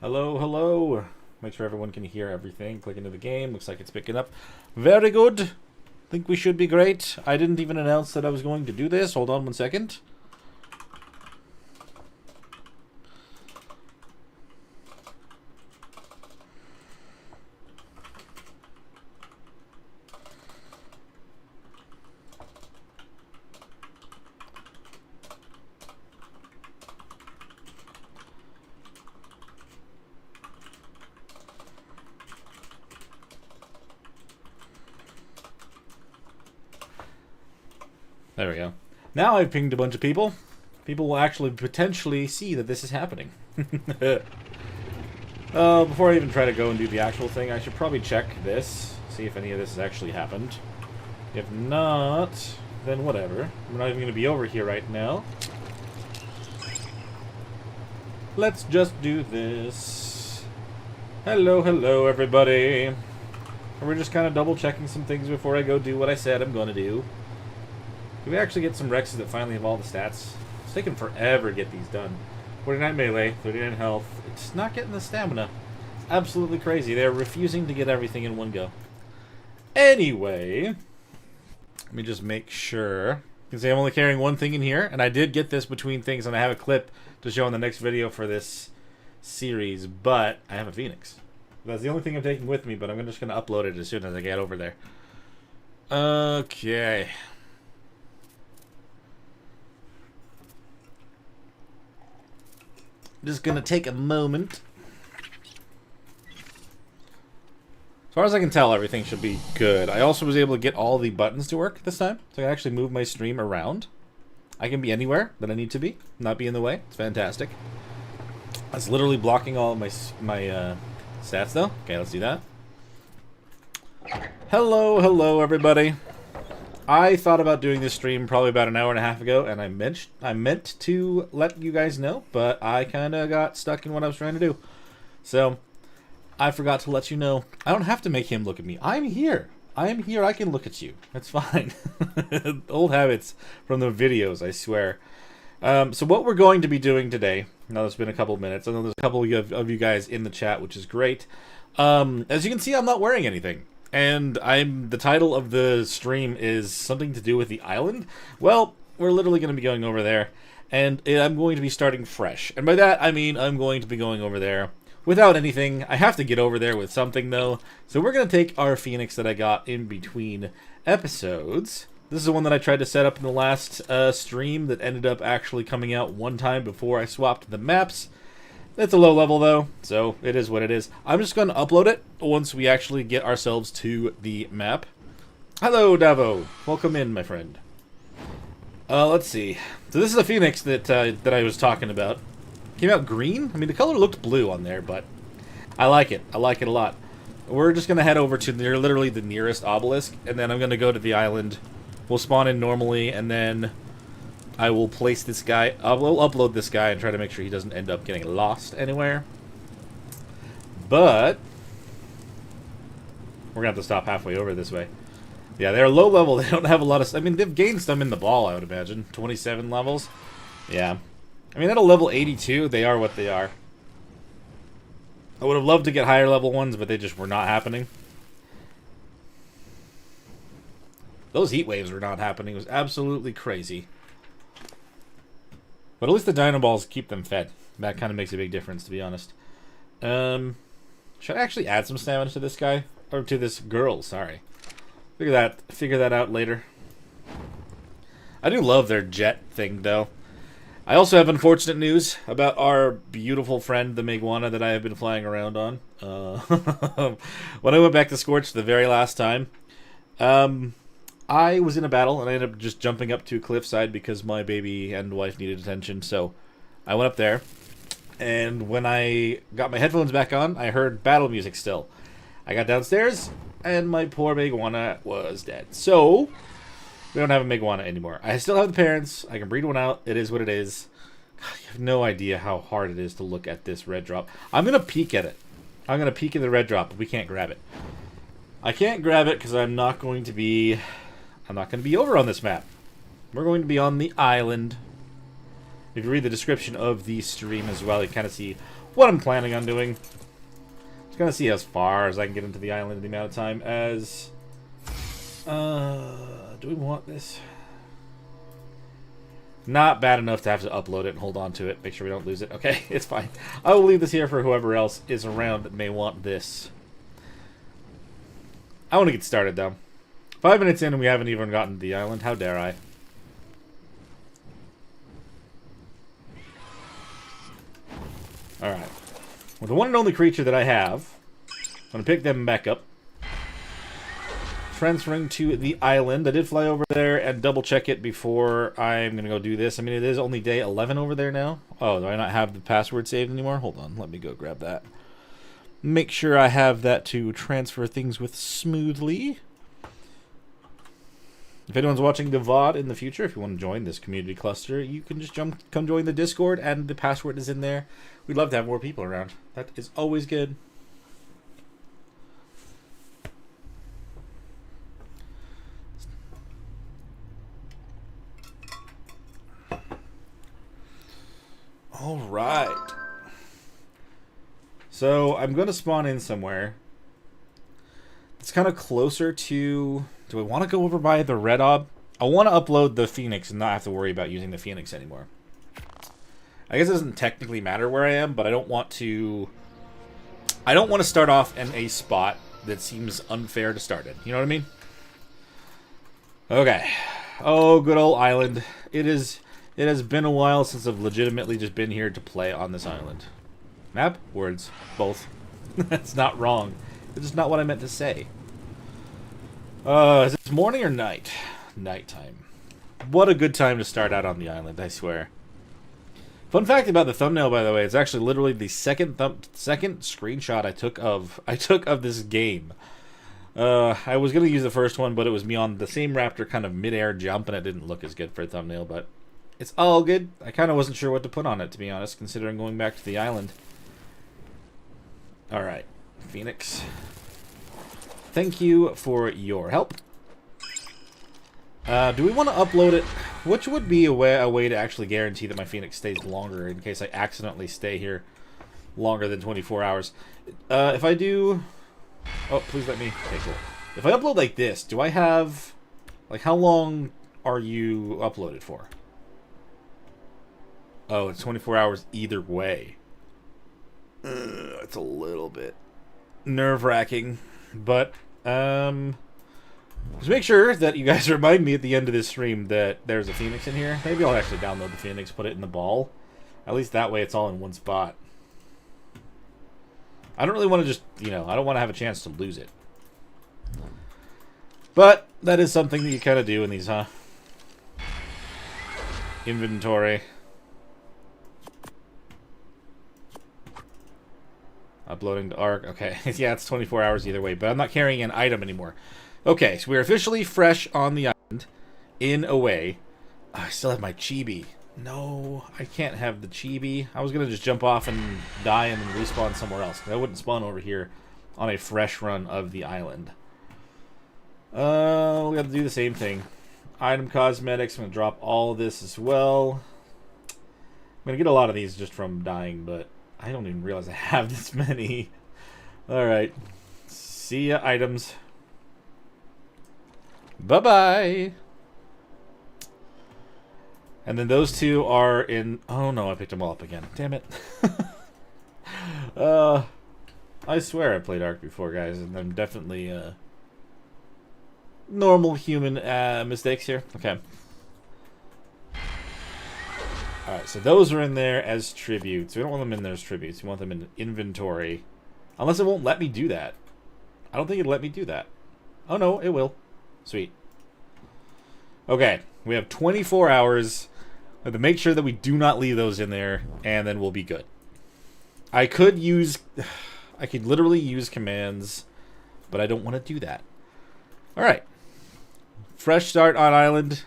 Hello, hello. Make sure everyone can hear everything. Click into the game. Looks like it's picking up. Very good. Think we should be great. I didn't even announce that I was going to do this. Hold on one second. There we go. Now I've pinged a bunch of people. People will actually potentially see that this is happening. Before I even try to go and do the actual thing, I should probably check this. See if any of this has actually happened. If not, then whatever. We're not even going to be over here right now. Let's just do this. Hello, hello, everybody. We're just kind of double checking some things before I go do what I said I'm going to do. Do we actually get some Rexes that finally have all the stats? It's taking forever to get these done. 49 melee, 39 health. It's not getting the stamina. It's absolutely crazy. They're refusing to get everything in one go. Anyway, let me just make sure. You can see I'm only carrying one thing in here, and I did get this between things, and I have a clip to show in the next video for this series, but I have a Phoenix. That's the only thing I'm taking with me, but I'm just going to upload it as soon as I get over there. Okay. Just gonna take a moment. As far as I can tell, everything should be good. I also was able to get all the buttons to work this time, so I can actually move my stream around. I can be anywhere that I need to be, not be in the way. It's fantastic. That's literally blocking all of my stats, though. Okay, let's do that. Hello, hello, everybody. I thought about doing this stream probably about an hour and a half ago, and I meant to let you guys know, but I kind of got stuck in what I was trying to do. So, I forgot to let you know. I don't have to make him look at me. I'm here. I am here. I can look at you. That's fine. Old habits from the videos, I swear. So what we're going to be doing today, now it's been a couple of minutes, I know there's a couple of you guys in the chat, which is great. As you can see, I'm not wearing anything. And the title of the stream is something to do with the island. Well, we're literally going to be going over there, and I'm going to be starting fresh. And by that, I mean I'm going to be going over there without anything. I have to get over there with something, though. So we're going to take our Phoenix that I got in between episodes. This is the one that I tried to set up in the last stream that ended up actually coming out one time before I swapped the maps. It's a low level, though, so it is what it is. I'm just going to upload it once we actually get ourselves to the map. Hello, Davo. Welcome in, my friend. Let's see. So this is a Phoenix that I was talking about. Came out green? I mean, the color looked blue on there, but I like it. I like it a lot. We're just going to head over to literally the nearest obelisk, and then I'm going to go to the island. We'll spawn in normally, and then I will place this guy. We'll upload this guy and try to make sure he doesn't end up getting lost anywhere. But we're gonna have to stop halfway over this way. Yeah, they're low level. They don't have a lot of. I mean, they've gained some in the ball, I would imagine. 27 levels. Yeah. I mean, at a level 82, they are what they are. I would have loved to get higher level ones, but they just were not happening. Those heat waves were not happening. It was absolutely crazy. But at least the Dino Balls keep them fed. That kind of makes a big difference, to be honest. Should I actually add some stamina to this guy? Or to this girl, sorry. Figure that out later. I do love their jet thing, though. I also have unfortunate news about our beautiful friend, the Meguana, that I have been flying around on. When I went back to Scorch the very last time, I was in a battle, and I ended up just jumping up to a cliffside because my baby and wife needed attention, so I went up there, and when I got my headphones back on, I heard battle music still. I got downstairs, and my poor Meguana was dead. So, we don't have a Meguana anymore. I still have the parents. I can breed one out. It is what it is. God, you have no idea how hard it is to look at this red drop. I'm going to peek at it. I'm going to peek at the red drop, but we can't grab it. I can't grab it because I'm not going to be over on this map. We're going to be on the island. If you read the description of the stream as well, you kind of see what I'm planning on doing. Just gonna see as far as I can get into the island in the amount of time as... do we want this? Not bad enough to have to upload it and hold on to it. Make sure we don't lose it. Okay, it's fine. I will leave this here for whoever else is around that may want this. I want to get started, though. 5 minutes in and we haven't even gotten to the island. How dare I? Alright. Well, the one and only creature that I have, I'm going to pick them back up. Transferring to the island. I did fly over there and double check it before I'm going to go do this. I mean, it is only day 11 over there now. Oh, do I not have the password saved anymore? Hold on. Let me go grab that. Make sure I have that to transfer things with smoothly. If anyone's watching the VOD in the future, if you want to join this community cluster, you can just come join the Discord, and the password is in there. We'd love to have more people around. That is always good. All right. So I'm going to spawn in somewhere. It's kind of closer to... Do I want to go over by the Red Ob? I want to upload the Phoenix and not have to worry about using the Phoenix anymore. I guess it doesn't technically matter where I am, but I don't want to... I don't want to start off in a spot that seems unfair to start in. You know what I mean? Okay. Oh, good old island. It has been a while since I've legitimately just been here to play on this island. Map? Words. Both. That's not wrong. It's just not what I meant to say. Is it morning or night? Nighttime. What a good time to start out on the island, I swear. Fun fact about the thumbnail, by the way, it's actually literally the second screenshot I took of this game. I was going to use the first one, but it was me on the same raptor kind of mid-air jump, and it didn't look as good for a thumbnail, but it's all good. I kind of wasn't sure what to put on it, to be honest, considering going back to the island. Alright, Phoenix. Thank you for your help. Do we want to upload it? Which would be a way to actually guarantee that my Phoenix stays longer in case I accidentally stay here longer than 24 hours. If I do... Oh, please let me... Okay, cool. If I upload like this, do I have... Like, how long are you uploaded for? Oh, it's 24 hours either way. It's a little bit nerve-wracking. But, just make sure that you guys remind me at the end of this stream that there's a Phoenix in here. Maybe I'll actually download the Phoenix, put it in the ball. At least that way it's all in one spot. I don't really want to just, you know, I don't want to have a chance to lose it. But that is something that you kind of do in these, huh? Inventory. Uploading to Arc. Okay. Yeah, it's 24 hours either way, but I'm not carrying an item anymore. Okay, so we're officially fresh on the island. In a way. I still have my chibi. No, I can't have the chibi. I was going to just jump off and die and then respawn somewhere else. I wouldn't spawn over here on a fresh run of the island. We have to do the same thing. Item cosmetics. I'm going to drop all of this as well. I'm going to get a lot of these just from dying, but I don't even realize I have this many. Alright. See ya, items. Bye-bye. And then those two are in... Oh no, I picked them all up again. Damn it. I swear I played Ark before, guys, and I'm definitely normal human mistakes here. Okay. Alright, so those are in there as tributes. We don't want them in there as tributes. We want them in inventory. Unless it won't let me do that. I don't think it'll let me do that. Oh no, it will. Sweet. Okay, we have 24 hours. We have to make sure that we do not leave those in there, and then we'll be good. I could literally use commands, but I don't want to do that. Alright. Fresh start on island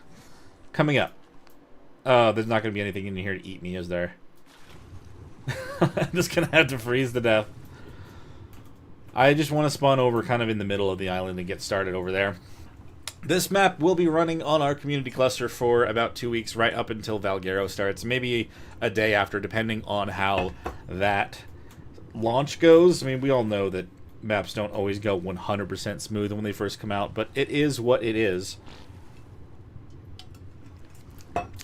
coming up. There's not going to be anything in here to eat me, is there? I'm just going to have to freeze to death. I just want to spawn over kind of in the middle of the island and get started over there. This map will be running on our community cluster for about 2 weeks, right up until Valguero starts. Maybe a day after, depending on how that launch goes, I mean, we all know that maps don't always go 100% smooth when they first come out, but it is what it is.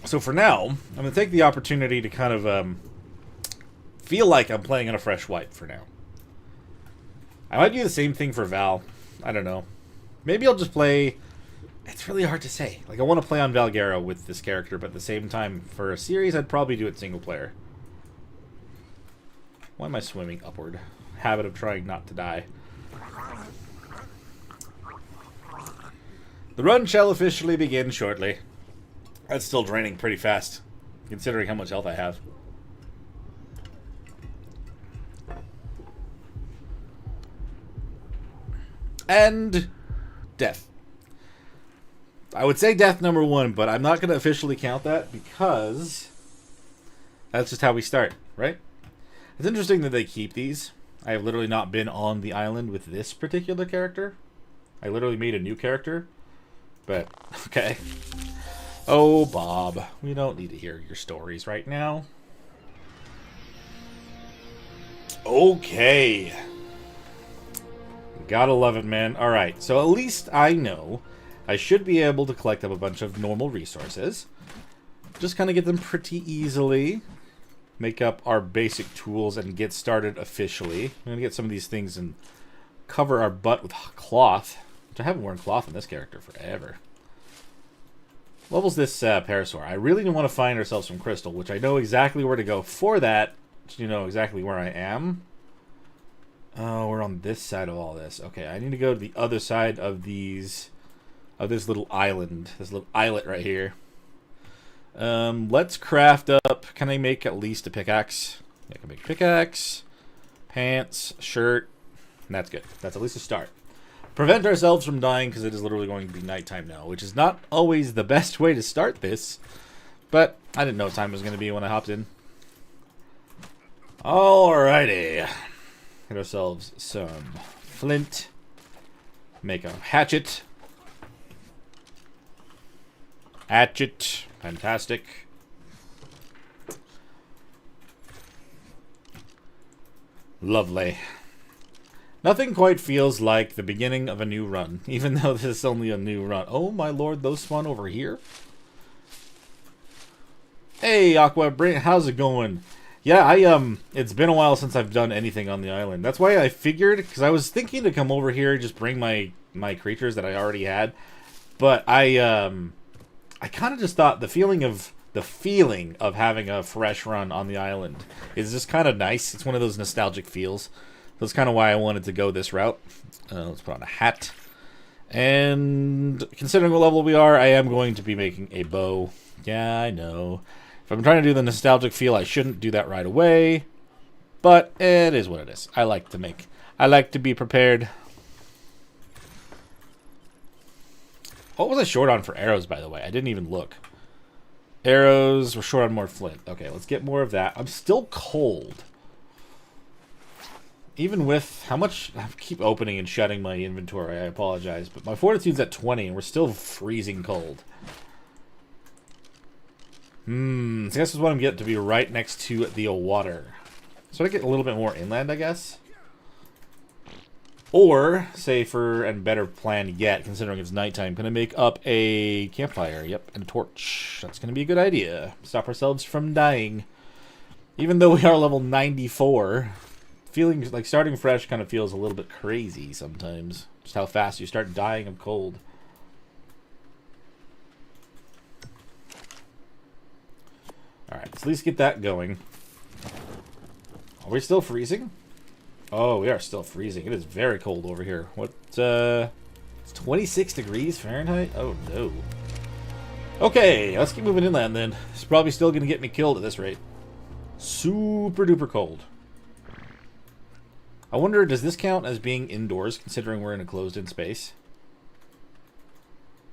So for now, I'm going to take the opportunity to kind of feel like I'm playing on a fresh wipe for now. I might do the same thing for Val. I don't know. Maybe I'll just play... It's really hard to say. Like, I want to play on Valguero with this character, but at the same time, for a series, I'd probably do it single player. Why am I swimming upward? Habit of trying not to die. The run shall officially begin shortly. That's still draining pretty fast, considering how much health I have. And death. I would say death number 1, but I'm not going to officially count that because that's just how we start, right? It's interesting that they keep these. I have literally not been on the island with this particular character. I literally made a new character. But, okay. Oh, Bob. We don't need to hear your stories right now. Okay. Gotta love it, man. Alright, so at least I know I should be able to collect up a bunch of normal resources. Just kind of get them pretty easily. Make up our basic tools and get started officially. I'm going to get some of these things and cover our butt with cloth. Which I haven't worn cloth in this character forever. Levels this Parasaur. I really want to find ourselves some crystal, which I know exactly where to go for that. So you know exactly where I am. Oh, we're on this side of all this. Okay, I need to go to the other side of these... of this little island. This little islet right here. Let's craft up... Can I make at least a pickaxe? Yeah, I can make pickaxe, pants, shirt, and that's good. That's at least a start. Prevent ourselves from dying because it is literally going to be nighttime now, which is not always the best way to start this, but I didn't know what time it was going to be when I hopped in. Alrighty. Get ourselves some flint. Make a hatchet. Hatchet. Fantastic. Lovely. Nothing quite feels like the beginning of a new run, even though this is only a new run. Oh my lord, those spawn over here? Hey, Aqua, how's it going? Yeah, it's been a while since I've done anything on the island. That's why I figured, because I was thinking to come over here and just bring my creatures that I already had. But I kind of just thought the feeling of having a fresh run on the island is just kind of nice. It's one of those nostalgic feels. That's kind of why I wanted to go this route. Let's put on a hat. And considering what level we are, I am going to be making a bow. Yeah, I know. If I'm trying to do the nostalgic feel, I shouldn't do that right away. But it is what it is. I like to be prepared. What was I short on for arrows, by the way? I didn't even look. Arrows, we're short on more flint. Okay, let's get more of that. I'm still cold. Even with how much... I keep opening and shutting my inventory. I apologize. But my fortitude's at 20 and we're still freezing cold. So I guess this is what I'm getting to be right next to the water. So I get a little bit more inland, I guess. Or, safer and better plan yet, considering it's nighttime, gonna make up a campfire. Yep, and a torch. That's gonna be a good idea. Stop ourselves from dying. Even though we are level 94, feeling like starting fresh kind of feels a little bit crazy sometimes. Just how fast you start dying of cold. Alright, let's at least get that going. Are we still freezing? Oh, we are still freezing. It is very cold over here. What, it's 26 degrees Fahrenheit? Oh, no. Okay, let's keep moving inland then. It's probably still going to get me killed at this rate. Super duper cold. I wonder, does this count as being indoors, considering we're in a closed-in space?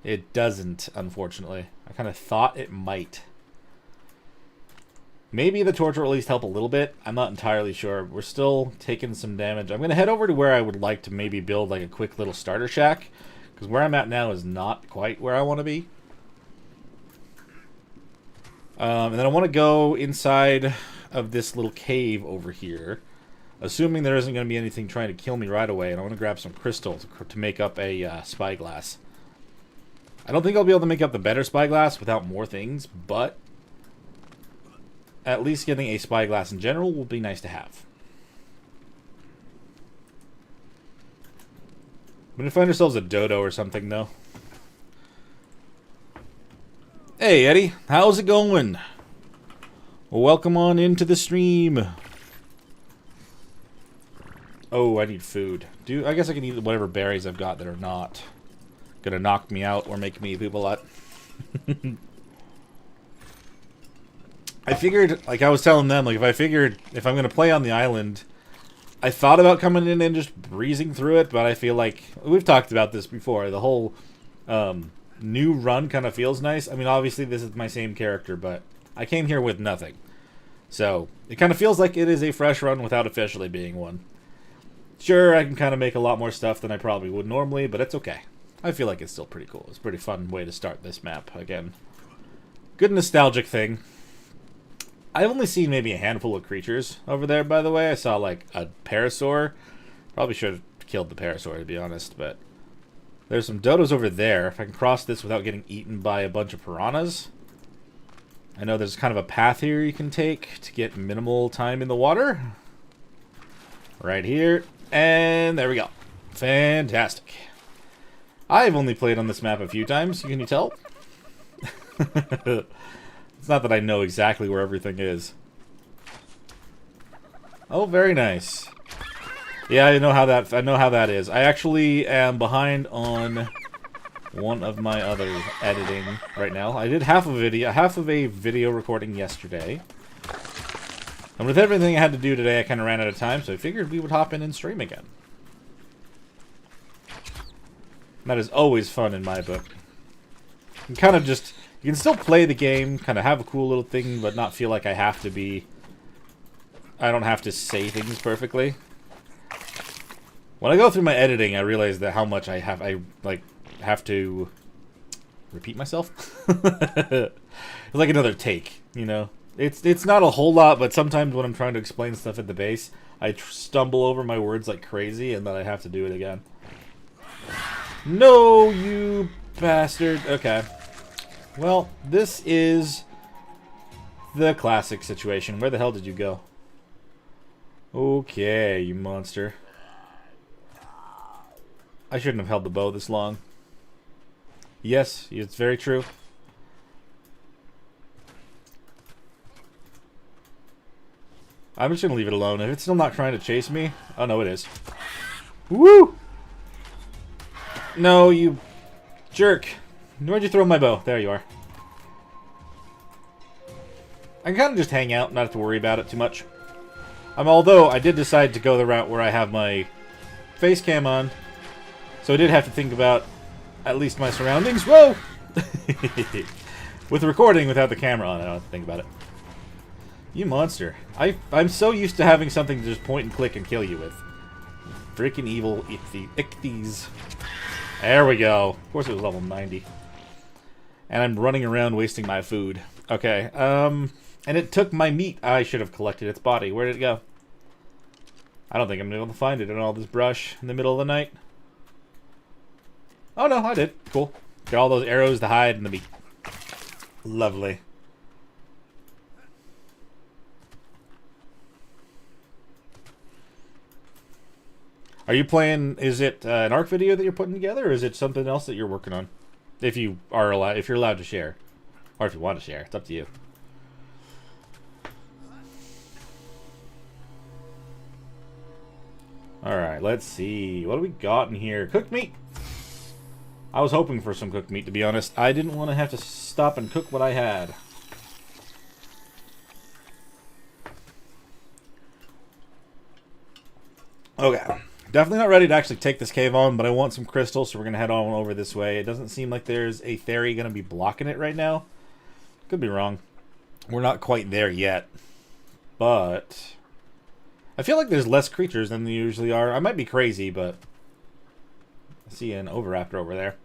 It doesn't, unfortunately. I kind of thought it might. Maybe the torch will at least help a little bit. I'm not entirely sure. We're still taking some damage. I'm going to head over to where I would like to maybe build like a quick little starter shack. Because where I'm at now is not quite where I want to be. And then I want to go inside of this little cave over here. Assuming there isn't going to be anything trying to kill me right away, and I want to grab some crystal to make up a spyglass. I don't think I'll be able to make up the better spyglass without more things, but at least getting a spyglass in general will be nice to have. I'm going to find ourselves a dodo or something, though. Hey, Eddie. How's it going? Welcome on into the stream. Oh, I need food. I guess I can eat whatever berries I've got that are not gonna knock me out or make me poop a lot. I figured, like I was telling them, like if I'm gonna play on the island, I thought about coming in and just breezing through it, but I feel like we've talked about this before. The whole new run kind of feels nice. I mean, obviously this is my same character, but I came here with nothing, so it kind of feels like it is a fresh run without officially being one. Sure, I can kind of make a lot more stuff than I probably would normally, but it's okay. I feel like it's still pretty cool. It's a pretty fun way to start this map again. Good nostalgic thing. I've only seen maybe a handful of creatures over there, by the way. I saw, like, a parasaur. Probably should have killed the parasaur, to be honest, but there's some dodos over there. If I can cross this without getting eaten by a bunch of piranhas. I know there's kind of a path here you can take to get minimal time in the water. Right here. And there we go. Fantastic. I've only played on this map a few times, can you tell? It's not that I know exactly where everything is. Oh, very nice. Yeah, I know how that is. I actually am behind on one of my other editing right now. I did half of a video recording yesterday. And with everything I had to do today, I kind of ran out of time, so I figured we would hop in and stream again. That is always fun in my book. You can still play the game, kind of have a cool little thing, but not feel like I don't have to say things perfectly. When I go through my editing, I realize that how much I have to repeat myself. It's like another take, you know? It's not a whole lot, but sometimes when I'm trying to explain stuff at the base, I stumble over my words like crazy, and then I have to do it again. No, you bastard. Okay. Well, this is the classic situation. Where the hell did you go? Okay, you monster. I shouldn't have held the bow this long. Yes, it's very true. I'm just gonna leave it alone. If it's still not trying to chase me... Oh, no, it is. Woo! No, you jerk. Where'd you throw my bow? There you are. I can kind of just hang out, not have to worry about it too much. Although, I did decide to go the route where I have my face cam on. So I did have to think about at least my surroundings. Whoa! With recording without the camera on, I don't have to think about it. You monster. I'm so used to having something to just point and click and kill you with. Freaking evil ichthies. There we go. Of course it was level 90. And I'm running around wasting my food. Okay, and it took my meat. I should have collected its body. Where did it go? I don't think I'm able to find it in all this brush in the middle of the night. Oh no, I did. Cool. Got all those arrows, the hide, and the meat. Lovely. Are you playing, is it an ARC video that you're putting together, or is it something else that you're working on? If you're allowed to share. Or if you want to share, it's up to you. Alright, let's see. What do we got in here? Cooked meat! I was hoping for some cooked meat, to be honest. I didn't want to have to stop and cook what I had. Okay. Definitely not ready to actually take this cave on, but I want some crystals, so we're going to head on over this way. It doesn't seem like there's a ferry going to be blocking it right now. Could be wrong. We're not quite there yet. But I feel like there's less creatures than there usually are. I might be crazy, but I see an Oviraptor over there.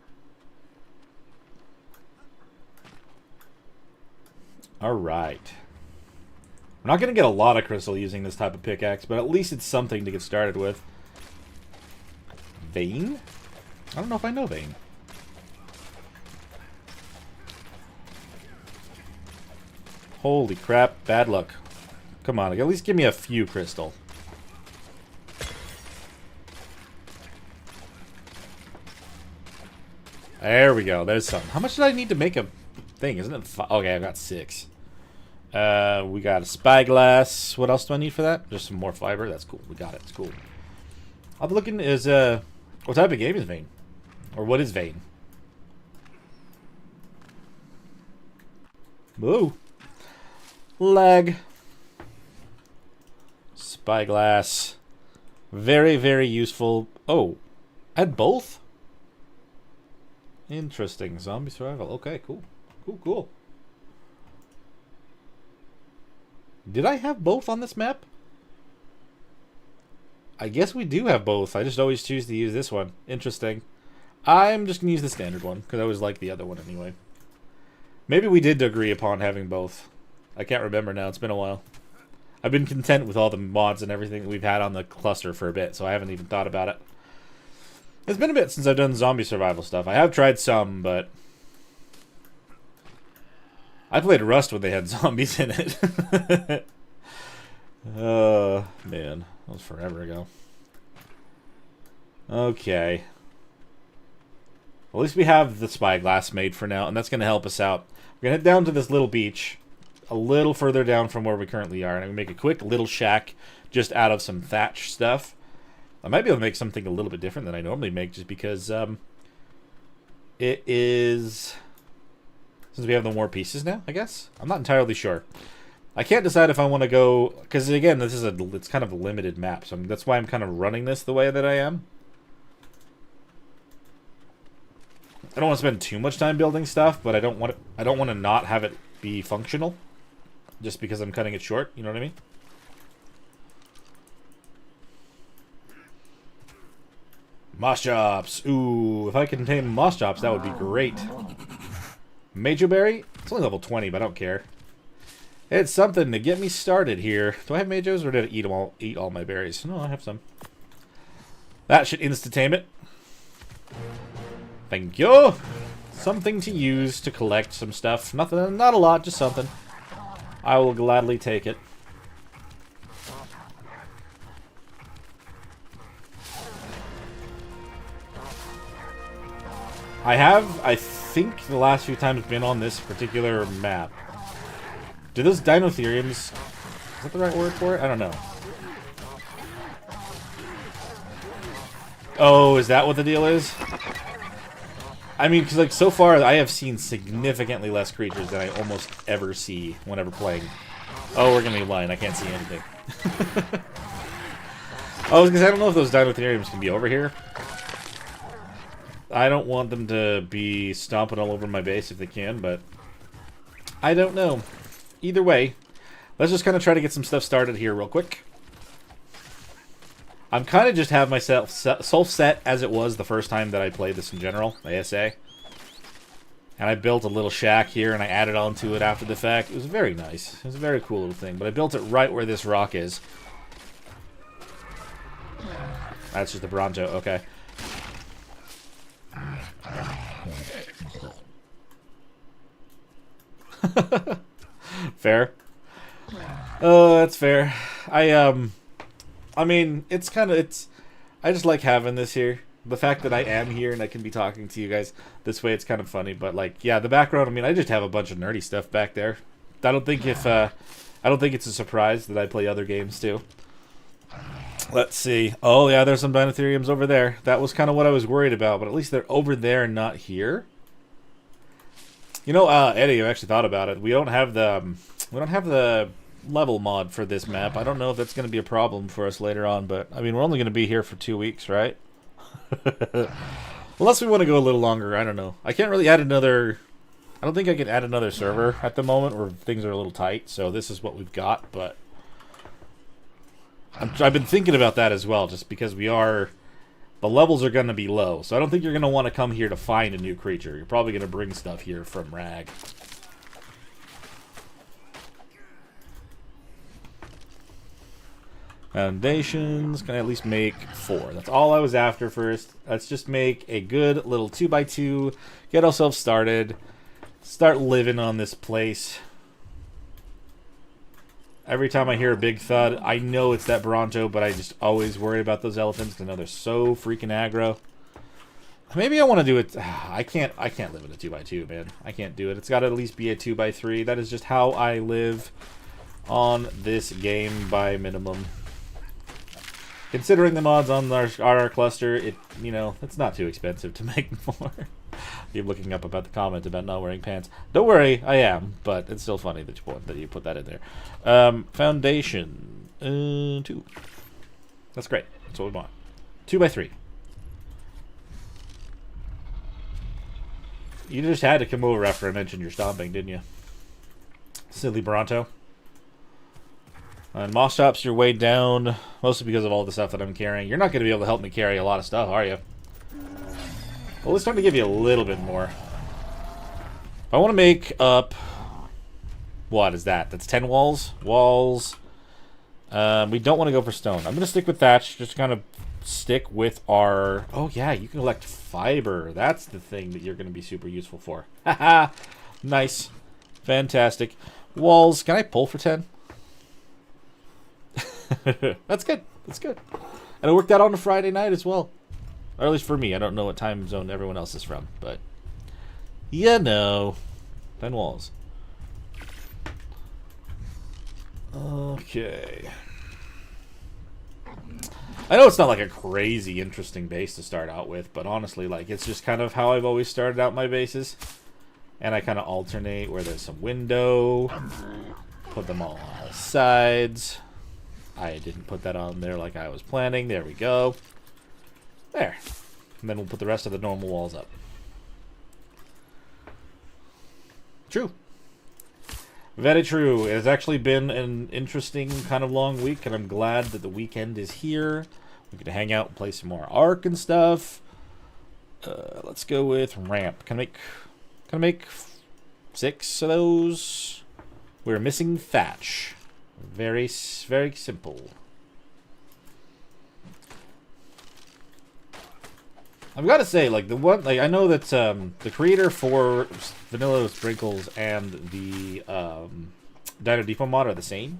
Alright. We're not going to get a lot of crystal using this type of pickaxe, but at least it's something to get started with. Vein? I don't know if I know vein. Holy crap, bad luck. Come on, at least give me a few crystal. There we go, there's some. How much did I need to make a thing? Isn't it okay, I got 6. We got a spyglass. What else do I need for that? Just some more fiber. That's cool. We got it. It's cool. I'll be looking is what type of game is vein? Or what is vein? Whoa. Lag. Spyglass. Very, very useful. Oh. I had both? Interesting. Zombie survival. Okay, cool. Cool, cool. Did I have both on this map? I guess we do have both. I just always choose to use this one. Interesting. I'm just going to use the standard one, because I always like the other one anyway. Maybe we did agree upon having both. I can't remember now. It's been a while. I've been content with all the mods and everything that we've had on the cluster for a bit, so I haven't even thought about it. It's been a bit since I've done zombie survival stuff. I have tried some, but... I played Rust when they had zombies in it. Man. That was forever ago. Okay. Well, at least we have the spyglass made for now, and that's going to help us out. We're going to head down to this little beach, a little further down from where we currently are, and I'm going to make a quick little shack just out of some thatch stuff. I might be able to make something a little bit different than I normally make, just because it is... Since we have the more pieces now, I guess? I'm not entirely sure. I can't decide if I want to go... Because, again, this is it's kind of a limited map, so that's why I'm kind of running this the way that I am. I don't want to spend too much time building stuff, but I don't want to not have it be functional. Just because I'm cutting it short, you know what I mean? Moss chops. Ooh, if I could contain moss chops, that would be great. Major berry? It's only level 20, but I don't care. It's something to get me started here. Do I have Majos, or did I eat all my berries? No, I have some. That should insta-tame it. Thank you. Something to use to collect some stuff. Nothing, not a lot, just something. I will gladly take it. I think the last few times been on this particular map. Do those Dinotheriums... Is that the right word for it? I don't know. Oh, is that what the deal is? I mean, because, like, so far I have seen significantly less creatures than I almost ever see whenever playing. Oh, we're gonna be blind. I can't see anything. Oh, because I don't know if those Dinotheriums can be over here. I don't want them to be stomping all over my base if they can, but I don't know. Either way, let's just kind of try to get some stuff started here real quick. I'm kind of just have myself soul set as it was the first time that I played this in general, ASA. And I built a little shack here, and I added onto it after the fact. It was very nice. It was a very cool little thing, but I built it right where this rock is. That's just the Bronto, okay. Fair. Oh, that's fair. I mean, it's kind of, I just like having this here. The fact that I am here and I can be talking to you guys this way, it's kind of funny. But, like, yeah, the background, I mean, I just have a bunch of nerdy stuff back there. I don't think it's a surprise that I play other games, too. Let's see. Oh, yeah, there's some Dinotheriums over there. That was kind of what I was worried about, but at least they're over there and not here. You know, Eddie, I actually thought about it. We don't have the level mod for this map. I don't know if that's going to be a problem for us later on, but I mean, we're only going to be here for 2 weeks, right? Unless we want to go a little longer, I don't know. I can't really add another... I don't think I can add another server at the moment where things are a little tight, so this is what we've got, but... I've been thinking about that as well, just because we are... The levels are going to be low, so I don't think you're going to want to come here to find a new creature. You're probably going to bring stuff here from Rag. Foundations. Can I at least make 4? That's all I was after first. Let's just make a good little 2x2. Get ourselves started. Start living on this place. Every time I hear a big thud, I know it's that Bronto, but I just always worry about those elephants because I know they're so freaking aggro. Maybe I want to do it. I can't live in a 2x2, man. I can't do it. It's got to at least be a 2x3. That is just how I live on this game by minimum. Considering the mods on our cluster, it's not too expensive to make more. Keep looking up about the comment about not wearing pants. Don't worry, I am, but it's still funny that you put that in there. Foundation 2. That's great. That's what we want. 2x3. You just had to come over after I mentioned your stomping, didn't you? Silly Bronto. And Moss Chops, you're way down, mostly because of all the stuff that I'm carrying. You're not going to be able to help me carry a lot of stuff, are you? Well, let's try to give you a little bit more. I want to make up... What is that? That's 10 walls? Walls. We don't want to go for stone. I'm going to stick with thatch, just kind of stick with our... Oh, yeah, you can collect fiber. That's the thing that you're going to be super useful for. Haha! Nice. Fantastic. Walls. Can I pull for 10? That's good. That's good. And it worked out on a Friday night as well. Or at least for me. I don't know what time zone everyone else is from, but... 10 walls. Okay. I know it's not like a crazy interesting base to start out with, but honestly, like, it's just kind of how I've always started out my bases. And I kind of alternate where there's some window. Put them all on all sides. I didn't put that on there like I was planning. There we go. There. And then we'll put the rest of the normal walls up. True. Very true. It has actually been an interesting kind of long week, and I'm glad that the weekend is here. We can hang out and play some more Ark and stuff. Let's go with ramp. Can I make 6 of those? We're missing thatch. Very, very simple. I've got to say, like, I know that the creator for Vanilla Sprinkles and the Dino Depot mod are the same.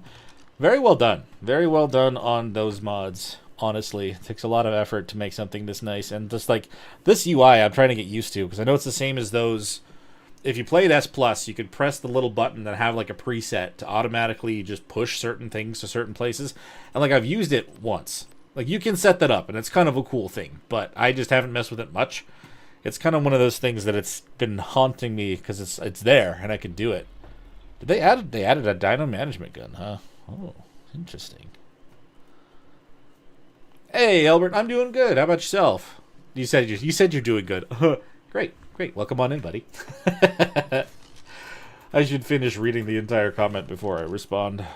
Very well done. Very well done on those mods, honestly. It takes a lot of effort to make something this nice. And just, like, this UI I'm trying to get used to, because I know it's the same as those... If you played S+, you could press the little button and have, like, a preset to automatically just push certain things to certain places. And, like, I've used it once. Like, you can set that up, and it's kind of a cool thing. But I just haven't messed with it much. It's kind of one of those things that it's been haunting me because it's there, and I can do it. Did they added a Dino management gun, huh? Oh, interesting. Hey, Albert, I'm doing good. How about yourself? You said you're doing good. Great. Great, welcome on in, buddy. I should finish reading the entire comment before I respond.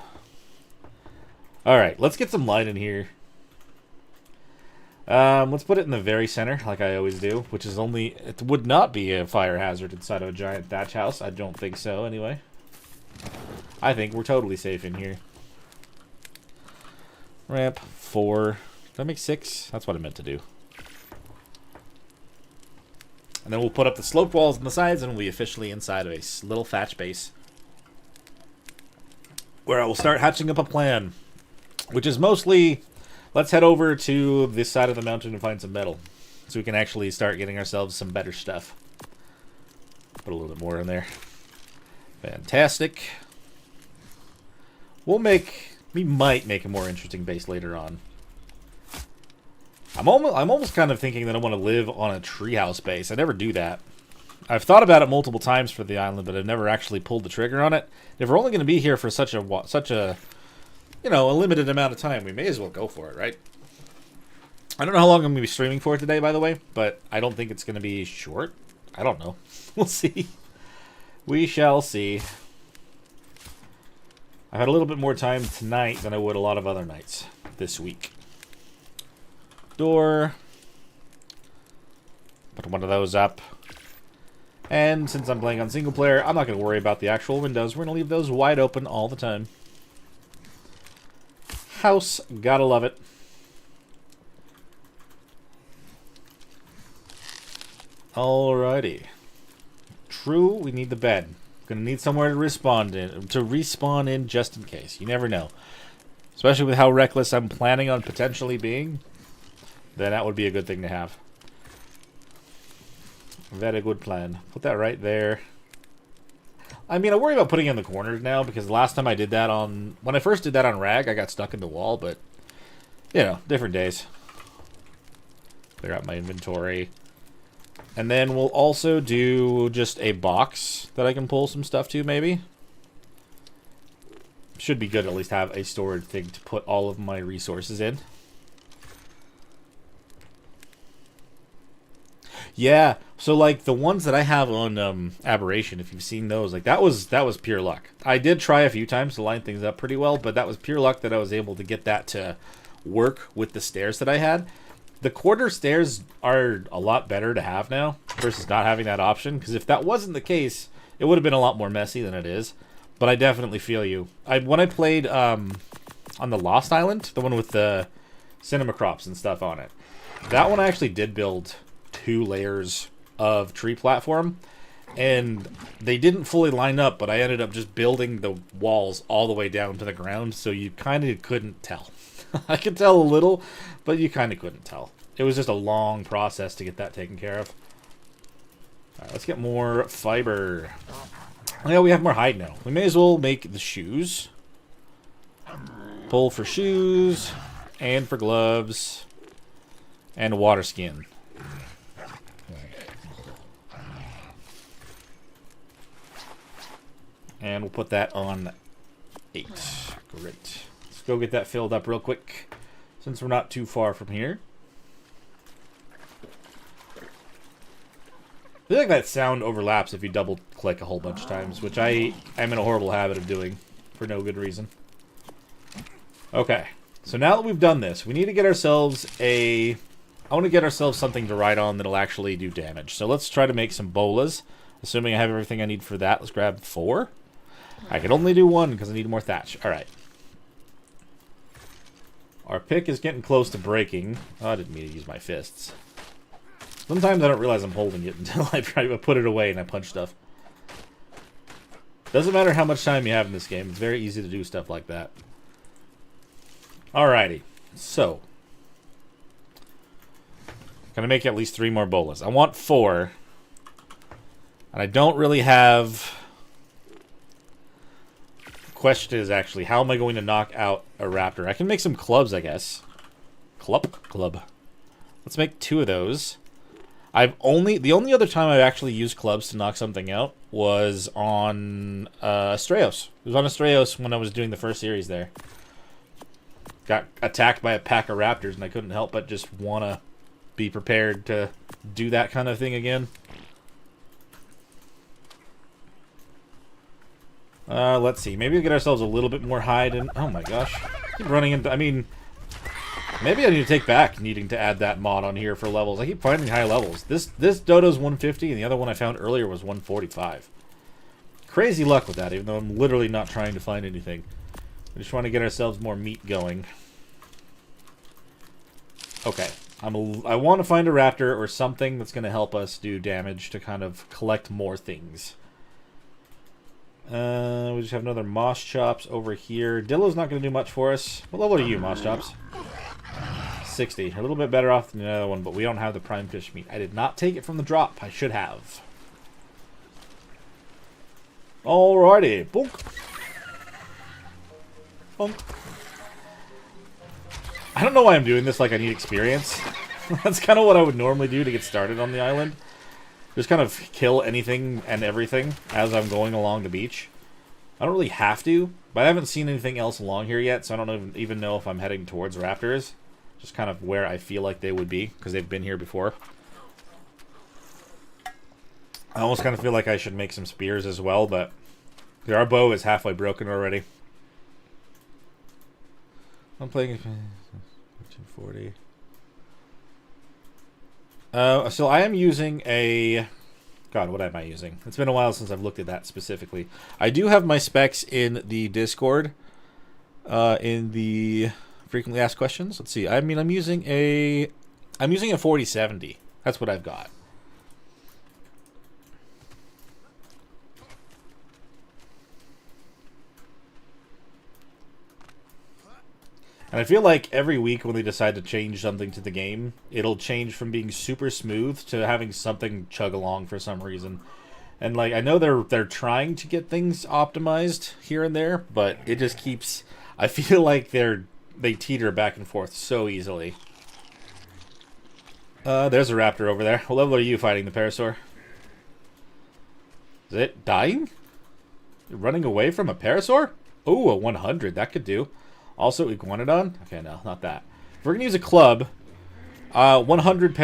Alright, let's get some light in here. Let's put it in the very center, like I always do, which is it would not be a fire hazard inside of a giant thatch house. I don't think so, anyway. I think we're totally safe in here. Ramp 4. Did I make 6? That's what I meant to do. And then we'll put up the sloped walls on the sides, and we'll be officially inside of a little thatch base. Where I will start hatching up a plan. Which is mostly, let's head over to this side of the mountain and find some metal. So we can actually start getting ourselves some better stuff. Put a little bit more in there. Fantastic. We might make a more interesting base later on. I'm almost kind of thinking that I want to live on a treehouse base. I never do that. I've thought about it multiple times for the island, but I've never actually pulled the trigger on it. If we're only going to be here for such a a limited amount of time, we may as well go for it, right? I don't know how long I'm going to be streaming for today, by the way, but I don't think it's going to be short. I don't know. We'll see. We shall see. I've had a little bit more time tonight than I would a lot of other nights this week. Door. Put one of those up. And since I'm playing on single player, I'm not going to worry about the actual windows. We're going to leave those wide open all the time. house. Gotta love it. Alrighty. True, we need the bed. Gonna need somewhere to respawn in just in case. You never know. Especially with how reckless I'm planning on potentially being. Then that would be a good thing to have. Very good plan. Put that right there. I mean, I worry about putting it in the corners now because last time I did that on... When I first did that on Rag, I got stuck in the wall, but... You know, different days. Clear out my inventory. And then we'll also do just a box that I can pull some stuff to, maybe. Should be good to at least have a storage thing to put all of my resources in. Yeah, so like the ones that I have on Aberration, if you've seen those, like that was pure luck. I did try a few times to line things up pretty well, but that was pure luck that I was able to get that to work with the stairs that I had. The quarter stairs are a lot better to have now versus not having that option, because if that wasn't the case, it would have been a lot more messy than it is. But I definitely feel you. When I played on the Lost Island, the one with the cinema crops and stuff on it, that one I actually did build 2 layers of tree platform, and they didn't fully line up, but I ended up just building the walls all the way down to the ground, so you kind of couldn't tell. I could tell a little, but you kind of couldn't tell. It was just a long process to get that taken care of. Alright, let's get more fiber. Oh, yeah, we have more hide now. We may as well make the shoes. Pull for shoes, and for gloves, and water skin. And we'll put that on 8. Great. Let's go get that filled up real quick, since we're not too far from here. I feel like that sound overlaps if you double click a whole bunch of times, which I am in a horrible habit of doing for no good reason. Okay, so now that we've done this, we need to get ourselves I want to get ourselves something to ride on that'll actually do damage. So let's try to make some bolas. Assuming I have everything I need for that, let's grab 4. I can only do 1 because I need more thatch. Alright. Our pick is getting close to breaking. Oh, I didn't mean to use my fists. Sometimes I don't realize I'm holding it until I try to put it away and I punch stuff. Doesn't matter how much time you have in this game. It's very easy to do stuff like that. Alrighty. So. Gonna make at least 3 more bolas. I want 4. And I don't really have... Question is actually, how am I going to knock out a raptor? I can make some clubs, I guess. Club. Let's make 2 of those. The only other time I've actually used clubs to knock something out was on Astraeos. It was on Astraeos when I was doing the first series there. Got attacked by a pack of raptors and I couldn't help but just want to be prepared to do that kind of thing again. Let's see. Maybe we'll get ourselves a little bit more hide and... Oh my gosh. I keep running into... I mean... Maybe I need to take back needing to add that mod on here for levels. I keep finding high levels. This dodo's 150 and the other one I found earlier was 145. Crazy luck with that, even though I'm literally not trying to find anything. We just want to get ourselves more meat going. Okay. I want to find a raptor or something that's going to help us do damage to kind of collect more things. We just have another Moss Chops over here. Dillo's not going to do much for us. What level are you, Moss Chops? 60. A little bit better off than the other one, but we don't have the prime fish meat. I did not take it from the drop. I should have. Alrighty. Bonk. Bonk. I don't know why I'm doing this like I need experience. That's kind of what I would normally do to get started on the island. Just kind of kill anything and everything as I'm going along the beach. I don't really have to, but I haven't seen anything else along here yet, so I don't even know if I'm heading towards raptors. Just kind of where I feel like they would be, because they've been here before. I almost kind of feel like I should make some spears as well, but our bow is halfway broken already. I'm playing 240. So I am using a... God, what am I using? It's been a while since I've looked at that specifically. I do have my specs in the Discord. In the Frequently asked questions. Let's see. I mean, I'm using a 4070. That's what I've got. And I feel like every week when they decide to change something to the game, it'll change from being super smooth to having something chug along for some reason. And like I know they're trying to get things optimized here and there, but it just keeps. I feel like they teeter back and forth so easily. There's a raptor over there. What level are you fighting, the Parasaur? Is it dying? You're running away from a Parasaur? Oh, a 100. That could do. Also, Iguanodon? Okay, no, not that. If we're going to use a club, 100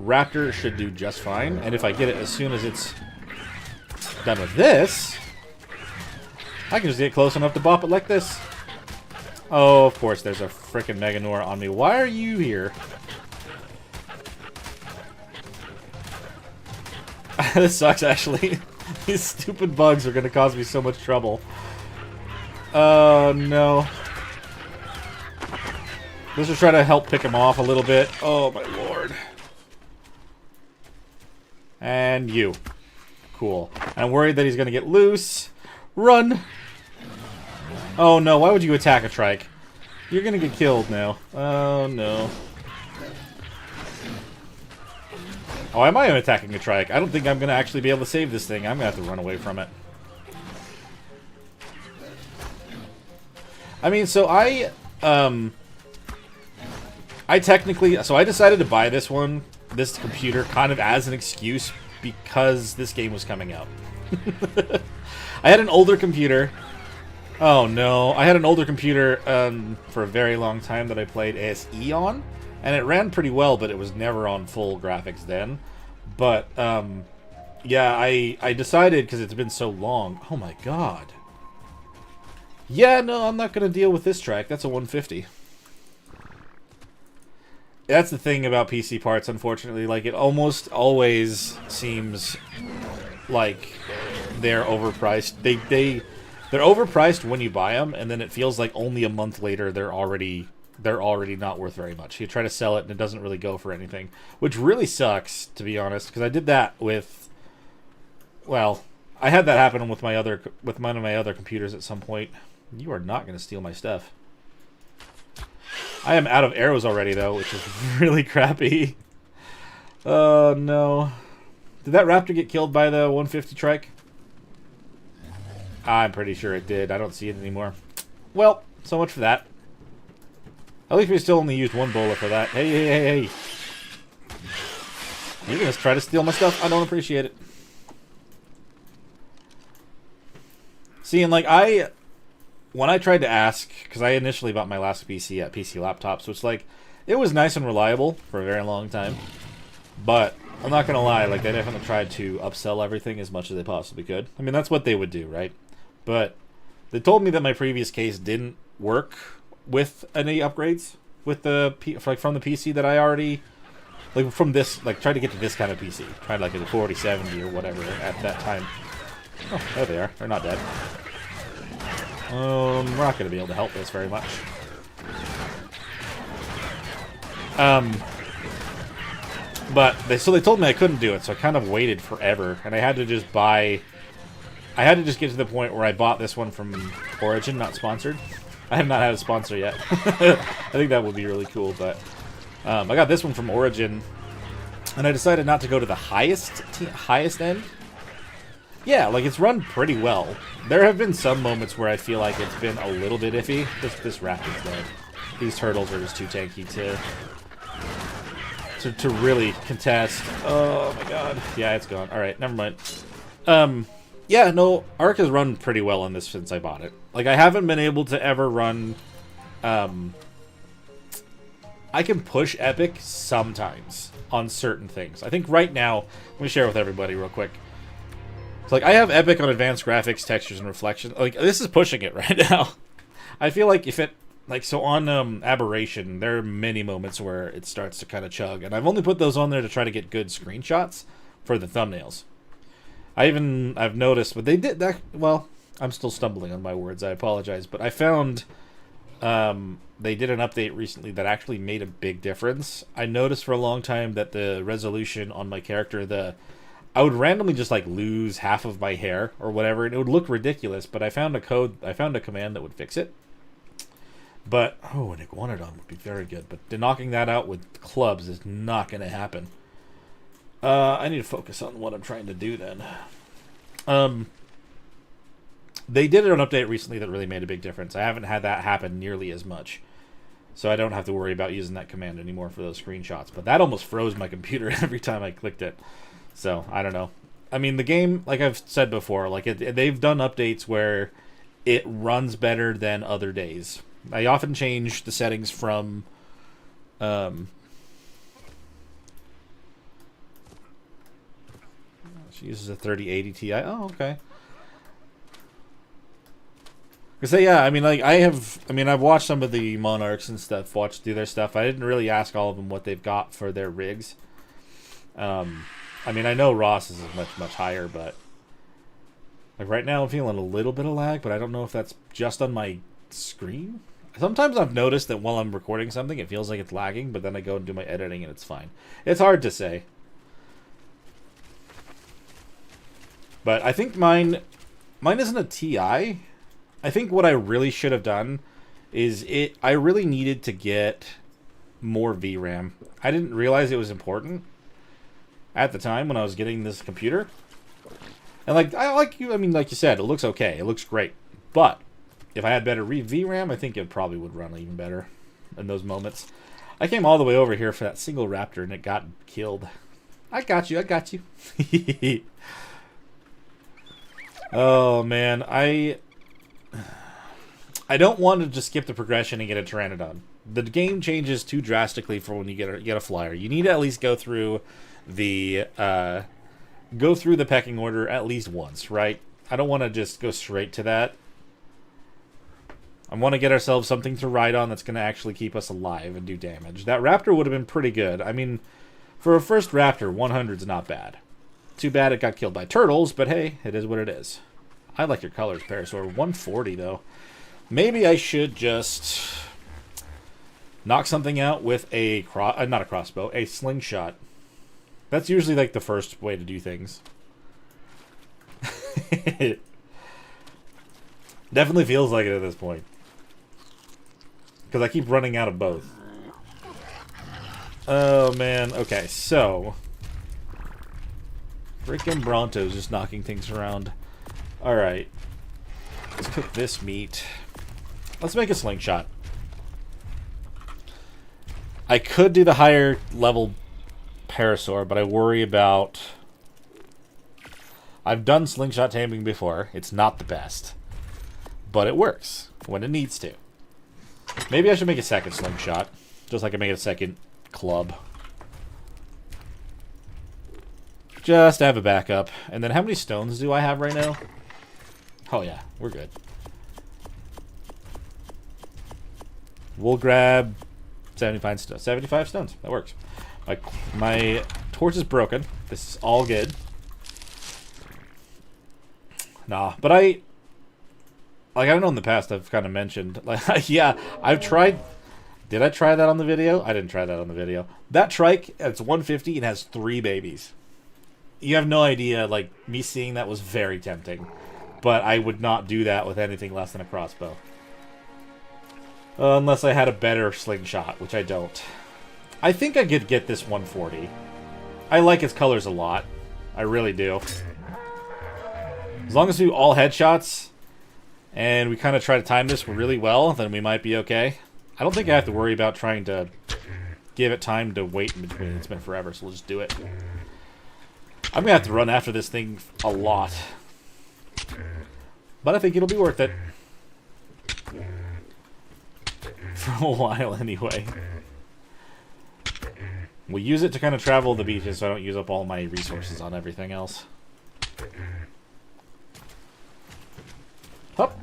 Raptor should do just fine. And if I get it as soon as it's done with this, I can just get close enough to bop it like this. Oh, of course, there's a frickin' Meganor on me. Why are you here? This sucks, actually. These stupid bugs are going to cause me so much trouble. Oh, no. Let's just try to help pick him off a little bit. Oh, my lord. And you. Cool. And I'm worried that he's going to get loose. Run! Oh, no. Why would you attack a trike? You're going to get killed now. Oh, no. Oh, I am attacking a trike. I don't think I'm going to actually be able to save this thing. I'm going to have to run away from it. I mean, so I technically, so I decided to buy this computer kind of as an excuse because this game was coming out. I had an older computer. Oh no, I had an older computer for a very long time that I played ASE on, and it ran pretty well, but it was never on full graphics then. But yeah, I decided because it's been so long. Oh my god. Yeah, no, I'm not going to deal with this track. That's a 150. That's the thing about PC parts, unfortunately. Like, it almost always seems like they're overpriced. They're overpriced when you buy them, and then it feels like only a month later they're already not worth very much. You try to sell it, and it doesn't really go for anything, which really sucks, to be honest, because I did that with... Well, I had that happen with one of my other computers at some point. You are not going to steal my stuff. I am out of arrows already, though, which is really crappy. Oh, no. Did that raptor get killed by the 150 trike? I'm pretty sure it did. I don't see it anymore. Well, so much for that. At least we still only used one bowler for that. Hey, hey, hey, hey. You're going to try to steal my stuff? I don't appreciate it. See, and like, when I tried to ask, because I initially bought my last PC at PC Laptops, which, like, it was nice and reliable for a very long time. But, I'm not going to lie, like, they definitely tried to upsell everything as much as they possibly could. I mean, that's what they would do, right? But, they told me that my previous case didn't work with any upgrades with the, like, from the PC that I already, like, from this, like, tried to get to this kind of PC. Tried, like, a 4070 or whatever at that time. Oh, there they are. They're not dead. We're not going to be able to help this very much. But so they told me I couldn't do it, so I kind of waited forever, and I had to just get to the point where I bought this one from Origin, not sponsored. I have not had a sponsor yet. I think that would be really cool, but I got this one from Origin, and I decided not to go to the highest end. Yeah, like, it's run pretty well. There have been some moments where I feel like it's been a little bit iffy. This raptor's dead. These turtles are just too tanky to really contest. Oh my god. Yeah, it's gone. Alright, never mind. Yeah, no, Arc has run pretty well on this since I bought it. Like, I haven't been able to ever run... I can push Epic sometimes on certain things. I think right now... Let me share with everybody real quick. So, like, I have Epic on advanced graphics, textures, and reflection. Like, this is pushing it right now. I feel like if it... Like, so on Aberration, there are many moments where it starts to kind of chug. And I've only put those on there to try to get good screenshots for the thumbnails. I've noticed, but they did that... Well, I'm still stumbling on my words. I apologize. But I found They did an update recently that actually made a big difference. I noticed for a long time that the resolution on my character, I would randomly just like lose half of my hair or whatever, and it would look ridiculous. But I found a command that would fix it. But oh, an iguanodon would be very good. But knocking that out with clubs is not going to happen. I need to focus on what I'm trying to do then. They did an update recently that really made a big difference. I haven't had that happen nearly as much. So I don't have to worry about using that command anymore for those screenshots. But that almost froze my computer every time I clicked it. So, I don't know. I mean, the game, like I've said before, like they've done updates where it runs better than other days. I often change the settings from... she uses a 3080 Ti. Oh, okay. Because yeah, I mean, like I've watched some of the Monarchs and stuff, do their stuff. I didn't really ask all of them what they've got for their rigs. I mean, I know Ross is much higher, but like right now I'm feeling a little bit of lag, but I don't know if that's just on my screen. Sometimes I've noticed that while I'm recording something, it feels like it's lagging, but then I go and do my editing and it's fine. It's hard to say. But I think mine isn't a TI. I think what I really should have done is I really needed to get more VRAM. I didn't realize it was important at the time when I was getting this computer. And like like you said, it looks okay. It looks great. But if I had better VRAM, I think it probably would run even better in those moments. I came all the way over here for that single raptor and it got killed. I got you. Oh man, I don't want to just skip the progression and get a Pteranodon. The game changes too drastically for when you get a flyer. You need to at least go through the pecking order at least once, right? I don't want to just go straight to that. I want to get ourselves something to ride on that's going to actually keep us alive and do damage. That raptor would have been pretty good. I mean, for a first raptor, 100's not bad. Too bad it got killed by turtles, but hey, it is what it is. I like your colors, Parasaur. 140, though. Maybe I should just knock something out with a not a crossbow, a slingshot. That's usually like the first way to do things. Definitely feels like it at this point. Because I keep running out of both. Oh, man. Okay, so... freaking Bronto's just knocking things around. Alright. Let's cook this meat. Let's make a slingshot. I could do the higher level Parasaur, but I worry about... I've done slingshot taming before. It's not the best. But it works when it needs to. Maybe I should make a second slingshot. Just like I made a second club. Just to have a backup. And then how many stones do I have right now? Oh yeah, we're good. We'll grab 75 stones. That works. My torch is broken. This is all good. Nah, but I don't know, in the past I've kind of mentioned, like, yeah, I've tried. Did I try that on the video? I didn't try that on the video. That trike, it's 150 and has 3 babies. You have no idea, like, me seeing that was very tempting. But I would not do that with anything less than a crossbow. Unless I had a better slingshot, which I don't. I think I could get this 140. I like its colors a lot. I really do. As long as we do all headshots, and we kind of try to time this really well, then we might be okay. I don't think I have to worry about trying to give it time to wait in between. It's been forever, so we'll just do it. I'm going to have to run after this thing a lot. But I think it'll be worth it. For a while, anyway. We'll use it to kind of travel the beaches so I don't use up all my resources on everything else. Hup.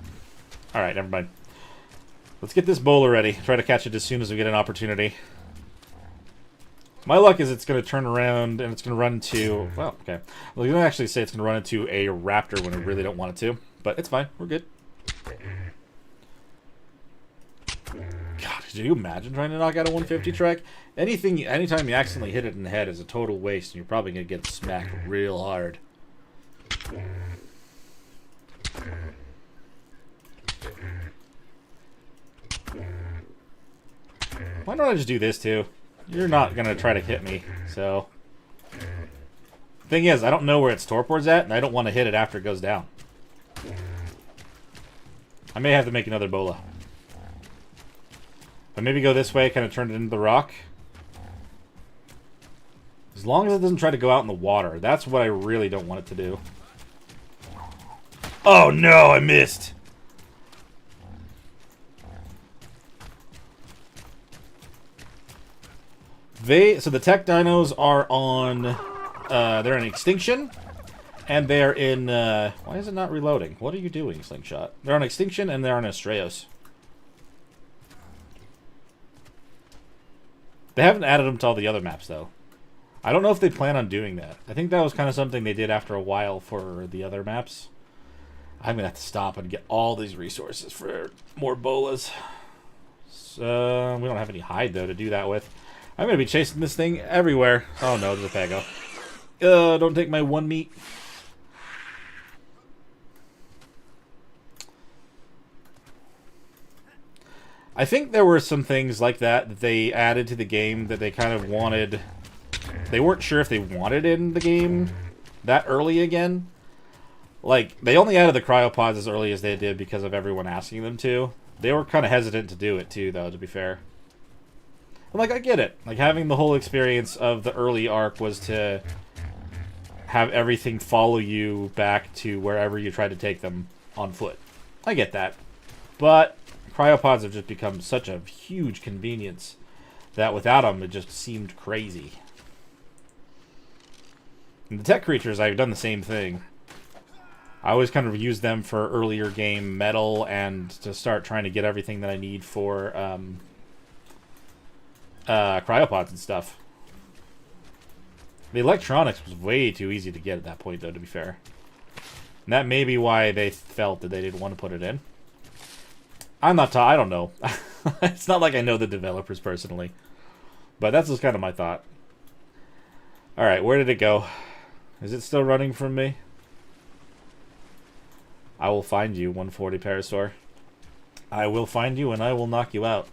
Alright, never mind. Let's get this bowler ready. Try to catch it as soon as we get an opportunity. My luck is it's going to turn around and it's going to run into... Well, okay. Well, you don't actually say it's going to run into a raptor when I really don't want it to. But it's fine. We're good. Could you imagine trying to knock out a 150 Trek? Anytime you accidentally hit it in the head is a total waste, and you're probably going to get smacked real hard. Why don't I just do this too? You're not going to try to hit me, so... Thing is, I don't know where its torpor's at, and I don't want to hit it after it goes down. I may have to make another bola. But maybe go this way, kind of turn it into the rock. As long as it doesn't try to go out in the water. That's what I really don't want it to do. Oh no, I missed! So the tech dinos are on... they're in extinction. And they're in... why is it not reloading? What are you doing, Slingshot? They're on extinction and they're on Estrellos. They haven't added them to all the other maps, though. I don't know if they plan on doing that. I think that was kind of something they did after a while for the other maps. I'm going to have to stop and get all these resources for more bolas. So, we don't have any hide, though, to do that with. I'm going to be chasing this thing everywhere. Oh, no, there's a Pago. Don't take my one meat. I think there were some things like that they added to the game that they kind of wanted... They weren't sure if they wanted in the game that early again. Like, they only added the cryopods as early as they did because of everyone asking them to. They were kind of hesitant to do it too, though, to be fair. And, like, I get it. Like, having the whole experience of the early arc was to have everything follow you back to wherever you tried to take them on foot. I get that. But cryopods have just become such a huge convenience that without them, it just seemed crazy. And the tech creatures, I've done the same thing. I always kind of use them for earlier game metal and to start trying to get everything that I need for cryopods and stuff. The electronics was way too easy to get at that point, though, to be fair. And that may be why they felt that they didn't want to put it in. I don't know. It's not like I know the developers personally. But that's just kind of my thought. Alright, where did it go? Is it still running from me? I will find you, 140 Parasaur. I will find you and I will knock you out.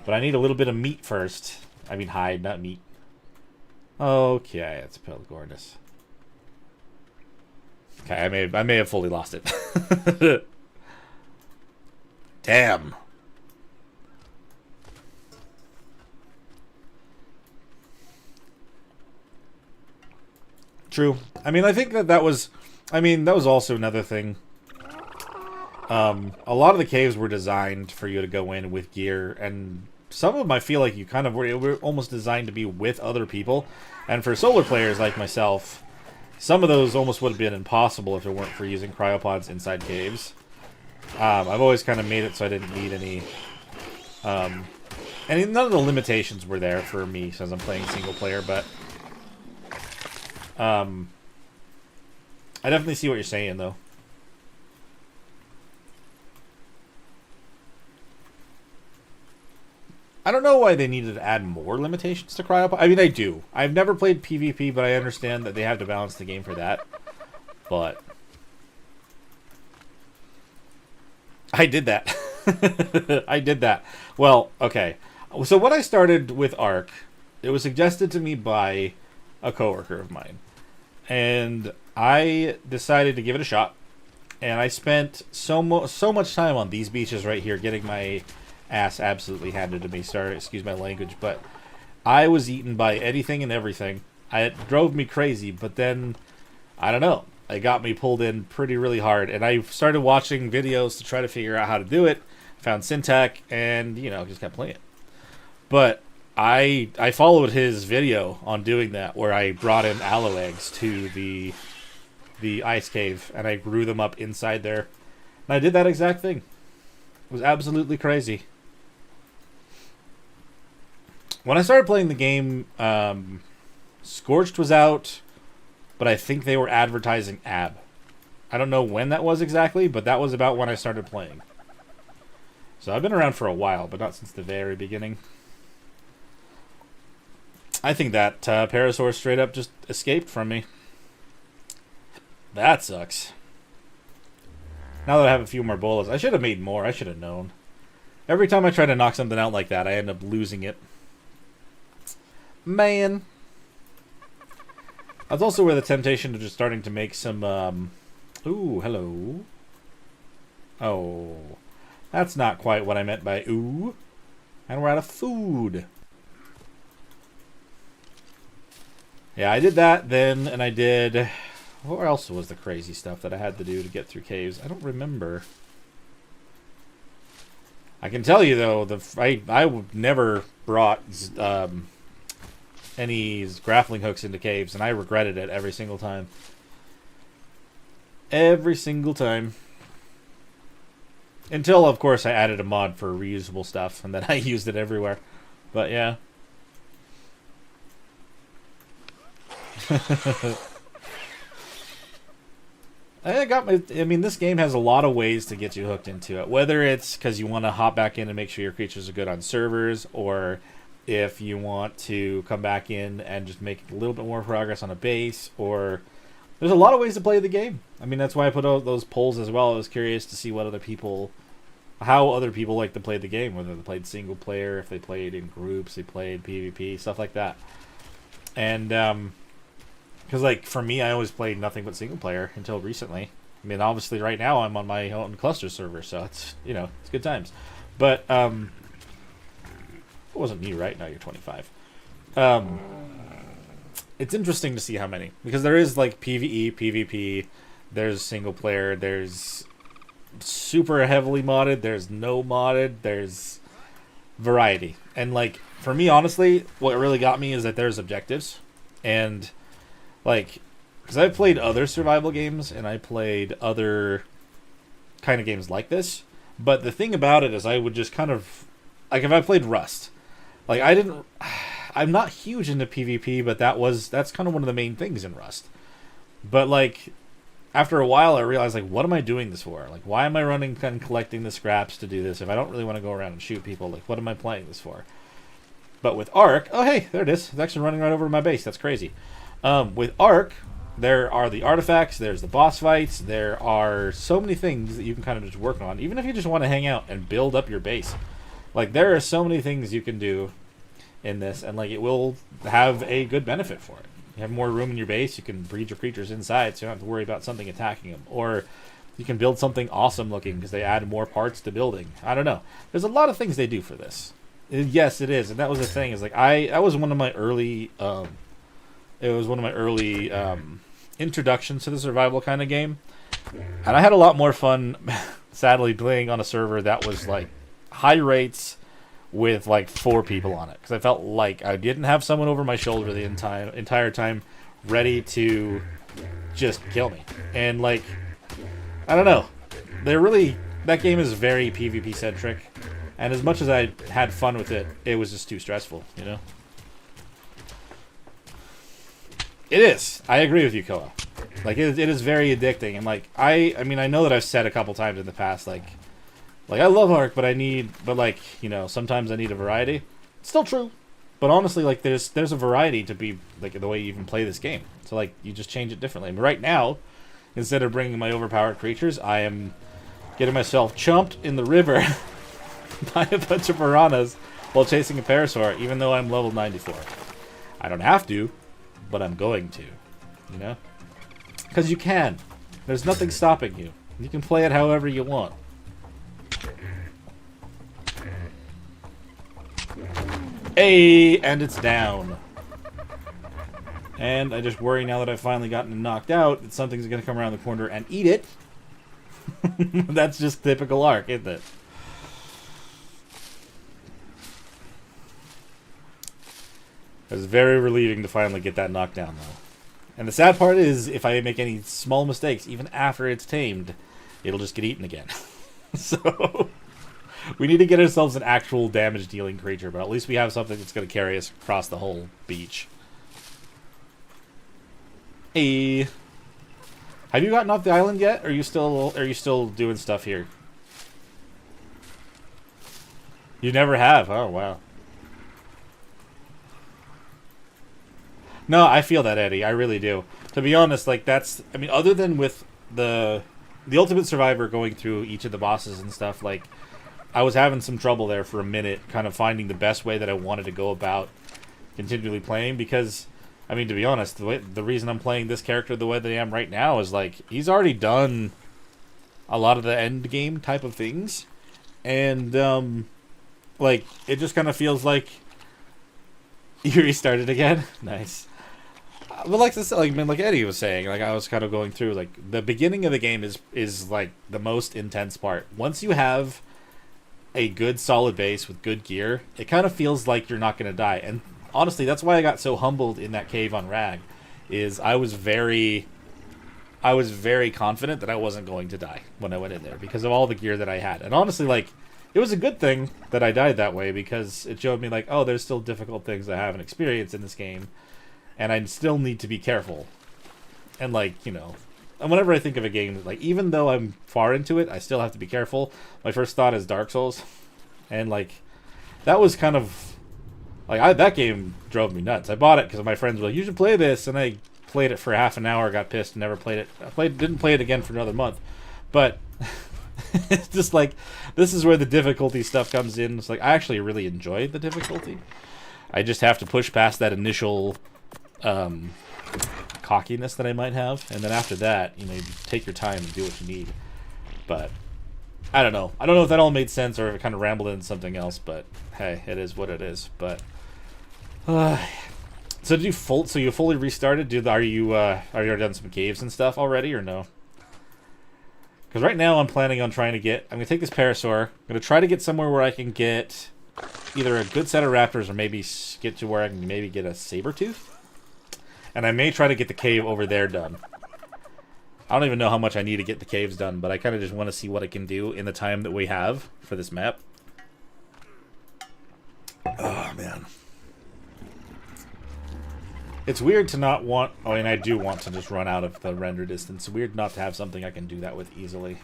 But I need a little bit of meat first. I mean hide, not meat. Okay, that's Pelagornis. Okay, I may have fully lost it. Damn. True. I mean, I think that was also another thing. A lot of the caves were designed for you to go in with gear, and some of them I feel like you kind of were almost designed to be with other people. And for solar players like myself, some of those almost would have been impossible if it weren't for using cryopods inside caves. I've always kind of made it so I didn't need any... and none of the limitations were there for me since I'm playing single player, but... I definitely see what you're saying, though. I don't know why they needed to add more limitations to cryopod. I mean, I do. I've never played PvP, but I understand that they have to balance the game for that. But... I did that. I did that. Well, okay. So when I started with Ark, it was suggested to me by a coworker of mine. And I decided to give it a shot. And I spent so much time on these beaches right here getting my ass absolutely handed to me. Sorry, excuse my language, but I was eaten by anything and everything. It drove me crazy, but then, I don't know. It got me pulled in really hard. And I started watching videos to try to figure out how to do it. Found Syntac and, just kept playing. But I followed his video on doing that, where I brought in aloe eggs to the ice cave, and I grew them up inside there. And I did that exact thing. It was absolutely crazy. When I started playing the game, Scorched was out, but I think they were advertising AB. I don't know when that was exactly, but that was about when I started playing. So I've been around for a while, but not since the very beginning. I think that Parasaur straight up just escaped from me. That sucks. Now that I have a few more bolas, I should have made more. I should have known. Every time I try to knock something out like that, I end up losing it. Man. That's also where the temptation of just starting to make some, Ooh, hello. Oh. That's not quite what I meant by ooh. And we're out of food. Yeah, I did that then, and I did... What else was the crazy stuff that I had to do to get through caves? I don't remember. I can tell you, though, I never brought any grappling hooks into caves, and I regretted it every single time. Every single time. Until, of course, I added a mod for reusable stuff, and then I used it everywhere. But, yeah. I mean, this game has a lot of ways to get you hooked into it. Whether it's because you want to hop back in and make sure your creatures are good on servers, or if you want to come back in and just make a little bit more progress on a base, or... There's a lot of ways to play the game. I mean, that's why I put out those polls as well. I was curious to see what how other people like to play the game, whether they played single player, if they played in groups, they played PvP, stuff like that. And, because, like, for me, I always played nothing but single player until recently. I mean, obviously, right now, I'm on my own cluster server, so it's, you know, it's good times. But, it wasn't me, right? Now you're 25. It's interesting to see how many. Because there is, like, PvE, PvP, there's single player, there's super heavily modded, there's no modded, there's variety. And, like, for me, honestly, what really got me is that there's objectives. And... Like, because I've played other survival games, and I played other kind of games like this, but the thing about it is I would just kind of, like, if I played Rust, like, I'm not huge into PvP, but that's kind of one of the main things in Rust. But, like, after a while I realized, like, what am I doing this for? Like, why am I running and collecting the scraps to do this if I don't really want to go around and shoot people? Like, what am I playing this for? But with Ark, oh, hey, there it is. It's actually running right over to my base. That's crazy. With Ark, there are the artifacts, there's the boss fights, there are so many things that you can kind of just work on, even if you just want to hang out and build up your base. Like, there are so many things you can do in this, and, like, it will have a good benefit for it. You have more room in your base, you can breed your creatures inside, so you don't have to worry about something attacking them. Or you can build something awesome looking because they add more parts to building. I don't know. There's a lot of things they do for this. Yes, it is, and that was the thing, is, like, that was one of my early... It was one of my early introductions to the survival kind of game. And I had a lot more fun, sadly, playing on a server that was, like, high rates with, like, 4 people on it. Because I felt like I didn't have someone over my shoulder the entire time ready to just kill me. And, like, I don't know. That game is very PvP-centric. And as much as I had fun with it, it was just too stressful, you know? It is. I agree with you, Koa. Like, it is very addicting, and, like, I mean, I know that I've said a couple times in the past, like I love Ark, but like, you know, sometimes I need a variety. It's still true, but honestly, like, there's a variety to be, like, the way you even play this game. So, like, you just change it differently. And right now, instead of bringing my overpowered creatures, I am getting myself chumped in the river by a bunch of piranhas while chasing a Parasaur, even though I'm level 94. I don't have to, but I'm going to, you know? Because you can. There's nothing stopping you. You can play it however you want. Hey, and it's down. And I just worry now that I've finally gotten knocked out that something's going to come around the corner and eat it. That's just typical Ark, isn't it? It was very relieving to finally get that knocked down, though. And the sad part is, if I make any small mistakes, even after it's tamed, it'll just get eaten again. So, we need to get ourselves an actual damage-dealing creature, but at least we have something that's going to carry us across the whole beach. Hey, have you gotten off the island yet? Or are you still doing stuff here? You never have? Oh, wow. No, I feel that, Eddie. I really do. To be honest, like, that's... I mean, other than with the Ultimate Survivor going through each of the bosses and stuff, like, I was having some trouble there for a minute, kind of finding the best way that I wanted to go about continually playing, because, I mean, to be honest, the reason I'm playing this character the way that I am right now is, like, he's already done a lot of the end game type of things, and, like, it just kind of feels like you restarted again. Nice. But like this, like Eddie was saying, like I was kind of going through, like the beginning of the game is like the most intense part. Once you have a good solid base with good gear, it kind of feels like you're not going to die. And honestly, that's why I got so humbled in that cave on Rag. Is I was very confident that I wasn't going to die when I went in there because of all the gear that I had. And honestly, like, it was a good thing that I died that way because it showed me, like, oh, there's still difficult things I haven't experienced in this game, and I still need to be careful. And, like, you know, and whenever I think of a game, like, even though I'm far into it, I still have to be careful. My first thought is Dark Souls. And, like, that was kind of, like, that game drove me nuts. I bought it because my friends were like, you should play this, and I played it for half an hour, got pissed, and never played it. Didn't play it again for another month. But it's just like, this is where the difficulty stuff comes in. It's like, I actually really enjoy the difficulty. I just have to push past that initial cockiness that I might have, and then after that, you know, you take your time and do what you need. But I don't know if that all made sense or if it kind of rambled into something else, but hey, it is what it is. But so you fully restarted? Are you done some caves and stuff already, or no? Because right now I'm planning on I'm gonna take this Parasaur, I'm gonna try to get somewhere where I can get either a good set of raptors or maybe get to where I can maybe get a Sabertooth. And I may try to get the cave over there done. I don't even know how much I need to get the caves done, but I kind of just want to see what I can do in the time that we have for this map. Oh, man. It's weird to not want... Oh, and I do want to just run out of the render distance. It's weird not to have something I can do that with easily.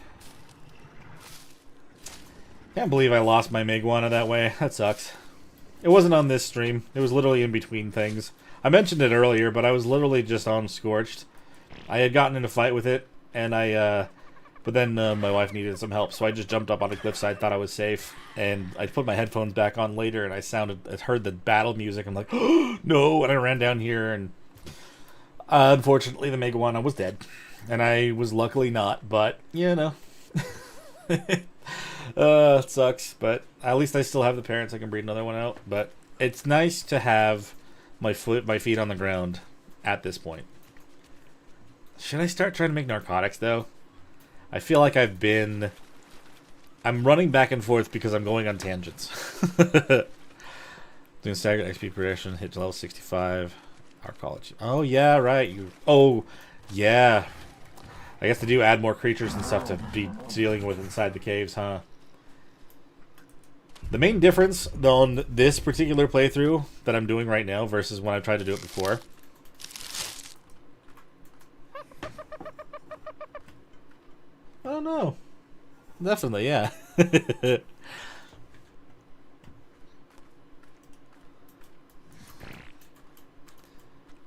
Can't believe I lost my Miguana that way. That sucks. It wasn't on this stream. It was literally in between things. I mentioned it earlier, but I was literally just on Scorched. I had gotten in a fight with it, and but then my wife needed some help, so I just jumped up on a cliffside, thought I was safe, and I put my headphones back on later, and I heard the battle music. I'm like, oh, no, and I ran down here, and unfortunately, the Megawana was dead, and I was luckily not, but, you know. It sucks, but at least I still have the parents. I can breed another one out, but it's nice to have my feet on the ground at this point. Should I start trying to make narcotics, though? I feel like I'm running back and forth because I'm going on tangents. Doing staggered XP progression, hit level 65. Our college. Oh, yeah, right. Oh, yeah. I guess they do add more creatures and stuff to be dealing with inside the caves, huh? The main difference on this particular playthrough that I'm doing right now versus when I've tried to do it before. I don't know. Definitely, yeah.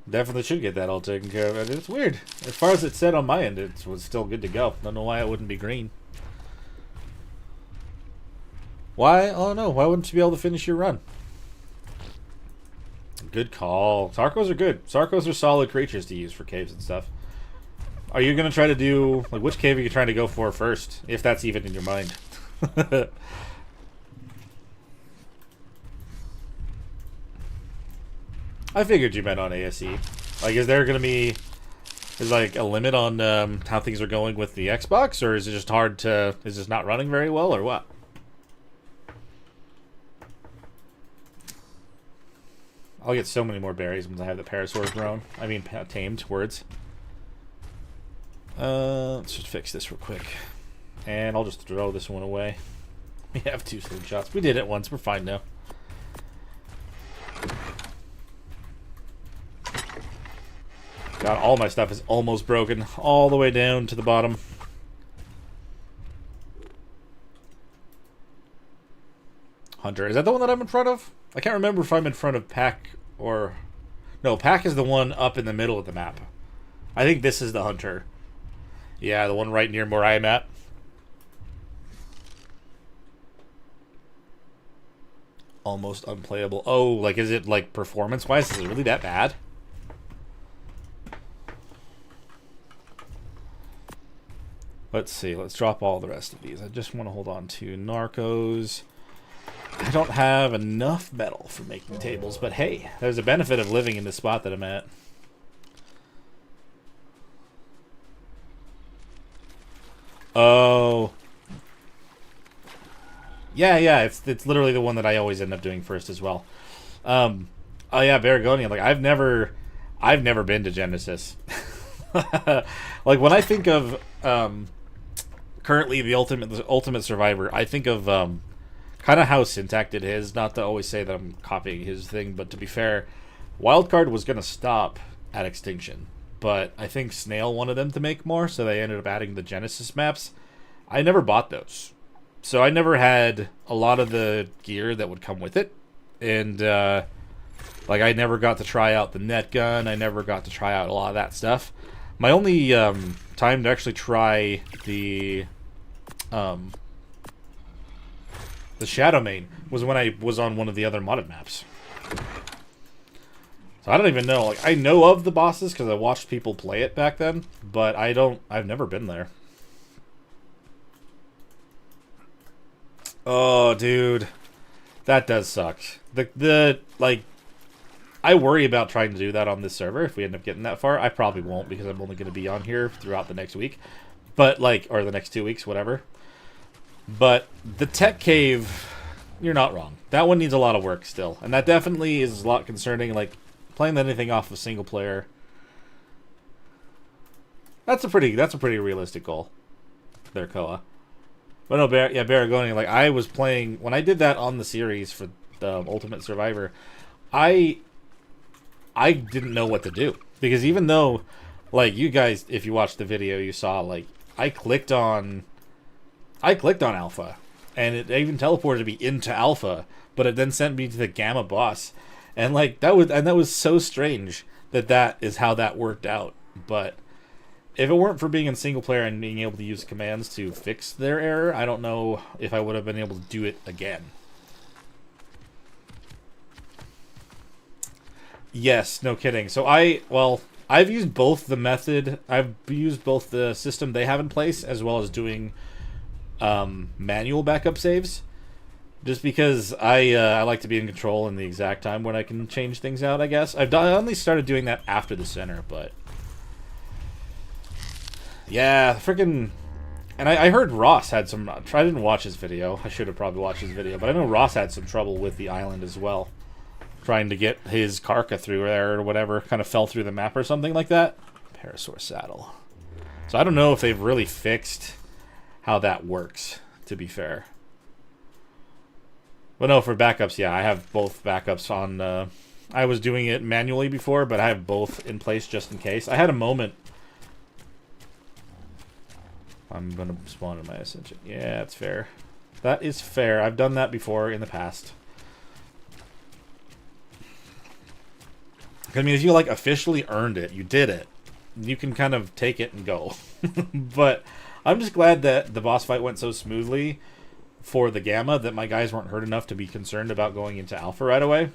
Definitely should get that all taken care of. It's weird. As far as it said on my end, it was still good to go. Don't know why it wouldn't be green. Why? Oh no, why wouldn't you be able to finish your run? Good call. Sarcos are good. Sarcos are solid creatures to use for caves and stuff. Are you going to try to do... Like, which cave are you trying to go for first? If that's even in your mind. I figured you meant on ASE. Like, is there going to be... Is, like, a limit on how things are going with the Xbox? Or is it just hard to... Is it not running very well, or what? I'll get so many more berries once I have the Parasaur grown. I mean, tamed, words. Let's just fix this real quick. And I'll just throw this one away. We have 2 slingshots. We did it once. We're fine now. God, all my stuff is almost broken. All the way down to the bottom. Hunter. Is that the one that I'm in front of? I can't remember if I'm in front of Pack or... No, Pack is the one up in the middle of the map. I think this is the Hunter. Yeah, the one right near where I am at. Almost unplayable. Oh, like, is it, like, performance-wise? Is it really that bad? Let's see. Let's drop all the rest of these. I just want to hold on to Narcos. I don't have enough metal for making tables, but hey, there's a benefit of living in the spot that I'm at. Oh. Yeah, it's literally the one that I always end up doing first as well. Oh yeah, Baragonian. Like I've never been to Genesis. Like when I think of currently the Ultimate Survivor, I think of kind of how Syntac did his. Not to always say that I'm copying his thing, but to be fair, Wildcard was gonna stop at Extinction, but I think Snail wanted them to make more, so they ended up adding the Genesis maps. I never bought those, so I never had a lot of the gear that would come with it, and like I never got to try out the net gun. I never got to try out a lot of that stuff. My only time to actually try the Shadow Main was when I was on one of the other modded maps. So I don't even know. Like I know of the bosses because I watched people play it back then, but I've never been there. Oh, dude, that does suck. The like, I worry about trying to do that on this server if we end up getting that far. I probably won't because I'm only going to be on here throughout the next week, but like, or the next 2 weeks, whatever. But the Tech Cave, you're not wrong. That one needs a lot of work still, and that definitely is a lot concerning. Like playing anything off of single player. That's a pretty realistic goal. There, Koa. But no, Baragonian, like, I was playing... When I did that on the series for the Ultimate Survivor, I didn't know what to do. Because even though, like, you guys, if you watched the video, you saw, like, I clicked on Alpha. And it even teleported me into Alpha. But it then sent me to the Gamma boss. And, like, that was so strange that is how that worked out. But... if it weren't for being in single player and being able to use commands to fix their error, I don't know if I would have been able to do it again. Yes, no kidding. So I've used both the method. I've used both the system they have in place as well as doing manual backup saves. Just because I like to be in control in the exact time when I can change things out, I guess. I only started doing that after the center, but... yeah, freaking... and I heard Ross had some... I didn't watch his video. I should have probably watched his video. But I know Ross had some trouble with the island as well. Trying to get his Karka through there or whatever. Kind of fell through the map or something like that. Parasaur Saddle. So I don't know if they've really fixed how that works, to be fair. But no, for backups, yeah, I have both backups on... I was doing it manually before, but I have both in place just in case. I had a moment... I'm going to spawn in my Ascension. Yeah, that's fair. That is fair. I've done that before in the past. I mean, if you, like, officially earned it, you did it. You can kind of take it and go. But I'm just glad that the boss fight went so smoothly for the Gamma that my guys weren't hurt enough to be concerned about going into Alpha right away.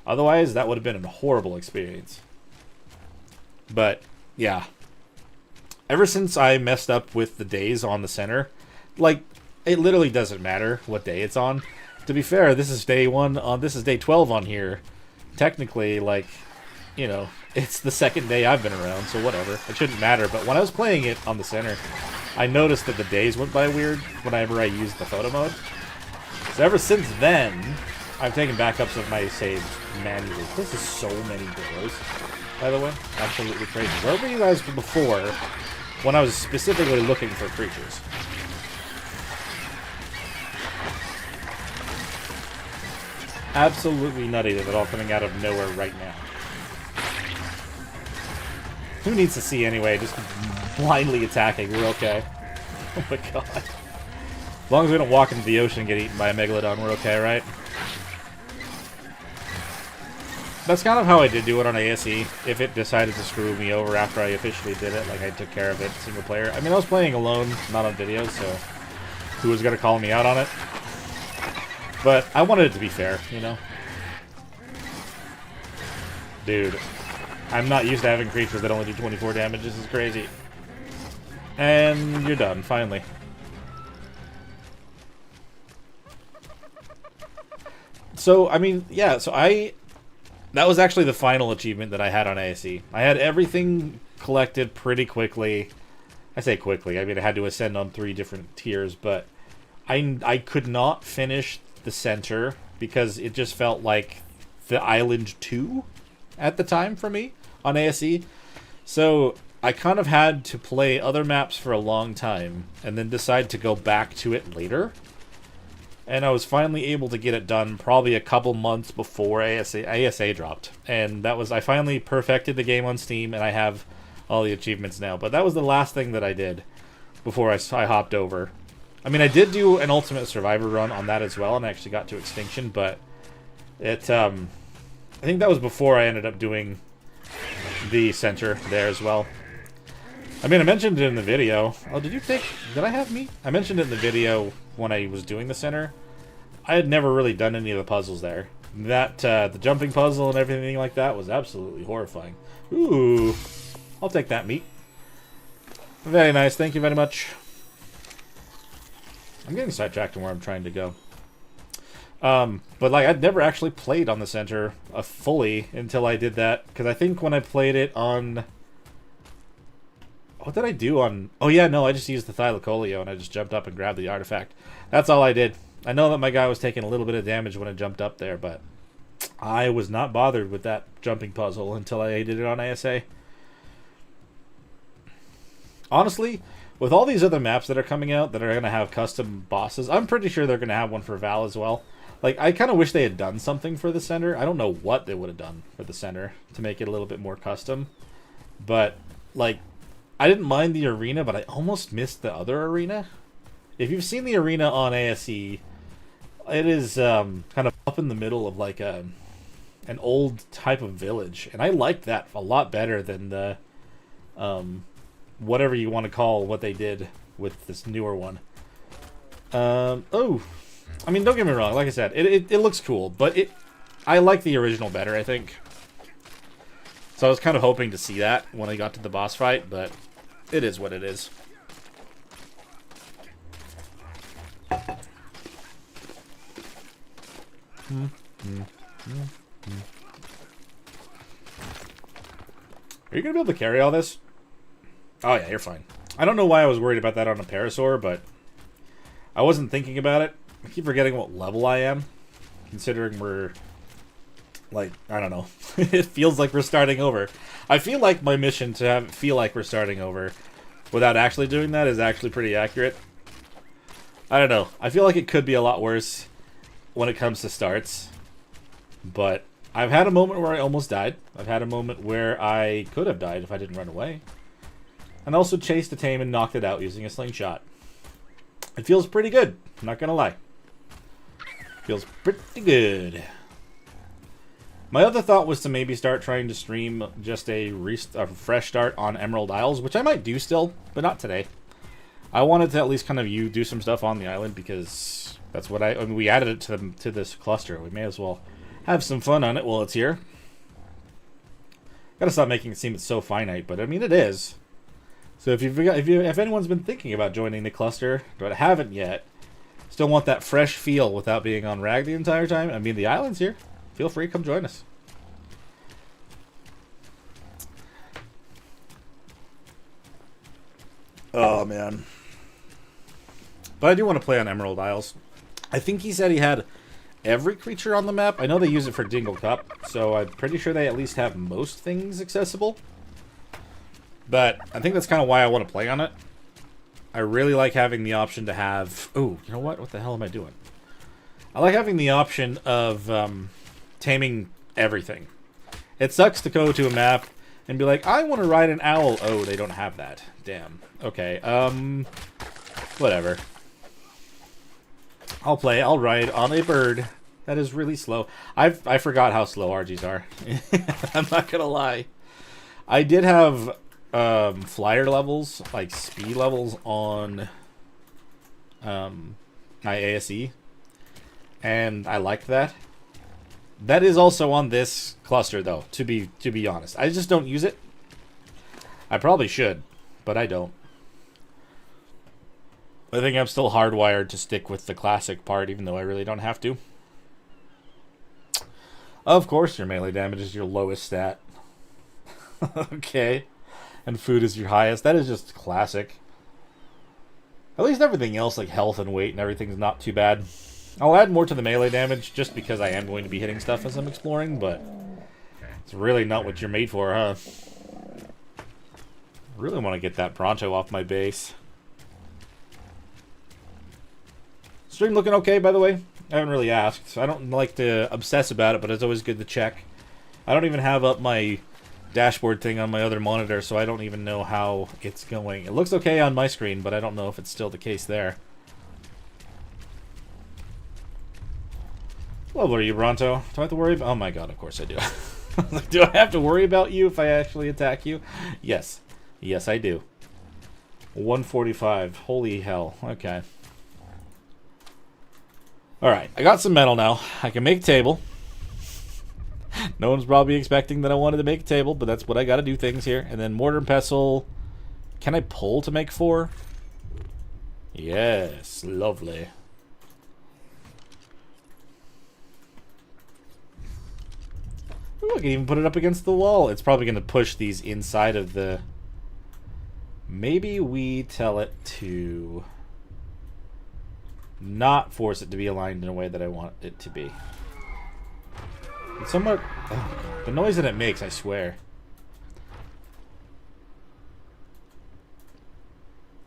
Otherwise, that would have been a horrible experience. But, yeah. Ever since I messed up with the days on the center, like, it literally doesn't matter what day it's on. To be fair, this is day 1 this is day 12 on here. Technically, like, you know, it's the second day I've been around, so whatever. It shouldn't matter, but when I was playing it on the center, I noticed that the days went by weird whenever I used the photo mode. So ever since then, I've taken backups of my saves manually. This is so many doors, by the way. Absolutely crazy. Where were you guys before? When I was specifically looking for creatures. Absolutely nutty that they're all coming out of nowhere right now. Who needs to see anyway? Just blindly attacking. We're okay. Oh my god. As long as we don't walk into the ocean and get eaten by a megalodon, we're okay, right? That's kind of how I did do it on ASE. If it decided to screw me over after I officially did it, like I took care of it single player. I mean, I was playing alone, not on video, so who was going to call me out on it? But I wanted it to be fair, you know? Dude, I'm not used to having creatures that only do 24 damage. This is crazy. And you're done, finally. So, I mean, yeah, so that was actually the final achievement that I had on ASE. I had everything collected pretty quickly. I say quickly, I mean I had to ascend on 3 different tiers, but I could not finish the center because it just felt like the Island 2 at the time for me on ASE. So I kind of had to play other maps for a long time and then decide to go back to it later. And I was finally able to get it done probably a couple months before ASA dropped. And that was, I finally perfected the game on Steam, and I have all the achievements now. But that was the last thing that I did before I hopped over. I mean, I did do an Ultimate Survivor run on that as well, and I actually got to Extinction, but it, I think that was before I ended up doing the center there as well. I mean, I mentioned it in the video. Oh, did I have meat? I mentioned it in the video when I was doing the center. I had never really done any of the puzzles there. That, the jumping puzzle and everything like that was absolutely horrifying. Ooh. I'll take that meat. Very nice, thank you very much. I'm getting sidetracked on where I'm trying to go. But like, I'd never actually played on the center fully until I did that. Because I think when I played it on... What did I do on... Oh yeah, no, I just used the Thylacoleo and I just jumped up and grabbed the artifact. That's all I did. I know that my guy was taking a little bit of damage when I jumped up there, but I was not bothered with that jumping puzzle until I did it on ASA. Honestly, with all these other maps that are coming out that are going to have custom bosses, I'm pretty sure they're going to have one for Val as well. Like, I kind of wish they had done something for the center. I don't know what they would have done for the center to make it a little bit more custom. But, like... I didn't mind the arena, but I almost missed the other arena. If you've seen the arena on ASE, it is kind of up in the middle of like an old type of village. And I liked that a lot better than the whatever you want to call what they did with this newer one. Oh, I mean, don't get me wrong. Like I said, it looks cool, but I like the original better, I think. So I was kind of hoping to see that when I got to the boss fight, but it is what it is. Are you going to be able to carry all this? Oh yeah, you're fine. I don't know why I was worried about that on a Parasaur, but I wasn't thinking about it. I keep forgetting what level I am, considering we're... Like, I don't know. It feels like we're starting over. I feel like my mission to have it feel like we're starting over without actually doing that is actually pretty accurate. I don't know. I feel like it could be a lot worse when it comes to starts. But I've had a moment where I almost died. I've had a moment where I could have died if I didn't run away. And also chased a tame and knocked it out using a slingshot. It feels pretty good. I'm not gonna lie. Feels pretty good. My other thought was to maybe start trying to stream just a fresh start on Emerald Isles, which I might do still, but not today. I wanted to at least kind of do some stuff on the island because that's what I mean, we added it to this cluster. We may as well have some fun on it while it's here. Gotta stop making it seem it's so finite, but I mean it is. So if anyone's been thinking about joining the cluster but haven't yet, still want that fresh feel without being on rag the entire time, I mean the island's here. Feel free, come join us. Oh, man. But I do want to play on Emerald Isles. I think he said he had every creature on the map. I know they use it for Dingle Cup, so I'm pretty sure they at least have most things accessible. But I think that's kind of why I want to play on it. I really like having the option to have... Oh, you know what? What the hell am I doing? I like having the option of... taming everything. It sucks to go to a map and be like, I want to ride an owl. Oh, they don't have that. Damn. Okay, whatever. I'll ride on a bird that is really slow. I forgot how slow RGs are. I'm not gonna lie. I did have flyer levels, like speed levels on my ASE, and I liked that. That is also on this cluster, though. To be honest, I just don't use it. I probably should, but I don't. I think I'm still hardwired to stick with the classic part, even though I really don't have to. Of course, your melee damage is your lowest stat. Okay. And food is your highest. That is just classic. At least everything else, like health and weight and everything, is not too bad. I'll add more to the melee damage just because I am going to be hitting stuff as I'm exploring, but it's really not what you're made for, huh? I really want to get that Bronto off my base. Stream looking okay, by the way. I haven't really asked. I don't like to obsess about it, but it's always good to check. I don't even have up my dashboard thing on my other monitor, so I don't even know how it's going. It looks okay on my screen, but I don't know if it's still the case there. What are you, Bronto? Do I have to worry about... Oh my god, of course I do. Do I have to worry about you if I actually attack you? Yes. Yes, I do. 145. Holy hell. Okay. Alright, I got some metal now. I can make a table. No one's probably expecting that I wanted to make a table, but that's what I gotta do things here. And then mortar and pestle. Can I pull to make 4? Yes, lovely. Ooh, I can even put it up against the wall. It's probably gonna push these inside of the... Maybe we tell it to... not force it to be aligned in a way that I want it to be. It's somewhat... Oh, the noise that it makes, I swear.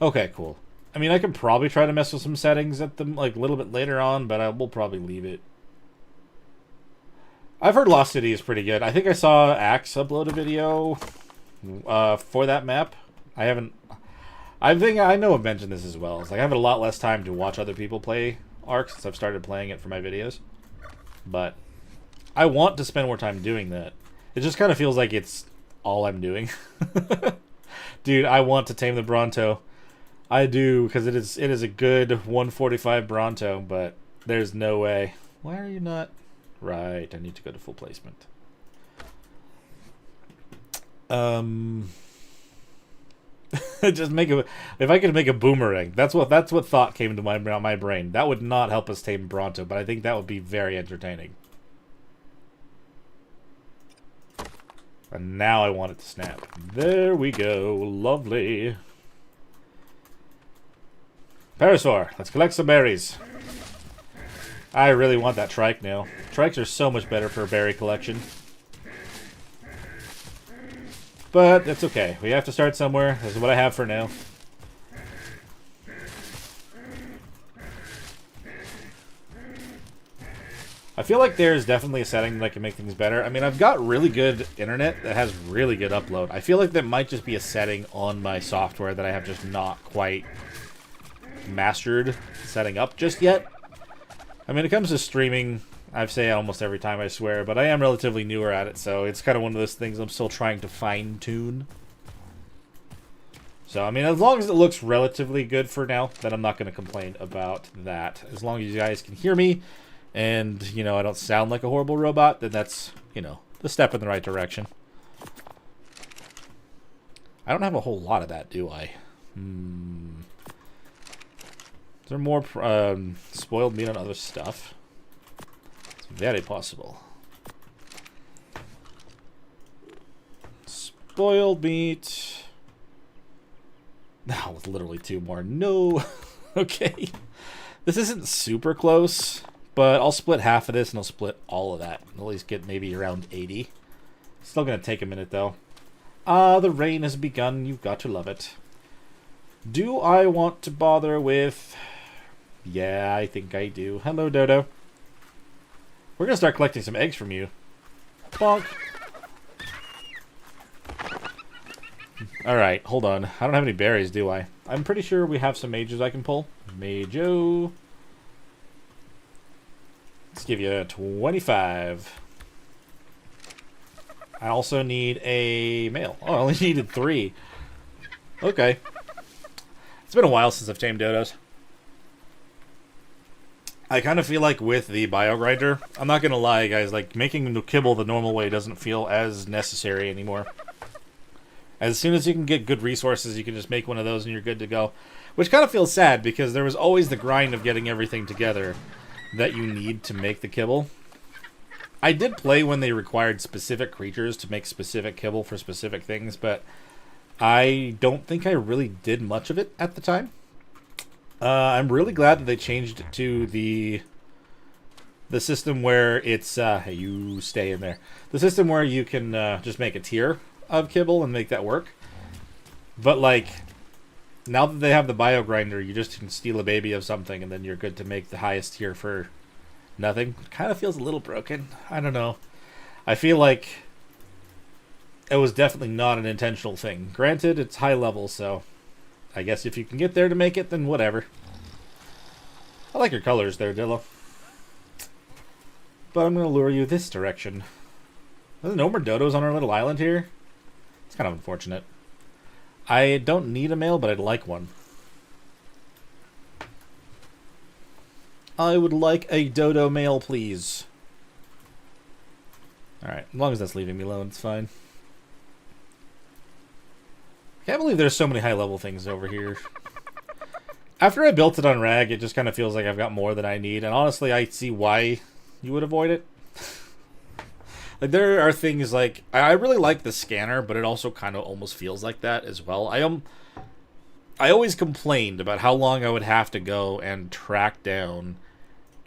Okay, cool. I mean, I could probably try to mess with some settings at the like a little bit later on, but I will probably leave it. I've heard Lost City is pretty good. I think I saw Axe upload a video for that map. I haven't... I think I know I've mentioned this as well. It's like I have a lot less time to watch other people play Ark since I've started playing it for my videos. But I want to spend more time doing that. It just kind of feels like it's all I'm doing. Dude, I want to tame the Bronto. I do, because it is a good 145 Bronto, but there's no way. Why are you not? Right, I need to go to full placement. Just make a... If I could make a boomerang, that's what thought came to my brain. That would not help us tame Bronto, but I think that would be very entertaining. And now I want it to snap. There we go. Lovely. Parasaur, let's collect some berries. I really want that trike now. Trikes are so much better for a berry collection. But that's okay. We have to start somewhere. This is what I have for now. I feel like there's definitely a setting that can make things better. I mean, I've got really good internet that has really good upload. I feel like that might just be a setting on my software that I have just not quite mastered setting up just yet. I mean, it comes to streaming, I say it almost every time, I swear, but I am relatively newer at it, so it's kind of one of those things I'm still trying to fine-tune. So, I mean, as long as it looks relatively good for now, then I'm not going to complain about that. As long as you guys can hear me, and, you know, I don't sound like a horrible robot, then that's, you know, the step in the right direction. I don't have a whole lot of that, do I? Is there more spoiled meat on other stuff? It's very possible. Spoiled meat. Now with literally 2 more. No. Okay. This isn't super close, but I'll split half of this and I'll split all of that. At least get maybe around 80. Still gonna take a minute though. The rain has begun. You've got to love it. Do I want to bother with... Yeah, I think I do. Hello, Dodo. We're gonna start collecting some eggs from you. Bonk. Alright, hold on. I don't have any berries, do I? I'm pretty sure we have some mages I can pull. Majo. Let's give you 25. I also need a male. Oh, I only needed 3. Okay. It's been a while since I've tamed dodos. I kind of feel like with the bio grinder, I'm not going to lie, guys, like making the kibble the normal way doesn't feel as necessary anymore. As soon as you can get good resources, you can just make one of those and you're good to go. Which kind of feels sad because there was always the grind of getting everything together that you need to make the kibble. I did play when they required specific creatures to make specific kibble for specific things, but I don't think I really did much of it at the time. I'm really glad that they changed it to the system where it's hey, you stay in there. The system where you can just make a tier of kibble and make that work. But like now that they have the bio grinder, you just can steal a baby of something and then you're good to make the highest tier for nothing. It kind of feels a little broken. I don't know. I feel like it was definitely not an intentional thing. Granted, it's high level, so I guess if you can get there to make it, then whatever. I like your colors there, Dillo. But I'm going to lure you this direction. There's no more dodos on our little island here. It's kind of unfortunate. I don't need a male, but I'd like one. I would like a dodo male, please. Alright, as long as that's leaving me alone, it's fine. I can't believe there's so many high-level things over here. After I built it on Rag, it just kind of feels like I've got more than I need. And honestly, I see why you would avoid it. Like, there are things like... I really like the scanner, but it also kind of almost feels like that as well. I always complained about how long I would have to go and track down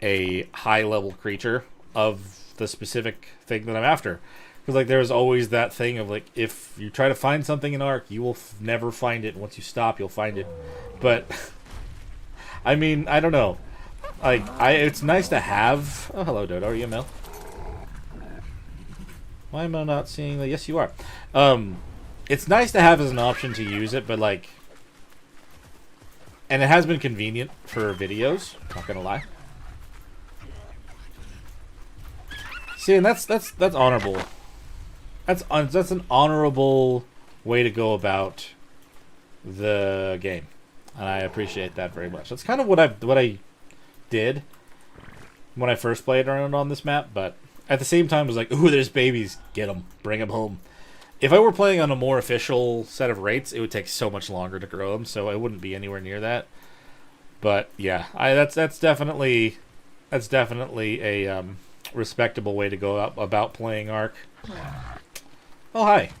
a high-level creature of the specific thing that I'm after. Because, like, there's always that thing of, like, if you try to find something in Ark, you will never find it. Once you stop, you'll find it. But, I mean, I don't know. Like, it's nice to have... Oh, hello, Dodo. Are you a male? Why am I not seeing the... Yes, you are. It's nice to have as an option to use it, but, like... And it has been convenient for videos. Not gonna lie. See, and that's honorable. That's an honorable way to go about the game, and I appreciate that very much. That's kind of what I did when I first played around on this map, but at the same time, I was like, "Ooh, there's babies! Get them, bring them home." If I were playing on a more official set of rates, it would take so much longer to grow them, so I wouldn't be anywhere near that. But yeah, that's definitely a respectable way to go about playing Ark. Oh, hi.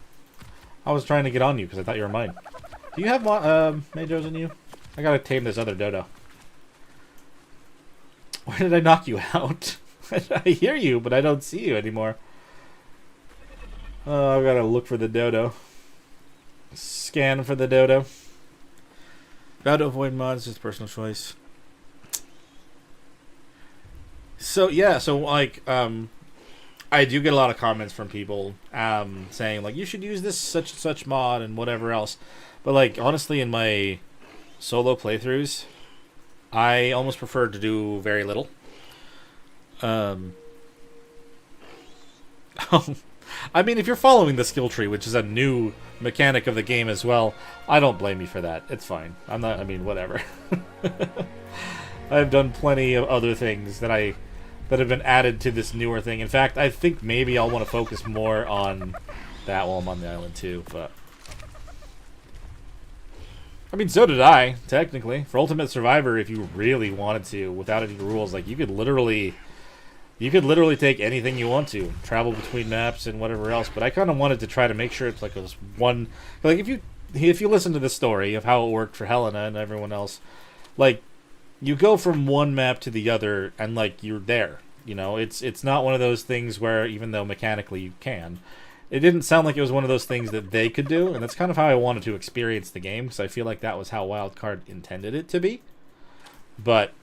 I was trying to get on you because I thought you were mine. Do you have Majos in you? I gotta tame this other dodo. Why did I knock you out? I hear you, but I don't see you anymore. Oh, I've gotta look for the dodo. Scan for the dodo. Got to avoid mods, just personal choice. So, yeah, so, like, I do get a lot of comments from people saying, like, you should use this such and such mod and whatever else. But, like, honestly, in my solo playthroughs, I almost prefer to do very little. I mean, if you're following the skill tree, which is a new mechanic of the game as well, I don't blame you for that. It's fine. I'm not, I mean, whatever. I've done plenty of other things that have been added to this newer thing. In fact, I think maybe I'll want to focus more on that while I'm on the island too, but... I mean, so did I, technically. For Ultimate Survivor, if you really wanted to, without any rules, like, you could literally take anything you want to, travel between maps and whatever else, but I kind of wanted to try to make sure it's like it was one... Like, if you listen to the story of how it worked for Helena and everyone else, like, you go from one map to the other, and, like, you're there. You know, it's not one of those things where, even though mechanically you can, it didn't sound like it was one of those things that they could do, and that's kind of how I wanted to experience the game, because I feel like that was how Wildcard intended it to be. But,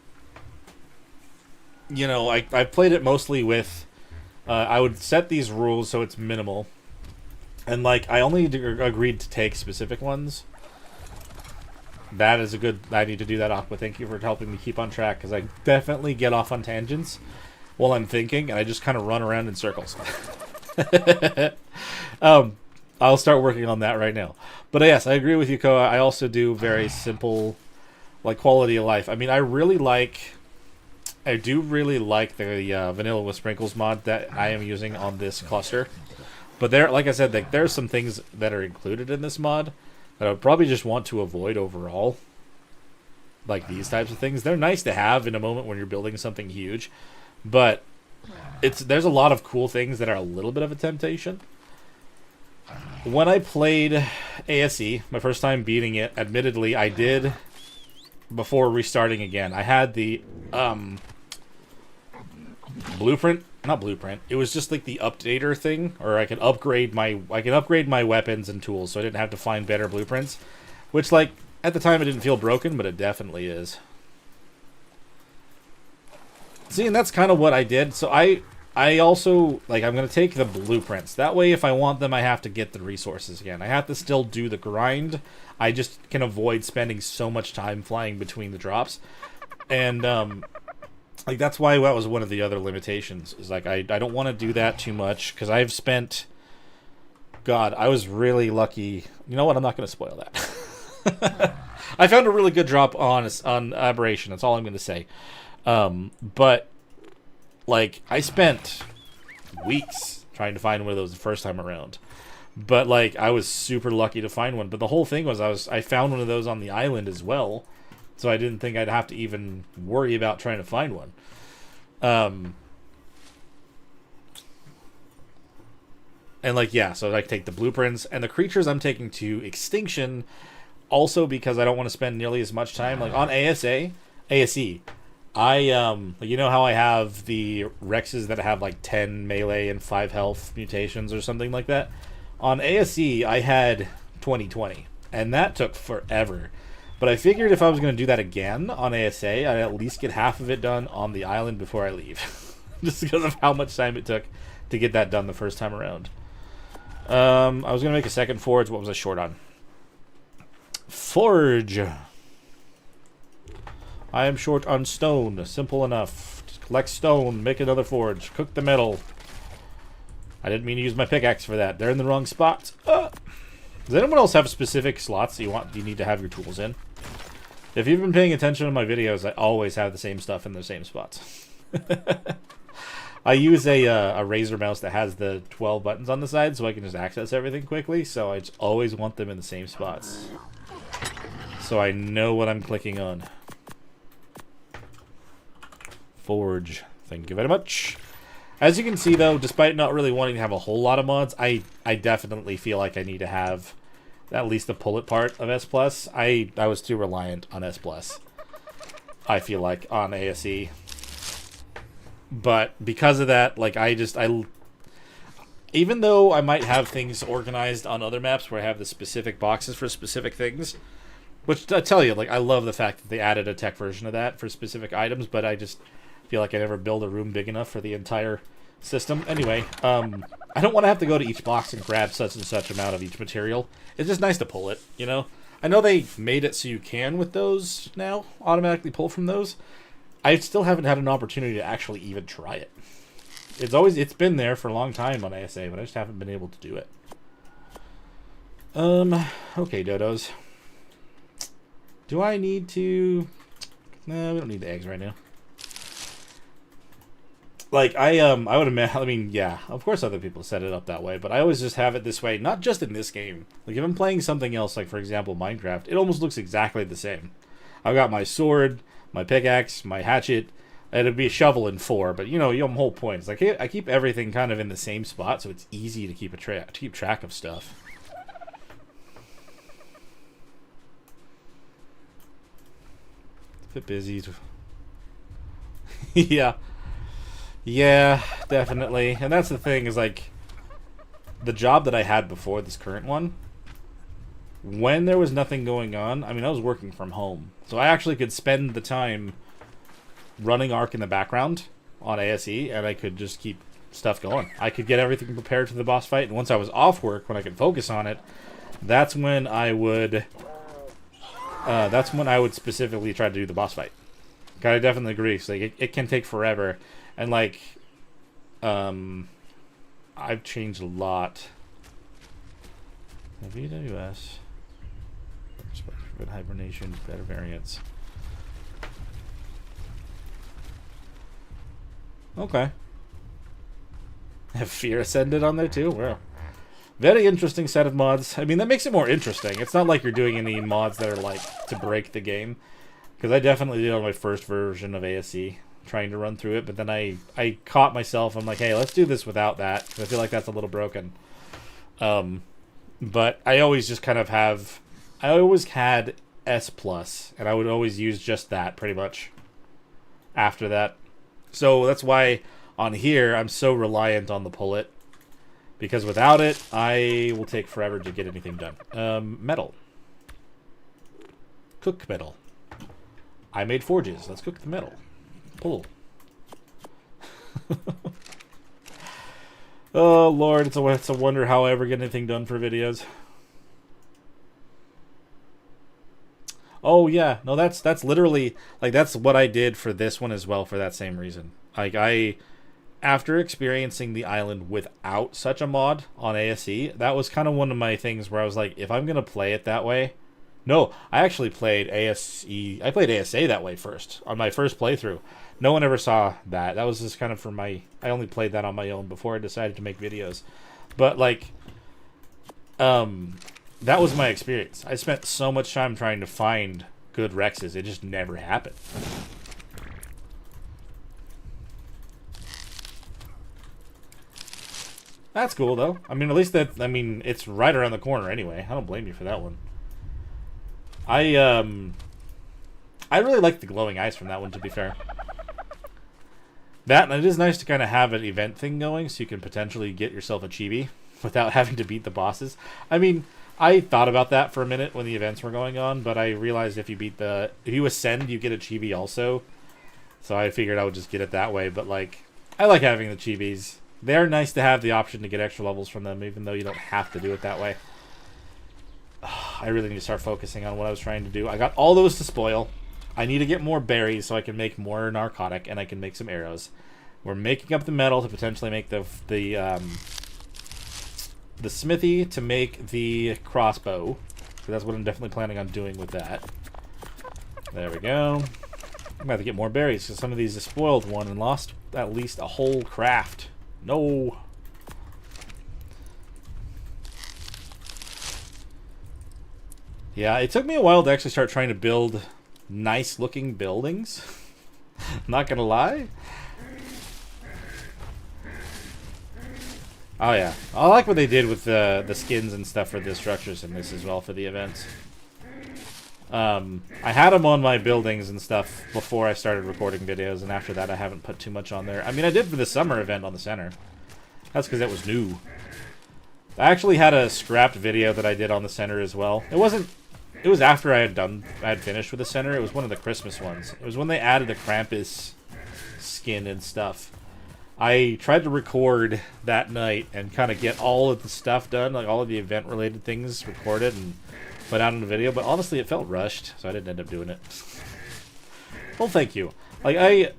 you know, I played it mostly with... I would set these rules so it's minimal, and, like, I only agreed to take specific ones. That is a good... I need to do that, Aqua. Thank you for helping me keep on track, because I definitely get off on tangents. while I'm thinking, and I just kind of run around in circles. I'll start working on that right now. But yes, I agree with you, Koa. I also do very simple, like, quality of life. I mean, I do really like the vanilla with sprinkles mod that I am using on this cluster. But there, like I said, there's some things that are included in this mod that I would probably just want to avoid overall. Like these types of things. They're nice to have in a moment when you're building something huge. But there's a lot of cool things that are a little bit of a temptation. When I played ASE, my first time beating it, admittedly, I did, before restarting again, I had the blueprint. Not blueprint. It was just like the updater thing, or I could upgrade my weapons and tools, so I didn't have to find better blueprints. Which, like, at the time it didn't feel broken, but it definitely is. See, and that's kind of what I did. So I also, like, I'm going to take the blueprints. That way, if I want them, I have to get the resources again. I have to still do the grind. I just can avoid spending so much time flying between the drops. And, like, that's why that was one of the other limitations. Is, like, I don't want to do that too much, because I've spent... God, I was really lucky. You know what? I'm not going to spoil that. I found a really good drop on Aberration. That's all I'm going to say. But, like, I spent weeks trying to find one of those the first time around. But, like, I was super lucky to find one. But the whole thing was I found one of those on the island as well. So I didn't think I'd have to even worry about trying to find one. And, like, yeah, so I take the blueprints. And the creatures I'm taking to extinction, also because I don't want to spend nearly as much time. Like, on ASE, you know how I have the Rexes that have, like, 10 melee and 5 health mutations or something like that? On ASE, I had 20/20. And that took forever. But I figured if I was going to do that again on ASA, I'd at least get half of it done on the island before I leave. Just because of how much time it took to get that done the first time around. I was going to make a second forge. What was I short on? Forge. I am short on stone. Simple enough. Just collect stone, make another forge, cook the metal. I didn't mean to use my pickaxe for that. They're in the wrong spot. Does anyone else have specific slots you need to have your tools in? If you've been paying attention to my videos, I always have the same stuff in the same spots. I use a Razer mouse that has the 12 buttons on the side, so I can just access everything quickly, so I just always want them in the same spots. So I know what I'm clicking on. Forge. Thank you very much. As you can see, though, despite not really wanting to have a whole lot of mods, I definitely feel like I need to have at least the pull it part of S+. I was too reliant on S+. I feel like, on ASE. But because of that, like, even though I might have things organized on other maps where I have the specific boxes for specific things, which I tell you, like, I love the fact that they added a tech version of that for specific items, but I just feel like I never build a room big enough for the entire system. Anyway, I don't want to have to go to each box and grab such and such amount of each material. It's just nice to pull it, you know? I know they made it so you can with those now, automatically pull from those. I still haven't had an opportunity to actually even try it. It's been there for a long time on ASA, but I just haven't been able to do it. Okay, dodos. Do I need to... No, we don't need the eggs right now. Like, I would imagine, I mean, yeah, of course other people set it up that way, but I always just have it this way, not just in this game. Like, if I'm playing something else, like, for example, Minecraft, it almost looks exactly the same. I've got my sword, my pickaxe, my hatchet, and it'd be a shovel in 4, but, you know, the whole point is, like, I keep everything kind of in the same spot, so it's easy to keep track of stuff. It's a bit busy. Yeah. Yeah, definitely. And that's the thing, is like, the job that I had before this current one, when there was nothing going on, I mean, I was working from home. So I actually could spend the time running Ark in the background on ASE, and I could just keep stuff going. I could get everything prepared for the boss fight, and once I was off work, when I could focus on it, that's when I would specifically try to do the boss fight. I definitely agree. So, like, it can take forever. And like, I've changed a lot. The VWS, good hibernation, better variance. Okay. Have Fear Ascended on there too? Wow. Very interesting set of mods. I mean, that makes it more interesting. It's not like you're doing any mods that are like to break the game. Because I definitely did on my first version of ASE, trying to run through it, but then I caught myself. I'm like, hey, let's do this without that, because I feel like that's a little broken. But I always just kind of have... I always had S+, and I would always use just that, pretty much, after that. So that's why on here, I'm so reliant on the pullet. Because without it, I will take forever to get anything done. Metal. Cook metal. I made forges. Let's cook the metal. Pull. Oh, Lord. It's a wonder how I ever get anything done for videos. Oh, yeah. No, that's literally... Like, that's what I did for this one as well for that same reason. Like, after experiencing the island without such a mod on ASE, that was kind of one of my things where I was like, if I'm going to play it that way... No, I actually played ASE... I played ASA that way first, on my first playthrough. No one ever saw that. That was just kind of for my... I only played that on my own before I decided to make videos. But, like... that was my experience. I spent so much time trying to find good Rexes. It just never happened. That's cool, though. I mean, at least that... I mean, it's right around the corner anyway. I don't blame you for that one. I really like the glowing eyes from that one, to be fair. That, and it is nice to kind of have an event thing going, so you can potentially get yourself a chibi without having to beat the bosses. I mean, I thought about that for a minute when the events were going on, but I realized if you ascend, you get a chibi also. So I figured I would just get it that way, but like, I like having the chibis. They're nice to have the option to get extra levels from them, even though you don't have to do it that way. I really need to start focusing on what I was trying to do. I got all those to spoil. I need to get more berries so I can make more narcotic and I can make some arrows. We're making up the metal to potentially make the smithy to make the crossbow. So that's what I'm definitely planning on doing with that. There we go. I'm about to get more berries because some of these are spoiled one and lost at least a whole craft. No. Yeah, it took me a while to actually start trying to build nice-looking buildings. Not gonna lie. Oh yeah, I like what they did with the skins and stuff for the structures in this as well for the events. I had them on my buildings and stuff before I started recording videos, and after that I haven't put too much on there. I mean, I did for the summer event on the center. That's because it was new. I actually had a scrapped video that I did on the center as well. It was after I had finished with the center. It was one of the Christmas ones. It was when they added the Krampus skin and stuff. I tried to record that night and kind of get all of the stuff done, like all of the event-related things recorded and put out in the video, but honestly, it felt rushed, so I didn't end up doing it. Well, thank you. Like,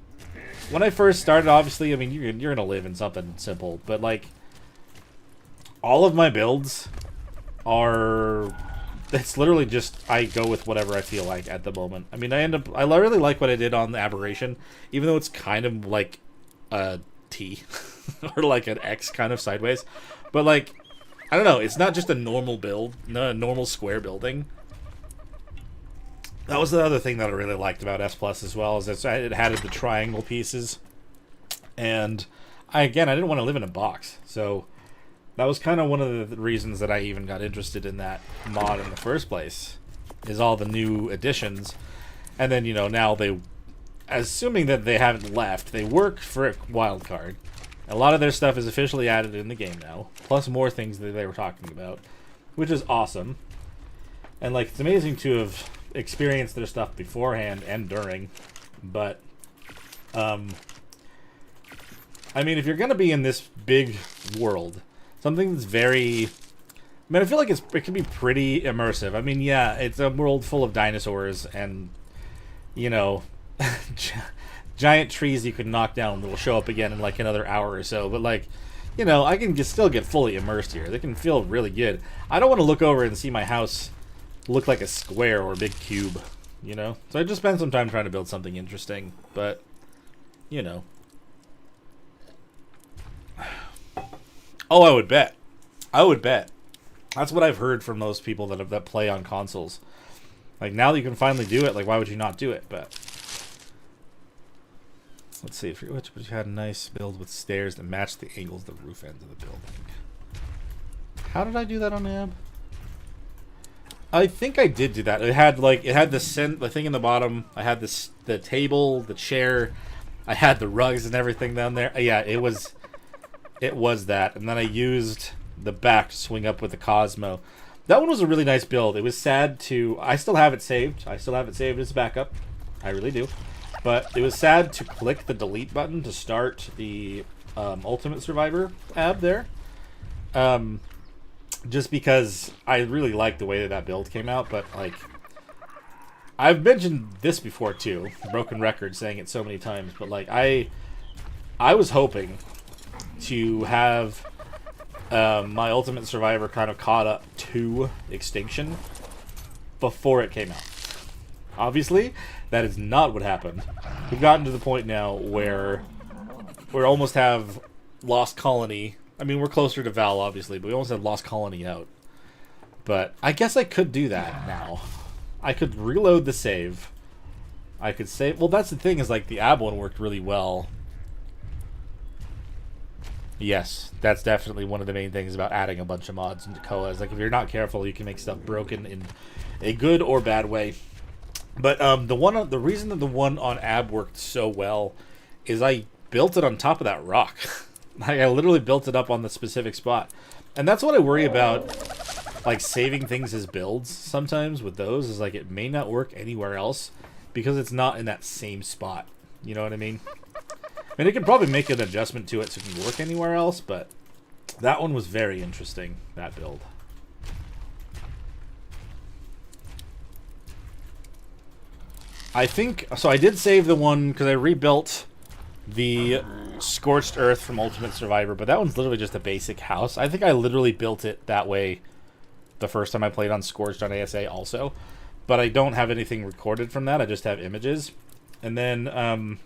when I first started, obviously, I mean, you're gonna live in something simple, but, like, all of my builds are... It's literally just, I go with whatever I feel like at the moment. I mean, I really like what I did on the Aberration, even though it's kind of like a T, or like an X kind of sideways. But, like, I don't know, it's not just a normal build, not a normal square building. That was the other thing that I really liked about S Plus as well, is that it had the triangle pieces. And, I didn't want to live in a box, so... That was kind of one of the reasons that I even got interested in that mod in the first place, is all the new additions. And then, you know, now they, assuming that they haven't left, they work for a wildcard. A lot of their stuff is officially added in the game now, plus more things that they were talking about, which is awesome. And, like, it's amazing to have experienced their stuff beforehand and during, but, I mean, if you're going to be in this big world... Something that's very... I mean, I feel like it can be pretty immersive. I mean, yeah, it's a world full of dinosaurs and, you know, giant trees you can knock down that will show up again in like another hour or so. But like, you know, I can still get fully immersed here. They can feel really good. I don't want to look over and see my house look like a square or a big cube, you know? So I just spent some time trying to build something interesting, but, you know. Oh, I would bet. I would bet. That's what I've heard from those people that play on consoles. Like, now that you can finally do it, like, why would you not do it? But let's see, if you had a nice build with stairs that matched the angles of the roof ends of the building. How did I do that on Ab? I think I did do that. It had the thing in the bottom. I had the table, the chair. I had the rugs and everything down there. Yeah, it was that. And then I used the back to swing up with the Cosmo. That one was a really nice build. It was sad to... I still have it saved. I still have it saved as backup. I really do. But it was sad to click the delete button to start the Ultimate Survivor ab there. Just because I really liked the way that build came out. But, like... I've mentioned this before, too. Broken record, saying it so many times. But, like, I was hoping to have... my Ultimate Survivor kind of caught up to Extinction before it came out. Obviously, that is not what happened. We've gotten to the point now where we almost have Lost Colony. I mean, we're closer to Val, obviously, but we almost have Lost Colony out. But I guess I could do that now. I could reload the save. I could save... Well, that's the thing, is like the ab one worked really well. Yes, that's definitely one of the main things about adding a bunch of mods into Koa. Is like, if you're not careful, you can make stuff broken in a good or bad way. But the reason that the one on Ab worked so well is I built it on top of that rock. I literally built it up on the specific spot. And that's what I worry about, like, saving things as builds sometimes with those, is like it may not work anywhere else because it's not in that same spot. You know what I mean? I mean, it could probably make an adjustment to it so it can work anywhere else, but that one was very interesting, that build. I think... So I did save the one, because I rebuilt the Scorched Earth from Ultimate Survivor, but that one's literally just a basic house. I think I literally built it that way the first time I played on Scorched on ASA also, but I don't have anything recorded from that. I just have images. And then...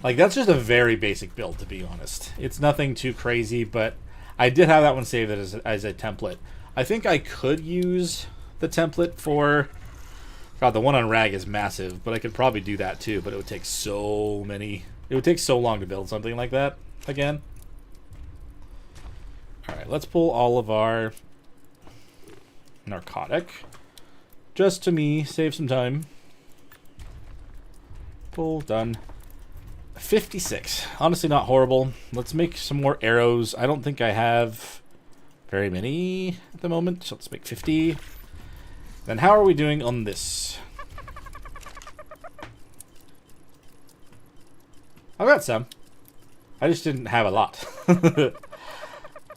like, that's just a very basic build, to be honest. It's nothing too crazy, but I did have that one saved as a template. I think I could use the template for... God, the one on Rag is massive, but I could probably do that too, but it would take so many... It would take so long to build something like that again. Alright, let's pull all of our narcotic. Just to me, save some time. Pull, done. 56. Honestly, not horrible. Let's make some more arrows. I don't think I have very many at the moment, so let's make 50. Then how are we doing on this? I've got some. I just didn't have a lot.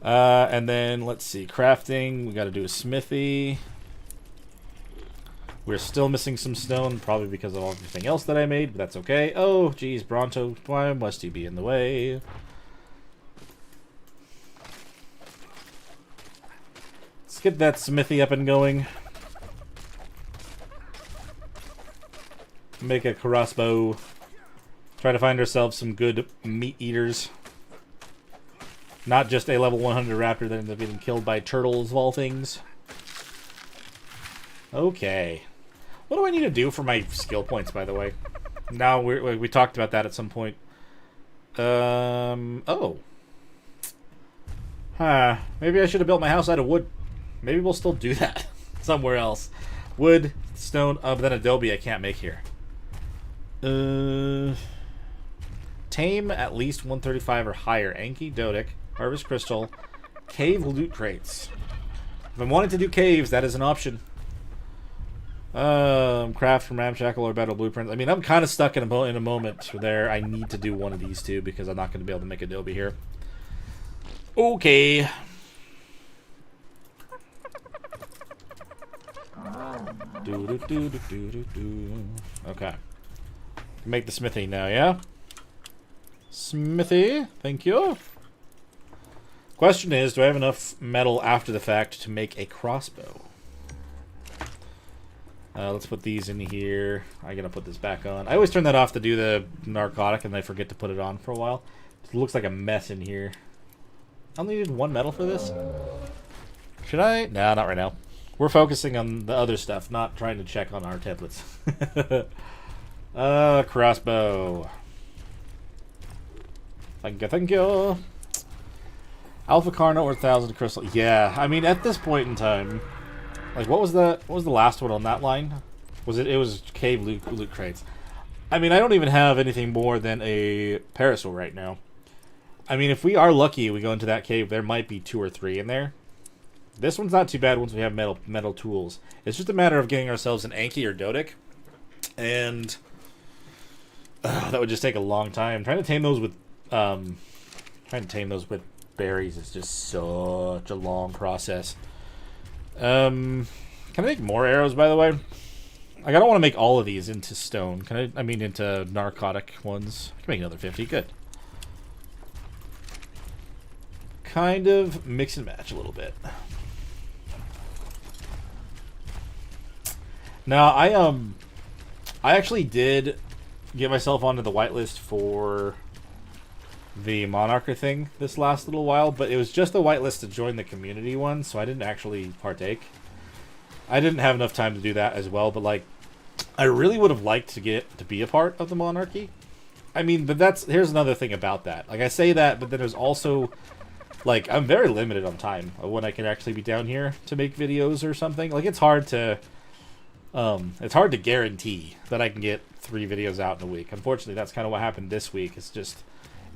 And then, let's see. Crafting. We got to do a smithy. We're still missing some stone, probably because of everything else that I made, but that's okay. Oh, geez, Bronto, why must you be in the way? Let's get that smithy up and going. Make a crossbow. Try to find ourselves some good meat eaters. Not just a level 100 raptor that ends up getting killed by turtles of all things. Okay. What do I need to do for my skill points, by the way? Now, we talked about that at some point. Oh. Huh. Maybe I should have built my house out of wood. Maybe we'll still do that somewhere else. Wood, stone, but then adobe I can't make here. Tame at least 135 or higher. Anki, Dodic, Harvest Crystal, Cave Loot Crates. If I'm wanting to do caves, that is an option. Craft from Ramshackle or Battle Blueprints. I mean, I'm kind of stuck in a moment there. I need to do one of these two because I'm not going to be able to make adobe here. Okay. Okay. Make the smithy now, yeah? Smithy, thank you. Question is, do I have enough metal after the fact to make a crossbow? Let's put these in here. I gotta put this back on. I always turn that off to do the narcotic, and I forget to put it on for a while. It looks like a mess in here. I only need 1 metal for this. Should I? No, not right now. We're focusing on the other stuff, not trying to check on our templates. Crossbow. Thank you. Alpha Carno or 1,000 crystal. Yeah, I mean, at this point in time, like, what was the last one on that line? It was cave loot crates. I mean, I don't even have anything more than a parasol right now. I mean, if we are lucky, we go into that cave, there might be 2 or 3 in there. This one's not too bad once we have metal tools. It's just a matter of getting ourselves an Anki or Dodic, and that would just take a long time. Trying to tame those with berries is just such a long process. Can I make more arrows, by the way? Like, I don't want to make all of these into stone. I mean, into narcotic ones. I can make another 50. Good. Kind of mix and match a little bit. Now, I actually did get myself onto the whitelist for the Monarcher thing this last little while, but it was just the whitelist to join the community one, so I didn't actually partake. I didn't have enough time to do that as well, but, like, I really would have liked to get to be a part of the monarchy. I mean, but here's another thing about that. Like, I say that, but then there's also, like, I'm very limited on time of when I can actually be down here to make videos or something. Like, it's hard to guarantee that I can get 3 videos out in a week. Unfortunately, that's kind of what happened this week. It's just,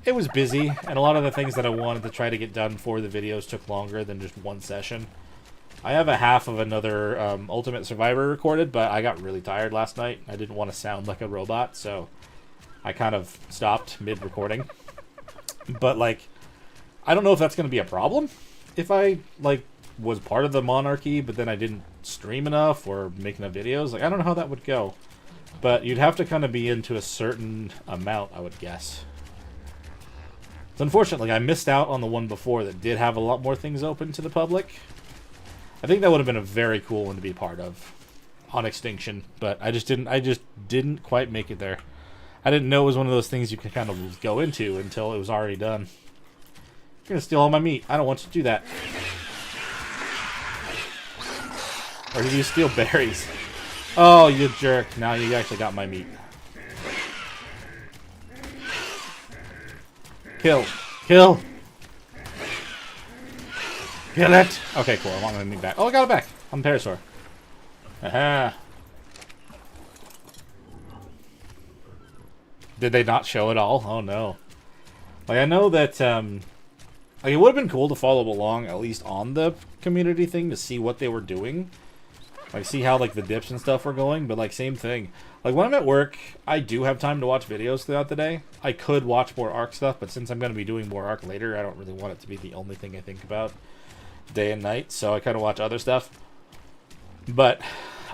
it was busy, and a lot of the things that I wanted to try to get done for the videos took longer than just one session. I have a half of another Ultimate Survivor recorded, but I got really tired last night. I didn't want to sound like a robot, so I kind of stopped mid-recording. But, like, I don't know if that's going to be a problem if I, like, was part of the monarchy, but then I didn't stream enough or make enough videos. Like, I don't know how that would go. But you'd have to kind of be into a certain amount, I would guess. So unfortunately, I missed out on the one before that did have a lot more things open to the public. I think that would have been a very cool one to be part of on Extinction, but I just didn't quite make it there. I didn't know it was one of those things you could kind of go into until it was already done. You're gonna steal all my meat. I don't want you to do that. Or did you steal berries? Oh, you jerk. Now you actually got my meat. Kill. Kill. Kill it. Okay, cool. I want my meat back. Oh, I got it back. I'm Parasaur. Aha. Did they not show it all? Oh, no. Like, I know that, like, it would have been cool to follow along, at least on the community thing, to see what they were doing. Like, see how, like, the dips and stuff were going, but, like, same thing. Like, when I'm at work, I do have time to watch videos throughout the day. I could watch more ARC stuff, but since I'm going to be doing more ARC later, I don't really want it to be the only thing I think about day and night, so I kind of watch other stuff. But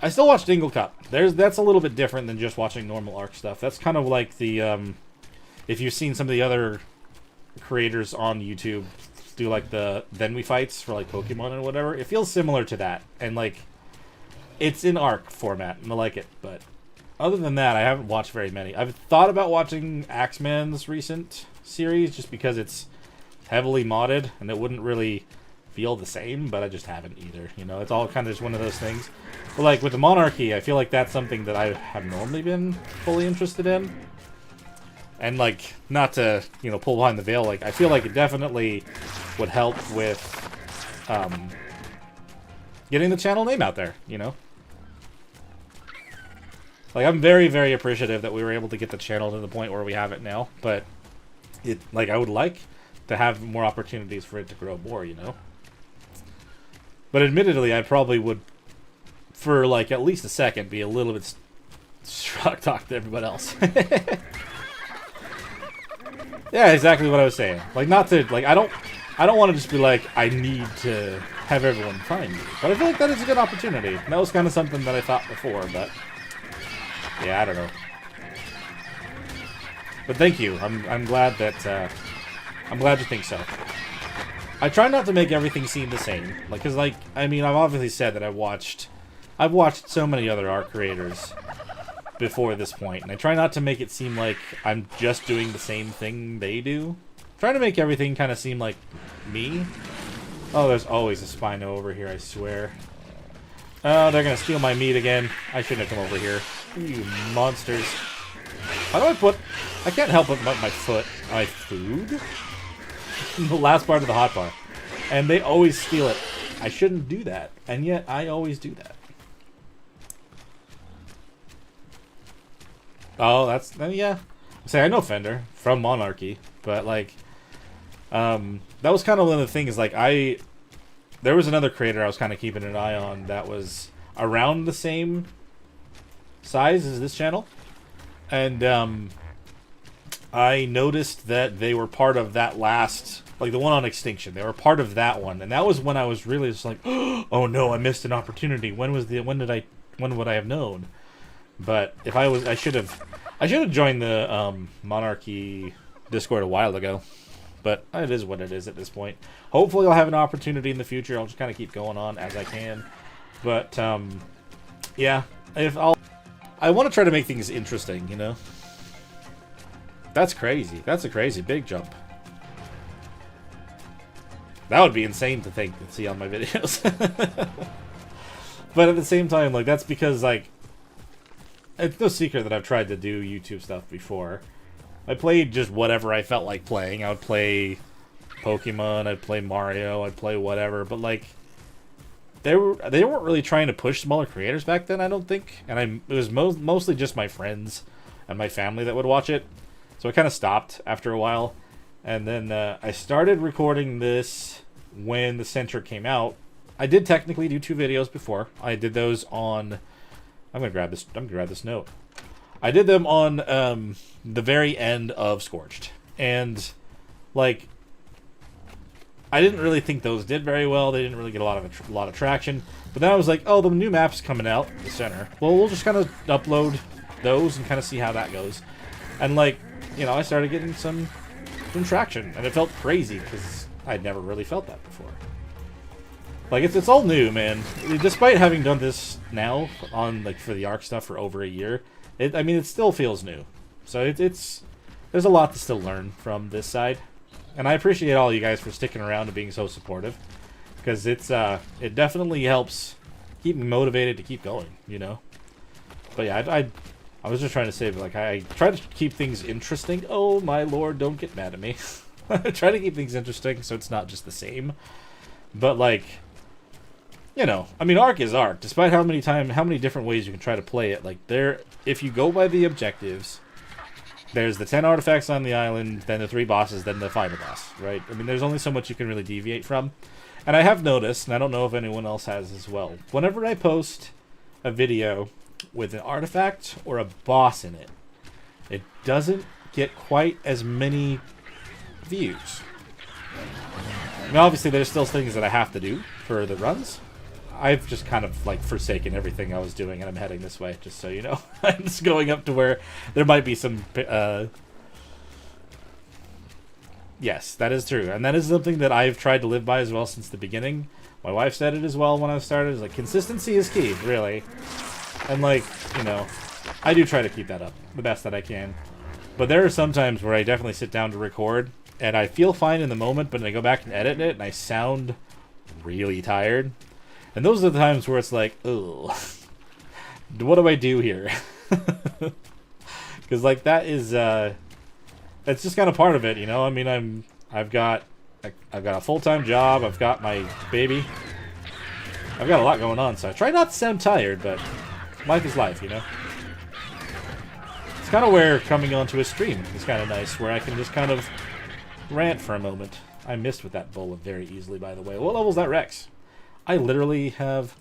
I still watch Dingle Cup. That's a little bit different than just watching normal ARC stuff. That's kind of like the, if you've seen some of the other creators on YouTube do, like, the Then We Fights for, like, Pokemon and whatever, it feels similar to that. And, like, it's in ARC format, and I like it, but other than that, I haven't watched very many. I've thought about watching Axeman's recent series, just because it's heavily modded, and it wouldn't really feel the same, but I just haven't either. You know, it's all kind of just one of those things. But, like, with the Monarchy, I feel like that's something that I have normally been fully interested in. And, like, not to, you know, pull behind the veil, like, I feel like it definitely would help with getting the channel name out there, you know? Like, I'm very, very appreciative that we were able to get the channel to the point where we have it now, but I would like to have more opportunities for it to grow more, you know? But admittedly, I probably would, for, like, at least a second, be a little bit struck talk to everyone else. Yeah, exactly what I was saying. Like, not to, like, I don't want to just be like, I need to have everyone find me. But I feel like that is a good opportunity. And that was kind of something that I thought before, but yeah, I don't know. But thank you. I'm glad that I'm glad you think so. I try not to make everything seem the same, like, cause like I mean I've obviously said that I've watched so many other art creators before this point, and I try not to make it seem like I'm just doing the same thing they do. Trying to make everything kind of seem like me. Oh, there's always a Spino over here, I swear. Oh, they're gonna steal my meat again. I shouldn't have come over here. You monsters. How do I put... I can't help but put my foot... My food? The last part of the hotbar. And they always steal it. I shouldn't do that. And yet, I always do that. Oh, that's... yeah. Say, I know Fender from Monarchy. But, like... that was kind of one of the things, like, there was another creator I was kind of keeping an eye on that was around the same size as this channel. And, I noticed that they were part of that last, like the one on Extinction. They were part of that one. And that was when I was really just like, oh no, I missed an opportunity. When would I have known? But if I should have joined the, Monarchy Discord a while ago. But it is what it is at this point. Hopefully I'll have an opportunity in the future. I'll just kind of keep going on as I can. But, yeah. I want to try to make things interesting, you know? That's crazy. That's a crazy big jump. That would be insane to think and see on my videos. But at the same time, like, that's because, like, it's no secret that I've tried to do YouTube stuff before. I played just whatever I felt like playing. I would play Pokemon, I'd play Mario, I'd play whatever, but like they weren't really trying to push smaller creators back then, I don't think. And it was mostly just my friends and my family that would watch it. So I kind of stopped after a while. And then I started recording this when the Center came out. I did technically do 2 videos before. I did those on I'm going to grab this note. I did them on the very end of Scorched, and like I didn't really think those did very well. They didn't really get a lot of traction. But then I was like, oh, the new map's coming out, the Center. Well, we'll just kind of upload those and kind of see how that goes. And like, you know, I started getting some traction, and it felt crazy because I'd never really felt that before. Like it's all new, man. Despite having done this now on like for the Ark stuff for over a year. I mean, it still feels new. So there's a lot to still learn from this side. And I appreciate all you guys for sticking around and being so supportive. Because it definitely helps keep me motivated to keep going, you know? But yeah, I was just trying to say, like, I try to keep things interesting. Oh, my lord, don't get mad at me. I try to keep things interesting so it's not just the same. But, like... You know, I mean, Ark is Ark. Despite how many different ways you can try to play it, like if you go by the objectives, there's the 10 artifacts on the island, then the 3 bosses, then the final boss, right? I mean, there's only so much you can really deviate from. And I have noticed, and I don't know if anyone else has as well, whenever I post a video with an artifact or a boss in it, it doesn't get quite as many views. I mean, obviously, there's still things that I have to do for the runs. I've just kind of, like, forsaken everything I was doing, and I'm heading this way, just so you know. I'm just going up to where there might be some, Yes, that is true. And that is something that I've tried to live by as well since the beginning. My wife said it as well when I started. It's like, consistency is key, really. And, like, you know, I do try to keep that up the best that I can. But there are some times where I definitely sit down to record, and I feel fine in the moment, but then I go back and edit it, and I sound really tired. And those are the times where it's like, ugh, what do I do here? Because, like, that is, it's just kind of part of it, you know? I mean, I've got a full-time job, I've got my baby, I've got a lot going on, so I try not to sound tired, but life is life, you know? It's kind of where coming onto a stream is kind of nice, where I can just kind of rant for a moment. I missed with that bullet very easily, by the way. What level's that Rex? I literally have...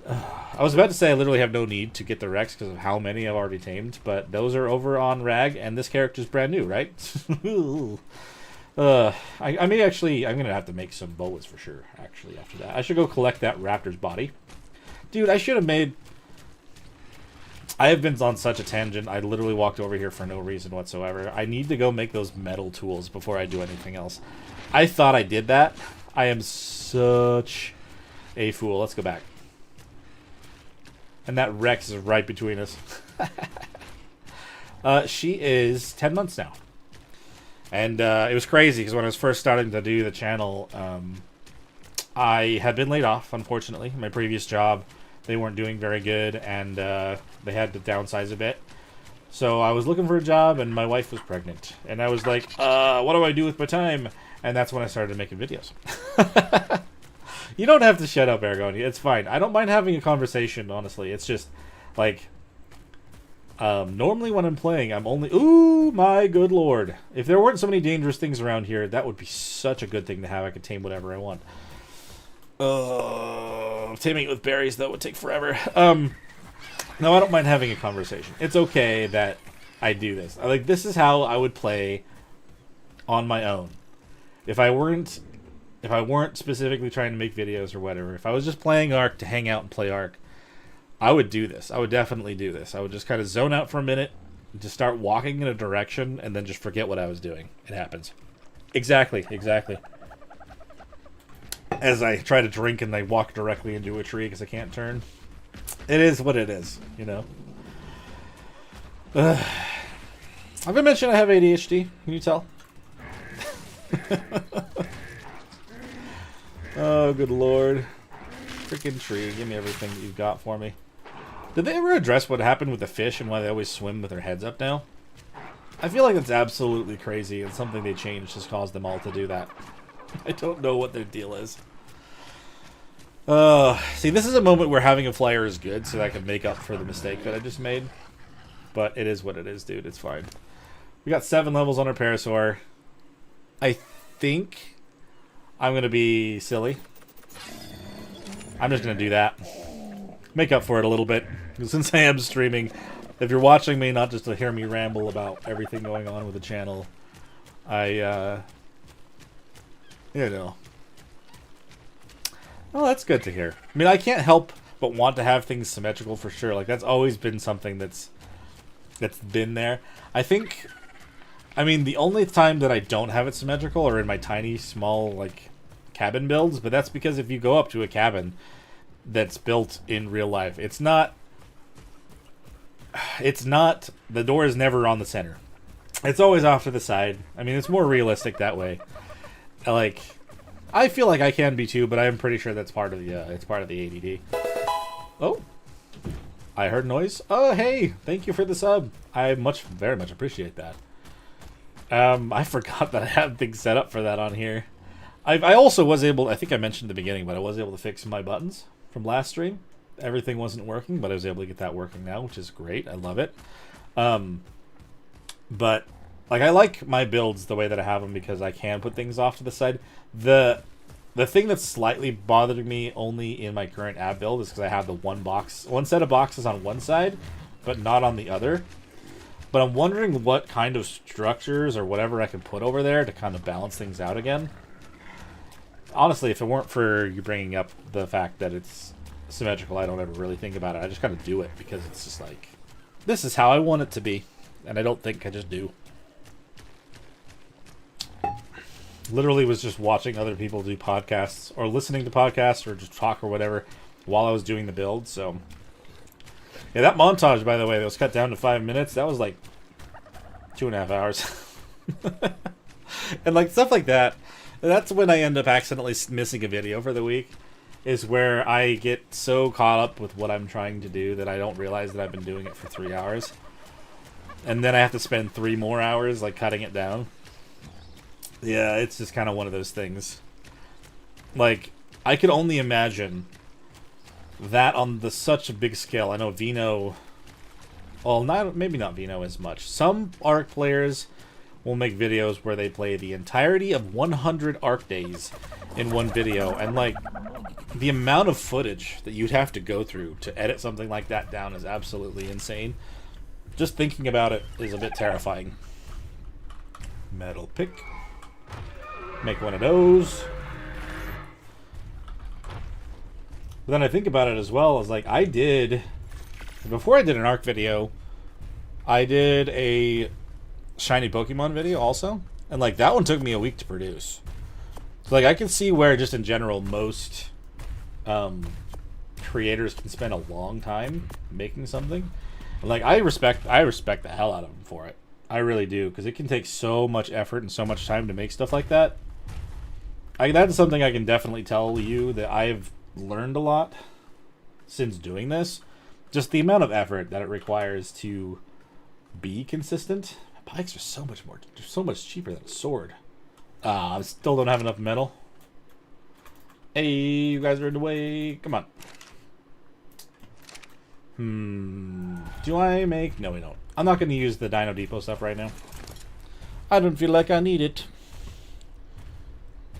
I was about to say I literally have no need to get the Rex because of how many I've already tamed, but those are over on Rag, and this character's brand new, right? I may actually... I'm going to have to make some boas for sure, actually, after that. I should go collect that raptor's body. Dude, I should have made... I have been on such a tangent. I literally walked over here for no reason whatsoever. I need to go make those metal tools before I do anything else. I thought I did that. I am such a fool. Let's go back. And that Rex is right between us. She is 10 months now. And it was crazy because when I was first starting to do the channel, I had been laid off, unfortunately. My previous job, they weren't doing very good, and they had to downsize a bit. So I was looking for a job, and my wife was pregnant. And I was like, what do I do with my time? And that's when I started making videos. You don't have to shut up, Aragon. It's fine. I don't mind having a conversation, honestly. It's just, like, normally when I'm playing, I'm only... Ooh, my good lord. If there weren't so many dangerous things around here, that would be such a good thing to have. I could tame whatever I want. Taming it with berries, though, would take forever. No, I don't mind having a conversation. It's okay that I do this. Like, this is how I would play on my own. If I weren't specifically trying to make videos or whatever, if I was just playing Ark to hang out and play Ark, I would do this. I would definitely do this. I would just kind of zone out for a minute, just start walking in a direction, and then just forget what I was doing. It happens. Exactly. As I try to drink and I walk directly into a tree because I can't turn. It is what it is, you know. Have I mentioned I have ADHD? Can you tell? Oh, good lord. Freaking tree. Give me everything that you've got for me. Did they ever address what happened with the fish and why they always swim with their heads up now? I feel like that's absolutely crazy, and something they changed has caused them all to do that. I don't know what their deal is. See, this is a moment where having a flyer is good, so that I can make up for the mistake that I just made. But it is what it is, dude. It's fine. We got 7 levels on our Parasaur. I think I'm going to be silly. I'm just going to do that. Make up for it a little bit. Since I am streaming, if you're watching me, not just to hear me ramble about everything going on with the channel, you know. Well, that's good to hear. I mean, I can't help but want to have things symmetrical for sure. Like, that's always been something that's been there. I think, I mean, the only time that I don't have it symmetrical are in my tiny, small, like, cabin builds. But that's because if you go up to a cabin that's built in real life, it's not, the door is never on the center. It's always off to the side. I mean, it's more realistic that way. Like, I feel like I can be too, but I'm pretty sure that's part of the, it's part of the ADD. Oh. I heard noise. Oh, hey. Thank you for the sub. I very much appreciate that. I forgot that I had things set up for that on here. I also was able, I think I mentioned at the beginning, but I was able to fix my buttons from last stream. Everything wasn't working, but I was able to get that working now, which is great. I love it. But, like, I like my builds the way that I have them because I can put things off to the side. The thing that's slightly bothering me only in my current ab build is because I have the one set of boxes on one side, but not on the other. But I'm wondering what kind of structures or whatever I can put over there to kind of balance things out again. Honestly, if it weren't for you bringing up the fact that it's symmetrical, I don't ever really think about it. I just kind of do it because it's just like, this is how I want it to be. And I don't think I just do. Literally was just watching other people do podcasts or listening to podcasts or just talk or whatever while I was doing the build. So yeah, that montage, by the way, that was cut down to 5 minutes, that was like 2.5 hours. And like stuff like that, that's when I end up accidentally missing a video for the week, is where I get so caught up with what I'm trying to do that I don't realize that I've been doing it for 3 hours. And then I have to spend 3 more hours like cutting it down. Yeah, it's just kind of one of those things. Like, I could only imagine that on such a big scale. I know Vino, well, maybe not Vino as much. Some Ark players will make videos where they play the entirety of 100 Ark days in one video, and like the amount of footage that you'd have to go through to edit something like that down is absolutely insane. Just thinking about it is a bit terrifying. Metal pick. Make one of those. But then I think about it as well as like I did before I did an Arc video, I did a shiny Pokemon video also, and like that one took me a week to produce. So like I can see where just in general most creators can spend a long time making something. And like I respect the hell out of them for it. I really do, because it can take so much effort and so much time to make stuff like that. That's something I can definitely tell you that I've learned a lot since doing this. Just the amount of effort that it requires to be consistent. Bikes are so much cheaper than a sword. I still don't have enough metal. Hey, you guys are in the way. Come on. Do I make... No, we don't. I'm not going to use the Dino Depot stuff right now. I don't feel like I need it.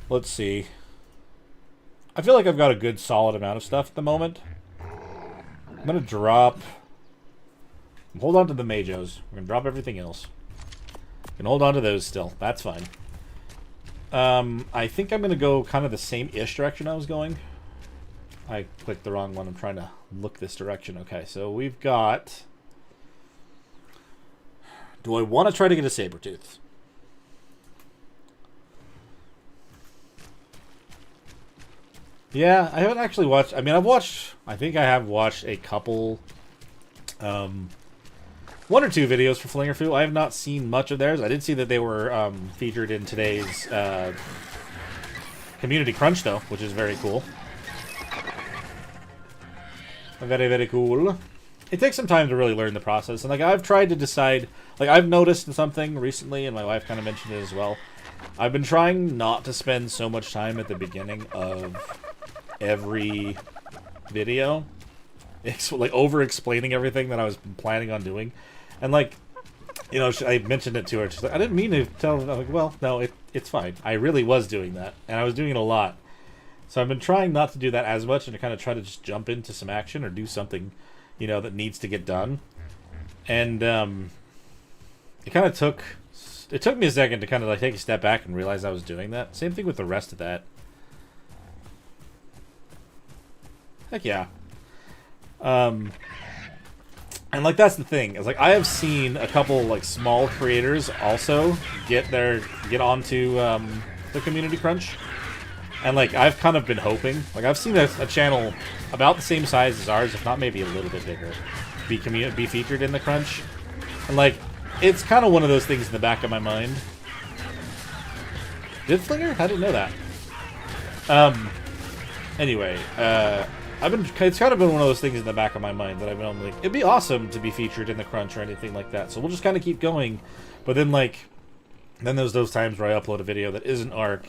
Let's see. I feel like I've got a good solid amount of stuff at the moment. I'm going to drop... Hold on to the Majos. We're going to drop everything else. Can hold on to those still. That's fine. I think I'm going to go kind of the same-ish direction I was going. I clicked the wrong one. I'm trying to look this direction. Okay, so we've got... Do I want to try to get a Sabertooth? Yeah, I haven't actually watched... I mean, I think I have watched a couple... one or two videos for Flingerfu. I have not seen much of theirs. I did see that they were featured in today's Community Crunch, though, which is very cool. Very, very cool. It takes some time to really learn the process. And, like, I've tried to decide... Like, I've noticed something recently, and my wife kind of mentioned it as well. I've been trying not to spend so much time at the beginning of every video. Like, over-explaining everything that I was planning on doing. And, like, you know, I mentioned it to her. She's like, I didn't mean to tell her. I'm like, well, no, it's fine. I really was doing that. And I was doing it a lot. So I've been trying not to do that as much and to kind of try to just jump into some action or do something, you know, that needs to get done. And it kind of took... It took me a second to kind of like take a step back and realize I was doing that. Same thing with the rest of that. Heck yeah. And like that's the thing. It's like I have seen a couple like small creators also get onto the Community Crunch. And like I've kind of been hoping, like I've seen a channel about the same size as ours, if not maybe a little bit bigger, be featured in the Crunch. And like it's kind of one of those things in the back of my mind. Did Flinger? I didn't know that. Anyway, it's kind of been one of those things in the back of my mind that I've been like, it'd be awesome to be featured in the Crunch or anything like that. So we'll just kind of keep going. But then then there's those times where I upload a video that isn't Arc,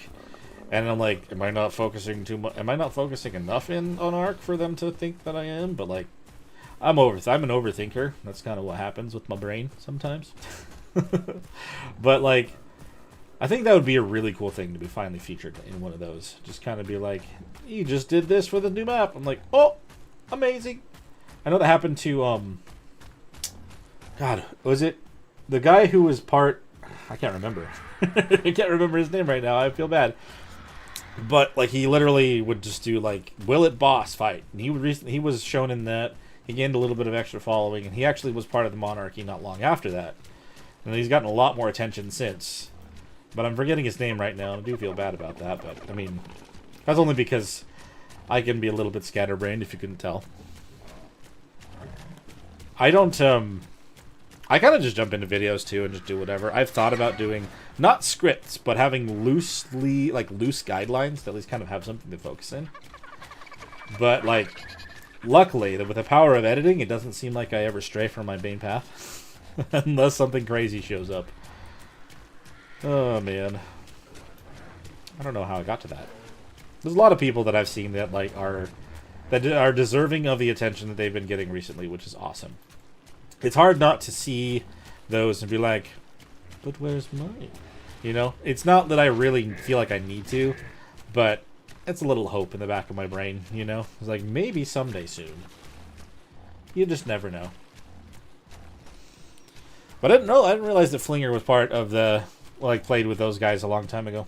and I'm like, am I not focusing too much? Am I not focusing enough on Arc for them to think that I am? But like, I'm an overthinker. That's kind of what happens with my brain sometimes. But like, I think that would be a really cool thing to be finally featured in one of those. Just kind of be like, you just did this for the new map. I'm like, oh, amazing. I know that happened to, God, was it the guy who was I can't remember. I can't remember his name right now. I feel bad. But like, he literally would just do like, will it boss fight? And he was shown in that. He gained a little bit of extra following, and he actually was part of the Monarchy not long after that. And he's gotten a lot more attention since. But I'm forgetting his name right now, and I do feel bad about that. But, I mean, that's only because I can be a little bit scatterbrained, if you couldn't tell. I don't, I kind of just jump into videos, too, and just do whatever. I've thought about doing, not scripts, but having loose guidelines that at least kind of have something to focus in. But, like... Luckily, with the power of editing, it doesn't seem like I ever stray from my main path. Unless something crazy shows up. Oh, man. I don't know how I got to that. There's a lot of people that I've seen that like are deserving of the attention that they've been getting recently, which is awesome. It's hard not to see those and be like, but where's mine? You know? It's not that I really feel like I need to, but... It's a little hope in the back of my brain, you know? It's like, maybe someday soon. You just never know. But I didn't realize that Flinger was part of the... Like, played with those guys a long time ago.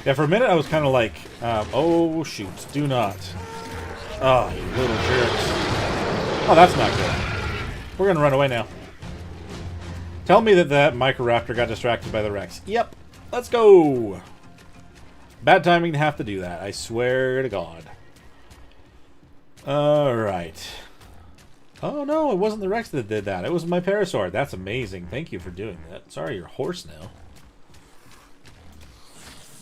Yeah, for a minute I was kind of like, oh shoot, do not. Oh, you little jerks. Oh, that's not good. We're gonna run away now. Tell me that that Microraptor got distracted by the Rex. Yep, let's go. Bad timing to have to do that, I swear to God. Alright. Oh no, it wasn't the Rex that did that. It was my Parasaur. That's amazing. Thank you for doing that. Sorry, you're hoarse now.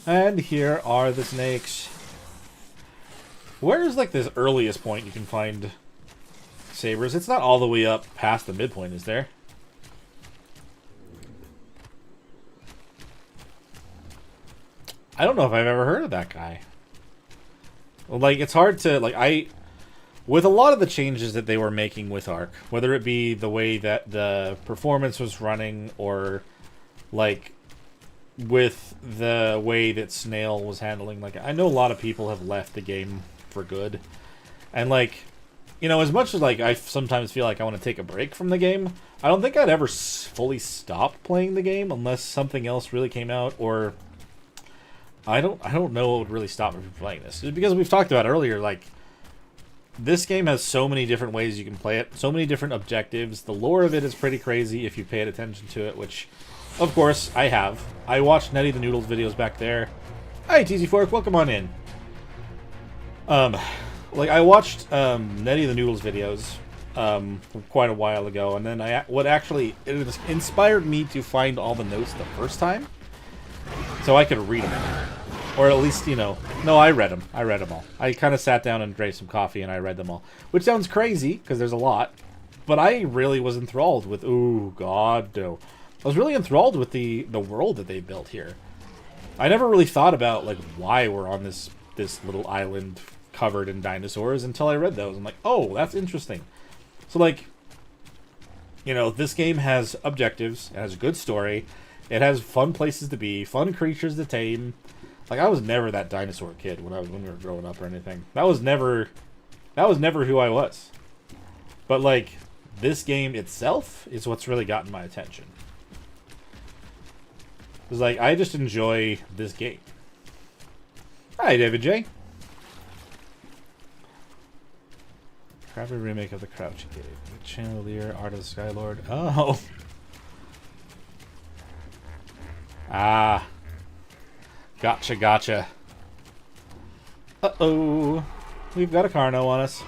And here are the snakes. Where's like this earliest point you can find sabers? It's not all the way up past the midpoint, is there? I don't know if I've ever heard of that guy. Like, it's hard to, like, with a lot of the changes that they were making with Ark, whether it be the way that the performance was running, or, like, with the way that Snail was handling, like, I know a lot of people have left the game for good. And, like, you know, as much as, like, I sometimes feel like I want to take a break from the game, I don't think I'd ever fully stop playing the game unless something else really came out, or I don't know what would really stop me from playing this. Because we've talked about earlier, like, this game has so many different ways you can play it, so many different objectives. The lore of it is pretty crazy if you paid attention to it, which, of course, I have. I watched Netty the Noodles videos back there. Hi, TZ Fork, welcome on in. Like, I watched Netty the Noodles videos quite a while ago, and then it inspired me to find all the notes the first time, so I could read them. Or at least, you know... No, I read them. I read them all. I kind of sat down and drank some coffee and I read them all. Which sounds crazy, because there's a lot. But I really was enthralled with... Ooh, God, no. I was really enthralled with the world that they built here. I never really thought about, like, why we're on this little island covered in dinosaurs until I read those. I'm like, oh, that's interesting. So, like, you know, this game has objectives. It has a good story. It has fun places to be, fun creatures to tame. Like, I was never that dinosaur kid when we were growing up or anything. That was never who I was. But, like, this game itself is what's really gotten my attention. It's like, I just enjoy this game. Hi, David J. Crappy remake of the Crouch game. Chandelier, Art of the Skylord. Oh. Ah. Gotcha, gotcha. Uh-oh. We've got a Carno on us.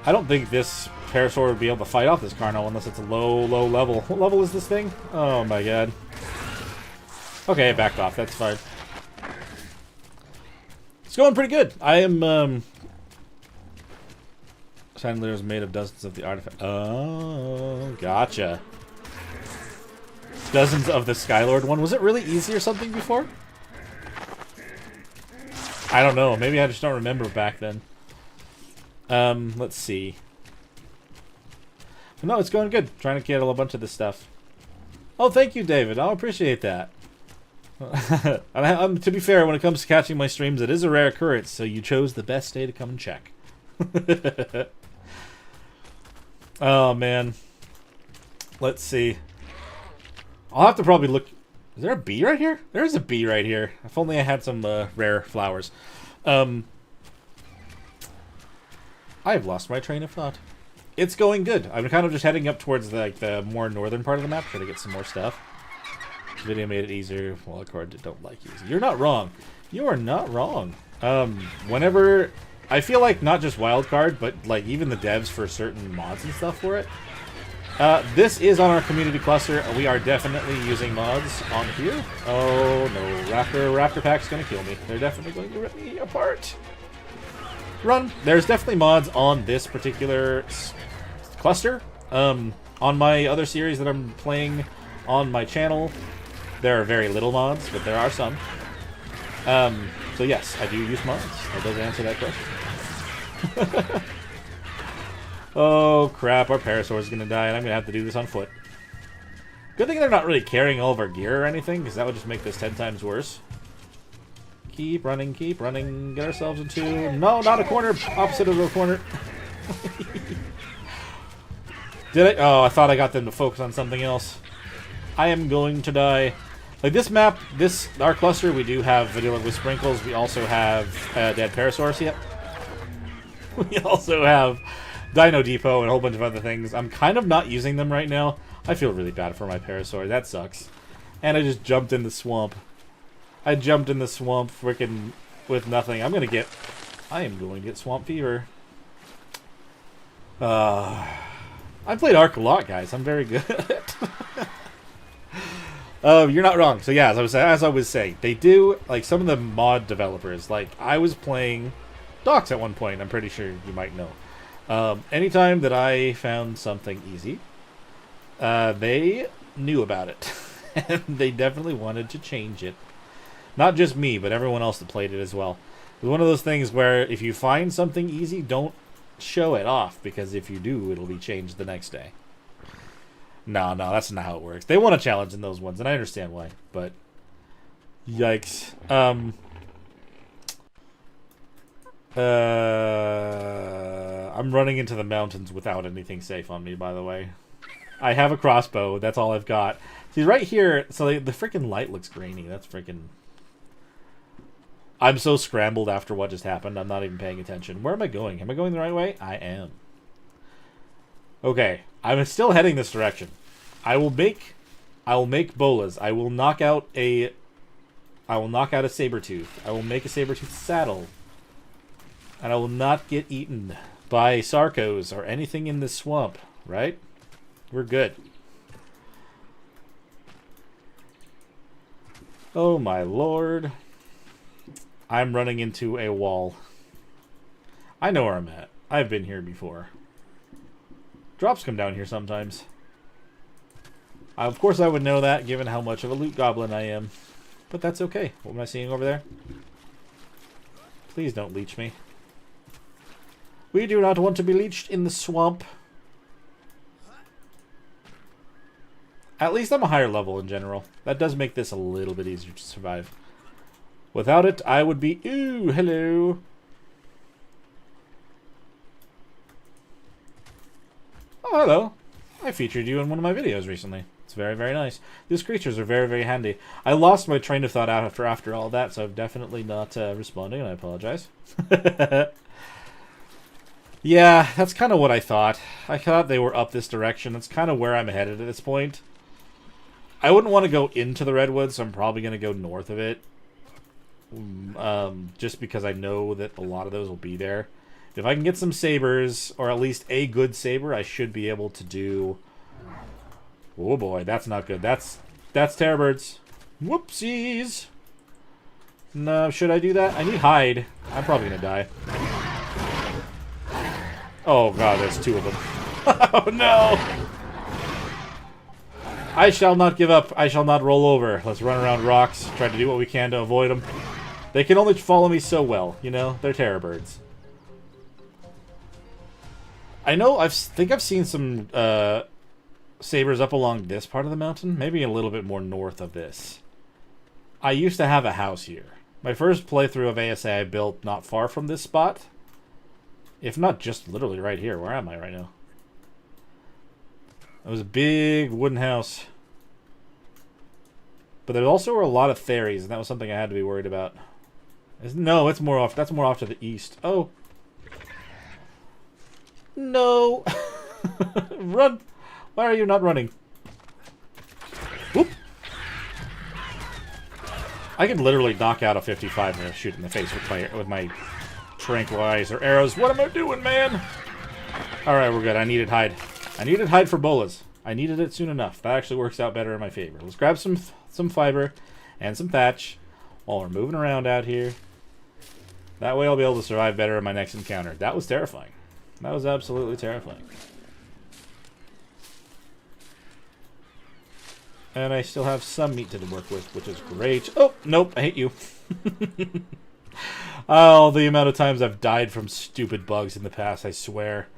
I don't think this Parasaur would be able to fight off this Carno unless it's a low level. What level is this thing? Oh my god. Okay, it backed off. That's fine. It's going pretty good. I am, Chandelier is made of dozens of the artifact. Oh, gotcha. Dozens of the Skylord one. Was it really easy or something before? I don't know. Maybe I just don't remember back then. Let's see. No, it's going good. Trying to get a bunch of this stuff. Oh, thank you, David. I appreciate that. To be fair, when it comes to catching my streams, it is a rare occurrence, so you chose the best day to come and check. Oh, man. Let's see. I'll have to probably look... Is there a bee right here? There is a bee right here. If only I had some rare flowers. I've lost my train of thought. It's going good. I'm kind of just heading up towards the more northern part of the map, trying to get some more stuff. This video made it easier. Wildcard don't like easy. You're not wrong. You are not wrong. Whenever... I feel like not just Wildcard, but like even the devs for certain mods and stuff for it. This is on our community cluster. We are definitely using mods on here. Oh no, Raptor Pack's gonna kill me. They're definitely going to rip me apart. Run. There's definitely mods on this particular cluster. On my other series that I'm playing on my channel, there are very little mods, but there are some. So yes, I do use mods. That does answer that question. Oh crap, our Parasaur is gonna die and I'm gonna have to do this on foot. Good thing they're not really carrying all of our gear or anything, because that would just make this 10 times worse. Keep running, get ourselves into... No, not a corner! Opposite of the corner. Did I? Oh, I thought I got them to focus on something else. I am going to die. Like this map, our cluster, we do have vanilla with sprinkles. We also have dead Parasaurus. Yep. We also have Dino Depot and a whole bunch of other things. I'm kind of not using them right now. I feel really bad for my Parasaur. That sucks. And I just jumped in the swamp. I jumped in the swamp freaking with nothing. I am going to get swamp fever. I played Ark a lot, guys. I'm very good. You're not wrong. So yeah, as I was saying, they do, like, some of the mod developers, like, I was playing Docs at one point, I'm pretty sure you might know. Anytime that I found something easy, they knew about it. And they definitely wanted to change it. Not just me, but everyone else that played it as well. It's one of those things where if you find something easy, don't show it off, because if you do, it'll be changed the next day. No, that's not how it works. They want a challenge in those ones, and I understand why, but yikes. I'm running into the mountains without anything safe on me, by the way. I have a crossbow, that's all I've got. See, right here, so the freaking light looks grainy. That's freaking... I'm so scrambled after what just happened, I'm not even paying attention. Where am I going? Am I going the right way? I am. Okay, I'm still heading this direction. I will make bolas. I will knock out a saber-tooth. I will make a saber-tooth saddle. And I will not get eaten by Sarcos or anything in this swamp, right? We're good. Oh my lord. I'm running into a wall. I know where I'm at. I've been here before. Drops come down here sometimes. Of course I would know that, given how much of a loot goblin I am. But that's okay. What am I seeing over there? Please don't leech me. We do not want to be leeched in the swamp. At least I'm a higher level in general. That does make this a little bit easier to survive. Without it, I would be... Ooh, hello. Oh, hello. I featured you in one of my videos recently. It's very, very nice. These creatures are very, very handy. I lost my train of thought after all that, so I'm definitely not responding, and I apologize. Yeah, that's kind of what I thought. I thought they were up this direction. That's kind of where I'm headed at this point. I wouldn't want to go into the redwoods, so I'm probably going to go north of it. Just because I know that a lot of those will be there. If I can get some sabers, or at least a good saber, I should be able to do... Oh boy, that's not good. That's terrorbirds. Whoopsies! No, should I do that? I need hide. I'm probably gonna die. Oh god, there's two of them. Oh no! I shall not give up. I shall not roll over. Let's run around rocks, try to do what we can to avoid them. They can only follow me so well, you know? They're terrorbirds. I know, I think I've seen some sabers up along this part of the mountain. Maybe a little bit more north of this. I used to have a house here. My first playthrough of ASA I built not far from this spot. If not just literally right here. Where am I right now? It was a big wooden house. But there also were a lot of fairies, and that was something I had to be worried about. No, it's more off. That's more off to the east. Oh. No. Run. Why are you not running? Whoop. I can literally knock out a 55 and shoot in the face with my tranquilizer arrows. What am I doing, man? Alright, we're good. I needed hide. I needed hide for bolas. I needed it soon enough. That actually works out better in my favor. Let's grab some fiber and some thatch while we're moving around out here. That way I'll be able to survive better in my next encounter. That was terrifying. That was absolutely terrifying. And I still have some meat to work with, which is great. Oh, nope, I hate you. Oh, the amount of times I've died from stupid bugs in the past, I swear.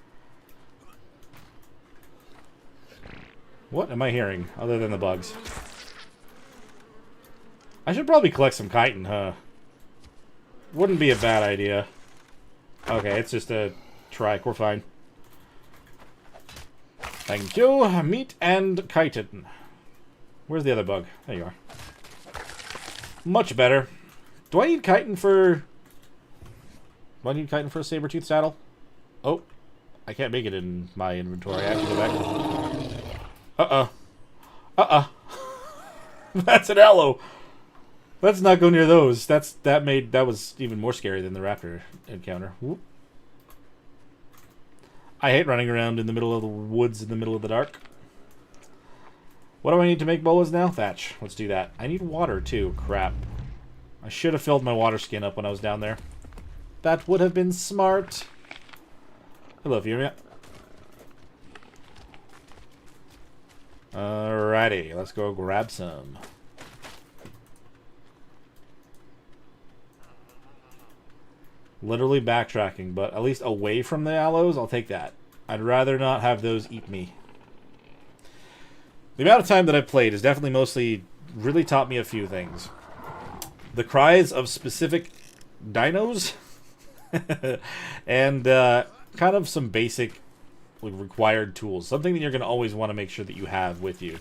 What am I hearing, other than the bugs? I should probably collect some chitin, huh? Wouldn't be a bad idea. Okay, it's just a trike. We're fine. Thank you. Meat and chitin. Where's the other bug? There you are. Much better. Do I need chitin for... Do I need chitin for a saber-tooth saddle? Oh. I can't make it in my inventory. I have to go back. Uh-uh. Uh-uh. That's an aloe. Let's not go near those. That was even more scary than the raptor encounter. Whoop. I hate running around in the middle of the woods in the middle of the dark. What do I need to make bolas now? Thatch. Let's do that. I need water too. Crap. I should have filled my water skin up when I was down there. That would have been smart. Hello, Furia. Alrighty, let's go grab some. Literally backtracking, but at least away from the aloes, I'll take that. I'd rather not have those eat me. The amount of time that I've played has definitely mostly really taught me a few things. The cries of specific dinos, and kind of some basic required tools. Something that you're going to always want to make sure that you have with you.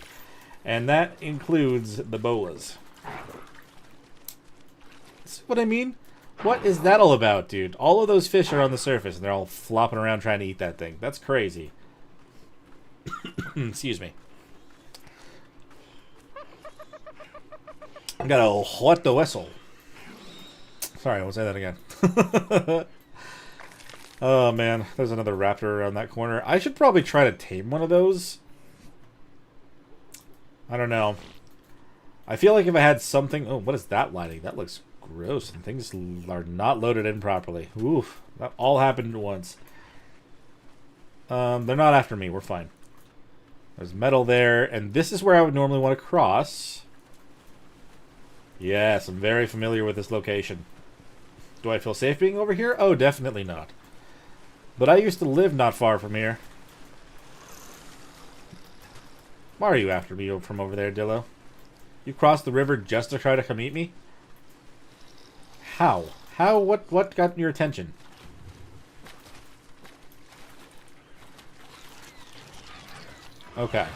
And that includes the bolas. See what I mean? What is that all about, dude? All of those fish are on the surface, and they're all flopping around trying to eat that thing. That's crazy. Excuse me. I got a hot the whistle. Sorry, I will say that again. Oh, man. There's another raptor around that corner. I should probably try to tame one of those. I don't know. I feel like if I had something... Oh, what is that lighting? That looks gross, and things are not loaded in properly. Oof. That all happened at once. They're not after me. We're fine. There's metal there, and this is where I would normally want to cross. Yes, I'm very familiar with this location. Do I feel safe being over here? Oh, definitely not. But I used to live not far from here. Why are you after me from over there, Dillo? You crossed the river just to try to come eat me? How? How? What got your attention? Okay.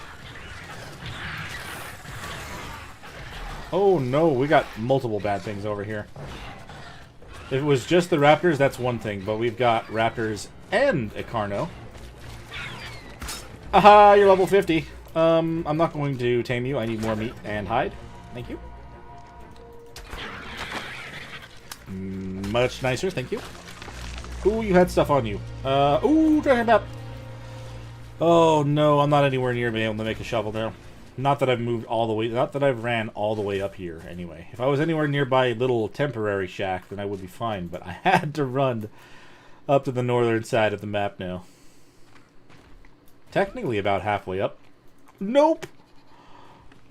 Oh no, we got multiple bad things over here. If it was just the raptors, that's one thing, but we've got raptors and a Carno. Aha, you're level 50. I'm not going to tame you. I need more meat and hide. Thank you. Much nicer, thank you. Ooh, you had stuff on you. Ooh, dragon map. Oh no, I'm not anywhere near being able to make a shovel now. Not that I've moved all the way, not that I've ran all the way up here, anyway. If I was anywhere nearby a little temporary shack, then I would be fine, but I had to run up to the northern side of the map now. Technically about halfway up. Nope!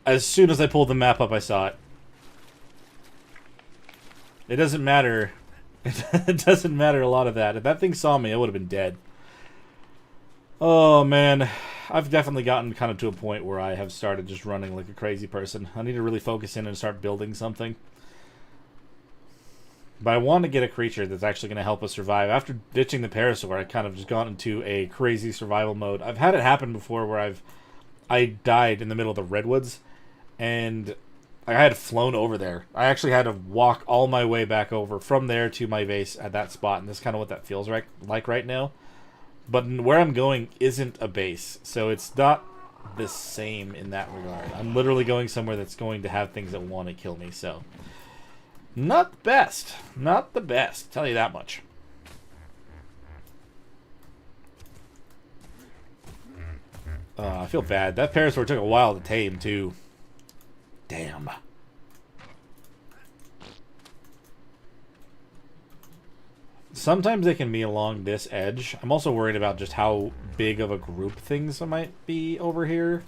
As soon as I pulled the map up, I saw it. It doesn't matter. It doesn't matter a lot of that. If that thing saw me, I would have been dead. Oh, man. I've definitely gotten kind of to a point where I have started just running like a crazy person. I need to really focus in and start building something. But I want to get a creature that's actually going to help us survive. After ditching the Parasaur, I kind of just got into a crazy survival mode. I've had it happen before where I died in the middle of the redwoods, and I had flown over there. I actually had to walk all my way back over from there to my base at that spot, and that's kind of what that feels like right now. But where I'm going isn't a base, so it's not the same in that regard. I'm literally going somewhere that's going to have things that want to kill me, so... Not the best. Not the best, tell you that much. I feel bad. That Parasaur took a while to tame, too. Damn. Sometimes they can be along this edge. I'm also worried about just how big of a group things might be over here.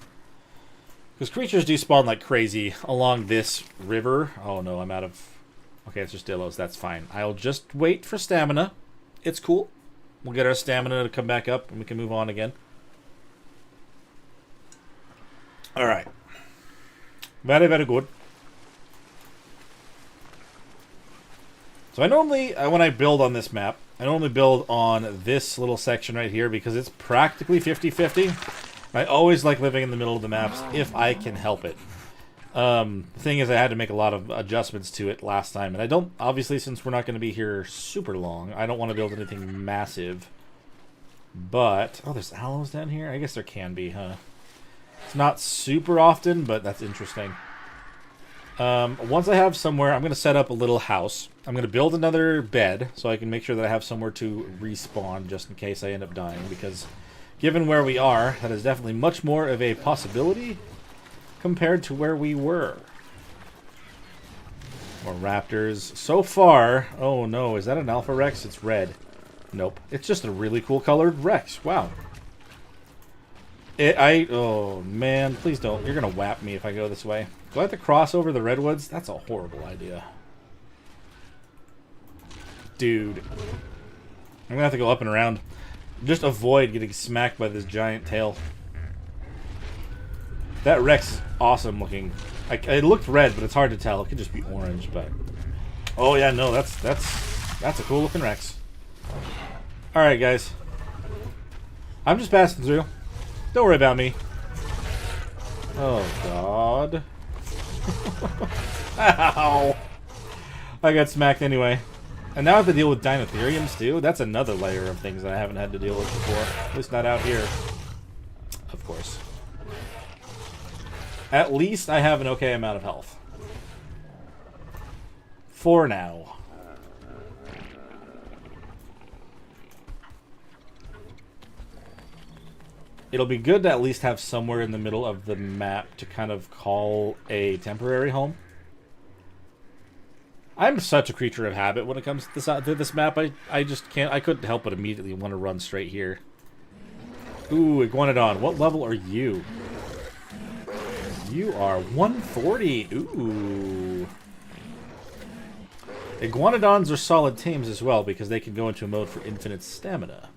Because creatures do spawn like crazy along this river. Oh no, I'm out of... Okay, it's just Dillos. That's fine. I'll just wait for stamina. It's cool. We'll get our stamina to come back up and we can move on again. Alright. Very, very good. So I normally, when I build on this map, I normally build on this little section right here because it's practically 50-50. I always like living in the middle of the maps if I can help it. The thing is, I had to make a lot of adjustments to it last time, and I don't, obviously, since we're not going to be here super long, I don't want to build anything massive. But, oh, there's aloes down here? I guess there can be, huh? It's not super often, but that's interesting. Once I have somewhere, I'm going to set up a little house. I'm going to build another bed so I can make sure that I have somewhere to respawn just in case I end up dying, because given where we are, that is definitely much more of a possibility compared to where we were. More raptors. So far, oh no, is that an Alpha Rex? It's red. Nope. It's just a really cool colored Rex. Wow. Oh man, please don't. You're gonna whap me if I go this way. Do I have to cross over the redwoods? That's a horrible idea. Dude. I'm gonna have to go up and around. Just avoid getting smacked by this giant tail. That Rex is awesome looking. It looked red, but it's hard to tell. It could just be orange, but... Oh yeah, no, that's a cool looking Rex. Alright, guys. I'm just passing through. Don't worry about me. Oh, God. Ow. I got smacked anyway. And now I have to deal with Dinotheriums, too. That's another layer of things that I haven't had to deal with before. At least not out here. Of course. At least I have an okay amount of health. For now. It'll be good to at least have somewhere in the middle of the map to kind of call a temporary home. I'm such a creature of habit when it comes to this map. I just can't. I couldn't help but immediately want to run straight here. Ooh, Iguanodon. What level are you? You are 140. Ooh. Iguanodons are solid tames as well because they can go into a mode for infinite stamina.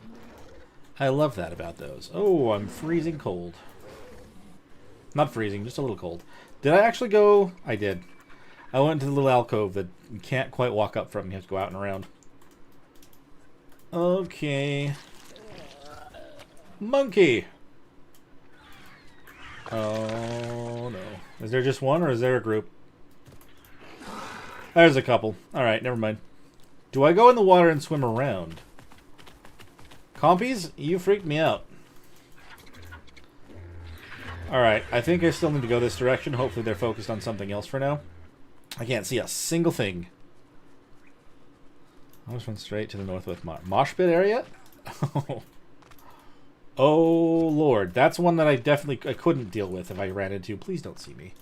I love that about those. Oh, I'm freezing cold. Not freezing, just a little cold. Did I actually go? I did. I went to the little alcove that you can't quite walk up from. You have to go out and around. Okay. Monkey! Oh, no. Is there just one, or is there a group? There's a couple. Alright, never mind. Do I go in the water and swim around? Compies, you freaked me out. Alright, I think I still need to go this direction. Hopefully they're focused on something else for now. I can't see a single thing. I'll just run straight to the northwest mosh pit area? Oh, Lord. That's one that I couldn't deal with if I ran into. Please don't see me.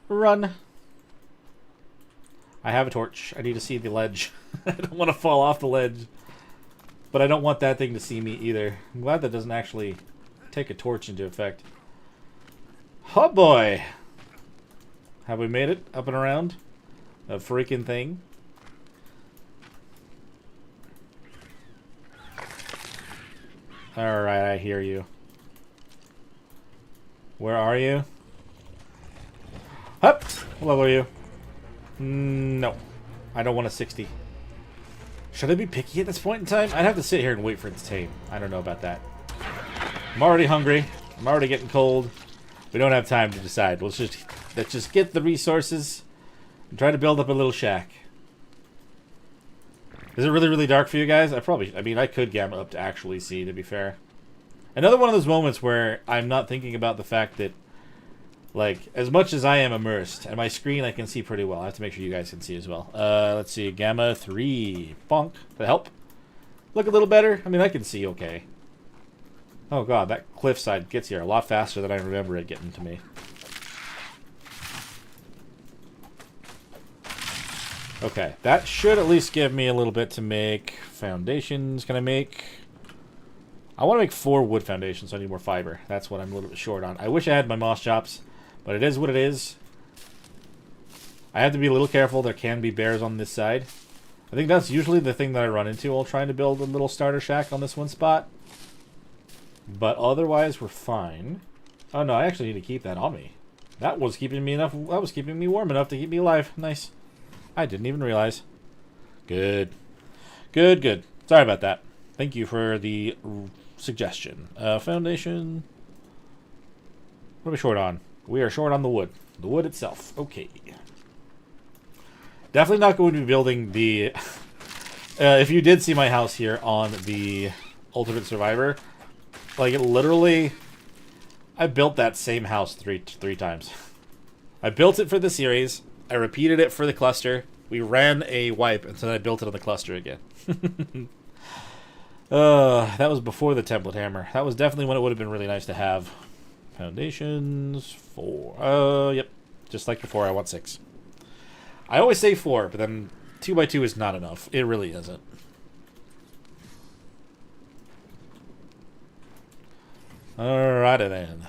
Run. I have a torch. I need to see the ledge. I don't want to fall off the ledge. But I don't want that thing to see me either. I'm glad that doesn't actually take a torch into effect. Oh, boy. Have we made it up and around? A freaking thing. Alright, I hear you. Where are you? Up! What level are you? No. I don't want a 60. Should I be picky at this point in time? I'd have to sit here and wait for it to tame. I don't know about that. I'm already hungry. I'm already getting cold. We don't have time to decide. Let's just get the resources and try to build up a little shack. Is it really, really dark for you guys? I mean, I could gamma up to actually see, to be fair. Another one of those moments where I'm not thinking about the fact that, like, as much as I am immersed, and my screen I can see pretty well. I have to make sure you guys can see as well. Let's see, gamma 3. Bonk. Did that help? Look a little better? I mean, I can see okay. Oh god, that cliffside gets here a lot faster than I remember it getting to me. Okay, that should at least give me a little bit to make foundations. Can I make... I want to make 4 wood foundations, so I need more fiber. That's what I'm a little bit short on. I wish I had my moss chops, but it is what it is. I have to be a little careful. There can be bears on this side. I think that's usually the thing that I run into while trying to build a little starter shack on this one spot. But otherwise, we're fine. Oh no, I actually need to keep that on me. That was keeping me warm enough to keep me alive. Nice. I didn't even realize. Good. Good, good. Sorry about that. Thank you for the suggestion. Foundation. What are we short on? We are short on the wood. The wood itself. Okay. Definitely not going to be building the... if you did see my house here on the Ultimate Survivor, like, literally, I built that same house three times. I built it for the series. I repeated it for the cluster. We ran a wipe, and then I built it on the cluster again. That was before the template hammer. That was definitely when it would have been really nice to have. Foundations, 4. Yep. Just like before, I want 6. I always say 4, but then 2x2 is not enough. It really isn't. Alrighty then.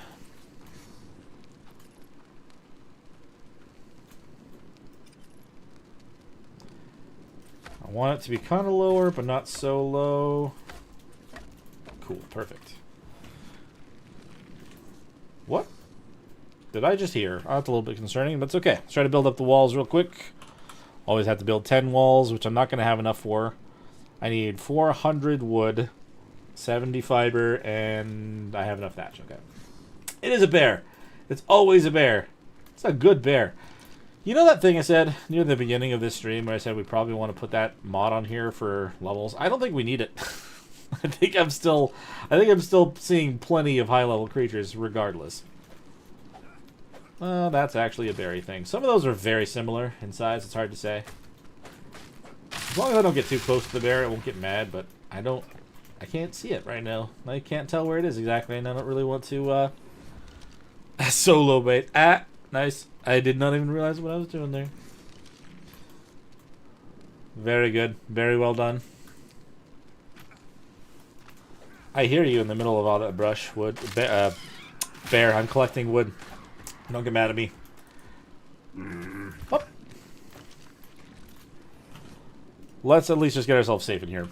I want it to be kind of lower, but not so low. Cool, perfect. What? Did I just hear? Oh, that's a little bit concerning, but it's okay. Let's try to build up the walls real quick. Always have to build 10 walls, which I'm not going to have enough for. I need 400 wood, 70 fiber, and I have enough thatch. Okay. It is a bear. It's always a bear. It's a good bear. You know that thing I said near the beginning of this stream where I said we probably want to put that mod on here for levels? I don't think we need it. I think I'm still seeing plenty of high-level creatures regardless. That's actually a berry thing. Some of those are very similar in size. It's hard to say. As long as I don't get too close to the bear, it won't get mad, but I can't see it right now. I can't tell where it is exactly, and I don't really want to, solo bait. Ah, nice. I did not even realize what I was doing there. Very good. Very well done. I hear you in the middle of all that brush. Wood. Bear, I'm collecting wood. Don't get mad at me. Oh. Let's at least just get ourselves safe in here.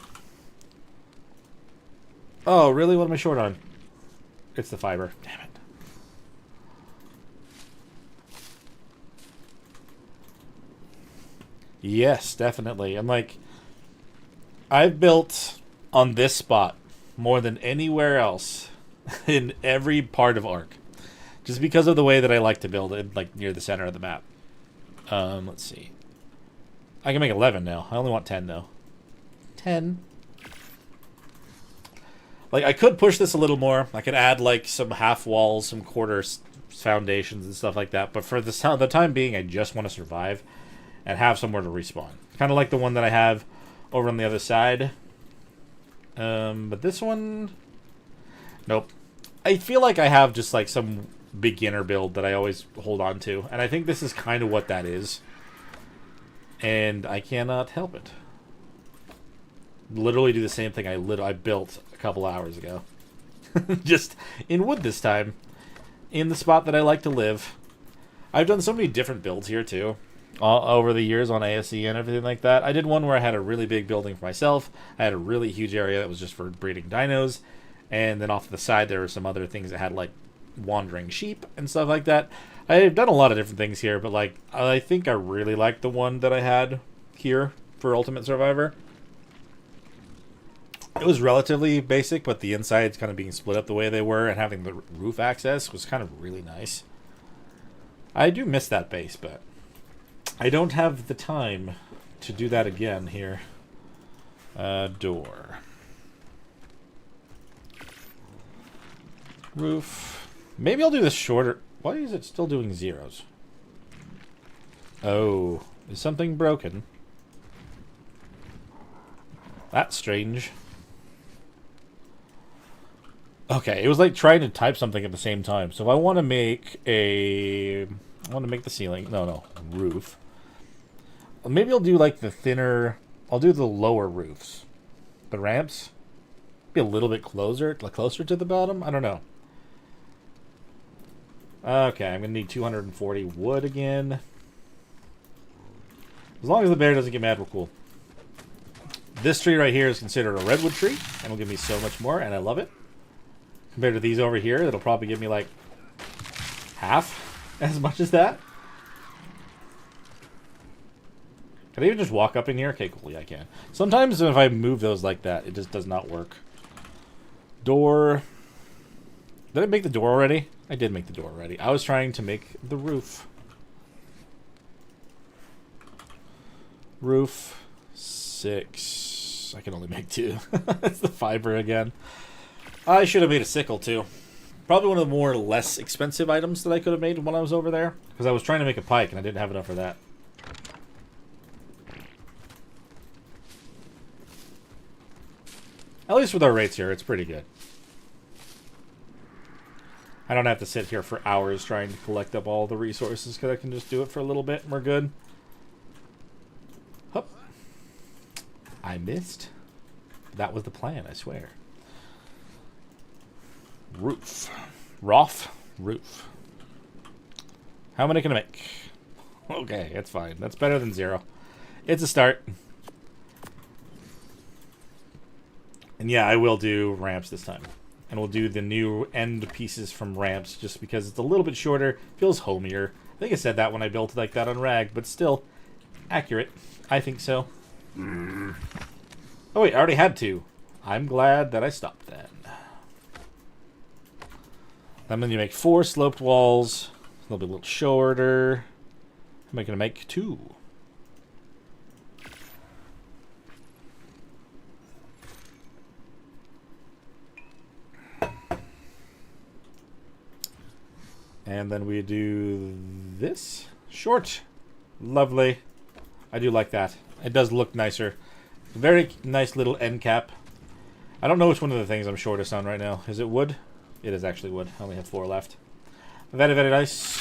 Oh, really? What am I short on? It's the fiber. Damn it. Yes, definitely. And like, I've built on this spot more than anywhere else in every part of Ark. Just because of the way that I like to build it, like near the center of the map. Let's see. I can make 11 now. I only want 10 though. 10. Like, I could push this a little more. I could add like some half walls, some quarter foundations and stuff like that. But for the time being, I just want to survive and have somewhere to respawn. Kind of like the one that I have over on the other side. But this one... Nope. I feel like I have just like some beginner build that I always hold on to. And I think this is kind of what that is. And I cannot help it. Literally do the same thing I built a couple hours ago. Just in wood this time. In the spot that I like to live. I've done so many different builds here too. Over the years on ASE and everything like that. I did one where I had a really big building for myself. I had a really huge area that was just for breeding dinos. And then off to the side there were some other things that had like wandering sheep and stuff like that. I've done a lot of different things here, but like I think I really like the one that I had here for Ultimate Survivor. It was relatively basic, but the insides kind of being split up the way they were and having the roof access was kind of really nice. I do miss that base, but I don't have the time to do that again here. Door. Roof. Maybe I'll do this shorter. Why is it still doing zeros? Oh, is something broken? That's strange. Okay, it was like trying to type something at the same time. So if I want to make I want to make the ceiling. No, roof. Maybe I'll do like the thinner. I'll do the lower roofs. The ramps. Be a little bit closer to the bottom. I don't know. Okay, I'm going to need 240 wood again. As long as the bear doesn't get mad, we're cool. This tree right here is considered a redwood tree, and it'll give me so much more, and I love it. Compared to these over here, that'll probably give me like half as much as that. Can I even just walk up in here? Okay, cool, yeah, I can. Sometimes if I move those like that, it just does not work. Door. Did I make the door already? I did make the door already. I was trying to make the roof. Roof 6. I can only make 2. That's the fiber again. I should have made a sickle too. Probably one of the more less expensive items that I could have made when I was over there. Because I was trying to make a pike and I didn't have enough for that. At least with our rates here, it's pretty good. I don't have to sit here for hours trying to collect up all the resources because I can just do it for a little bit and we're good. Hup. I missed. That was the plan, I swear. Roof. Rough roof. How many can I make? Okay, it's fine. That's better than 0. It's a start. And yeah, I will do ramps this time. And we'll do the new end pieces from ramps just because it's a little bit shorter. Feels homier. I think I said that when I built it like that on Rag, but still accurate. I think so. Oh wait, I already had 2. I'm glad that I stopped then. Then you make 4 sloped walls. They'll be a little shorter. Am I going to make 2? And then we do this. Short. Lovely. I do like that. It does look nicer. Very nice little end cap. I don't know which one of the things I'm shortest on right now. Is it wood? It is actually wood. I only have 4 left. Very, very nice.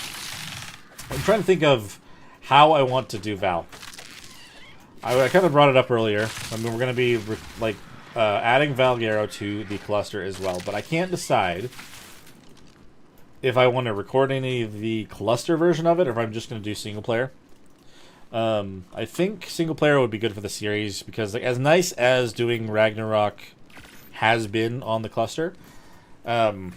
I'm trying to think of how I want to do Val. I kind of brought it up earlier. I mean, we're going to be like adding Valguero to the cluster as well, but I can't decide if I want to record any of the cluster version of it or if I'm just going to do single player. I think single player would be good for the series because, like, as nice as doing Ragnarok has been on the cluster, I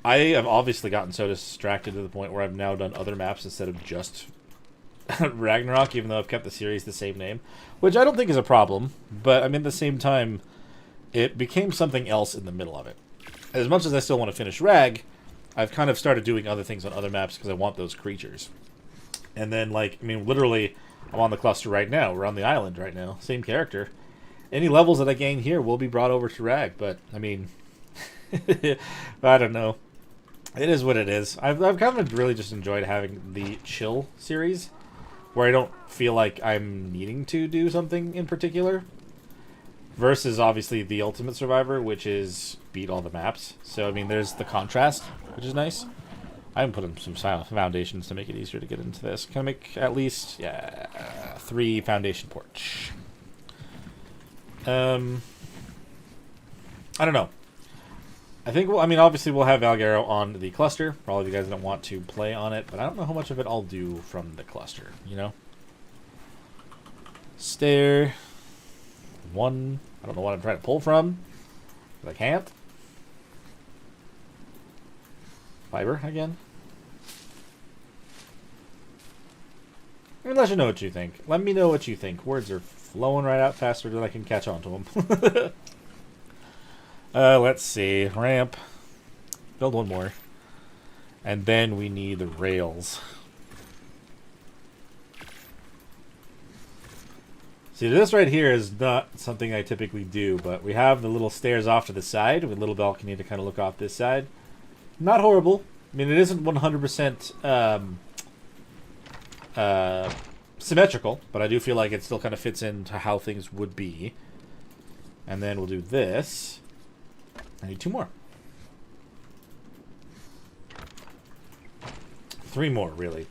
have obviously gotten so distracted to the point where I've now done other maps instead of just Ragnarok, even though I've kept the series the same name, which I don't think is a problem, but I mean, at the same time, it became something else in the middle of it. As much as I still want to finish Rag, I've kind of started doing other things on other maps because I want those creatures. And then, like, I mean, literally, I'm on the cluster right now. We're on the island right now. Same character. Any levels that I gain here will be brought over to Rag, but, I mean, I don't know. It is what it is. I've kind of really just enjoyed having the chill series, where I don't feel like I'm needing to do something in particular, versus, obviously, the Ultimate Survivor, which is beat all the maps. So, I mean, there's the contrast, which is nice. I haven't put in some foundations to make it easier to get into this. Can I make at least, 3 foundation porch? I don't know. I think, I mean, obviously we'll have Valguero on the cluster. For all of you guys that don't want to play on it, but I don't know how much of it I'll do from the cluster, you know? Stair. 1. I don't know what I'm trying to pull from, but I can't. Fiber again. Let you know what you think. Let me know what you think. Words are flowing right out faster than I can catch on to them. Let's see. Ramp. Build 1 more. And then we need the rails. See, this right here is not something I typically do, but we have the little stairs off to the side with a little balcony to kind of look off this side. Not horrible. I mean, it isn't 100% symmetrical, but I do feel like it still kind of fits into how things would be. And then we'll do this. I need 2 more. 3 more, really.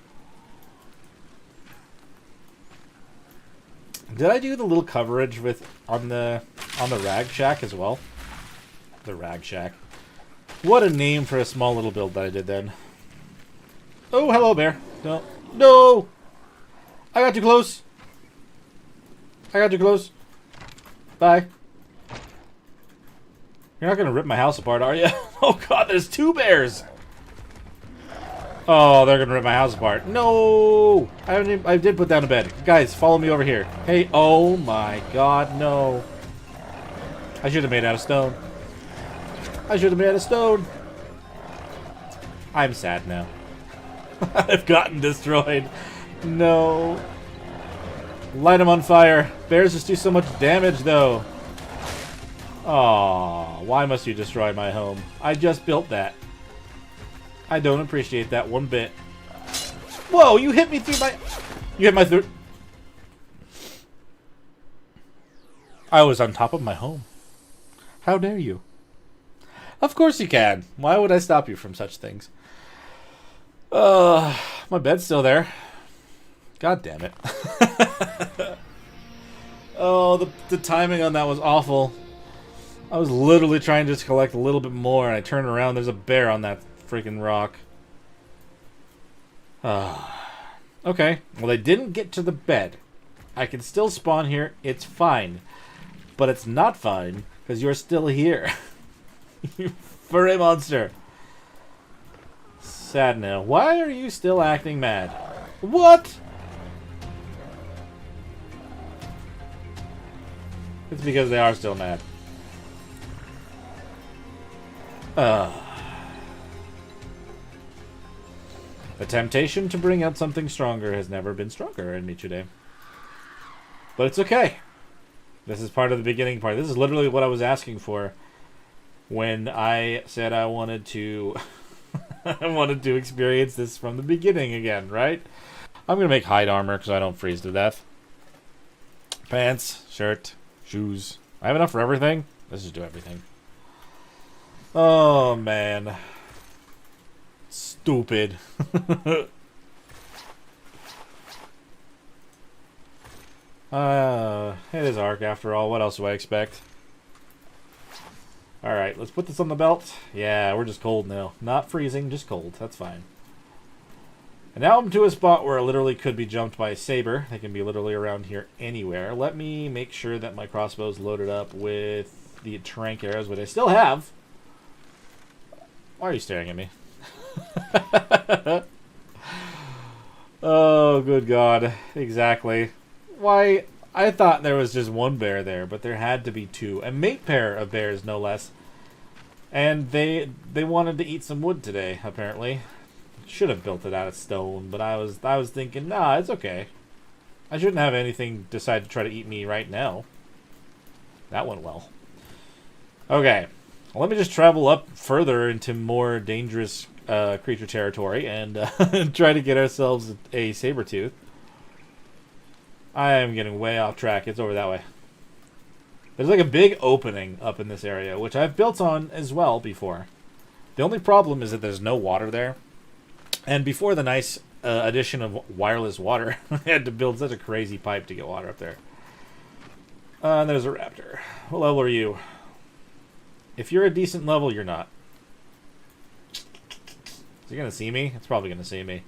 Did I do the little coverage with on the Rag Shack as well? The Rag Shack. What a name for a small little build that I did then. Oh, hello, bear. No. No! I got too close. I got too close. Bye. You're not going to rip my house apart, are you? Oh, God, there's 2 bears. Oh, they're going to rip my house apart. No! I did put down a bed. Guys, follow me over here. Hey, oh my God, no. I should have made it out of stone. I should have made a stone. I'm sad now. I've gotten destroyed. No. Light them on fire. Bears just do so much damage, though. Aw, why must you destroy my home? I just built that. I don't appreciate that one bit. Whoa, you hit me through my... You hit my through... I was on top of my home. How dare you? Of course you can. Why would I stop you from such things? My bed's still there. God damn it. Oh, the timing on that was awful. I was literally trying to just collect a little bit more, and I turn around, there's a bear on that freaking rock. Okay, well they didn't get to the bed. I can still spawn here, it's fine. But it's not fine, because you're still here. You furry monster. Sad now. Why are you still acting mad? What? It's because they are still mad. The temptation to bring out something stronger has never been stronger in me today. But it's okay. This is part of the beginning part. This is literally what I was asking for when I said I wanted to I wanted to experience this from the beginning again, right? I'm going to make hide armor because I don't freeze to death. Pants, shirt, shoes. I have enough for everything. Let's just do everything. Oh, man. Stupid. It is Ark after all. What else do I expect? Alright, let's put this on the belt. Yeah, we're just cold now. Not freezing, just cold. That's fine. And now I'm to a spot where I literally could be jumped by a saber. They can be literally around here anywhere. Let me make sure that my crossbow is loaded up with the trank arrows, which I still have. Why are you staring at me? Oh, good God. Exactly. Why, I thought there was just one bear there, but there had to be two. A mate pair of bears, no less. And they wanted to eat some wood today, apparently. Should have built it out of stone, but I was thinking, nah, it's okay. I shouldn't have anything decide to try to eat me right now. That went well. Okay. Well, let me just travel up further into more dangerous creature territory and try to get ourselves a saber-tooth. I am getting way off track. It's over that way. There's like a big opening up in this area, which I've built on as well before. The only problem is that there's no water there. And before the nice addition of wireless water, I had to build such a crazy pipe to get water up there. And there's a raptor. What level are you? If you're a decent level, you're not. Is he going to see me? It's probably going to see me.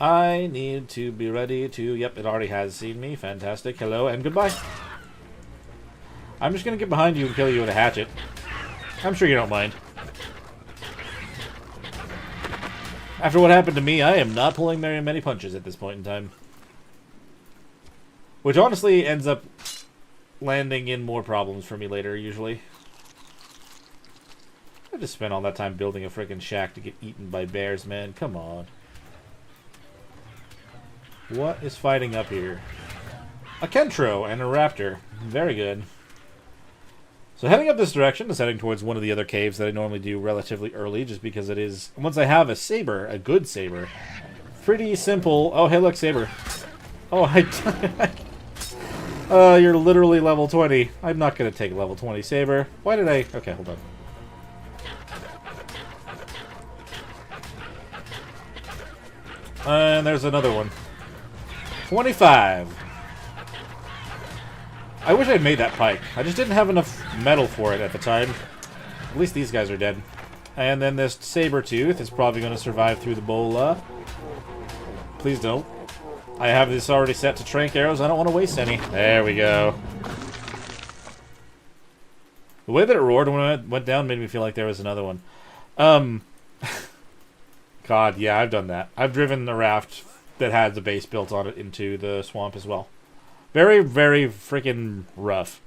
I need to be ready to... Yep, it already has seen me. Fantastic. Hello and goodbye. I'm just going to get behind you and kill you with a hatchet. I'm sure you don't mind. After what happened to me, I am not pulling very many punches at this point in time. Which honestly ends up landing in more problems for me later, usually. I just spent all that time building a freaking shack to get eaten by bears, man. Come on. What is fighting up here? A Kentro and a raptor. Very good. So heading up this direction is heading towards one of the other caves that I normally do relatively early, just because it is, once I have a saber, a good saber, pretty simple. Oh, hey, look, saber. Oh, you're literally level 20. I'm not going to take level 20 saber. Why did I... Okay, hold on. And there's another one. 25. I wish I'd made that pike. I just didn't have enough metal for it at the time. At least these guys are dead. And then this saber tooth is probably going to survive through the bola. Please don't. I have this already set to trank arrows. I don't want to waste any. There we go. The way that it roared when it went down made me feel like there was another one. God, yeah, I've done that. I've driven the raft that had the base built on it into the swamp as well. Very, very freaking rough.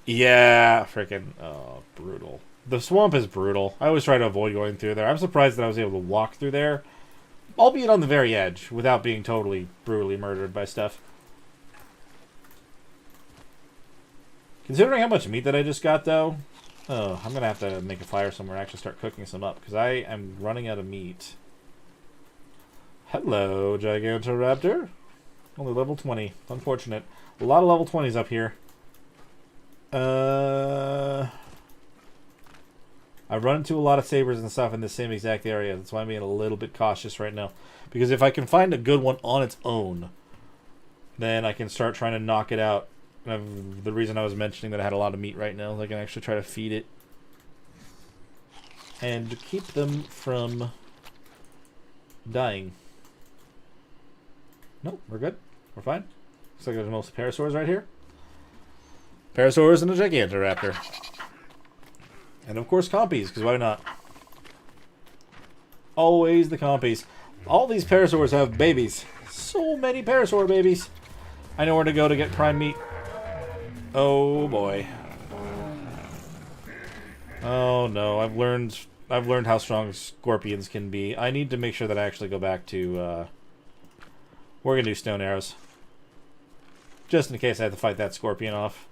Yeah, freaking, oh, brutal. The swamp is brutal. I always try to avoid going through there. I'm surprised that I was able to walk through there, albeit on the very edge, without being totally brutally murdered by stuff. Considering how much meat that I just got, though, oh, I'm going to have to make a fire somewhere and actually start cooking some up, because I am running out of meat. Hello, Gigantoraptor. Only level 20. Unfortunate. A lot of level 20s up here. I've run into a lot of sabers and stuff in the same exact area. That's why I'm being a little bit cautious right now. Because if I can find a good one on its own, then I can start trying to knock it out. The reason I was mentioning that I had a lot of meat right now is I can actually try to feed it. And keep them from dying. Nope, we're good. We're fine. Looks like there's mostly parasaurs right here. Parasaurs and a Gigantoraptor. And of course compies, because why not? Always the compies. All these parasaurs have babies. So many parasaur babies. I know where to go to get prime meat. Oh boy. Oh no, I've learned how strong scorpions can be. I need to make sure that I actually go back to we're gonna do stone arrows. Just in case I have to fight that scorpion off.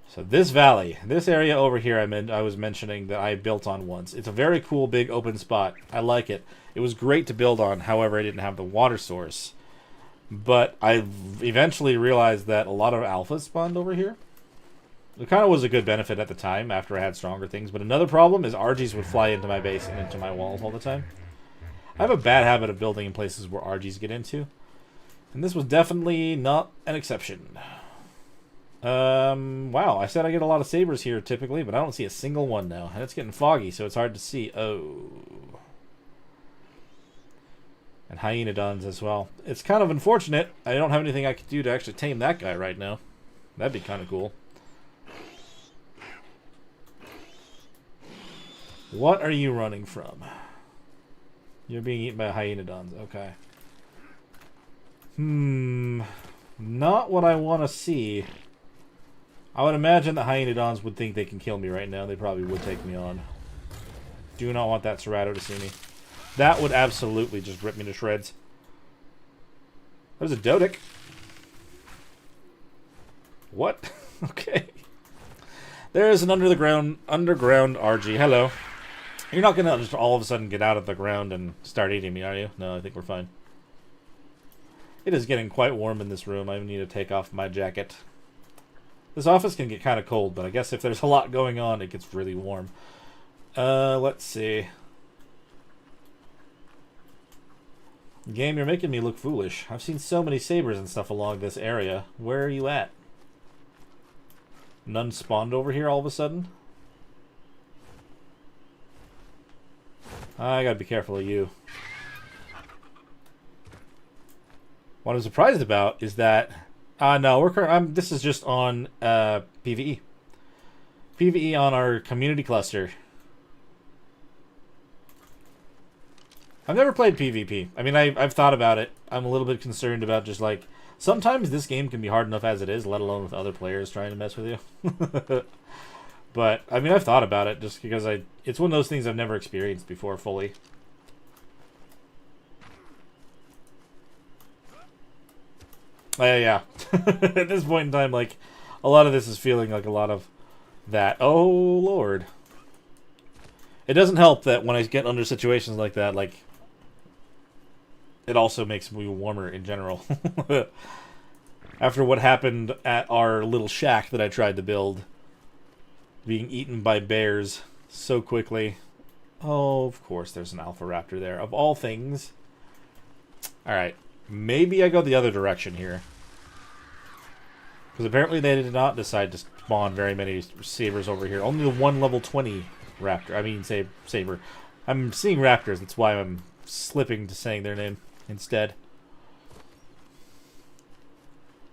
So this valley, this area over here I was mentioning that I built on once. It's a very cool big open spot. I like it. It was great to build on, however I didn't have the water source. But I eventually realized that a lot of alphas spawned over here. It kind of was a good benefit at the time after I had stronger things. But another problem is RGs would fly into my base and into my walls all the time. I have a bad habit of building in places where RGs get into. And this was definitely not an exception. Wow, I said I get a lot of sabers here typically, but I don't see a single one now. And it's getting foggy, so it's hard to see. Oh. And hyenodons as well. It's kind of unfortunate. I don't have anything I could do to actually tame that guy right now. That'd be kind of cool. What are you running from? You're being eaten by hyenodons. Okay. Not what I want to see. I would imagine the hyenodons would think they can kill me right now. They probably would take me on. Do not want that Cerrado to see me. That would absolutely just rip me to shreds. There's a Dodic. What? Okay. There's an underground RG. Hello. You're not gonna just all of a sudden get out of the ground and start eating me, are you? No, I think we're fine. It is getting quite warm in this room. I need to take off my jacket. This office can get kind of cold, but I guess if there's a lot going on, it gets really warm. Let's see. Game, you're making me look foolish. I've seen so many sabers and stuff along this area. Where are you at? None spawned over here all of a sudden? I gotta be careful of you. What I'm surprised about is that... no, this is just on PvE. PvE on our community cluster. I've never played PvP. I mean, I've thought about it. I'm a little bit concerned about just like... Sometimes this game can be hard enough as it is, let alone with other players trying to mess with you. But, I mean, I've thought about it just because it's one of those things I've never experienced before fully. Yeah. At this point in time, like, a lot of this is feeling like a lot of that. Oh, Lord. It doesn't help that when I get under situations like that, like, it also makes me warmer in general. After what happened at our little shack that I tried to build, being eaten by bears so quickly. Oh, of course there's an alpha raptor there. Of all things. Alright. Maybe I go the other direction here. Because apparently they did not decide to spawn very many sabers over here. Only the one level 20 raptor. I mean, saber. I'm seeing raptors. That's why I'm slipping to saying their name instead.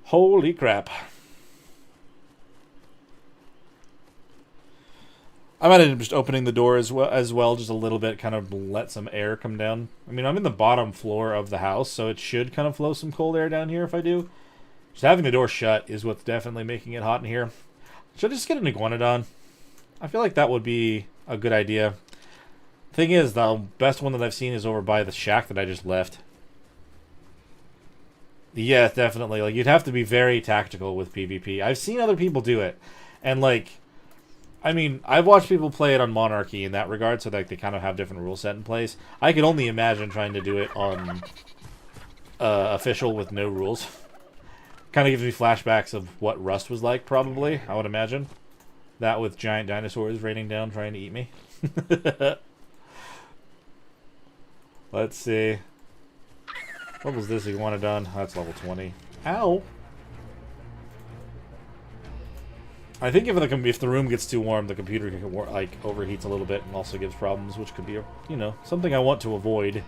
Holy crap. I might end up just opening the door as well, just a little bit, kind of let some air come down. I mean, I'm in the bottom floor of the house, so it should kind of flow some cold air down here if I do. Just having the door shut is what's definitely making it hot in here. Should I just get an iguanodon? I feel like that would be a good idea. Thing is, the best one that I've seen is over by the shack that I just left. Yeah, definitely. Like, you'd have to be very tactical with PvP. I've seen other people do it. And, like, I mean, I've watched people play it on Monarchy in that regard, so like they kind of have different rule set in place. I could only imagine trying to do it on official with no rules. Kind of gives me flashbacks of what Rust was like, probably, I would imagine. That with giant dinosaurs raining down trying to eat me. Let's see. What was this iguanodon? That's level 20. Ow! I think if the room gets too warm, the computer like overheats a little bit and also gives problems, which could be, you know, something I want to avoid.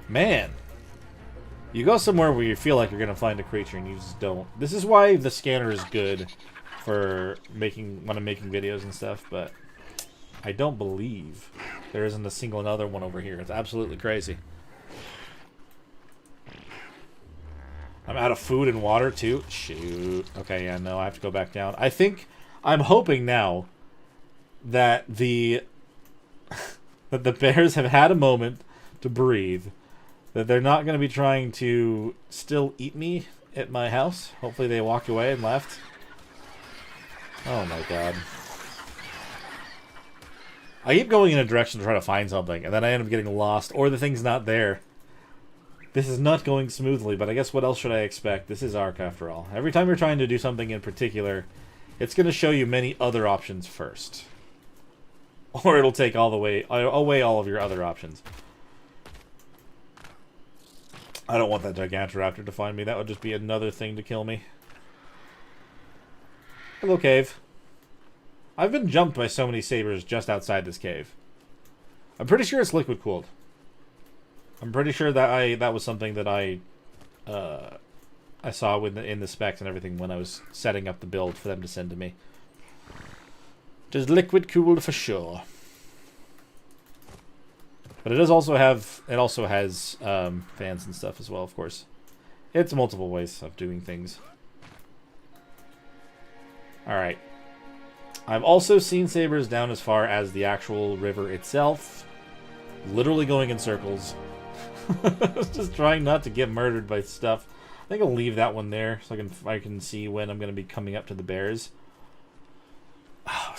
Man, you go somewhere where you feel like you're gonna find a creature and you just don't. This is why the scanner is good for when I'm making videos and stuff, but I don't believe there isn't a single another one over here. It's absolutely crazy. I'm out of food and water, too. Shoot. Okay, yeah, no, I have to go back down. I'm hoping now that that the bears have had a moment to breathe. That they're not going to be trying to still eat me at my house. Hopefully they walked away and left. Oh, my God. I keep going in a direction to try to find something, and then I end up getting lost, or the thing's not there. This is not going smoothly, but I guess what else should I expect? This is Ark, after all. Every time you're trying to do something in particular, it's going to show you many other options first. Or it'll take away all of your other options. I don't want that Gigantoraptor to find me. That would just be another thing to kill me. Hello, cave. I've been jumped by so many sabers just outside this cave. I'm pretty sure it's liquid cooled. I'm pretty sure that that was something that I saw in the specs and everything when I was setting up the build for them to send to me. Just liquid cooled for sure. But it does also have has fans and stuff as well, of course. It's multiple ways of doing things. All right. I've also seen sabers down as far as the actual river itself, literally going in circles. Just trying not to get murdered by stuff. I think I'll leave that one there so I can see when I'm going to be coming up to the bears. Oh,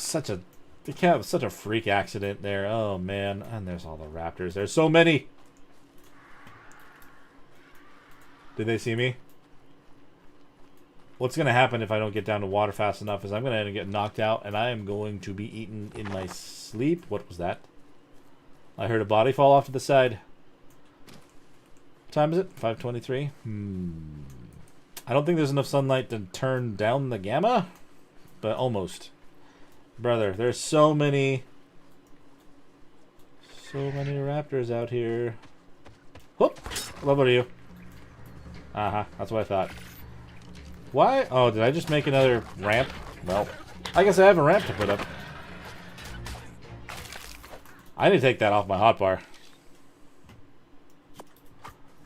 they can't have such a freak accident there. Oh man, and there's all the raptors. There's so many. Did they see me? What's going to happen if I don't get down to water fast enough is I'm going to get knocked out and I am going to be eaten in my sleep. What was that? I heard a body fall off to the side. What time is it? 5:23? I don't think there's enough sunlight to turn down the gamma, but almost. Brother, there's so many raptors out here. Whoop! What about you? That's what I thought. Why? Oh, did I just make another ramp? Well, I guess I have a ramp to put up. I need to take that off my hotbar.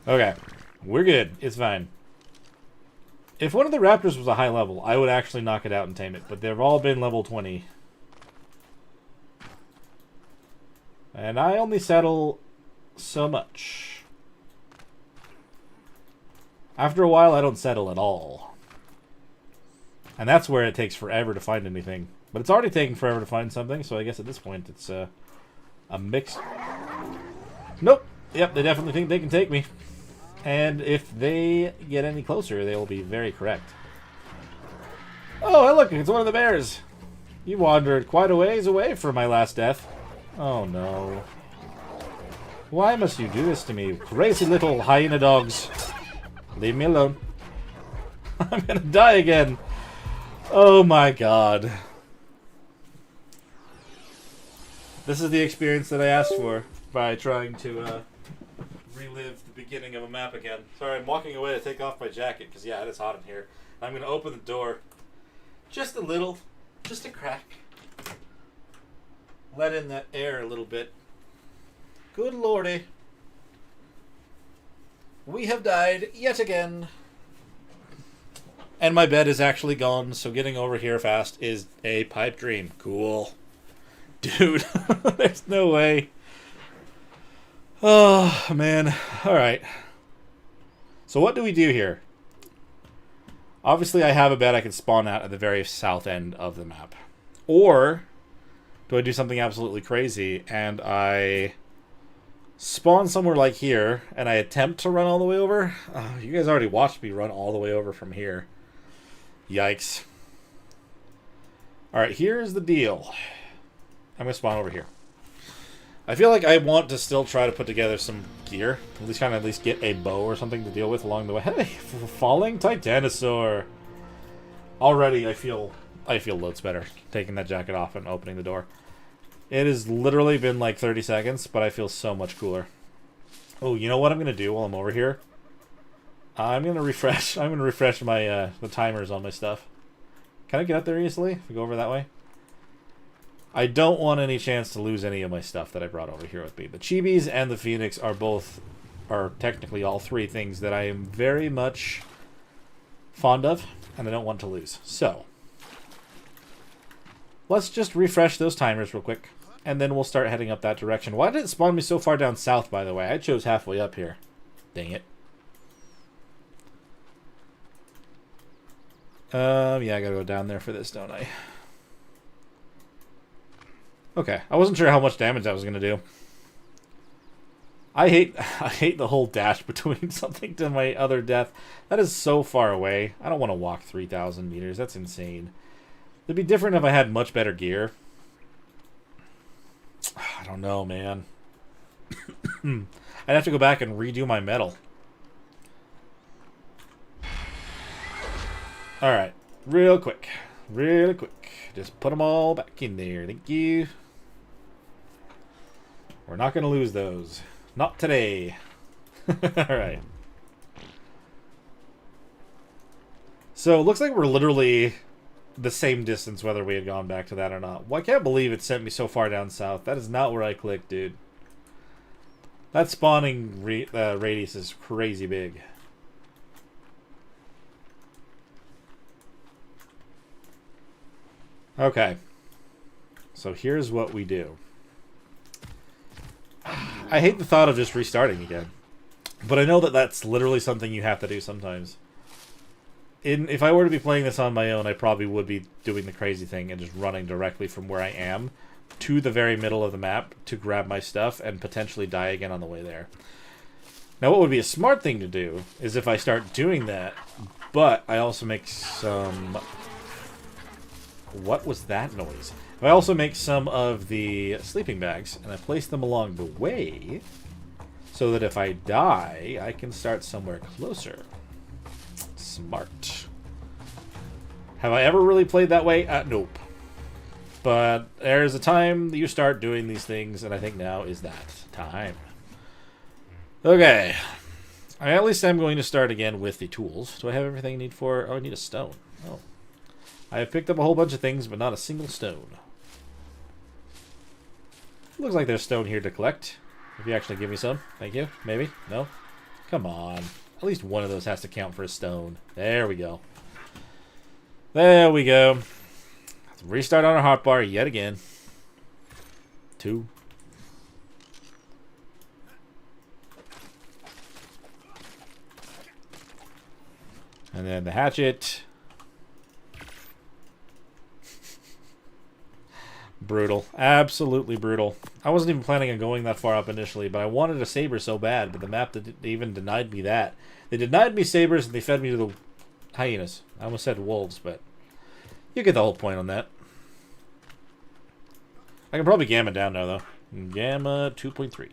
Okay, we're good. It's fine. If one of the raptors was a high level, I would actually knock it out and tame it, but they've all been level 20. And I only settle so much. After a while, I don't settle at all. And that's where it takes forever to find anything. But it's already taking forever to find something, so I guess at this point it's a mix. Nope. Yep, they definitely think they can take me. And if they get any closer, they will be very correct. Oh, hey, look, it's one of the bears. You wandered quite a ways away from my last death. Oh, no. Why must you do this to me, crazy little hyena dogs? Leave me alone. I'm gonna die again. Oh, my God. This is the experience that I asked for by trying to relive the beginning of a map again. Sorry, I'm walking away to take off my jacket because, yeah, it is hot in here. I'm going to open the door just a little, just a crack. Let in that air a little bit. Good lordy. We have died yet again. And my bed is actually gone, so getting over here fast is a pipe dream. Cool. Dude, there's no way. Oh, man. Alright. So what do we do here? Obviously, I have a bed I can spawn at the very south end of the map. Or, do I do something absolutely crazy, and I spawn somewhere like here, and I attempt to run all the way over? You guys already watched me run all the way over from here. Yikes. Alright, here's the deal. I'm going to spawn over here. I feel like I want to still try to put together some gear. At least get a bow or something to deal with along the way. Hey, falling Titanosaur. Already I feel loads better taking that jacket off and opening the door. It has literally been like 30 seconds, but I feel so much cooler. Oh, you know what I'm going to do while I'm over here? I'm going to refresh. I'm going to refresh my the timers on my stuff. Can I get up there easily if we go over that way? I don't want any chance to lose any of my stuff that I brought over here with me. The Chibis and the Phoenix are technically all three things that I am very much fond of, and I don't want to lose. So, let's just refresh those timers real quick, and then we'll start heading up that direction. Why did it spawn me so far down south, by the way? I chose halfway up here. Dang it. Yeah, I gotta go down there for this, don't I? Okay, I wasn't sure how much damage that was gonna do. I hate the whole dash between something to my other death. That is so far away. I don't want to walk 3,000 meters. That's insane. It'd be different if I had much better gear. I don't know, man. I'd have to go back and redo my metal. Alright, real quick. Really quick. Just put them all back in there. Thank you. We're not going to lose those. Not today. Alright. So, it looks like we're literally the same distance whether we had gone back to that or not. Well, I can't believe it sent me so far down south. That is not where I clicked, dude. That spawning radius is crazy big. Okay. So here's what we do. I hate the thought of just restarting again. But I know that that's literally something you have to do sometimes. If I were to be playing this on my own, I probably would be doing the crazy thing and just running directly from where I am to the very middle of the map to grab my stuff and potentially die again on the way there. Now, what would be a smart thing to do is if I start doing that, but I also make some... What was that noise? If I also make some of the sleeping bags and I place them along the way so that if I die, I can start somewhere closer. Smart. Have I ever really played that way? Nope. But there's a time that you start doing these things, and I think now is that time. Okay. At least I'm going to start again with the tools. Do I have everything I need for... Oh, I need a stone. Oh. I have picked up a whole bunch of things, but not a single stone. Looks like there's stone here to collect. If you actually give me some. Thank you. Maybe? No? Come on. At least one of those has to count for a stone. There we go. There we go. Let's restart on our hotbar yet again. 2. And then the hatchet. Brutal. Absolutely brutal. I wasn't even planning on going that far up initially, but I wanted a saber so bad, but the map even denied me that. They denied me sabers and they fed me to the hyenas. I almost said wolves, but you get the whole point on that. I can probably gamma down now, though. Gamma 2.3.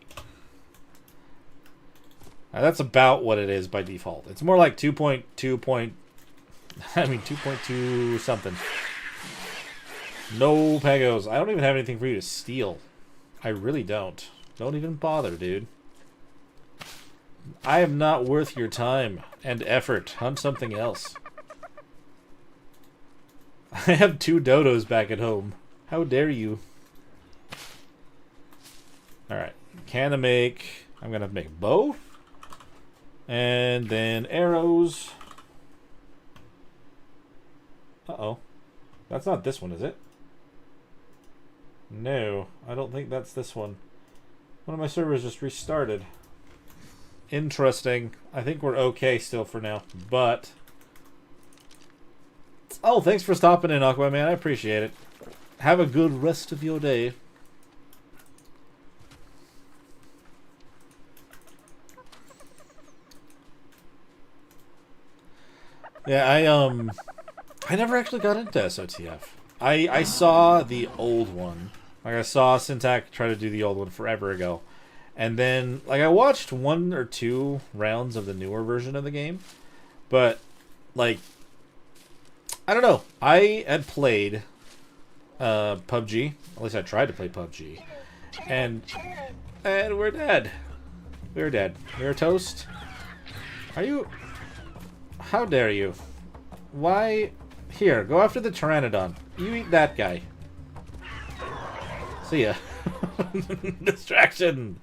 That's about what it is by default. It's more like 2.2. I mean 2.2 something. No pegos. I don't even have anything for you to steal. I really don't. Don't even bother, dude. I am not worth your time and effort. Hunt something else. I have 2 dodos back at home. How dare you? Alright. I'm gonna make a bow. And then arrows. Uh-oh. That's not this one, is it? No, I don't think that's this one. One of my servers just restarted. Interesting. I think we're okay still for now, but... Oh, thanks for stopping in, Aquaman. I appreciate it. Have a good rest of your day. Yeah, I never actually got into SOTF. I saw the old one. Like, I saw Syntac try to do the old one forever ago. And then, like, I watched 1 or 2 rounds of the newer version of the game. But, like, I don't know. I had played PUBG. At least I tried to play PUBG. And we're dead. We're dead. We're toast. Are you... How dare you? Why... Here, go after the Pteranodon. You eat that guy. See ya. Distraction.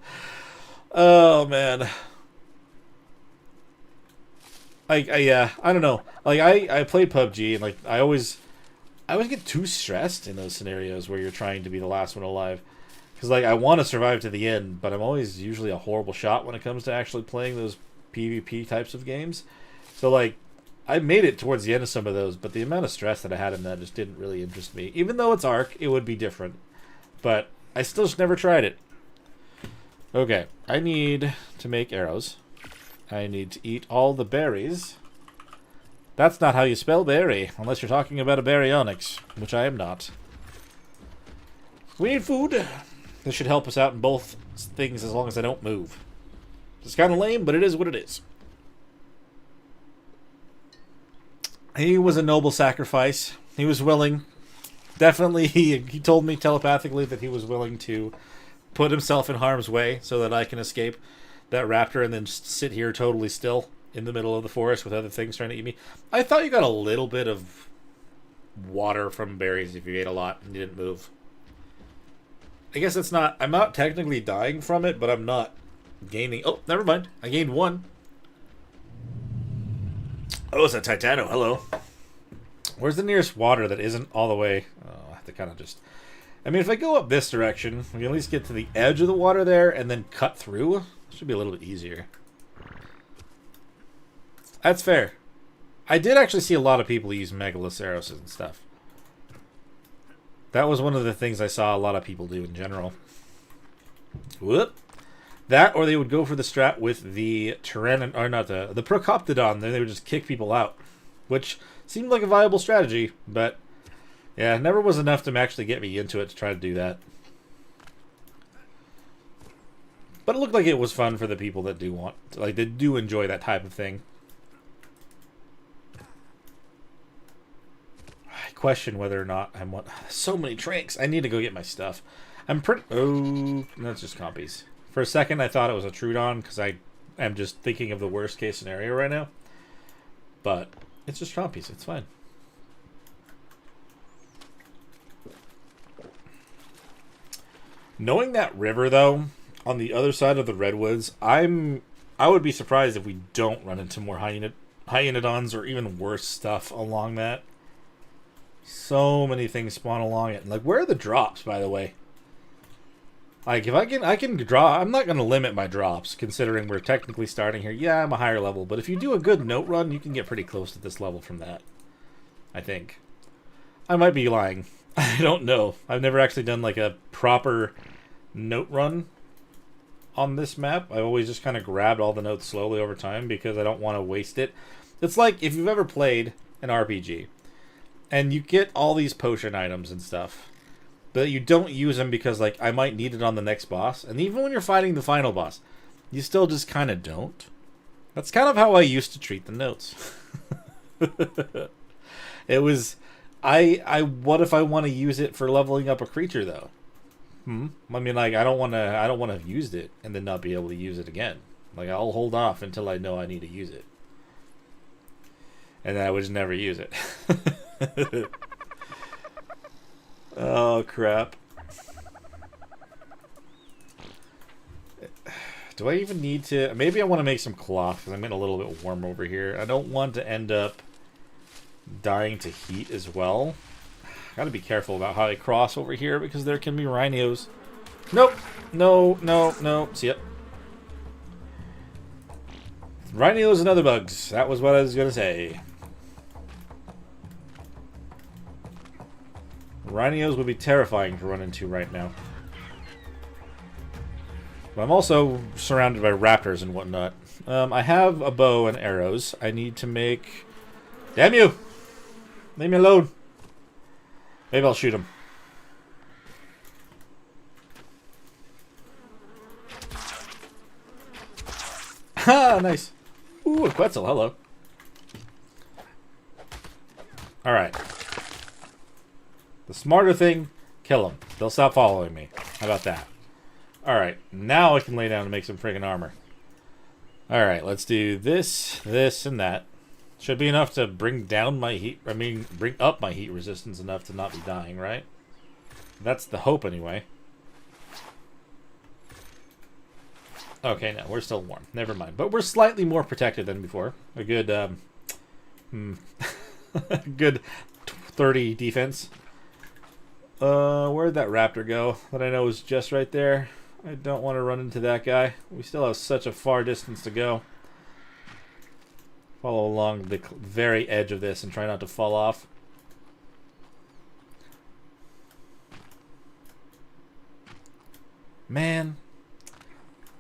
Oh, man. Yeah, I don't know. Like, I play PUBG, and, like, I always get too stressed in those scenarios where you're trying to be the last one alive. Because, like, I want to survive to the end, but I'm always usually a horrible shot when it comes to actually playing those PvP types of games. So, like, I made it towards the end of some of those, but the amount of stress that I had in that just didn't really interest me. Even though it's Ark, it would be different. But I still just never tried it. Okay, I need to make arrows. I need to eat all the berries. That's not how you spell berry, unless you're talking about a baryonyx, which I am not. We need food. This should help us out in both things as long as I don't move. It's kind of lame, but it is what it is. He was a noble sacrifice. He was willing. Definitely, he told me telepathically that he was willing to put himself in harm's way so that I can escape that raptor and then just sit here totally still in the middle of the forest with other things trying to eat me. I thought you got a little bit of water from berries if you ate a lot and you didn't move. I guess it's not... I'm not technically dying from it, but I'm not gaining... Oh, never mind. I gained 1. Oh, it's a Titano. Hello. Where's the nearest water that isn't all the way... Oh, I have to kind of just... I mean, if I go up this direction, we can at least get to the edge of the water there and then cut through. It should be a little bit easier. That's fair. I did actually see a lot of people use Megaloceros and stuff. That was one of the things I saw a lot of people do in general. Whoop. That, or they would go for the strat with the Tyrannon, or not the Procoptodon. Then they would just kick people out, which seemed like a viable strategy. But yeah, it never was enough to actually get me into it to try to do that. But it looked like it was fun for the people that do want, like, they do enjoy that type of thing. I question whether or not I want so many trinks. I need to go get my stuff. I'm pretty. Oh, that's just compies. For a second, I thought it was a Trudon because I am just thinking of the worst case scenario right now. But it's just compies. It's fine. Knowing that river, though, on the other side of the redwoods, I would be surprised if we don't run into more hyenodons or even worse stuff along that. So many things spawn along it. And, like, where are the drops, by the way? Like, if I can draw, I'm not going to limit my drops, considering we're technically starting here. Yeah, I'm a higher level, but if you do a good note run, you can get pretty close to this level from that. I think. I might be lying. I don't know. I've never actually done, like, a proper note run on this map. I've always just kind of grabbed all the notes slowly over time because I don't want to waste it. It's like if you've ever played an RPG and you get all these potion items and stuff, but you don't use them because, like, I might need it on the next boss. And even when you're fighting the final boss, you still just kind of don't. That's kind of how I used to treat the notes. It was, what if I want to use it for leveling up a creature, though? I mean, like, I don't want to have used it and then not be able to use it again. Like, I'll hold off until I know I need to use it. And then I would just never use it. Oh, crap. Do I even need to... Maybe I want to make some cloth, because I'm getting a little bit warm over here. I don't want to end up dying to heat as well. Gotta be careful about how I cross over here because there can be rhinos. Nope. No, no, no. See ya. Rhinos and other bugs. That was what I was gonna say. Rhinos would be terrifying to run into right now. But I'm also surrounded by raptors and whatnot. I have a bow and arrows. I need to make... Damn you! Leave me alone. Maybe I'll shoot him. Ha! Nice. Ooh, a Quetzal. Hello. Alright. The smarter thing, kill them. They'll stop following me. How about that? Alright, now I can lay down and make some friggin' armor. Alright, let's do this, this, and that. Should be enough to bring down my heat... I mean, bring up my heat resistance enough to not be dying, right? That's the hope, anyway. Okay, no, we're still warm. Never mind. But we're slightly more protected than before. A good, good 30 defense. Where'd that raptor go that I know is just right there? I don't want to run into that guy. We still have such a far distance to go. Follow along the very edge of this and try not to fall off. Man,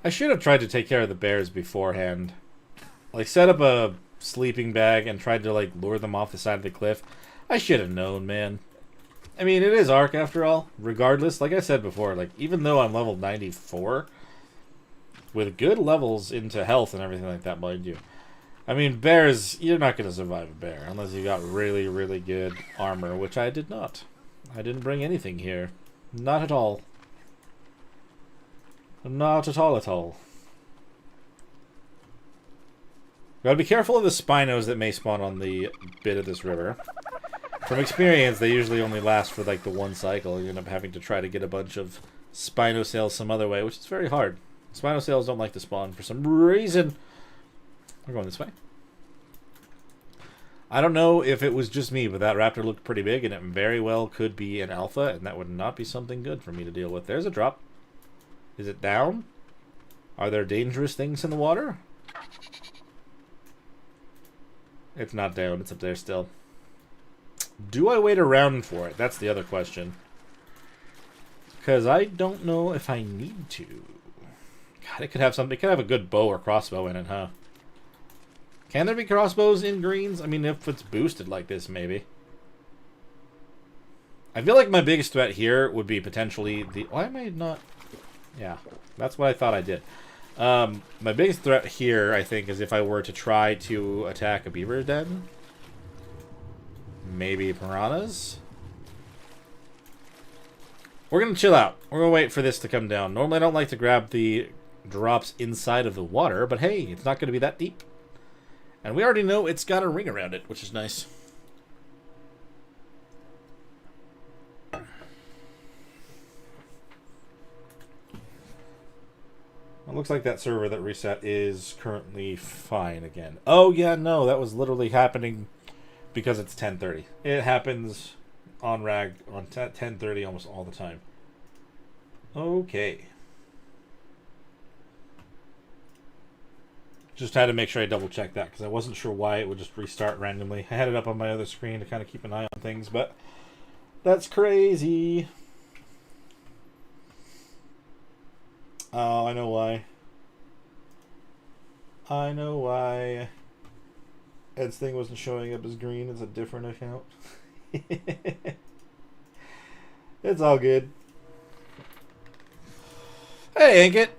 I should have tried to take care of the bears beforehand. Like, set up a sleeping bag and tried to, like, lure them off the side of the cliff. I should have known, man. I mean, it is Ark after all. Regardless, like I said before, like, even though I'm level 94, with good levels into health and everything like that, mind you. I mean, bears, you're not going to survive a bear unless you got really, really good armor, which I did not. I didn't bring anything here. Not at all. Not at all at all. Gotta be careful of the Spinos that may spawn on the bit of this river. From experience, they usually only last for like the one cycle. You end up having to try to get a bunch of Spinosaurs some other way, which is very hard. Spinosaurs don't like to spawn for some reason. We're going this way. I don't know if it was just me, but that raptor looked pretty big, and it very well could be an alpha, and that would not be something good for me to deal with. There's a drop. Is it down? Are there dangerous things in the water? It's not down. It's up there still. Do I wait around for it? That's the other question. Because I don't know if I need to. God, it could have something. It could have a good bow or crossbow in it, huh? Can there be crossbows in greens? I mean, if it's boosted like this, maybe. I feel like my biggest threat here would be potentially the... Why am I not... Yeah, that's what I thought I did. My biggest threat here, I think, is if I were to try to attack a beaver den. Maybe piranhas. We're going to chill out. We're going to wait for this to come down. Normally I don't like to grab the drops inside of the water, but hey, it's not going to be that deep. And we already know it's got a ring around it, which is nice. It looks like that server that reset is currently fine again. Oh, yeah, no, that was literally happening because it's 10:30. It happens on RAG on 10:30 almost all the time. Okay. Just had to make sure I double check that because I wasn't sure why it would just restart randomly. I had it up on my other screen to kind of keep an eye on things, but that's crazy. Oh, I know why. I know why. Ed's thing wasn't showing up as green. It's a different account. It's all good. Hey, Ankit.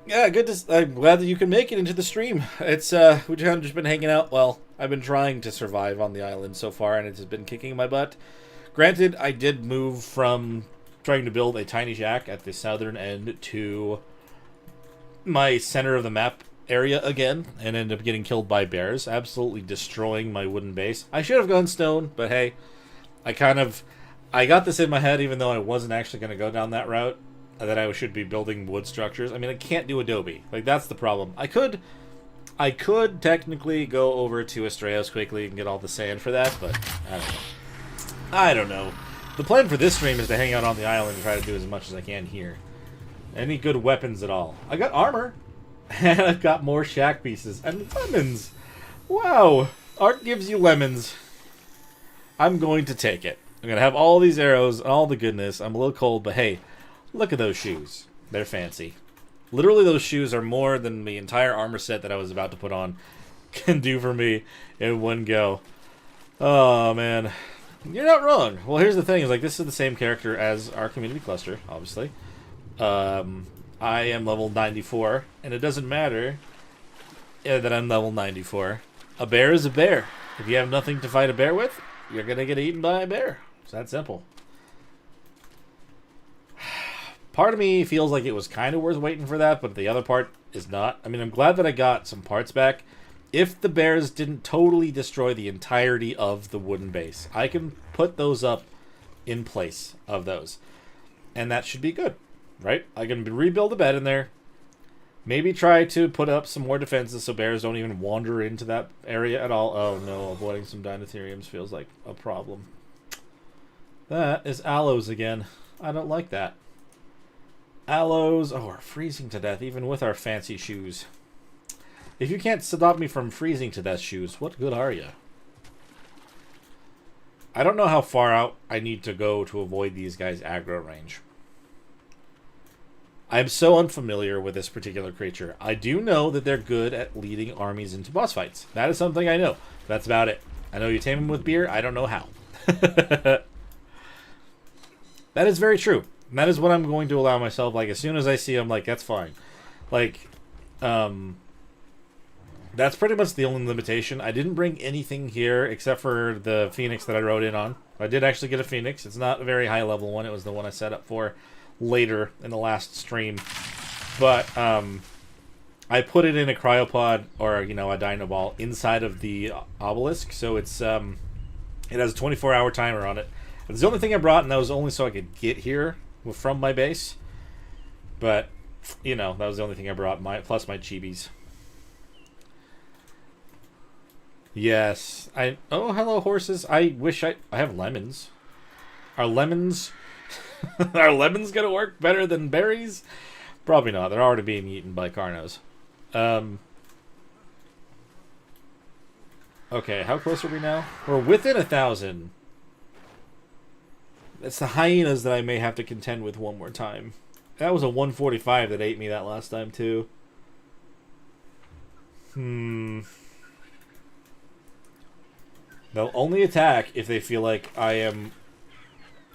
Yeah, good to... I'm glad that you can make it into the stream. It's, we've just been hanging out. Well, I've been trying to survive on the island so far, and it has been kicking my butt. Granted, I did move from trying to build a tiny shack at the southern end to my center of the map area again, and ended up getting killed by bears, absolutely destroying my wooden base. I should have gone stone, but hey, I got this in my head, even though I wasn't actually going to go down that route, that I should be building wood structures. I mean, I can't do adobe. Like, that's the problem. I could I could technically go over to Astraeos quickly and get all the sand for that, but I don't know. I don't know. The plan for this stream is to hang out on the island and try to do as much as I can here. Any good weapons at all? I got armor, and I've got more shack pieces and lemons. Wow, art gives you lemons. I'm going to take it. I'm gonna have all these arrows and all the goodness. I'm a little cold, but hey, look at those shoes. They're fancy. Literally, those shoes are more than the entire armor set that I was about to put on can do for me in one go. Oh, man. You're not wrong. Well, here's the thing. Is like this is the same character as our community cluster, obviously. I am level 94, and it doesn't matter that I'm level 94. A bear is a bear. If you have nothing to fight a bear with, you're going to get eaten by a bear. It's that simple. Part of me feels like it was kind of worth waiting for that, but the other part is not. I mean, I'm glad that I got some parts back. If the bears didn't totally destroy the entirety of the wooden base, I can put those up in place of those. And that should be good, right? I can rebuild a bed in there. Maybe try to put up some more defenses so bears don't even wander into that area at all. Oh no, avoiding some Dinotheriums feels like a problem. That is aloes again. I don't like that. Aloes, oh, we're freezing to death, even with our fancy shoes. If you can't stop me from freezing to death shoes, what good are you? I don't know how far out I need to go to avoid these guys' aggro range. I'm so unfamiliar with this particular creature. I do know that they're good at leading armies into boss fights. That is something I know. That's about it. I know you tame them with beer. I don't know how. That is very true. And that is what I'm going to allow myself. Like, as soon as I see them, like, that's fine. Like, that's pretty much the only limitation. I didn't bring anything here except for the Phoenix that I rode in on. I did actually get a Phoenix. It's not a very high level one. It was the one I set up for later in the last stream. But, I put it in a cryopod, or, you know, a dino ball inside of the obelisk. So it's, it has a 24-hour timer on it. It's the only thing I brought, and that was only so I could get here from my base. But, you know, that was the only thing I brought, plus my chibis. Yes. Oh, hello, horses. I wish I have lemons. Are lemons... Are lemons gonna work better than berries? Probably not. They're already being eaten by Carnos. Okay, how close are we now? We're within 1,000. It's the hyenas that I may have to contend with one more time. That was a 145 that ate me that last time, too. They'll only attack if they feel like I am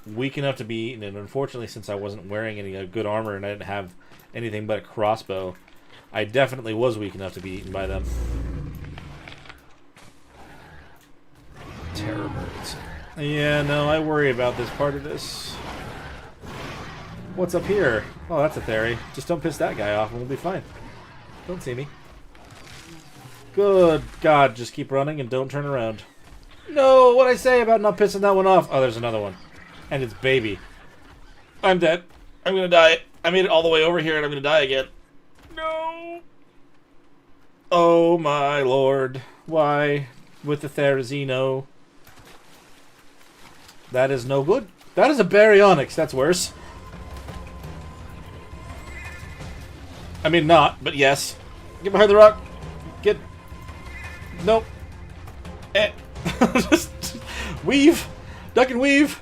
weak enough to be eaten. And unfortunately, since I wasn't wearing any good armor and I didn't have anything but a crossbow, I definitely was weak enough to be eaten by them. Terror birds. Yeah, no, I worry about this part of this. What's up here? Oh, that's a theory. Just don't piss that guy off and we'll be fine. Don't see me. Good God, just keep running and don't turn around. No, what'd I say about not pissing that one off? Oh, there's another one. And it's baby. I'm dead. I'm gonna die. I made it all the way over here and I'm gonna die again. No! Oh my lord. Why? With the Therizino. That is no good. That is a Baryonyx. That's worse. I mean, not, but yes. Get behind the rock. Get... Nope. Just weave. Duck and weave.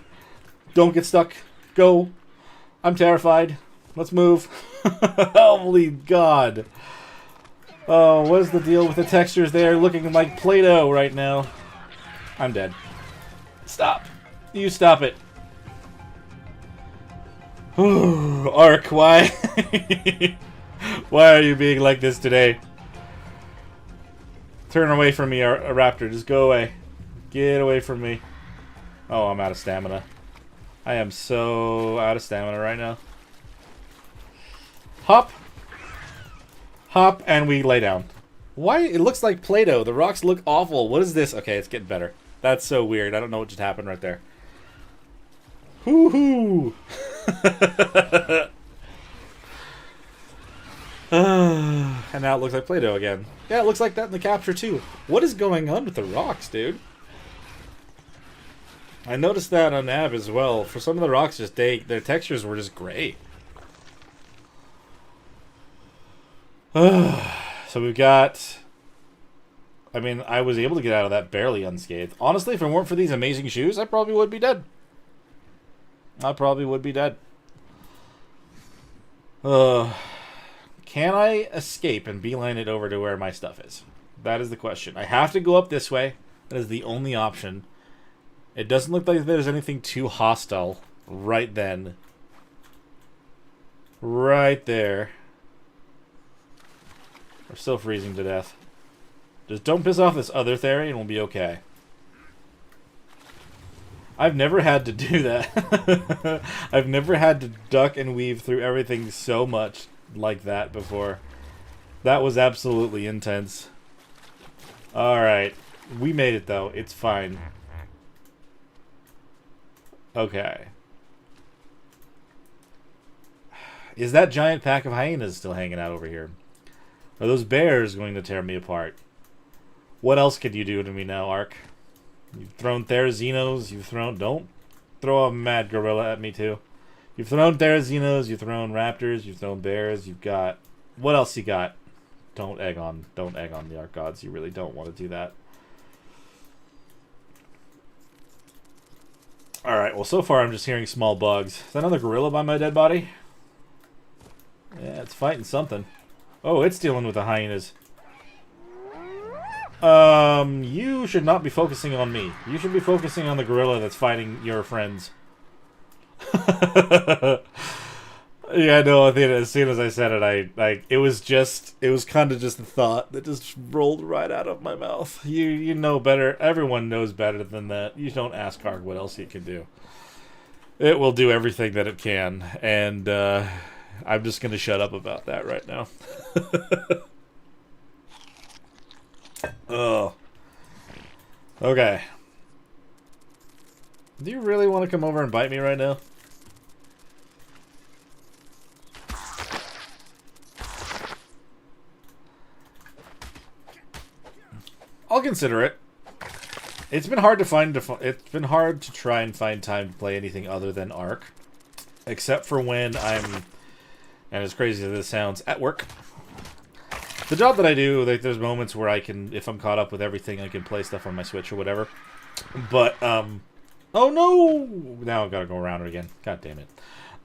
Don't get stuck. Go. I'm terrified. Let's move. Holy God. Oh, what is the deal with the textures there looking like Play-Doh right now? I'm dead. Stop. You stop it. Ark, why? Why are you being like this today? Turn away from me, a raptor. Just go away. Get away from me. Oh, I'm out of stamina. I am so out of stamina right now. Hop. Hop, and we lay down. Why? It looks like Play-Doh. The rocks look awful. What is this? Okay, it's getting better. That's so weird. I don't know what just happened right there. Hoo-hoo! And now it looks like Play-Doh again. Yeah, it looks like that in the capture too. What is going on with the rocks, dude? I noticed that on Ab as well. For some of the rocks, just their textures were just gray. So we've got... I mean, I was able to get out of that barely unscathed. Honestly, if it weren't for these amazing shoes, I probably would be dead. I probably would be dead. Can I escape and beeline it over to where my stuff is? That is the question. I have to go up this way. That is the only option. It doesn't look like there's anything too hostile right then. Right there. We're still freezing to death. Just don't piss off this other Theory and we'll be okay. I've never had to do that. I've never had to duck and weave through everything so much like that before. That was absolutely intense. Alright. We made it though. It's fine. Okay. Is that giant pack of hyenas still hanging out over here? Are those bears going to tear me apart? What else could you do to me now, Ark? You've thrown Therazinos, you've thrown... Don't throw a mad gorilla at me, too. You've thrown Therazinos, you've thrown raptors, you've thrown bears, you've got... What else you got? Don't egg on the Ark gods. You really don't want to do that. Alright, well, so far I'm just hearing small bugs. Is that another gorilla by my dead body? Yeah, it's fighting something. Oh, it's dealing with the hyenas. You should not be focusing on me. You should be focusing on the gorilla that's fighting your friends. Yeah, no, I think as soon as I said it, it was kind of just a thought that just rolled right out of my mouth. You know better. Everyone knows better than that. You don't ask Arg what else it can do. It will do everything that it can, and I'm just going to shut up about that right now. Oh. Okay. Do you really want to come over and bite me right now? I'll consider it. It's been hard to find. It's been hard to try and find time to play anything other than Ark, except for when I'm, and as crazy as this sounds, at work. The job that I do, like, there's moments where I can, if I'm caught up with everything, I can play stuff on my Switch or whatever. But oh no! Now I've got to go around it again. God damn it.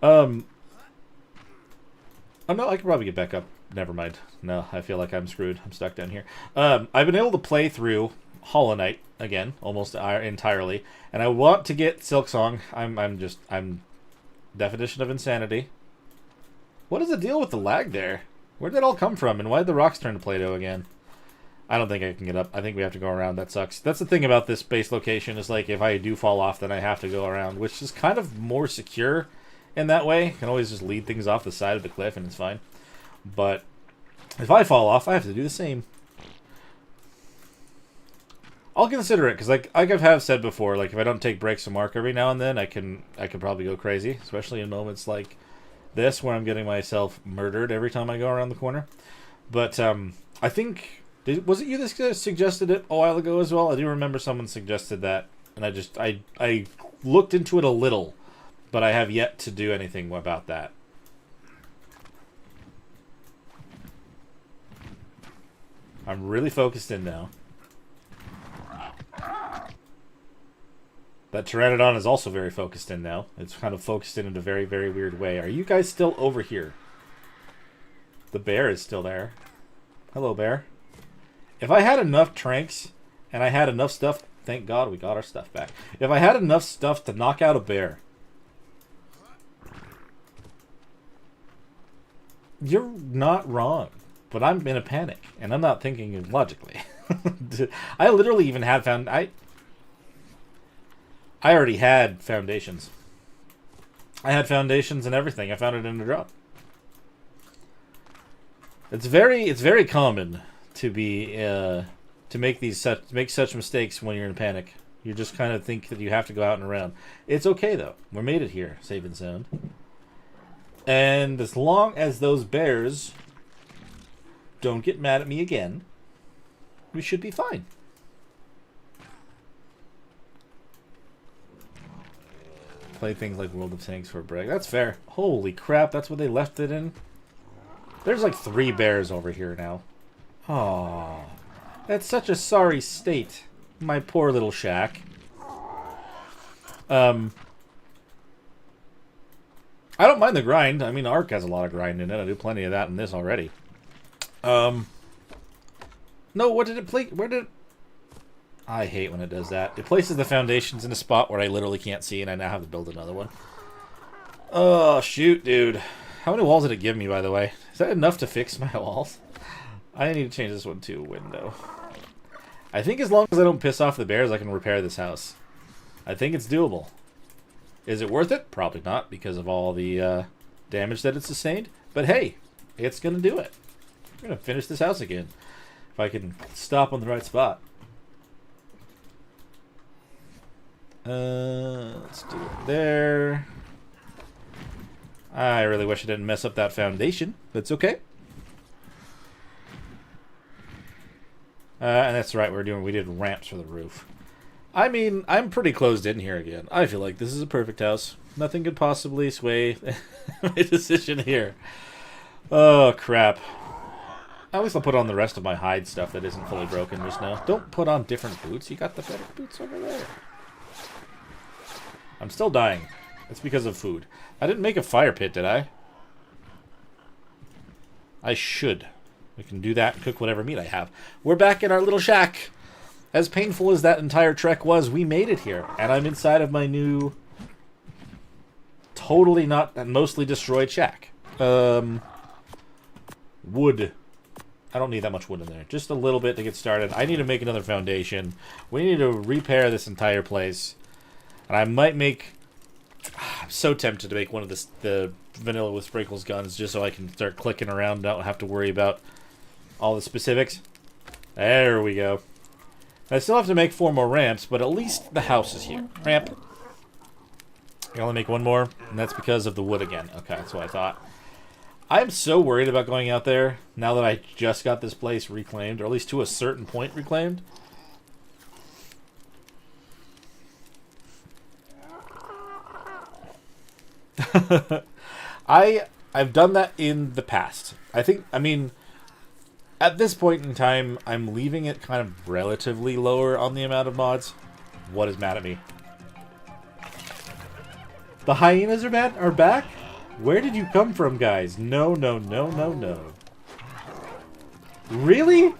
Oh no, I can probably get back up. Never mind. No, I feel like I'm screwed. I'm stuck down here. I've been able to play through Hollow Knight again, almost entirely, and I want to get Silksong. I'm definition of insanity. What is the deal with the lag there? Where did that all come from, and why did the rocks turn to Play-Doh again? I don't think I can get up. I think we have to go around. That sucks. That's the thing about this base location, is like, if I do fall off, then I have to go around, which is kind of more secure in that way. You can always just lead things off the side of the cliff, and it's fine. But if I fall off, I have to do the same. I'll consider it, because like I've said before, like, if I don't take breaks from Mark every now and then, I can probably go crazy, especially in moments like this where I'm getting myself murdered every time I go around the corner. But I think, was it you that suggested it a while ago as well? I do remember someone suggested that, and I looked into it a little, but I have yet to do anything about that. I'm really focused in now. That Pteranodon is also very focused in now. It's kind of focused in a very, very weird way. Are you guys still over here? The bear is still there. Hello, bear. If I had enough tranks, and I had enough stuff... Thank God we got our stuff back. If I had enough stuff to knock out a bear... You're not wrong. But I'm in a panic, and I'm not thinking logically. I literally even had I already had foundations. I had foundations and everything. I found it in a drop. It's very common to be to make such mistakes when you're in a panic. You just kind of think that you have to go out and around. It's okay though. We made it here, safe and sound. And as long as those bears Don't get mad at me again. We should be fine. Play things like World of Tanks for a break. That's fair. Holy crap, that's what they left it in? There's like 3 bears over here now. Aww. That's such a sorry state. My poor little shack. I don't mind the grind. I mean, Ark has a lot of grind in it. I do plenty of that in this already. No, what did it play? Where did it... I hate when it does that. It places the foundations in a spot where I literally can't see, and I now have to build another one. Oh, shoot, dude. How many walls did it give me, by the way? Is that enough to fix my walls? I need to change this one to a window. I think as long as I don't piss off the bears, I can repair this house. I think it's doable. Is it worth it? Probably not, because of all the damage that it sustained. But hey, it's going to do it. I'm going to finish this house again. If I can stop on the right spot. Let's do it there. I really wish I didn't mess up that foundation. That's okay. And that's right, we did ramps for the roof. I mean, I'm pretty closed in here again. I feel like this is a perfect house. Nothing could possibly sway my decision here. Oh, crap. At least I'll put on the rest of my hide stuff that isn't fully broken just now. Don't put on different boots. You got the better boots over there. I'm still dying. That's because of food. I didn't make a fire pit, did I? I should. We can do that and cook whatever meat I have. We're back in our little shack. As painful as that entire trek was, we made it here. And I'm inside of my new, totally not, mostly destroyed shack. Wood. I don't need that much wood in there. Just a little bit to get started. I need to make another foundation. We need to repair this entire place. And I might make... I'm so tempted to make one of the vanilla with sprinkles guns just so I can start clicking around and don't have to worry about all the specifics. There we go. I still have to make 4 more ramps, but at least the house is here. Ramp. I can only make 1 more, and that's because of the wood again. Okay, that's what I thought. I'm so worried about going out there now that I just got this place reclaimed, or at least to a certain point reclaimed. I've done that in the past. I mean, at this point in time, I'm leaving it kind of relatively lower on the amount of mods. What is mad at me? The hyenas are back? Where did you come from, guys? No, no, no, no, no. Really?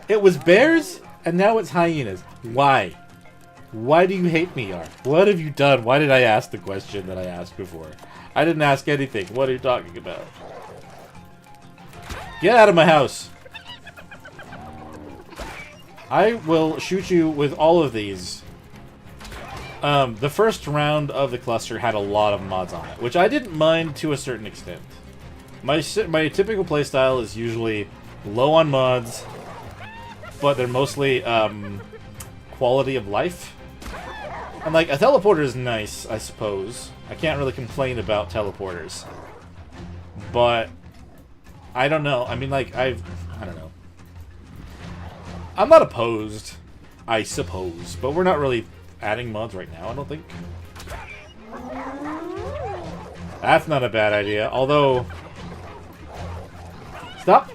It was bears, and now it's hyenas. Why? Why do you hate me, Ark? What have you done? Why did I ask the question that I asked before? I didn't ask anything. What are you talking about? Get out of my house! I will shoot you with all of these. The first round of the cluster had a lot of mods on it, which I didn't mind to a certain extent. My typical playstyle is usually low on mods, but they're mostly quality of life. And like, a teleporter is nice, I suppose. I can't really complain about teleporters. But I don't know. I mean, like, I don't know. I'm not opposed, I suppose, but we're not really adding mods right now, I don't think. That's not a bad idea, although... Stop!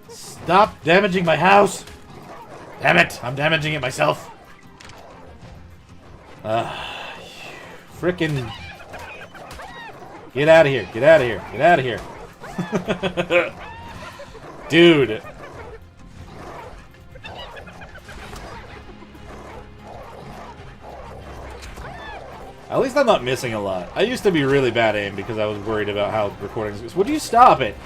Stop damaging my house! Damn it! I'm damaging it myself! Frickin'... Get out of here! Get out of here! Get out of here! Dude! At least I'm not missing a lot. I used to be really bad aim because I was worried about how recordings... Would you stop it?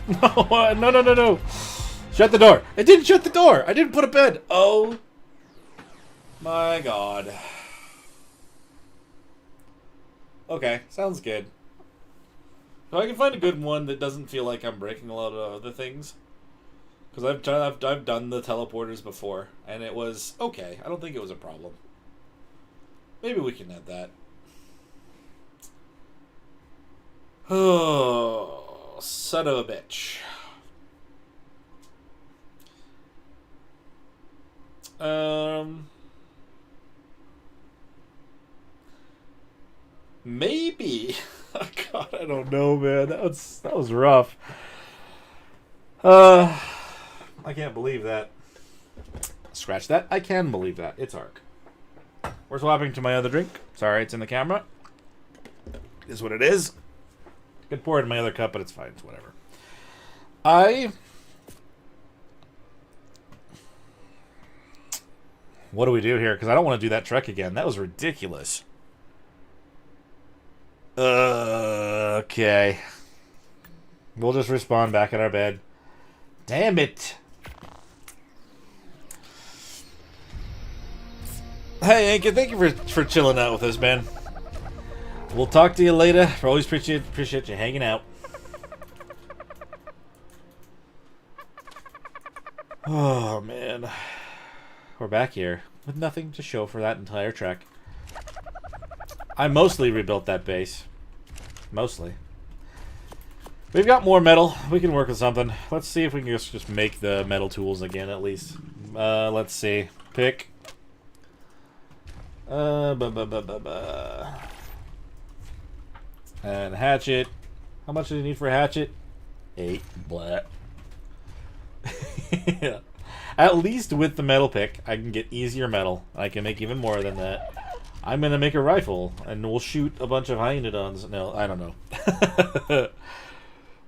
No, no, no, no, no. Shut the door. I didn't shut the door. I didn't put a bed. Oh my god. Okay, sounds good. So I can find a good one that doesn't feel like I'm breaking a lot of other things. Because I've done the teleporters before, and it was okay. I don't think it was a problem. Maybe we can add that. Oh, son of a bitch. Maybe. Oh, God, I don't know, man. That was rough. I can't believe that. Scratch that. I can believe that. It's Ark. We're swapping to my other drink. Sorry, it's in the camera. It is what it is. I could pour it in my other cup, but it's fine. It's whatever. What do we do here? Because I don't want to do that trek again. That was ridiculous. Okay. We'll just respawn back at our bed. Damn it. Hey, Anka, thank you for chilling out with us, man. We'll talk to you later. I always appreciate you hanging out. Oh, man. We're back here with nothing to show for that entire trek. I mostly rebuilt that base. Mostly. We've got more metal. We can work with something. Let's see if we can just make the metal tools again, at least. Let's see. Pick. And hatchet. How much do you need for a hatchet? 8. Blah. Yeah. At least with the metal pick, I can get easier metal. I can make even more than that. I'm gonna make a rifle, and we'll shoot a bunch of hyenodons. No, I don't know.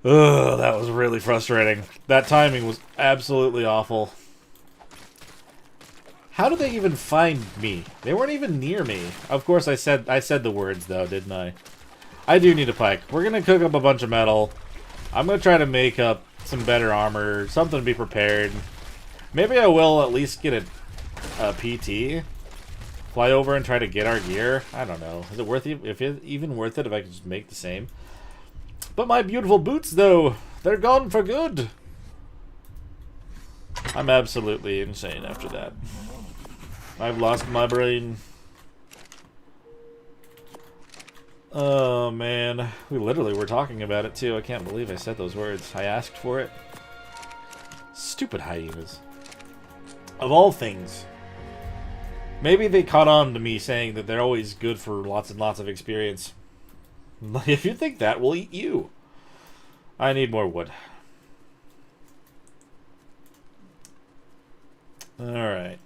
Ugh, that was really frustrating. That timing was absolutely awful. How did they even find me? They weren't even near me. Of course, I said the words though, didn't I? I do need a pike. We're gonna cook up a bunch of metal. I'm gonna try to make up some better armor, something to be prepared. Maybe I will at least get a PT. Fly over and try to get our gear. I don't know. Is it worth it? If it's even worth it, if I could just make the same. But my beautiful boots, though, they're gone for good. I'm absolutely insane after that. I've lost my brain. Oh, man. We literally were talking about it, too. I can't believe I said those words. I asked for it. Stupid hyenas. Of all things. Maybe they caught on to me saying that they're always good for lots and lots of experience. If you think that, we'll eat you. I need more wood. Alright.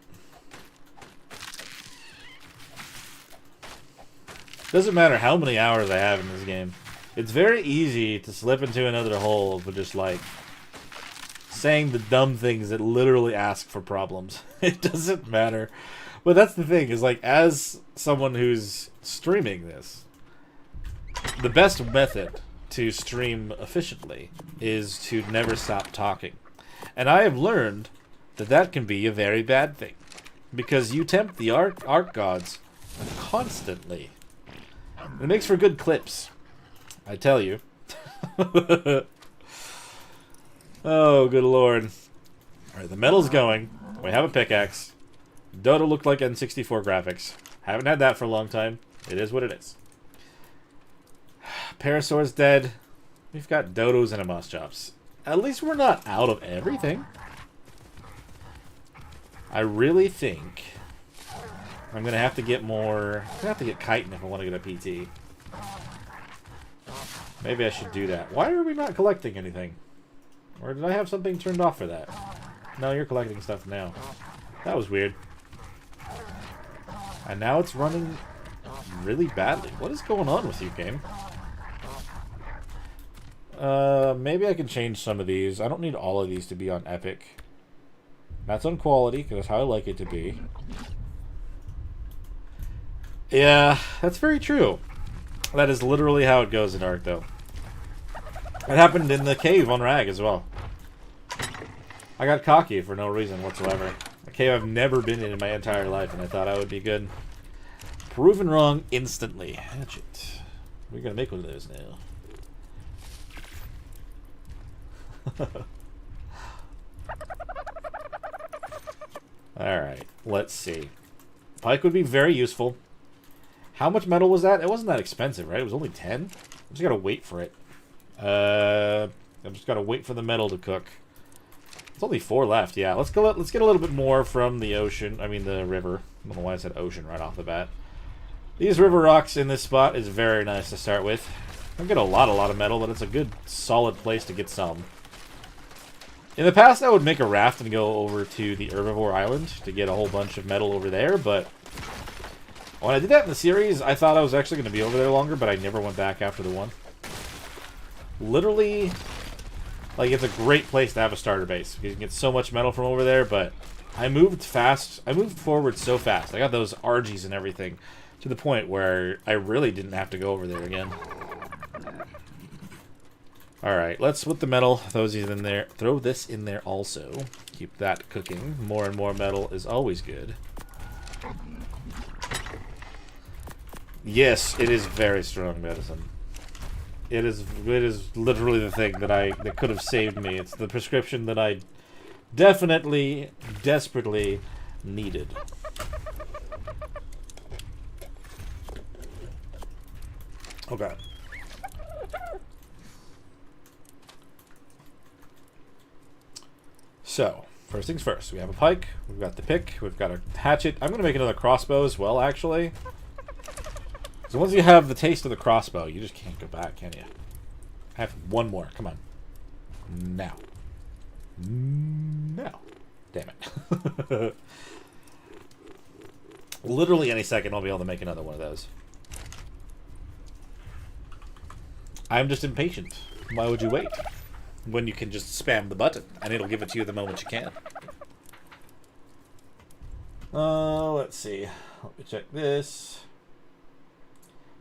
Doesn't matter how many hours I have in this game. It's very easy to slip into another hole with just like saying the dumb things that literally ask for problems. It doesn't matter. But that's the thing, is like, as someone who's streaming this, the best method to stream efficiently is to never stop talking. And I have learned that that can be a very bad thing, because you tempt the art gods constantly. It makes for good clips, I tell you. Oh, good lord. Alright, the metal's going. We have a pickaxe. Dodo looked like N64 graphics. Haven't had that for a long time. It is what it is. Parasaur's dead. We've got dodos and Amoschops. At least we're not out of everything. I really think I'm gonna have to get more. I'm gonna have to get chitin if I want to get a PT. Maybe I should do that. Why are we not collecting anything? Or did I have something turned off for that? No, you're collecting stuff now. That was weird. And now it's running really badly. What is going on with you, game? Maybe I can change some of these. I don't need all of these to be on epic. That's on quality, because that's how I like it to be. Yeah, that's very true. That is literally how it goes in Ark, though. It happened in the cave on Rag as well. I got cocky for no reason whatsoever. A cave I've never been in my entire life, and I thought I would be good. Proven wrong instantly. Hatchet. We're gonna make one of those now. Alright, let's see. Pike would be very useful. How much metal was that? It wasn't that expensive, right? It was only 10? I just gotta wait for it. I'm just gotta wait for the metal to cook. There's only 4 left. Yeah, let's get a little bit more from the ocean. I mean the river. I don't know why I said ocean right off the bat. These river rocks in this spot is very nice to start with. I get a lot of metal, but it's a good solid place to get some. In the past, I would make a raft and go over to the Herbivore Island to get a whole bunch of metal over there, but when I did that in the series, I thought I was actually going to be over there longer, but I never went back after the one. Literally, like, it's a great place to have a starter base, because you can get so much metal from over there, but I moved fast. I moved forward so fast. I got those RGs and everything to the point where I really didn't have to go over there again. Alright, let's with the metal, throw this in there also. Keep that cooking. More and more metal is always good. Yes, it is very strong medicine. It is literally the thing that could have saved me. It's the prescription that I definitely, desperately needed. Okay. So, first things first. We have a pike, we've got the pick, we've got a hatchet. I'm going to make another crossbow as well, actually. So once you have the taste of the crossbow, you just can't go back, can you? I have one more. Come on. Now. No. Damn it. Literally any second I'll be able to make another one of those. I'm just impatient. Why would you wait? When you can just spam the button, and it'll give it to you the moment you can. Let's see. Let me check this.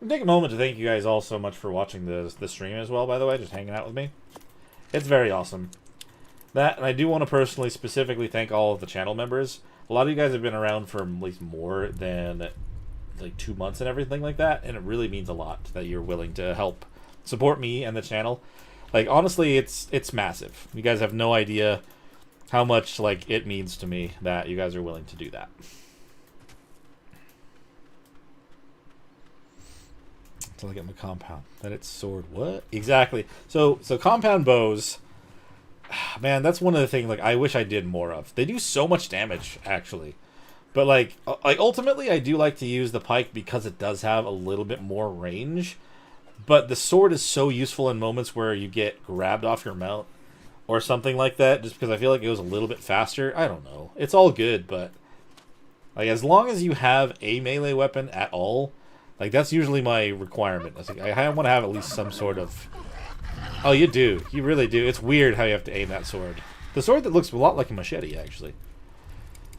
Take a moment to thank you guys all so much for watching the stream as well, by the way, just hanging out with me. It's very awesome. That, and I do want to personally, specifically thank all of the channel members. A lot of you guys have been around for at least more than like 2 months and everything like that, and it really means a lot that you're willing to help support me and the channel. Like, honestly, it's massive. You guys have no idea how much, like, it means to me that you guys are willing to do that. Until I get my compound. That it's sword. What? Exactly. So compound bows, man, that's one of the things, like, I wish I did more of. They do so much damage, actually. But, like ultimately, I do like to use the pike because it does have a little bit more range. But the sword is so useful in moments where you get grabbed off your mount or something like that, just because I feel like it goes a little bit faster. I don't know. It's all good, but like as long as you have a melee weapon at all, like that's usually my requirement. I want to have at least some sort of... Oh, you do. You really do. It's weird how you have to aim that sword. The sword that looks a lot like a machete, actually.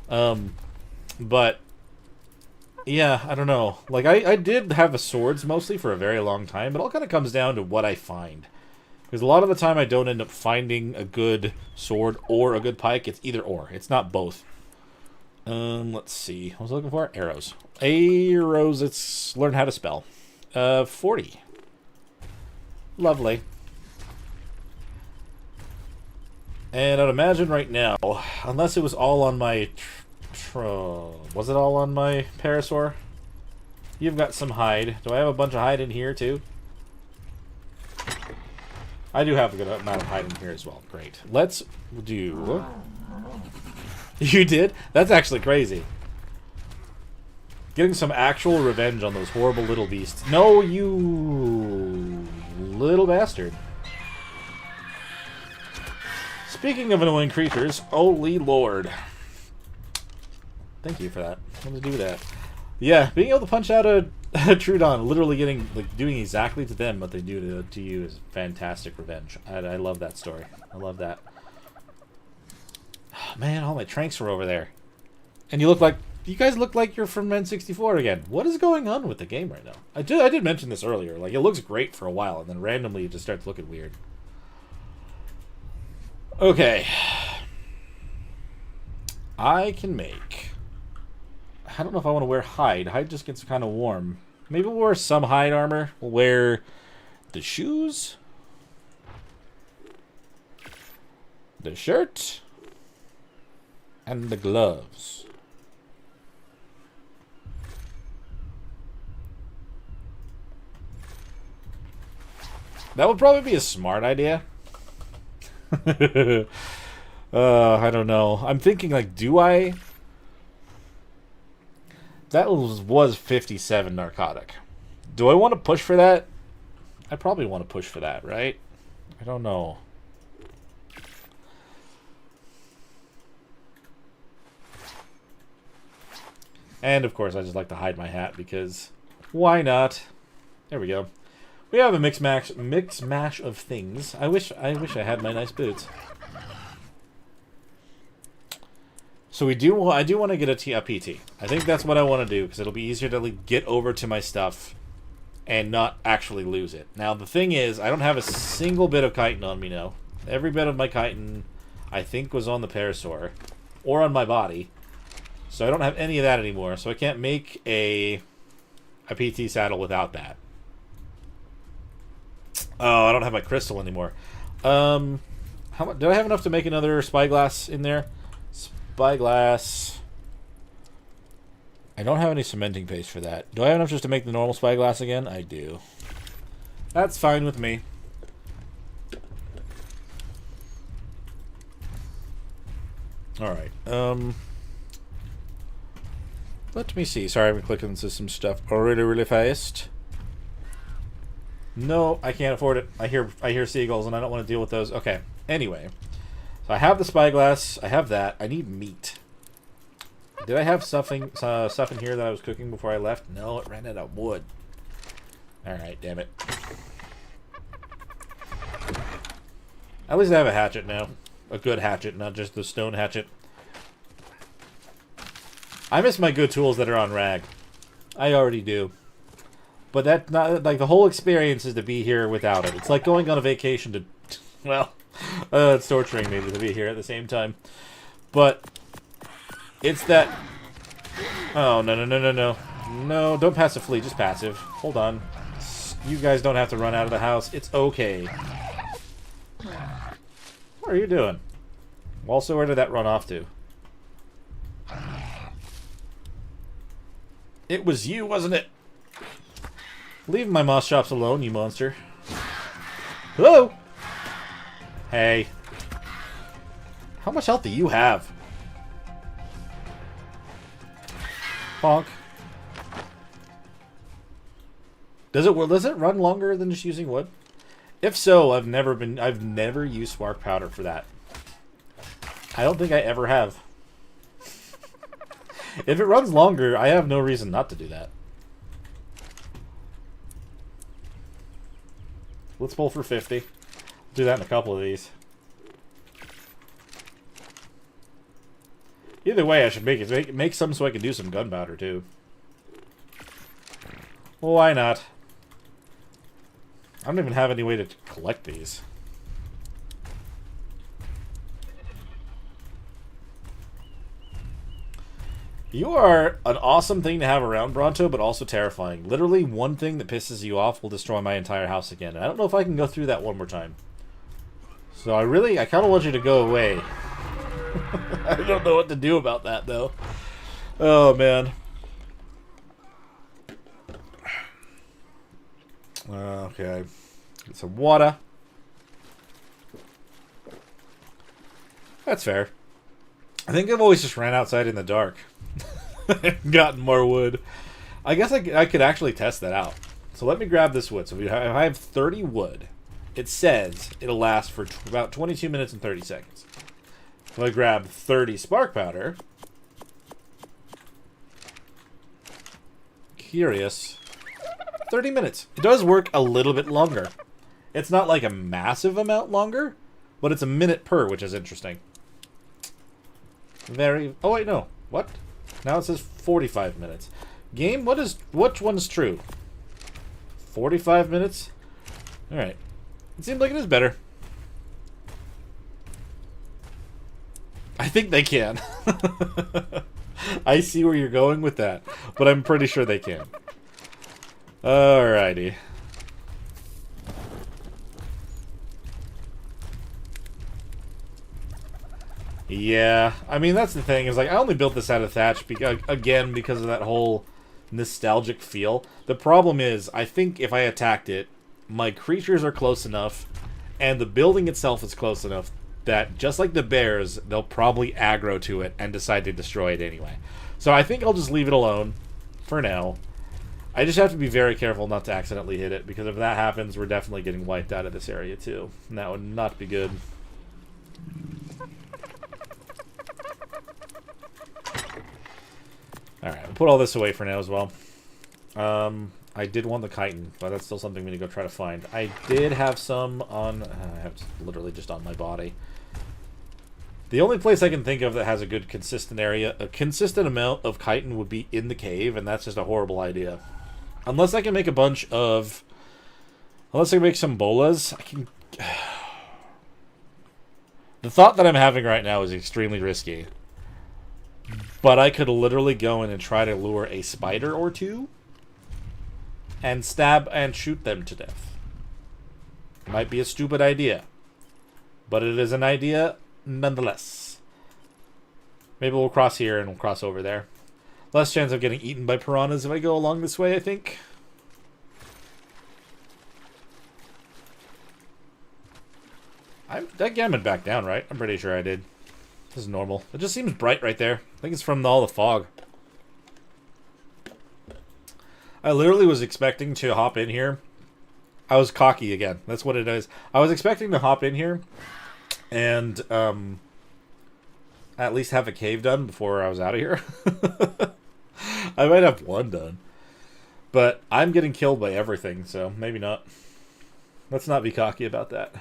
But... yeah, I don't know. Like, I did have swords mostly for a very long time, but it all kind of comes down to what I find. Because a lot of the time I don't end up finding a good sword or a good pike. It's either or. It's not both. Let's see. What was I looking for? Arrows. Arrows, let's learn how to spell. 40. Lovely. And I'd imagine right now, unless it was all on my... was it all on my parasaur? You've got some hide. Do I have a bunch of hide in here too? I do have a good amount of hide in here as well. Great. Let's do... You did? That's actually crazy. Getting some actual revenge on those horrible little beasts. No, you little bastard. Speaking of annoying creatures, holy lord. Thank you for that. What to do that? Yeah, being able to punch out a Trudon, literally doing exactly to them what they do to you is fantastic revenge. I love that story. I love that. Oh, man, all my tranks were over there. And you guys look like you're from N64 again. What is going on with the game right now? I did mention this earlier. Like, it looks great for a while, and then randomly it just starts looking weird. Okay. I can make... I don't know if I want to wear hide. Hide just gets kind of warm. Maybe we'll wear some hide armor. We'll wear the shoes. The shirt. And the gloves. That would probably be a smart idea. I don't know. I'm thinking, like, do I... That was 57 narcotic. Do I want to push for that? I probably want to push for that, right? I don't know. And, of course, I just like to hide my hat because why not? There we go. We have a mix mash of things. I wish I had my nice boots. So I do want to get a PT. I think that's what I want to do because it'll be easier to like, get over to my stuff and not actually lose it. Now the thing is, I don't have a single bit of chitin on me now. Every bit of my chitin, I think, was on the parasaur or on my body. So I don't have any of that anymore. So I can't make a PT saddle without that. Oh, I don't have my crystal anymore. How much? Do I have enough to make another spyglass in there? Spyglass. I don't have any cementing paste for that. Do I have enough just to make the normal spyglass again? I do. That's fine with me. Alright. Let me see. Sorry, I'm clicking into some stuff really fast. No, I can't afford it. I hear seagulls, and I don't want to deal with those. Okay. Anyway, so I have the spyglass. I have that. I need meat. Did I have stuff in here that I was cooking before I left? No, it ran out of wood. All right, damn it. At least I have a hatchet now. A good hatchet, not just the stone hatchet. I miss my good tools that are on rag. I already do. But that's not, like, the whole experience is to be here without it. It's like going on a vacation to, well, it's torturing me to be here at the same time. But it's that, oh, no. No, don't passive flee, just passive. Hold on. You guys don't have to run out of the house. It's okay. What are you doing? Also, where did that run off to? It was you, wasn't it? Leave my moss chops alone, you monster. Hello? Hey. How much health do you have? Bonk. Does it run longer than just using wood? If so, I've never used spark powder for that. I don't think I ever have. If it runs longer, I have no reason not to do that. Let's pull for 50. Do that in a couple of these. Either way, I should make some so I can do some gunpowder too. Well, why not? I don't even have any way to collect these. You are an awesome thing to have around, Bronto, but also terrifying. Literally, one thing that pisses you off will destroy my entire house again. And I don't know if I can go through that one more time. So I kind of want you to go away. I don't know what to do about that, though. Oh, man. Okay. Get some water. That's fair. I think I've always just ran outside in the dark. Gotten more wood. I guess I could actually test that out. So let me grab this wood. So if I have 30 wood, it says it'll last for about 22 minutes and 30 seconds. If I grab 30 spark powder, curious, 30 minutes. It does work a little bit longer. It's not like a massive amount longer, but it's a minute per, which is interesting. Oh wait, no. What? Now it says 45 minutes. Game, which one's true? 45 minutes? Alright. It seems like it is better. I think they can. I see where you're going with that, but I'm pretty sure they can. Alrighty. Yeah, I mean, that's the thing, is like, I only built this out of thatch, again, because of that whole nostalgic feel. The problem is, I think if I attacked it, my creatures are close enough, and the building itself is close enough that, just like the bears, they'll probably aggro to it and decide to destroy it anyway. So I think I'll just leave it alone for now. I just have to be very careful not to accidentally hit it, because if that happens, we're definitely getting wiped out of this area too. And that would not be good. Alright, we'll put all this away for now as well. I did want the chitin, but that's still something we need to go try to find. I did have some on... I have literally just on my body. The only place I can think of that has a good consistent area, a consistent amount of chitin would be in the cave, and that's just a horrible idea. Unless I can make a bunch of... Unless I can make some bolas, I can... The thought that I'm having right now is extremely risky. But I could literally go in and try to lure a spider or two and stab and shoot them to death. Might be a stupid idea, but it is an idea nonetheless. Maybe we'll cross here and we'll cross over there. Less chance of getting eaten by piranhas if I go along this way, I think. I gammoned back down, right? I'm pretty sure I did. This is normal. It just seems bright right there. I think it's from all the fog. I literally was expecting to hop in here. I was cocky again. That's what it is. I was expecting to hop in here and at least have a cave done before I was out of here. I might have one done. But I'm getting killed by everything, so maybe not. Let's not be cocky about that.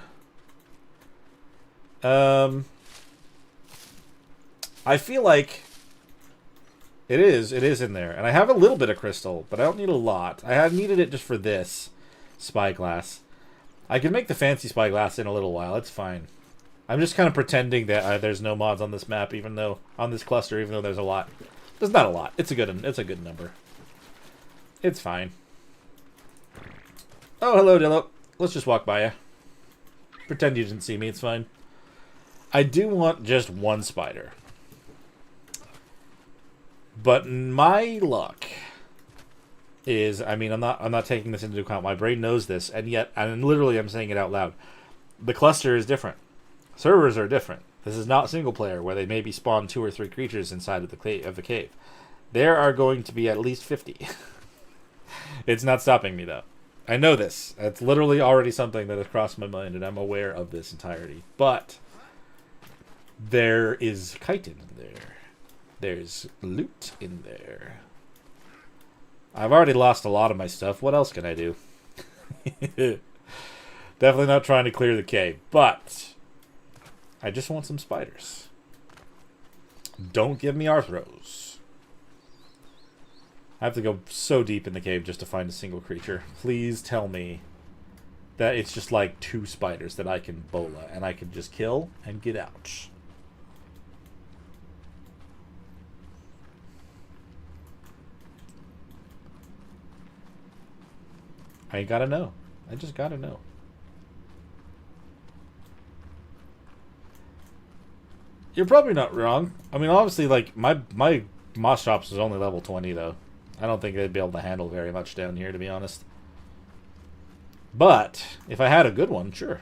I feel like it is in there. And I have a little bit of crystal, but I don't need a lot. I had needed it just for this spyglass. I can make the fancy spyglass in a little while. It's fine. I'm just kind of pretending that there's no mods on this map, even though on this cluster, even though there's a lot. There's not a lot. It's a good number. It's fine. Oh, hello, Dillo. Let's just walk by you. Pretend you didn't see me. It's fine. I do want just one spider. But my luck is, I mean, I'm not taking this into account. My brain knows this, and yet, and literally I'm saying it out loud. The cluster is different. Servers are different. This is not single player where they maybe spawn 2 or 3 creatures inside of the cave. There are going to be at least 50. It's not stopping me though. I know this. It's literally already something that has crossed my mind, and I'm aware of this entirety. But there is chitin in there. There's loot in there. I've already lost a lot of my stuff. What else can I do? Definitely not trying to clear the cave, but I just want some spiders. Don't give me arthros. I have to go so deep in the cave just to find a single creature. Please tell me that it's just like 2 spiders that I can bola and I can just kill and get out. I gotta know. I just gotta know. You're probably not wrong. I mean, obviously, like, my moss shops is only level 20, though. I don't think they'd be able to handle very much down here, to be honest. But, if I had a good one, sure.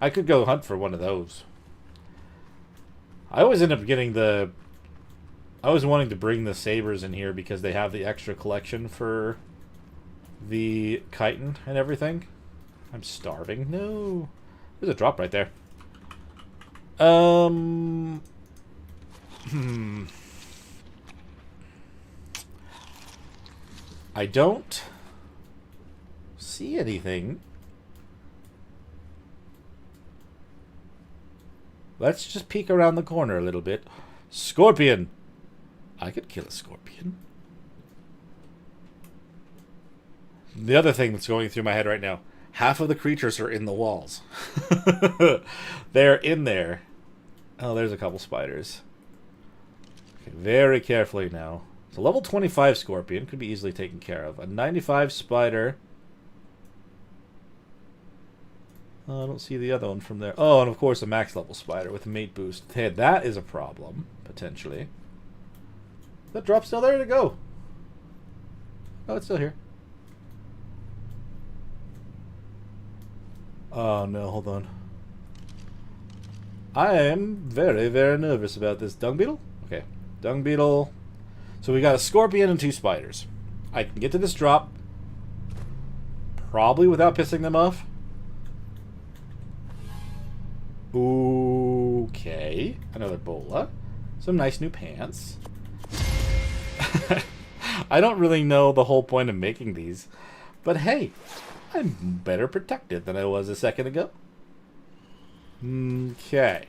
I could go hunt for one of those. I always end up getting the... I was wanting to bring the sabers in here because they have the extra collection for the chitin and everything. I'm starving. No. There's a drop right there. I don't see anything. Let's just peek around the corner a little bit. Scorpion! I could kill a scorpion. The other thing that's going through my head right now, half of the creatures are in the walls. They're in there. Oh, there's a couple spiders. Okay, very carefully now. So level 25 scorpion could be easily taken care of. A 95 spider. Oh, I don't see the other one from there. Oh, and of course a max level spider with a mate boost. Hey, that is a problem, potentially. That drop's still there to go. Oh, it's still here. Oh no, hold on. I am very, very nervous about this. Dung beetle? Okay. Dung beetle. So we got a scorpion and 2 spiders. I can get to this drop. Probably without pissing them off. Okay. Another bola. Some nice new pants. I don't really know the whole point of making these. But hey, I'm better protected than I was a second ago. Okay.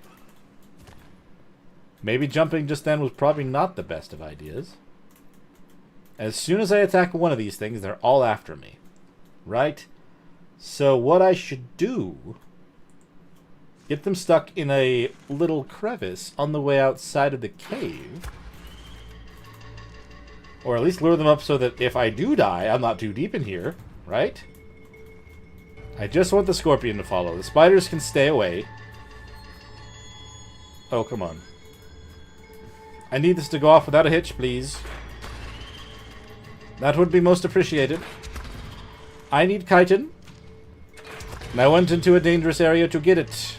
Maybe jumping just then was probably not the best of ideas. As soon as I attack one of these things, they're all after me. Right? So what I should do... Get them stuck in a little crevice on the way outside of the cave. Or at least lure them up so that if I do die, I'm not too deep in here. Right? I just want the scorpion to follow. The spiders can stay away. Oh, come on. I need this to go off without a hitch, please. That would be most appreciated. I need chitin. And I went into a dangerous area to get it.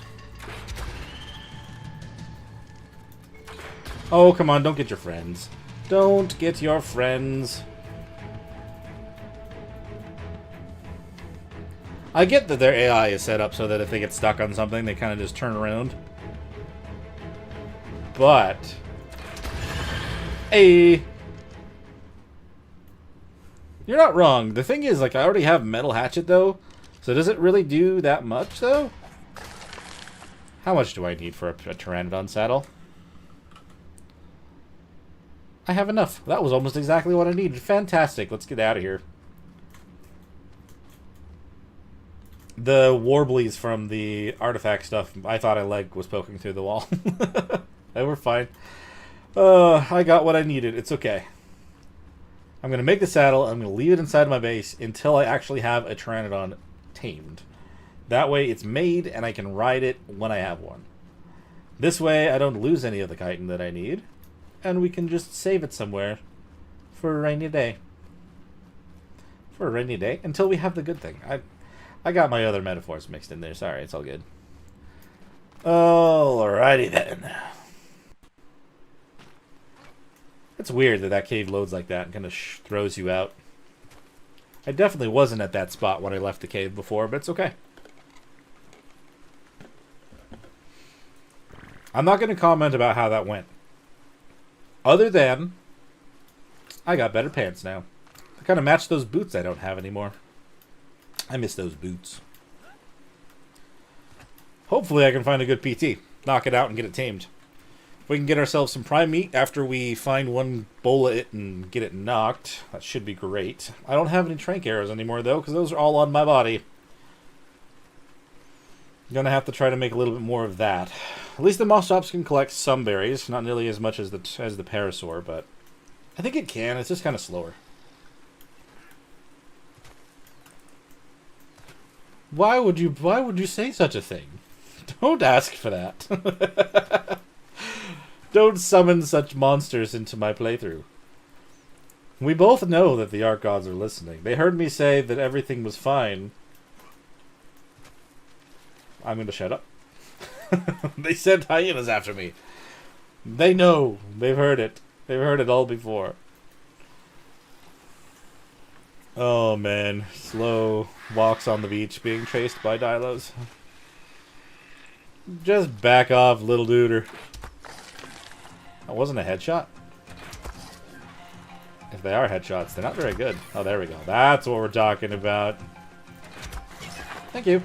Oh, come on, don't get your friends. Don't get your friends. I get that their AI is set up so that if they get stuck on something, they kind of just turn around. But... Hey! You're not wrong. The thing is, like, I already have Metal Hatchet, though. So does it really do that much, though? How much do I need for a Pteranodon saddle? I have enough. That was almost exactly what I needed. Fantastic. Let's get out of here. The Warblies from the artifact stuff, I thought a leg was poking through the wall. They were fine. I got what I needed. It's okay. I'm going to make the saddle. I'm going to leave it inside my base until I actually have a Pteranodon tamed. That way it's made and I can ride it when I have one. This way I don't lose any of the chitin that I need. And we can just save it somewhere for a rainy day. For a rainy day until we have the good thing. I got my other metaphors mixed in there. Sorry, it's all good. Alrighty then. It's weird that that cave loads like that and kind of throws you out. I definitely wasn't at that spot when I left the cave before, but it's okay. I'm not going to comment about how that went. Other than, I got better pants now. They kind of match those boots I don't have anymore. I miss those boots. Hopefully I can find a good PT. Knock it out and get it tamed. If we can get ourselves some prime meat after we find one bowl of it and get it knocked, that should be great. I don't have any trank arrows anymore, though, because those are all on my body. I'm going to have to try to make a little bit more of that. At least the Moschops can collect some berries. Not nearly as much as the Parasaur, but I think it can. It's just kind of slower. Why would you say such a thing? Don't ask for that. Don't summon such monsters into my playthrough. We both know that the Ark Gods are listening. They heard me say that everything was fine. I'm going to shut up. They sent hyenas after me. They know. They've heard it. They've heard it all before. Oh, man. Slow walks on the beach being chased by Dilos. Just back off, little duder. That wasn't a headshot? If they are headshots, they're not very good. Oh, there we go. That's what we're talking about. Thank you.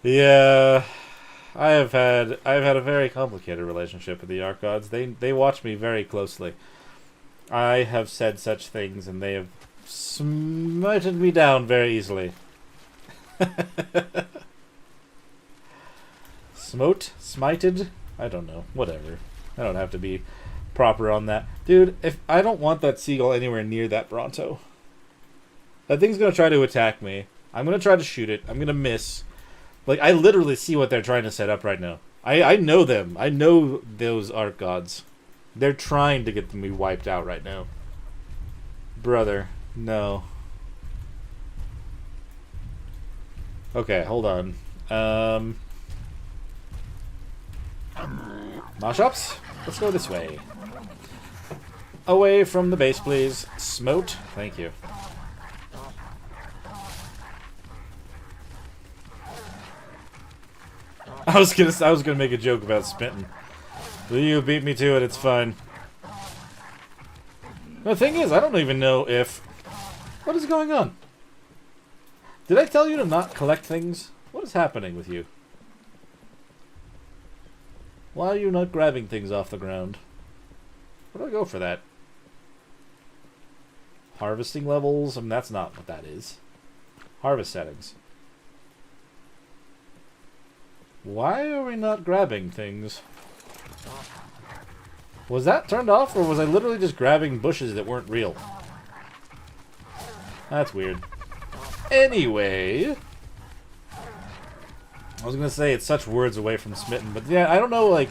Yeah, I've had a very complicated relationship with the Ark Gods. They watch me very closely. I have said such things, and they have smited me down very easily. Smited? I don't know. Whatever. I don't have to be proper on that. Dude, if I don't want that seagull anywhere near that Bronto. That thing's gonna try to attack me. I'm gonna try to shoot it. I'm gonna miss. Like, I literally see what they're trying to set up right now. I know them. I know those Ark Gods. They're trying to get me wiped out right now. Brother, no. Okay, hold on. Moshops? Let's go this way. Away from the base, please. Smote. Thank you. I was gonna make a joke about spitting. You beat me to it, it's fine. The thing is, I don't even know if... What is going on? Did I tell you to not collect things? What is happening with you? Why are you not grabbing things off the ground? Where do I go for that? Harvesting levels? I mean, that's not what that is. Harvest settings. Why are we not grabbing things? Was that turned off, or was I literally just grabbing bushes that weren't real? That's weird. Anyway... I was gonna say it's such words away from Smitten, but yeah, I don't know, like,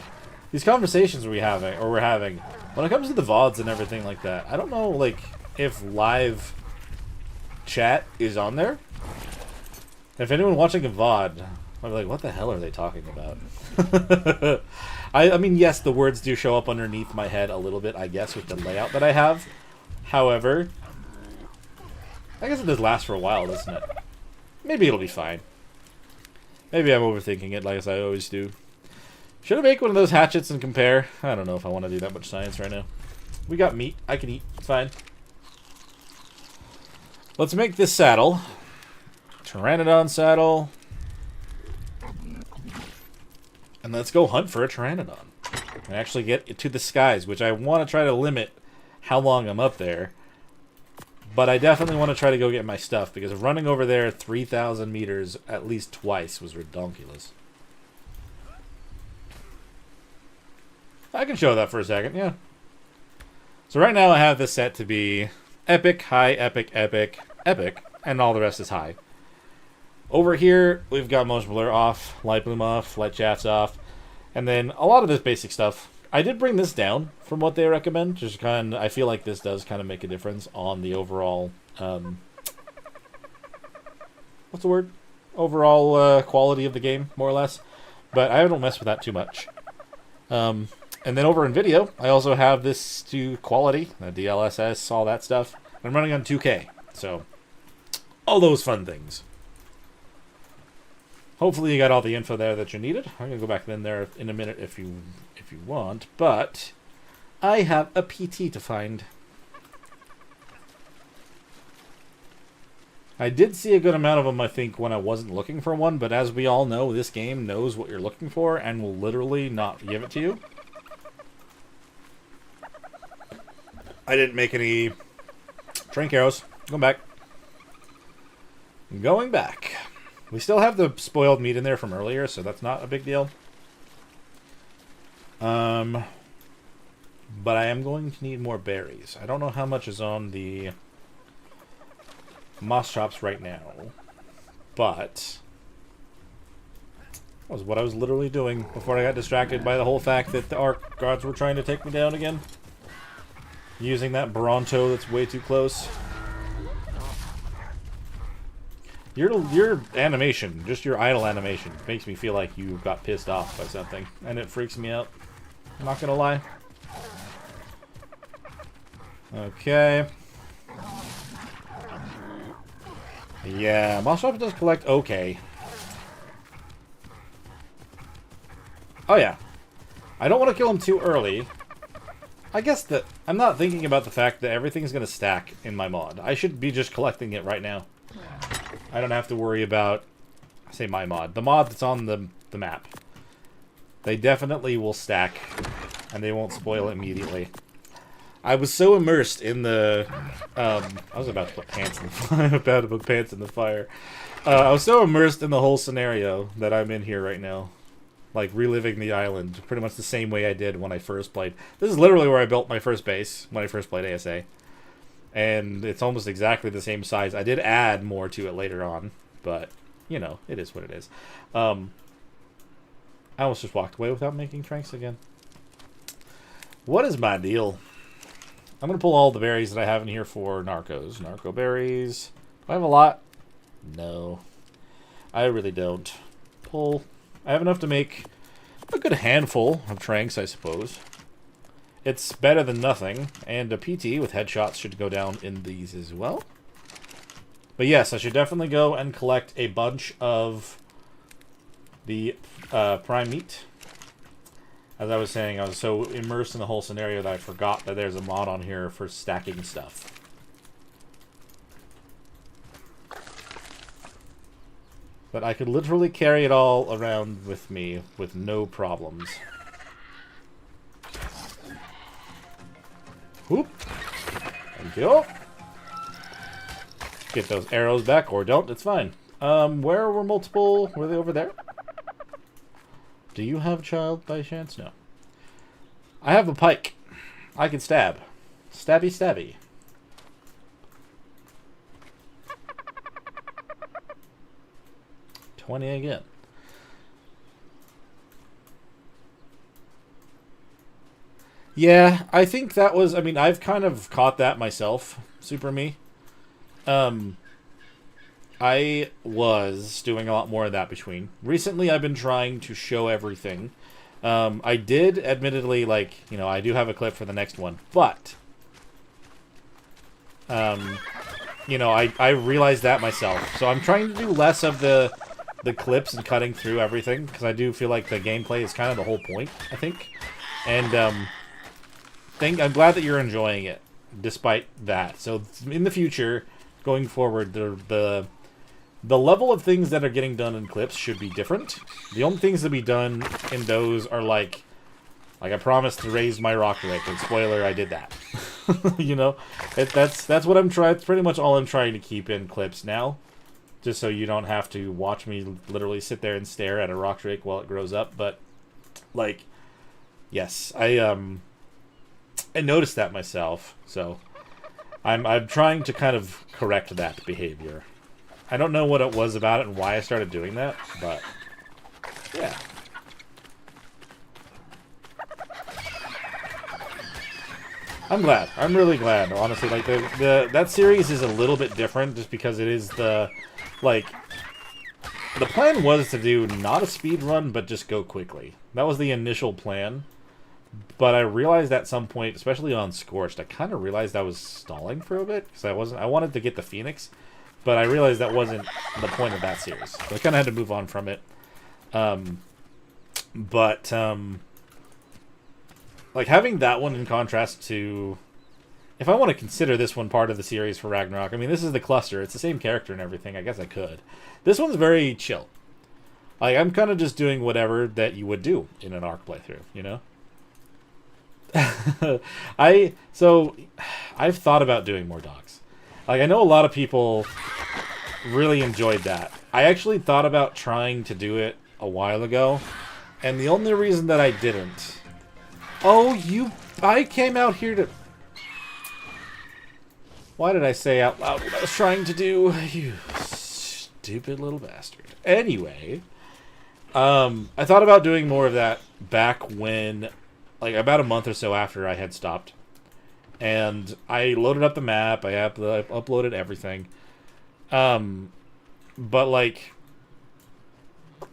these conversations we're having, when it comes to the VODs and everything like that, I don't know, like, if live chat is on there. If anyone watching a VOD, I'd be like, what the hell are they talking about? I mean, yes, the words do show up underneath my head a little bit, I guess, with the layout that I have. However, I guess it does last for a while, doesn't it? Maybe it'll be fine. Maybe I'm overthinking it, like I always do. Should I make one of those hatchets and compare? I don't know if I want to do that much science right now. We got meat. I can eat. It's fine. Let's make this saddle. Pteranodon saddle. And let's go hunt for a Pteranodon. And actually get to the skies, which I want to try to limit how long I'm up there. But I definitely want to try to go get my stuff, because running over there 3,000 meters at least twice was redonkulous. I can show that for a second, yeah. So right now I have this set to be epic, high, epic, epic, epic, and all the rest is high. Over here, we've got motion blur off, light bloom off, light shafts off, and then a lot of this basic stuff. I did bring this down from what they recommend. Just kind of, I feel like this does kind of make a difference on the overall, what's the word? Overall quality of the game, more or less. But I don't mess with that too much. And then over in video, I also have this to quality, the DLSS, all that stuff. I'm running on 2K, so all those fun things. Hopefully you got all the info there that you needed. I'm gonna go back in there in a minute if you want, but I have a PT to find. I did see a good amount of them, I think, when I wasn't looking for one, but as we all know, this game knows what you're looking for and will literally not give it to you. I didn't make any trank arrows. Going back. Going back. We still have the spoiled meat in there from earlier, so that's not a big deal. But I am going to need more berries. I don't know how much is on the moss shops right now, but that was what I was literally doing before I got distracted by the whole fact that the Ark gods were trying to take me down again. Using that Bronto that's way too close. Your animation, just your idle animation, makes me feel like you got pissed off by something, and it freaks me out. I'm not gonna lie. Okay. Yeah, Mossop does collect okay. Oh yeah. I don't want to kill him too early. I guess that I'm not thinking about the fact that everything's gonna stack in my mod. I should be just collecting it right now. I don't have to worry about, I say my mod, the mod that's on the map. They definitely will stack, and they won't spoil immediately. I was so immersed in the, I was about to put pants in the fire. About to put pants in the fire. I was so immersed in the whole scenario that I'm in here right now, like reliving the island, pretty much the same way I did when I first played. This is literally where I built my first base when I first played ASA. And it's almost exactly the same size. I did add more to it later on, but, you know, it is what it is. I almost just walked away without making tranks again. What is my deal? I'm going to pull all the berries that I have in here for narcos. Narco berries. Do I have a lot? No. I really don't. Pull. I have enough to make a good handful of tranks, I suppose. It's better than nothing. And a PT with headshots should go down in these as well. But yes, I should definitely go and collect a bunch of the prime meat. As I was saying, I was so immersed in the whole scenario that I forgot that there's a mod on here for stacking stuff. But I could literally carry it all around with me with no problems. Whoop. Thank you. Get those arrows back, or don't, it's fine. Where were multiple... Were they over there? Do you have a child by chance? No. I have a pike. I can stab. Stabby, stabby. $20 again. Yeah, I think that was... I mean, I've kind of caught that myself, Super Me. I was doing a lot more of that between. Recently, I've been trying to show everything. I did, admittedly, like, you know, I do have a clip for the next one, but, you know, I realized that myself. So I'm trying to do less of the clips and cutting through everything, because I do feel like the gameplay is kind of the whole point, I think. And, I'm glad that you're enjoying it, despite that. So in the future, going forward, the level of things that are getting done in clips should be different. The only things to be done in those are like I promised to raise my rock rake, and spoiler, I did that. You know, that's what I'm trying. It's pretty much all I'm trying to keep in clips now, just so you don't have to watch me literally sit there and stare at a rock rake while it grows up. But like, yes, I noticed that myself, so I'm trying to kind of correct that behavior. I don't know what it was about it and why I started doing that, but yeah. I'm glad. I'm really glad, honestly. Like that series is a little bit different just because it is the plan was to do not a speed run but just go quickly. That was the initial plan. But I realized at some point, especially on Scorched, I kind of realized I was stalling for a bit because I wanted to get the Phoenix. But I realized that wasn't the point of that series. So I kind of had to move on from it. Like, having that one in contrast to... If I want to consider this one part of the series for Ragnarok, I mean, this is the cluster. It's the same character and everything. I guess I could. This one's very chill. Like, I'm kind of just doing whatever that you would do in an Ark playthrough, you know? I've thought about doing more dogs. Like, I know a lot of people really enjoyed that. I actually thought about trying to do it a while ago, and the only reason that I didn't... Oh, I came out here to... Why did I say out loud what I was trying to do? You stupid little bastard. Anyway, I thought about doing more of that back when... Like, about a month or so after I had stopped. And I loaded up the map, I uploaded everything. But, like,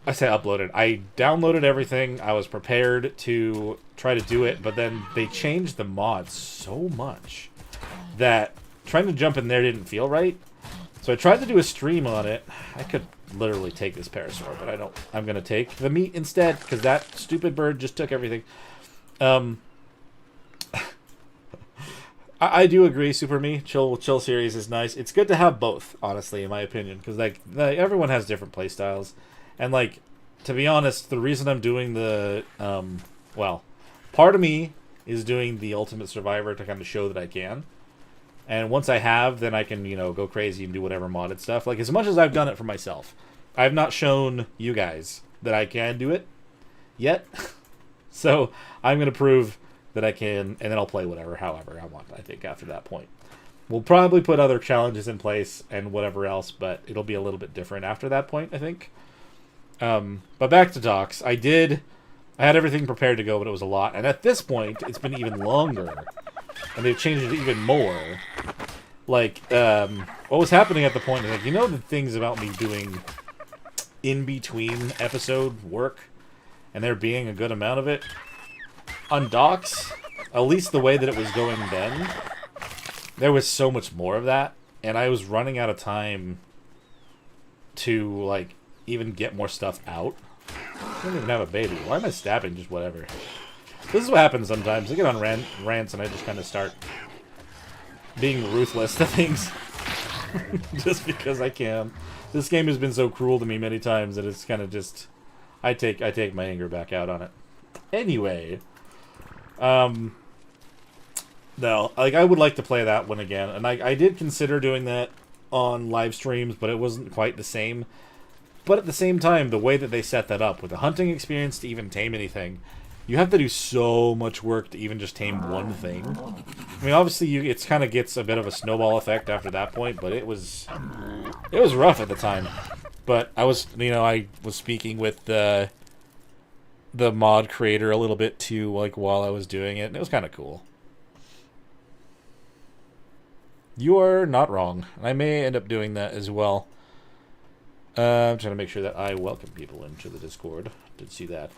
I say uploaded. I downloaded everything, I was prepared to try to do it, but then they changed the mods so much that trying to jump in there didn't feel right. So I tried to do a stream on it. I could literally take this parasaur, but I don't. I'm going to take the meat instead, because that stupid bird just took everything. I do agree, Super Me. Chill series is nice. It's good to have both, honestly, in my opinion, because like everyone has different play styles, and like to be honest, the reason I'm doing the well, part of me is doing the Ultimate Survivor to kind of show that I can, and once I have, then I can go crazy and do whatever modded stuff. Like as much as I've done it for myself, I've not shown you guys that I can do it yet. So I'm going to prove that I can, and then I'll play however I want, I think, after that point. We'll probably put other challenges in place and whatever else, but it'll be a little bit different after that point, I think. But back to docs. I I had everything prepared to go, but it was a lot. And at this point, it's been even longer. And they've changed it even more. Like, what was happening at the point, like, you know the things about me doing in-between episode work? And there being a good amount of it? On docks, at least the way that it was going then, there was so much more of that. And I was running out of time to, like, even get more stuff out. I don't even have a baby. Why am I stabbing? Just whatever. This is what happens sometimes. I get on rants and I just kind of start being ruthless to things. Just because I can. This game has been so cruel to me many times that it's kind of just... I take my anger back out on it. Anyway. No, like, I would like to play that one again. And I did consider doing that on live streams, but it wasn't quite the same. But at the same time, the way that they set that up, with the hunting experience to even tame anything, you have to do so much work to even just tame one thing. I mean, obviously, it kind of gets a bit of a snowball effect after that point, but it was rough at the time. But I was speaking with the mod creator a little bit too, like, while I was doing it, and it was kind of cool. You are not wrong. I may end up doing that as well. I'm trying to make sure that I welcome people into the Discord. Did see that.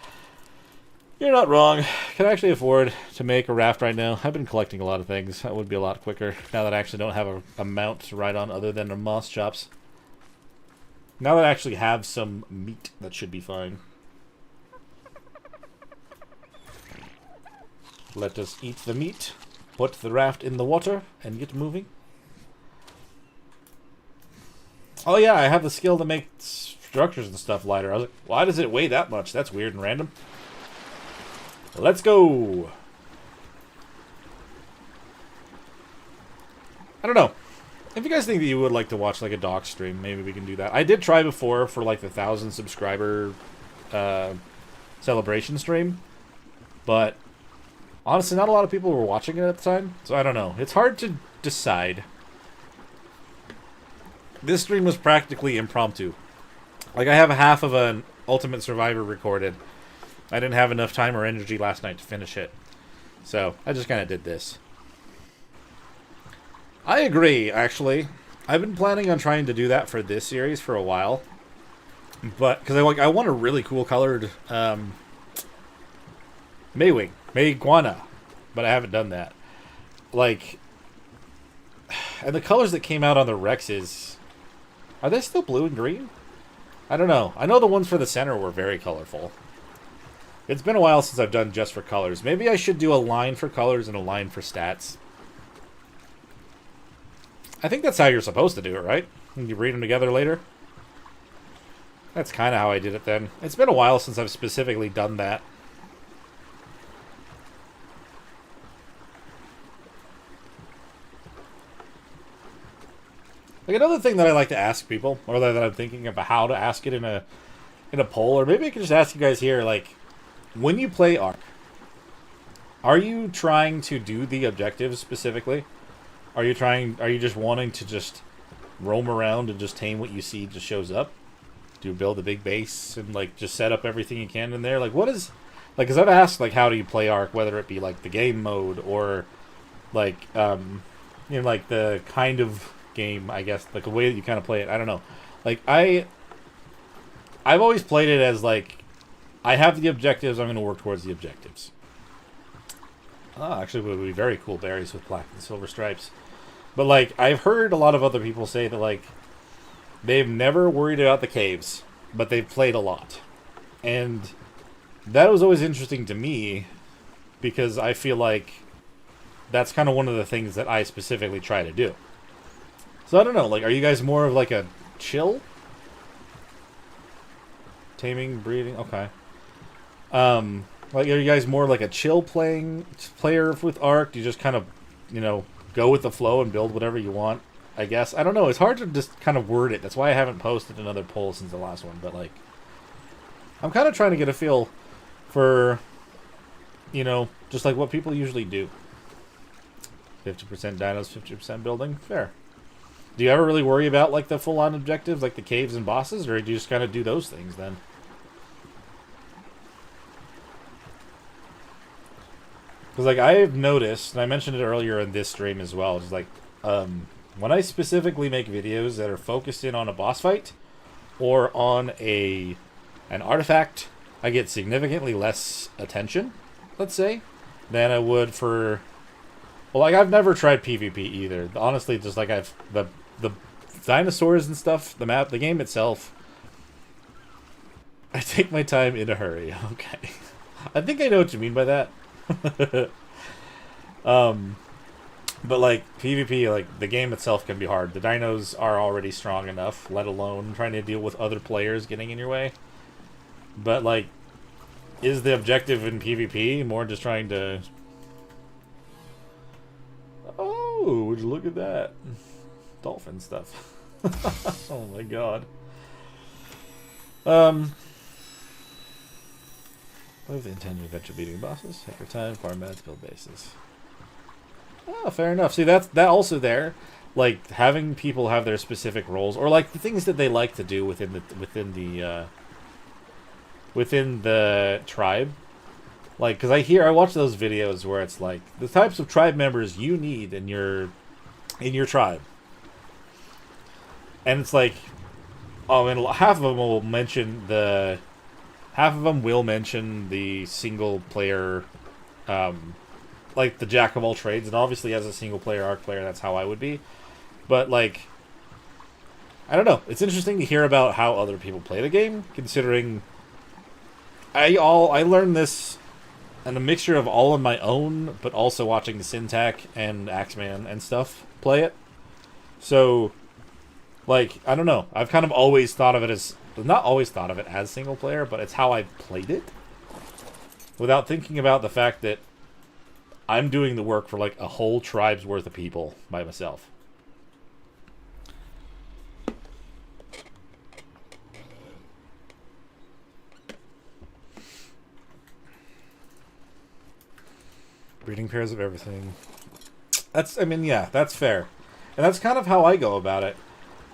You're not wrong. Can I actually afford to make a raft right now? I've been collecting a lot of things. That would be a lot quicker now that I actually don't have a mount to ride on other than the moss chops. Now that I actually have some meat, that should be fine. Let us eat the meat, put the raft in the water, and get moving. Oh yeah, I have the skill to make structures and stuff lighter. I was like, why does it weigh that much? That's weird and random. Let's go! I don't know. If you guys think that you would like to watch, like, a doc stream, maybe we can do that. I did try before for, like, the 1,000 subscriber celebration stream. But, honestly, not a lot of people were watching it at the time. So, I don't know. It's hard to decide. This stream was practically impromptu. Like, I have half of an Ultimate Survivor recorded. I didn't have enough time or energy last night to finish it. So, I just kind of did this. I agree, actually. I've been planning on trying to do that for this series for a while. But, because I want a really cool colored Mayguana. But I haven't done that. Like, and the colors that came out on the Rexes, are they still blue and green? I don't know. I know the ones for the center were very colorful. It's been a while since I've done just for colors. Maybe I should do a line for colors and a line for stats. I think that's how you're supposed to do it, right? And you read them together later? That's kind of how I did it then. It's been a while since I've specifically done that. Like, another thing that I like to ask people, or that I'm thinking about how to ask it in a poll, or maybe I can just ask you guys here, like, when you play Ark, are you trying to do the objectives specifically? Are you just wanting to just roam around and just tame what you see just shows up? Do you build a big base and, like, just set up everything you can in there? Like, what is, like, because I've asked, like, how do you play Ark, whether it be, like, the game mode or, like, like, the kind of game, I guess, like, the way that you kind of play it. I don't know. Like, I've always played it as, like, I have the objectives, I'm going to work towards the objectives. Oh, actually, it would be very cool berries with black and silver stripes. But, like, I've heard a lot of other people say that, like, they've never worried about the caves, but they've played a lot. And that was always interesting to me, because I feel like that's kind of one of the things that I specifically try to do. So, I don't know, like, are you guys more of, like, a chill? Taming, breeding, okay. Like, are you guys more like a chill player with Ark? Do you just kind of, go with the flow and build whatever you want? I guess. I don't know. It's hard to just kind of word it. That's why I haven't posted another poll since the last one. But, like, I'm kind of trying to get a feel for, just like what people usually do. 50% dinos, 50% building. Fair. Do you ever really worry about, like, the full-on objectives, like the caves and bosses? Or do you just kind of do those things then? Because, like, I've noticed, and I mentioned it earlier in this stream as well, just like, when I specifically make videos that are focused in on a boss fight or on an artifact, I get significantly less attention, let's say, than I would for... Well, like, I've never tried PvP either. Honestly, just like the dinosaurs and stuff, the map, the game itself, I take my time in a hurry. Okay. I think I know what you mean by that. But like PvP, like the game itself can be hard. The dinos are already strong enough, let alone trying to deal with other players getting in your way. But like, is the objective in PvP more just trying to... Oh, would you look at that? Dolphin stuff. Oh my god. What if the intended adventure beating bosses? Take your time, farm mats, build bases. Oh, fair enough. See, that also there, like having people have their specific roles, or like the things that they like to do within the tribe. Like, because I watch those videos where it's like the types of tribe members you need in your tribe, and it's like, oh, and half of them will mention the single player, like the jack of all trades, and obviously as a single player arc player, that's how I would be. But like, I don't know. It's interesting to hear about how other people play the game, considering I learned this in a mixture of all on my own, but also watching the Syntac and Axeman and stuff play it. So, like, I don't know. I've kind of always thought of it as, not always thought of it as single player, but it's how I've played it, without thinking about the fact that I'm doing the work for like a whole tribe's worth of people by myself. Breeding pairs of everything. That's, I mean, yeah, that's fair. And that's kind of how I go about it.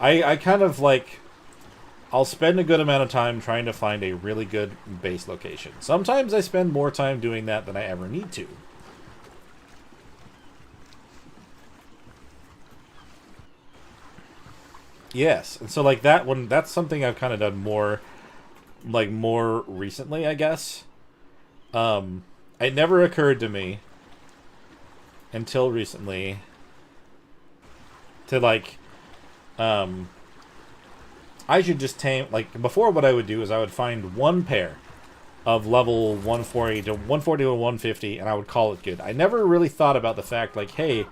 I kind of like, I'll spend a good amount of time trying to find a really good base location. Sometimes I spend more time doing that than I ever need to. Yes, and so like that one, that's something I've kind of done more, like more recently, I guess. It never occurred to me until recently to like, I should just tame, like before what I would do is I would find one pair of level 140 to 150 and I would call it good. I never really thought about the fact like, hey,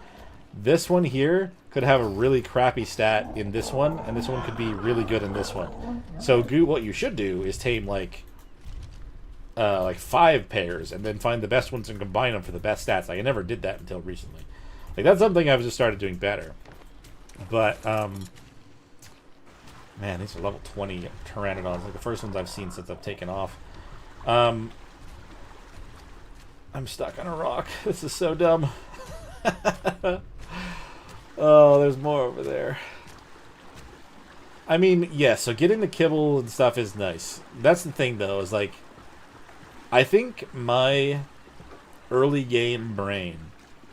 this one here could have a really crappy stat in this one, and this one could be really good in this one. So what you should do is tame like 5 pairs, and then find the best ones and combine them for the best stats. Like, I never did that until recently. Like, that's something I've just started doing better. But, man, these are level 20 Pteranodons. Like, the first ones I've seen since I've taken off. I'm stuck on a rock. This is so dumb. Oh, there's more over there. I mean, yeah, so getting the kibble and stuff is nice. That's the thing, though, is like, I think my early game brain,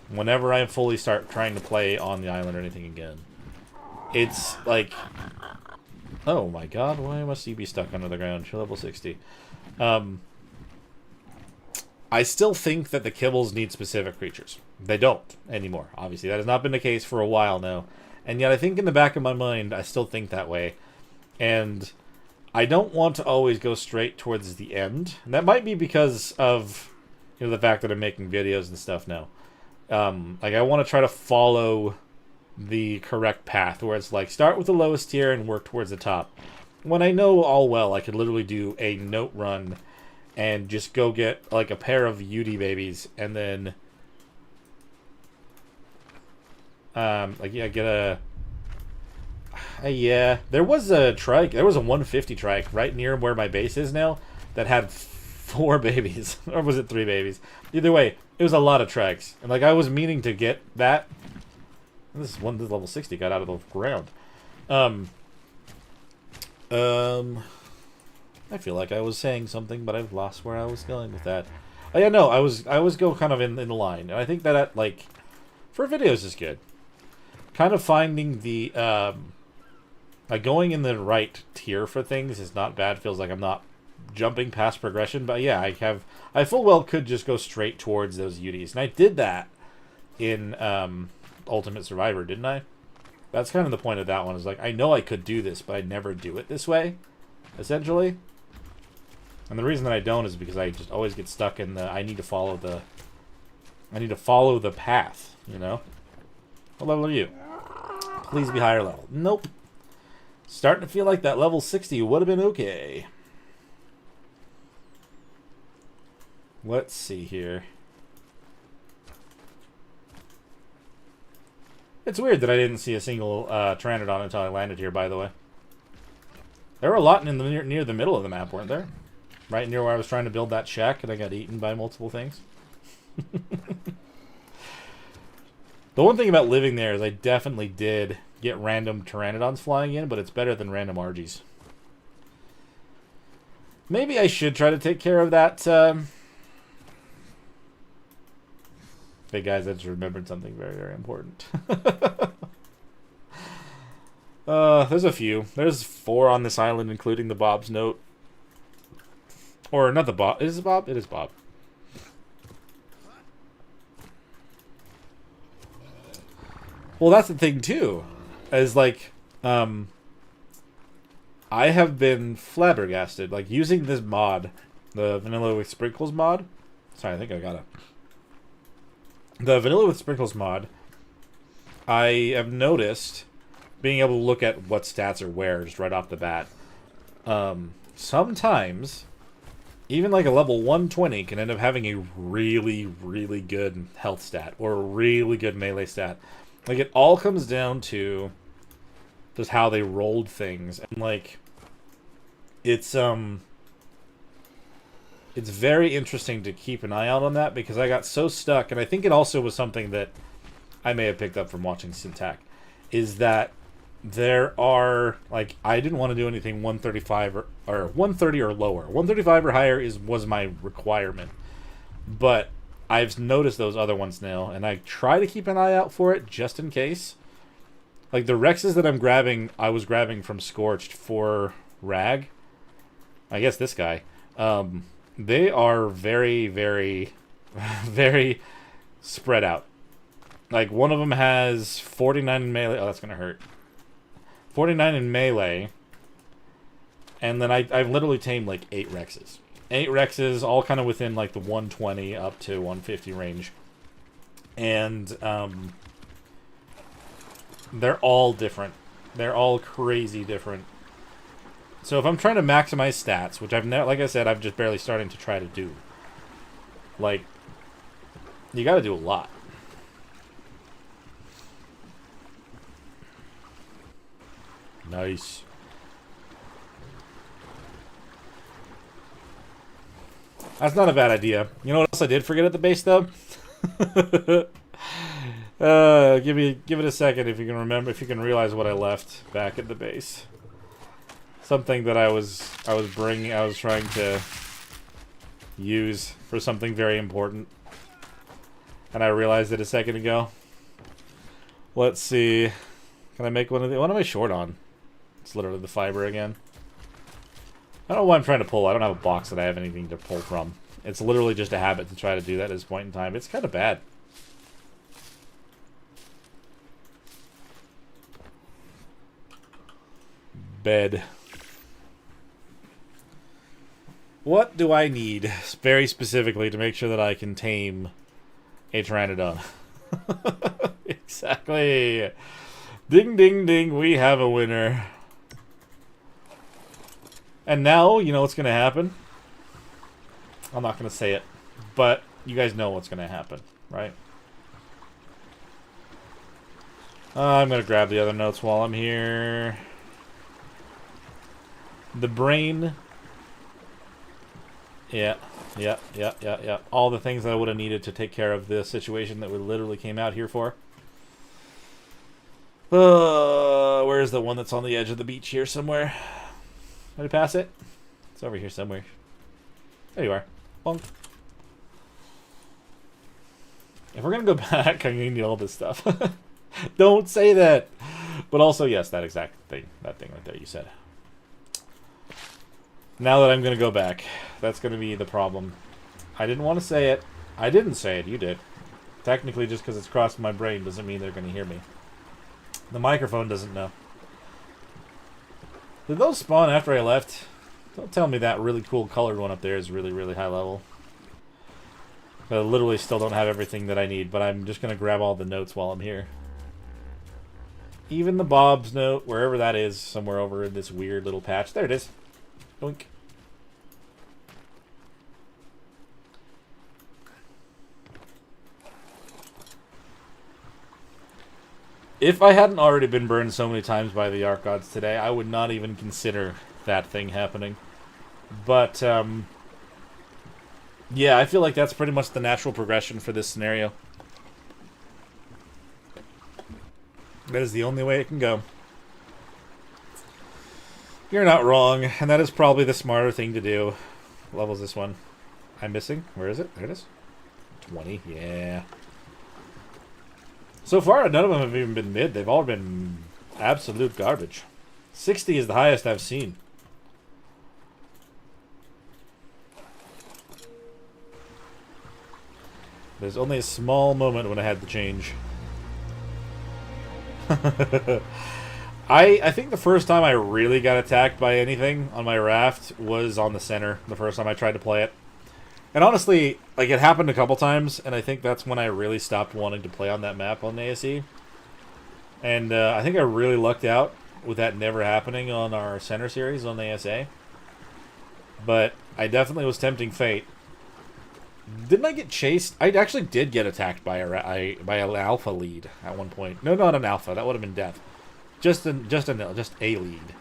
whenever I fully start trying to play on the island or anything again, it's like, oh my god, why must you be stuck under the ground? You're level 60. I still think that the kibbles need specific creatures. They don't anymore, obviously. That has not been the case for a while now. And yet I think in the back of my mind, I still think that way. And I don't want to always go straight towards the end. And that might be because of, you know, the fact that I'm making videos and stuff now. Like, I want to try to follow the correct path, where it's like, start with the lowest tier and work towards the top. When I know all well, I could literally do a note run and just go get, like, a pair of UD babies, and then, like, yeah, get a... yeah, there was a trike. There was a 150 trike right near where my base is now that had 4 babies. Or was it 3 babies? Either way, it was a lot of trikes. And, like, I was meaning to get that. This is one, this level 60 got out of the ground. I feel like I was saying something, but I've lost where I was going with that. Oh, yeah, no, I always go kind of in the line, and I think that like for videos is good. Kind of finding the like going in the right tier for things is not bad. Feels like I'm not jumping past progression, but yeah, I full well could just go straight towards those UDs, and I did that in Ultimate Survivor, didn't I? That's kind of the point of that one. Is like I know I could do this, but I'd never do it this way, essentially. And the reason that I don't is because I just always get stuck in the I need to follow the path, you know? What level are you? Please be higher level. Nope. Starting to feel like that level 60 would have been okay. Let's see here. It's weird that I didn't see a single Pteranodon until I landed here, by the way. There were a lot in the near the middle of the map, weren't there? Right near where I was trying to build that shack, and I got eaten by multiple things. The one thing about living there is I definitely did get random Pteranodons flying in, but it's better than random Argies. Maybe I should try to take care of that. Hey guys, I just remembered something very, very important. There's a few. There's 4 on this island, including the Bob's note. Or not the Bob. Is it Bob? It is Bob. Well, that's the thing too. Is like, I have been flabbergasted. Like using this mod, the Vanilla with Sprinkles mod. Sorry, I think I got it. The Vanilla with Sprinkles mod. I have noticed being able to look at what stats are where just right off the bat. Sometimes, even like a level 120 can end up having a really, really good health stat or a really good melee stat. Like, it all comes down to just how they rolled things. And, like, it's very interesting to keep an eye out on that because I got so stuck, and I think it also was something that I may have picked up from watching Syntac, is that there are, like, I didn't want to do anything 135 or 130 or lower. 135 or higher was my requirement. But I've noticed those other ones now, and I try to keep an eye out for it just in case. Like, the Rexes that I'm grabbing, I was grabbing from Scorched for Rag. I guess this guy. They are very, very, very spread out. Like, one of them has 49 in melee. Oh, that's going to hurt. 49 in melee. And then I've literally tamed, like, 8 Rexes. 8 Rexes, all kind of within, like, the 120 up to 150 range. And, they're all different. They're all crazy different. So if I'm trying to maximize stats, which I've never, like I said, I'm just barely starting to try to do. Like, you gotta do a lot. Nice. That's not a bad idea. You know what else I did forget at the base, though? Give it a second if you can remember, if you can realize what I left back at the base. Something that I was trying to use for something very important, and I realized it a second ago. Let's see. Can I make one of the? What am I short on? It's literally the fiber again. I don't know what I'm trying to pull. I don't have a box that I have anything to pull from. It's literally just a habit to try to do that at this point in time. It's kind of bad. Bed. What do I need very specifically to make sure that I can tame a Pteranodon? Exactly. Ding, ding, ding. We have a winner. And now, you know what's going to happen? I'm not going to say it, but you guys know what's going to happen, right? I'm going to grab the other notes while I'm here. The brain. Yeah. All the things that I would have needed to take care of the situation that we literally came out here for. Where's the one that's on the edge of the beach here somewhere? Did I pass it? It's over here somewhere. There you are. Bonk. If we're gonna go back, I'm gonna need all this stuff. Don't say that. But also, yes, that exact thing. That thing right there you said. Now that I'm gonna go back, that's gonna be the problem. I didn't want to say it. I didn't say it, you did. Technically, just because it's crossed my brain doesn't mean they're gonna hear me. The microphone doesn't know. Did those spawn after I left? Don't tell me that really cool colored one up there is really, really high level. I literally still don't have everything that I need, but I'm just going to grab all the notes while I'm here. Even the Bob's note, wherever that is, somewhere over in this weird little patch. There it is. Doink. If I hadn't already been burned so many times by the Arc Gods today, I would not even consider that thing happening. But, yeah, I feel like that's pretty much the natural progression for this scenario. That is the only way it can go. You're not wrong, and that is probably the smarter thing to do. What level is this one? I'm missing? Where is it? There it is. 20, yeah. So far, none of them have even been mid. They've all been absolute garbage. 60 is the highest I've seen. There's only a small moment when I had to change. I think the first time I really got attacked by anything on my raft was on the center, the first time I tried to play it. And honestly, like, it happened a couple times, and I think that's when I really stopped wanting to play on that map on the ASE. And I think I really lucked out with that never happening on our center series on the ASA. But I definitely was tempting fate. Didn't I get chased? I actually did get attacked by an alpha lead at one point. No, not an alpha. That would have been death. Just a lead.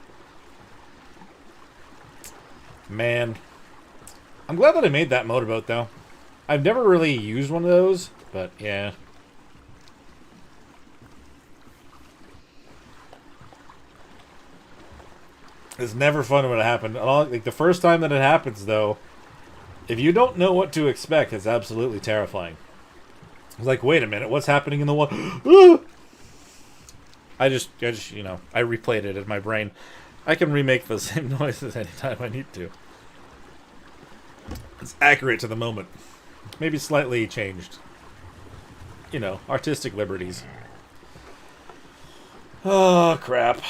Man, I'm glad that I made that motorboat though. I've never really used one of those, but yeah. It's never fun when it happened. Like the first time that it happens though. If you don't know what to expect, it's absolutely terrifying. It's like, wait a minute, what's happening in the water? I just, you know, I replayed it in my brain. I can remake the same noises anytime I need to. It's accurate to the moment. Maybe slightly changed. You know, artistic liberties. Oh, crap.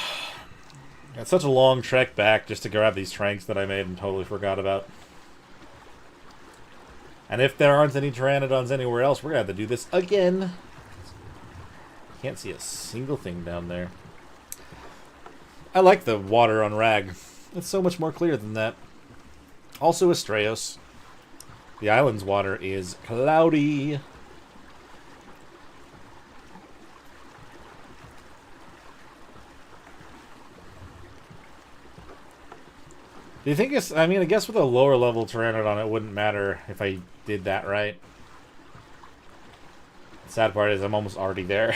It's such a long trek back just to grab these tranks that I made and totally forgot about. And if there aren't any pteranodons anywhere else, we're going to have to do this again. Can't see a single thing down there. I like the water on Rag. It's so much more clear than that. Also Astraeus. The island's water is cloudy. Do you think it's... I mean, I guess with a lower level Pteranodon, it wouldn't matter if I did that right. The sad part is I'm almost already there.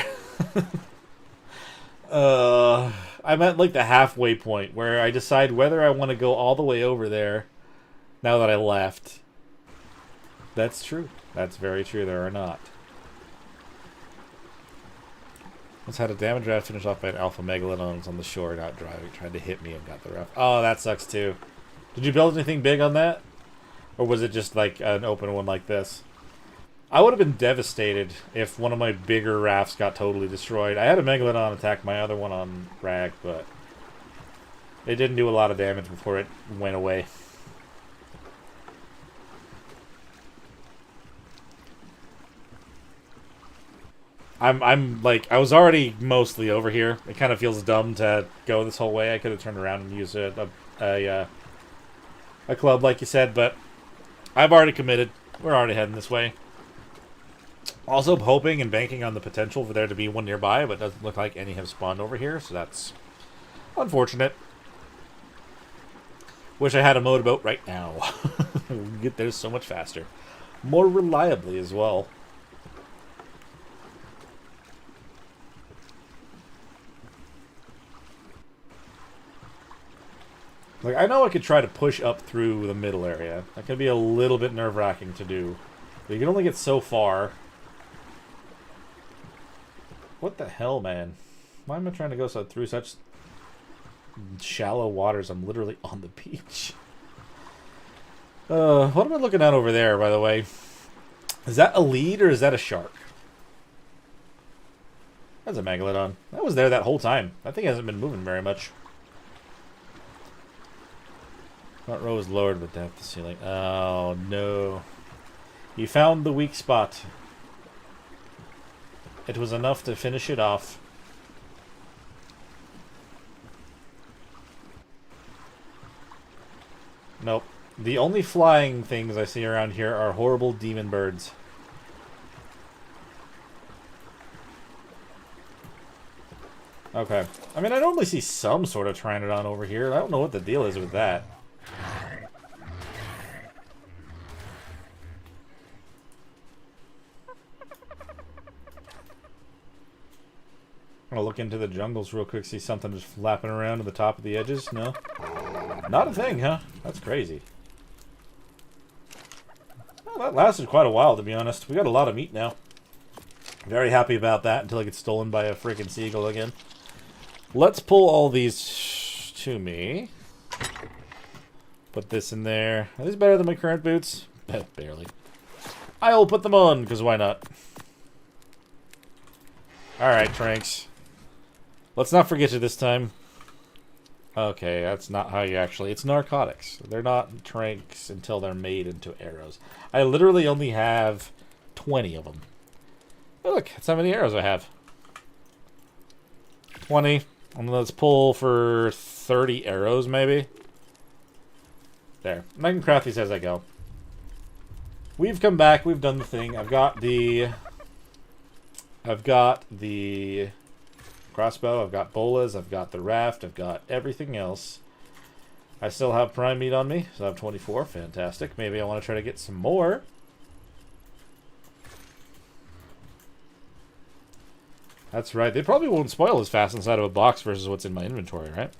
I'm at like the halfway point where I decide whether I want to go all the way over there now that I left. That's true. That's very true. There are not. Once had a damage raft finished off by an alpha megalodon on the shore, not driving, tried to hit me and got the raft. Oh, that sucks too. Did you build anything big on that? Or was it just like an open one like this? I would have been devastated if one of my bigger rafts got totally destroyed. I had a megalodon attack my other one on Rag, but it didn't do a lot of damage before it went away. I'm like, I was already mostly over here. It kind of feels dumb to go this whole way. I could have turned around and used a club, like you said, but I've already committed. We're already heading this way. Also hoping and banking on the potential for there to be one nearby, but it doesn't look like any have spawned over here, so that's unfortunate. Wish I had a motorboat right now. We'd get there so much faster. More reliably as well. Like, I know I could try to push up through the middle area. That could be a little bit nerve-wracking to do. But you can only get so far. What the hell, man? Why am I trying to go through such shallow waters? I'm literally on the beach. What am I looking at over there, by the way? Is that a lead or is that a shark? That's a megalodon. That was there that whole time. That thing hasn't been moving very much. Front row is lowered with depth ceiling. Oh, no. You found the weak spot. It was enough to finish it off. Nope. The only flying things I see around here are horrible demon birds. Okay. I mean, I normally see some sort of Pteranodon over here. I don't know what the deal is with that. I'm gonna look into the jungles real quick, see something just flapping around at the top of the edges. No? Not a thing, huh? That's crazy. Well, that lasted quite a while, to be honest. We got a lot of meat now. Very happy about that until it gets stolen by a freaking seagull again. Let's pull all these to me. Put this in there. Are these better than my current boots? Barely. I'll put them on, because why not? Alright, Tranks. Let's not forget you this time. Okay, that's not how you actually... It's narcotics. They're not Tranks until they're made into arrows. I literally only have 20 of them. Oh, look, that's how many arrows I have. 20. And let's pull for 30 arrows, maybe. There. And I can craft these as I go. We've come back. We've done the thing. I've got the crossbow. I've got bolas. I've got the raft. I've got everything else. I still have prime meat on me, so I have 24. Fantastic. Maybe I want to try to get some more. That's right. They probably won't spoil as fast inside of a box versus what's in my inventory, right?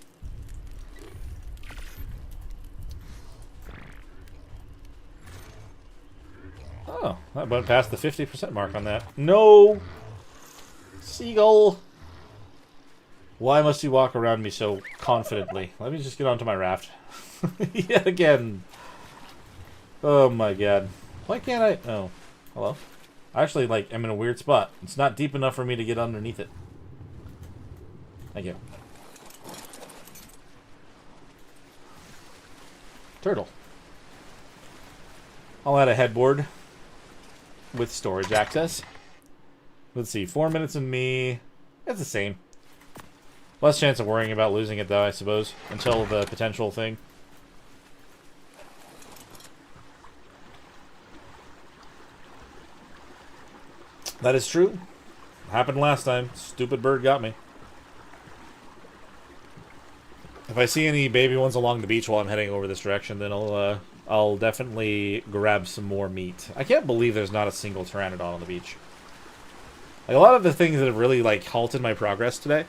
Oh, that went past the 50% mark on that. No! Seagull! Why must you walk around me so confidently? Let me just get onto my raft. Yet again. Oh my god. Why can't I... Oh. Hello? Actually, like, I'm in a weird spot. It's not deep enough for me to get underneath it. Thank you. Turtle. I'll add a headboard with storage access. Let's see, 4 minutes of me. It's the same. Less chance of worrying about losing it, though, I suppose, until the potential thing. That is true. Happened last time. Stupid bird got me. If I see any baby ones along the beach while I'm heading over this direction, then I'll definitely grab some more meat. I can't believe there's not a single Pteranodon on the beach. Like, a lot of the things that have really, like, halted my progress today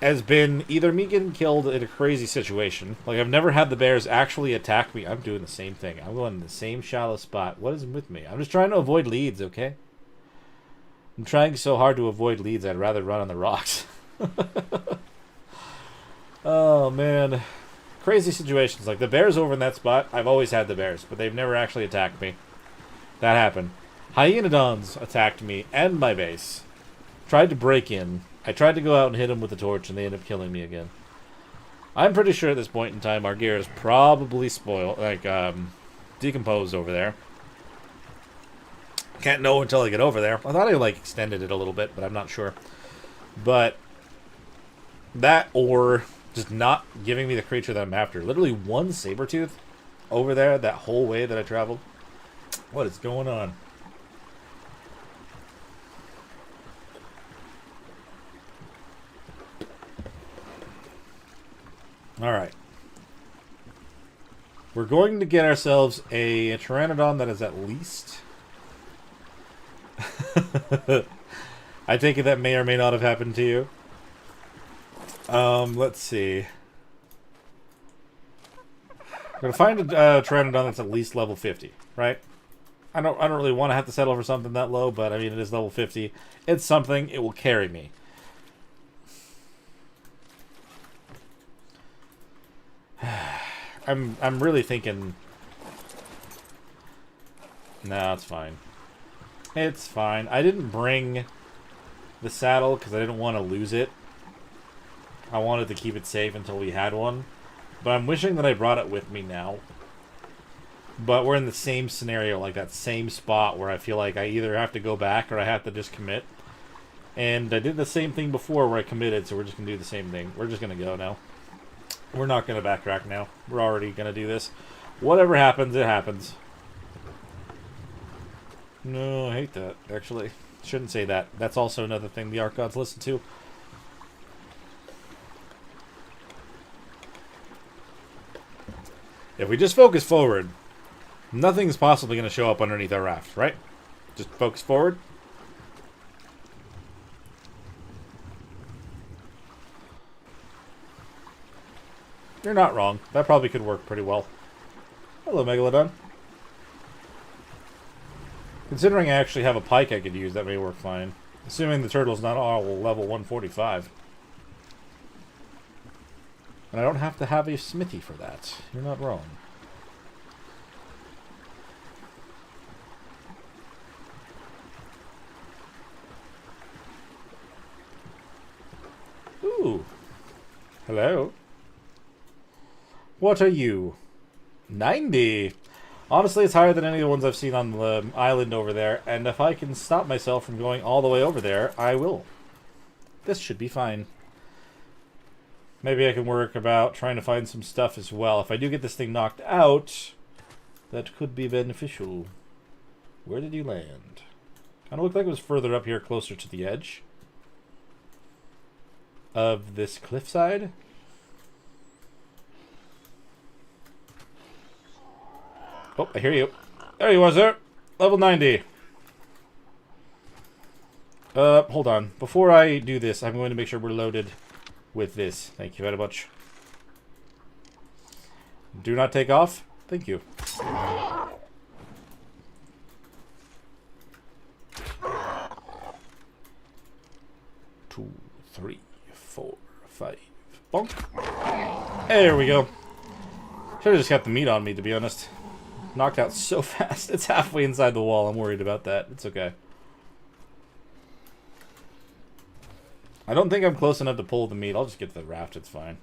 has been either me getting killed in a crazy situation. Like, I've never had the bears actually attack me. I'm doing the same thing. I'm going in the same shallow spot. What is with me? I'm just trying to avoid leads, okay? I'm trying so hard to avoid leads, I'd rather run on the rocks. Oh, man. Crazy situations. Like, the bears over in that spot, I've always had the bears, but they've never actually attacked me. That happened. Hyenodons attacked me and my base. Tried to break in. I tried to go out and hit them with the torch, and they ended up killing me again. I'm pretty sure at this point in time, our gear is probably spoiled, like, decomposed over there. Can't know until I get over there. I thought I, like, extended it a little bit, but I'm not sure. But that or just not giving me the creature that I'm after. Literally one saber-tooth over there that whole way that I traveled. What is going on? Alright. We're going to get ourselves a Pteranodon that is at least... I take it that may or may not have happened to you. Let's see. I'm gonna find a Pteranodon that's at least level 50, right? I don't really want to have to settle for something that low, but I mean, it is level 50. It's something. It will carry me. I'm really thinking. No, it's fine. It's fine. I didn't bring the saddle because I didn't want to lose it. I wanted to keep it safe until we had one. But I'm wishing that I brought it with me now. But we're in the same scenario, like that same spot where I feel like I either have to go back or I have to just commit. And I did the same thing before where I committed, so we're just going to do the same thing. We're just going to go now. We're not going to backtrack now. We're already going to do this. Whatever happens, it happens. No, I hate that, actually. Shouldn't say that. That's also another thing the Arc Gods listen to. If we just focus forward, nothing's possibly going to show up underneath our raft, right? Just focus forward. You're not wrong. That probably could work pretty well. Hello, Megalodon. Considering I actually have a pike I could use, that may work fine. Assuming the turtle's not all level 145. And I don't have to have a smithy for that. You're not wrong. Ooh. Hello. What are you? 90. Honestly, it's higher than any of the ones I've seen on the island over there, and if I can stop myself from going all the way over there, I will. This should be fine. Maybe I can work about trying to find some stuff as well. If I do get this thing knocked out, that could be beneficial. Where did you land? Kind of looked like it was further up here, closer to the edge of this cliffside. Oh, I hear you. There you are, sir. Level 90. Hold on. Before I do this, I'm going to make sure we're loaded with this. Thank you very much. Do not take off. Thank you. 2, 3, 4, 5. Bonk. There we go. Should have just got the meat on me, to be honest. Knocked out so fast. It's halfway inside the wall. I'm worried about that. It's okay. I don't think I'm close enough to pull the meat. I'll just get to the raft. It's fine.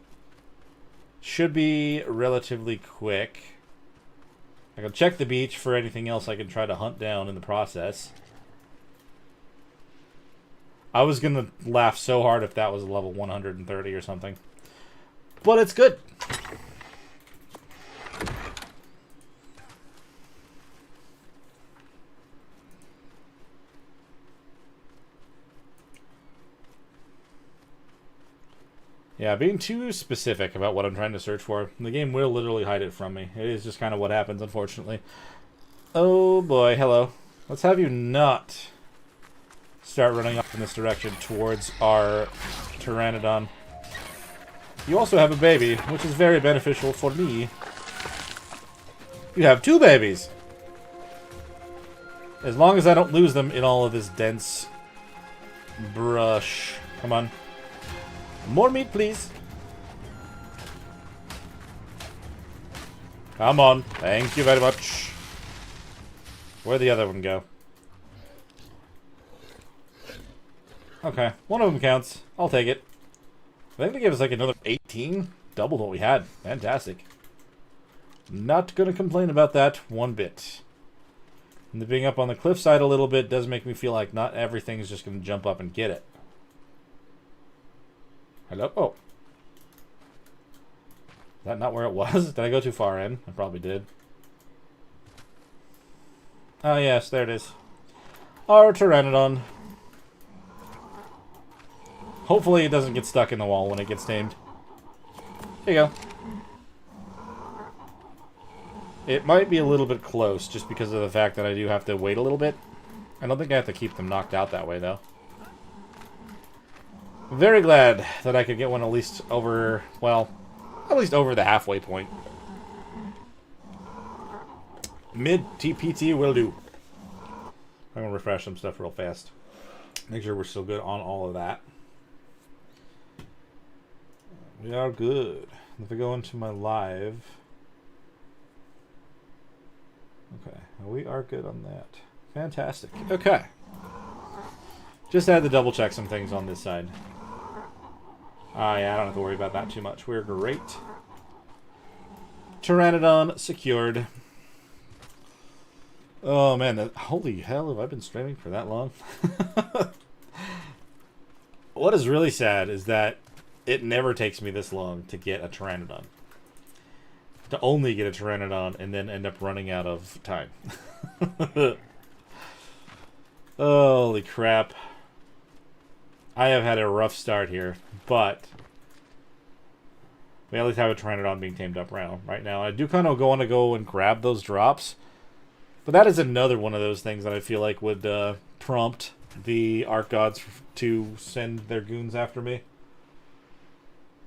Should be relatively quick. I can check the beach for anything else I can try to hunt down in the process. I was going to laugh so hard if that was level 130 or something. But it's good. Yeah, being too specific about what I'm trying to search for, the game will literally hide it from me. It is just kind of what happens, unfortunately. Oh boy, hello. Let's have you not start running off in this direction towards our Pteranodon. You also have a baby, which is very beneficial for me. You have 2 babies! As long as I don't lose them in all of this dense brush. Come on. More meat, please. Come on. Thank you very much. Where'd the other one go? Okay. One of them counts. I'll take it. I think they gave us like another 18. Doubled what we had. Fantastic. Not gonna complain about that one bit. And the being up on the cliffside a little bit does make me feel like not everything is just gonna jump up and get it. Hello? Oh. Is that not where it was? Did I go too far in? I probably did. Oh, yes, there it is. Our Pteranodon. Hopefully it doesn't get stuck in the wall when it gets tamed. There you go. It might be a little bit close, just because of the fact that I do have to wait a little bit. I don't think I have to keep them knocked out that way, though. Very glad that I could get one at least over, well, at least over the halfway point. Mid TPT will do. I'm gonna refresh some stuff real fast. Make sure we're still good on all of that. We are good. If I go into my live, okay, we are good on that. Fantastic. Okay. Just had to double check some things on this side. Yeah, I don't have to worry about that too much. We're great. Pteranodon secured. Oh man, holy hell, have I been streaming for that long? What is really sad is that it never takes me this long to get a Pteranodon. To only get a Pteranodon and then end up running out of time. Holy crap. I have had a rough start here, but we at least have a Pteranodon being tamed up right now. I do kind of want to go and grab those drops, but that is another one of those things that I feel like would prompt the Arc Gods to send their goons after me.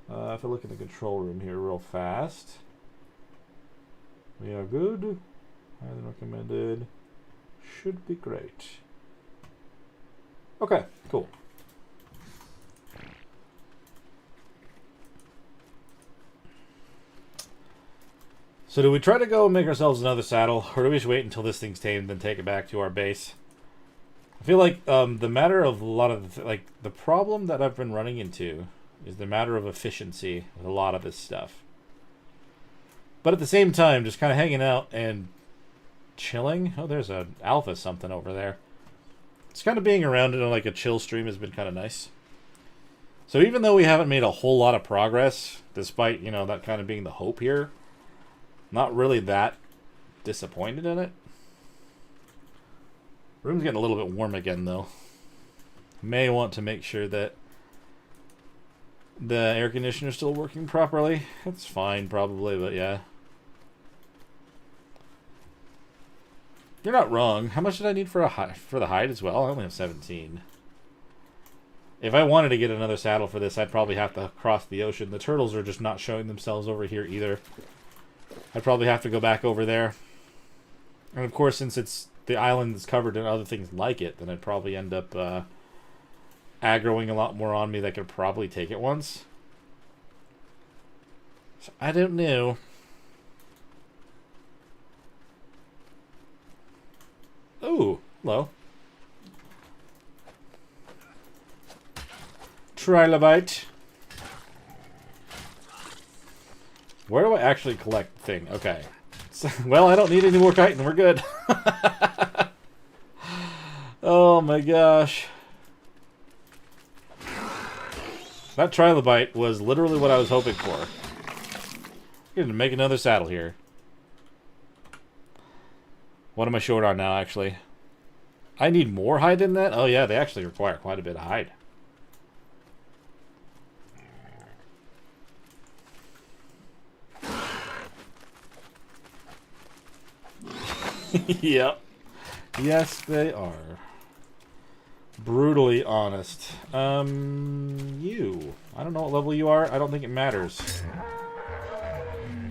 If I look in the control room here real fast, we are good. Highly recommended. Should be great. Okay, cool. So do we try to go and make ourselves another saddle, or do we just wait until this thing's tamed and then take it back to our base? I feel like the matter of a lot of the problem that I've been running into is the matter of efficiency with a lot of this stuff. But at the same time, just kind of hanging out and chilling. Oh, there's an alpha something over there. It's kind of being around in like a chill stream has been kind of nice. So even though we haven't made a whole lot of progress, despite, you know, that kind of being the hope here, not really that disappointed in it. Room's getting a little bit warm again, though. May want to make sure that the air conditioner is still working properly. That's fine, probably, but yeah. You're not wrong. How much did I need for the hide as well? I only have 17. If I wanted to get another saddle for this, I'd probably have to cross the ocean. The turtles are just not showing themselves over here either. I'd probably have to go back over there. And of course, since it's the island is covered in other things like it, then I'd probably end up aggroing a lot more on me that could probably take it once. So I don't know. Ooh, hello. Trilobite. Where do I actually collect the thing? Okay. So, well, I don't need any more chitin. We're good. Oh my gosh. That trilobite was literally what I was hoping for. I'm going to make another saddle here. What am I short on now, actually? I need more hide than that? Oh yeah, they actually require quite a bit of hide. Yep. Yes, they are. Brutally honest. You. I don't know what level you are. I don't think it matters.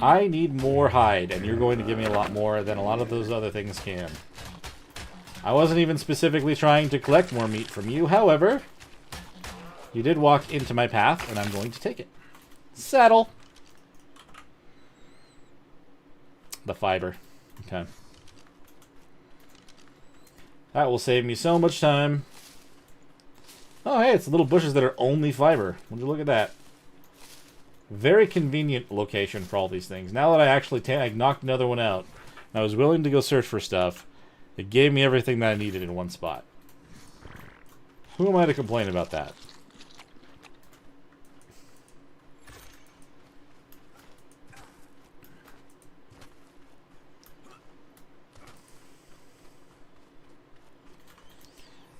I need more hide, and you're going to give me a lot more than a lot of those other things can. I wasn't even specifically trying to collect more meat from you. However, you did walk into my path, and I'm going to take it. Saddle. The fiber. Okay. That will save me so much time. Oh, hey, it's the little bushes that are only fiber. Would you look at that? Very convenient location for all these things. Now that I actually I knocked another one out, and I was willing to go search for stuff, it gave me everything that I needed in one spot. Who am I to complain about that?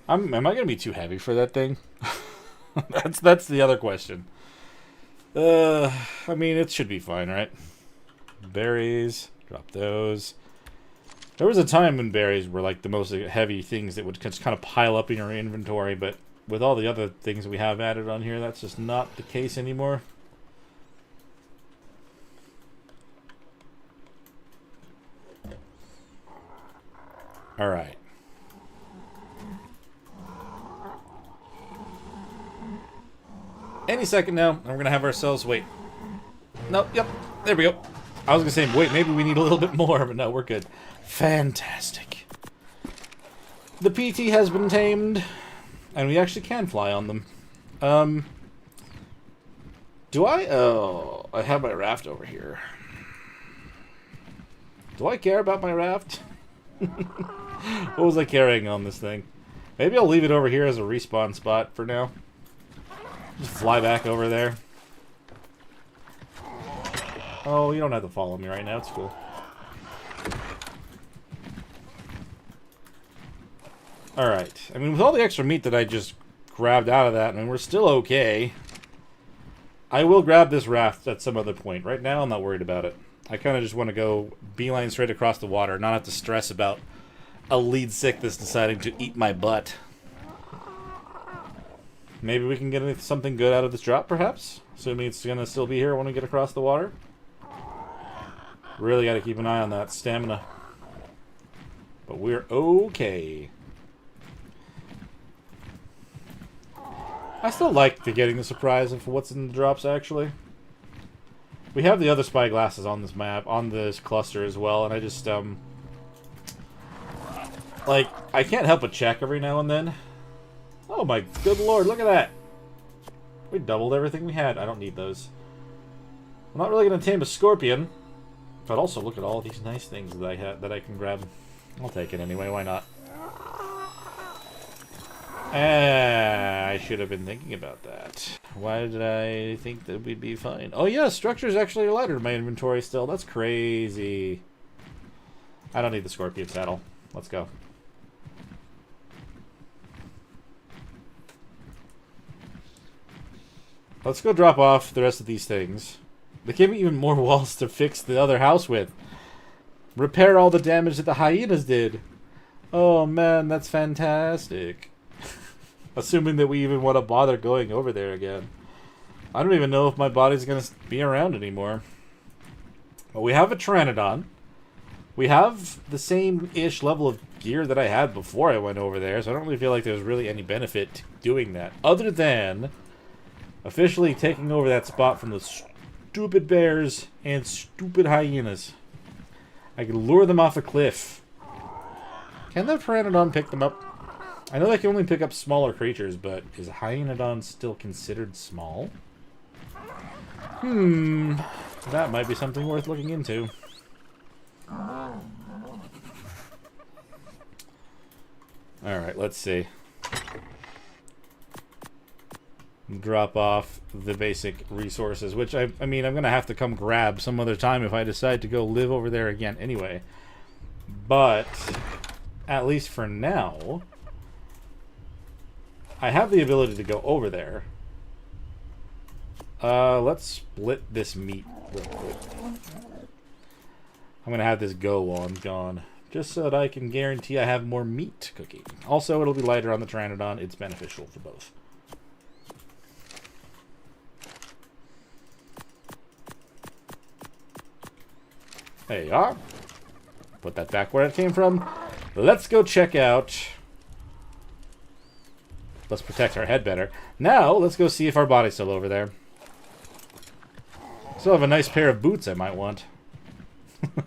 Am I going to be too heavy for that thing? That's the other question. I mean, it should be fine, right? Berries. Drop those. There was a time when berries were like the most heavy things that would just kind of pile up in your inventory, but with all the other things that we have added on here, that's just not the case anymore. Alright. any second now, and we're going to have ourselves... Wait. Nope, yep. There we go. I was going to say, wait, maybe we need a little bit more, but no, we're good. Fantastic. The PT has been tamed, and we actually can fly on them. Do I? Oh, I have my raft over here. Do I care about my raft? What was I carrying on this thing? Maybe I'll leave it over here as a respawn spot for now. Just fly back over there. Oh, you don't have to follow me right now. It's cool. Alright. I mean, with all the extra meat that I just grabbed out of that, I mean, we're still okay. I will grab this raft at some other point. Right now, I'm not worried about it. I kind of just want to go beeline straight across the water, not have to stress about a lead sickness deciding to eat my butt. Maybe we can get something good out of this drop, perhaps? Assuming it's going to still be here when we get across the water. Really got to keep an eye on that stamina. But we're okay. I still like getting the surprise of what's in the drops, actually. We have the other spy glasses on this map, on this cluster as well, and I just, like, I can't help but check every now and then. Oh my good lord, look at that! We doubled everything we had. I don't need those. I'm not really going to tame a scorpion, but also look at all these nice things that I can grab. I'll take it anyway, why not? I should have been thinking about that. Why did I think that we'd be fine? Oh yeah, structure's actually lighter in my inventory still. That's crazy. I don't need the scorpion saddle. Let's go. Let's go drop off the rest of these things. They gave me even more walls to fix the other house with. Repair all the damage that the hyenas did. Oh man, that's fantastic. Assuming that we even want to bother going over there again. I don't even know if my body's going to be around anymore. But we have a Pteranodon. We have the same-ish level of gear that I had before I went over there, so I don't really feel like there's really any benefit to doing that. Other than officially taking over that spot from the stupid bears and stupid hyenas. I can lure them off a cliff. Can the Pteranodon pick them up? I know they can only pick up smaller creatures, but is Hyenodon still considered small? That might be something worth looking into. Alright, let's see. Drop off the basic resources, which I mean, I'm going to have to come grab some other time if I decide to go live over there again anyway. But, at least for now, I have the ability to go over there. Let's split this meat real quick. I'm going to have this gone, just so that I can guarantee I have more meat cooking. Also, it'll be lighter on the Pteranodon. It's beneficial for both. There you are. Put that back where it came from. Let's go check out... Let's protect our head better. Now, let's go see if our body's still over there. Still have a nice pair of boots I might want.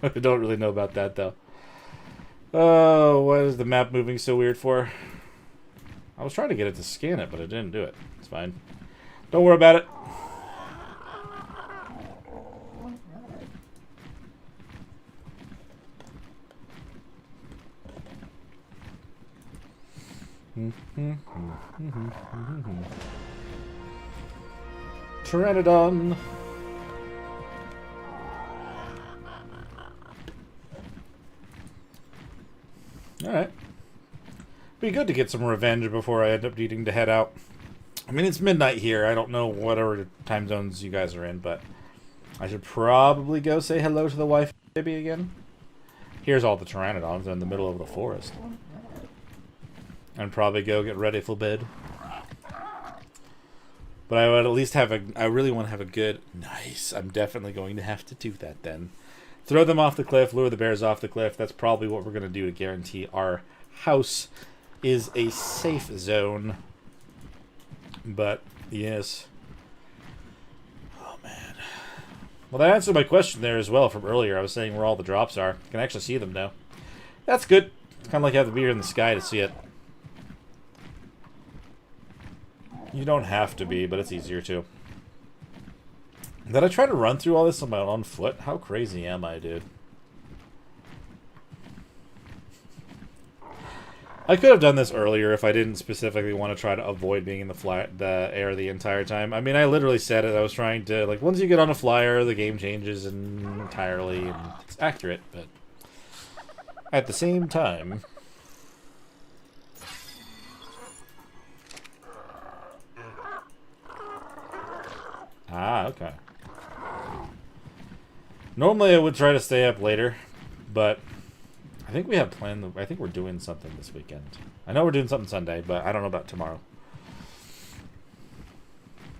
I don't really know about that, though. Oh, what is the map moving so weird for? I was trying to get it to scan it, but it didn't do it. It's fine. Don't worry about it. Pteranodon. Alright. Be good to get some revenge before I end up needing to head out. I mean, it's midnight here. I don't know whatever time zones you guys are in, but I should probably go say hello to the wife baby again. Here's all the Pteranodons in the middle of the forest. And probably go get ready for bed. But I would at least have I really want to have a good... Nice. I'm definitely going to have to do that then. Throw them off the cliff, lure the bears off the cliff. That's probably what we're going to do to guarantee our house is a safe zone. But, yes. Well, that answered my question there as well from earlier. I was saying where all the drops are. I can actually see them now. That's good. It's kind of like you have to be here in the sky to see it. You don't have to be, but it's easier to. Did I try to run through all this on my own foot? How crazy am I, dude? I could have done this earlier if I didn't specifically want to try to avoid being in the air the entire time. I mean, I literally said it. I was trying to, like, once you get on a flyer, the game changes entirely, and it's accurate, but at the same time... Ah, okay. Normally I would try to stay up later, but I think we have planned. I think we're doing something this weekend. I know we're doing something Sunday, but I don't know about tomorrow.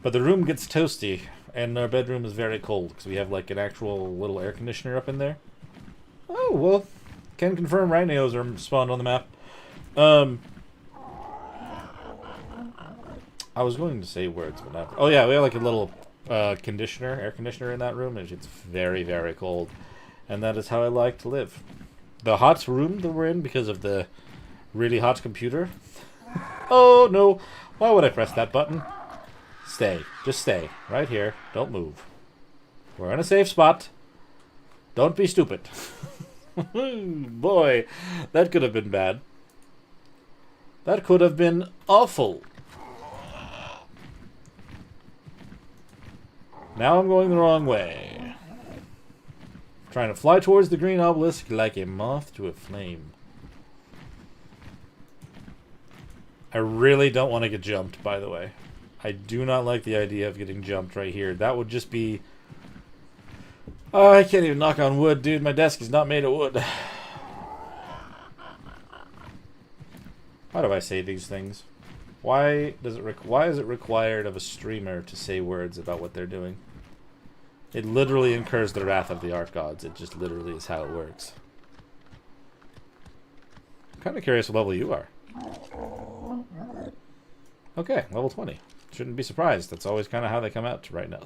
But the room gets toasty, and our bedroom is very cold because we have like an actual little air conditioner up in there. Oh, well, can confirm rhinos are spawned on the map. I was going to say words, but not. Oh yeah, we have like a little air conditioner in that room, and it's very, very cold. And that is how I like to live. The hot room that we're in because of the really hot computer. Oh no, why would I press that button? Stay, just stay, right here, don't move. We're in a safe spot. Don't be stupid. Boy, that could have been bad. That could have been awful. Now I'm going the wrong way. Trying to fly towards the green obelisk like a moth to a flame. I really don't want to get jumped, by the way. I do not like the idea of getting jumped right here. That would just be... Oh, I can't even knock on wood, dude. My desk is not made of wood. Why do I say these things? Why is it required of a streamer to say words about what they're doing? It literally incurs the wrath of the art gods. It just literally is how it works. I'm kind of curious what level you are. Okay, level 20. Shouldn't be surprised. That's always kind of how they come out right now.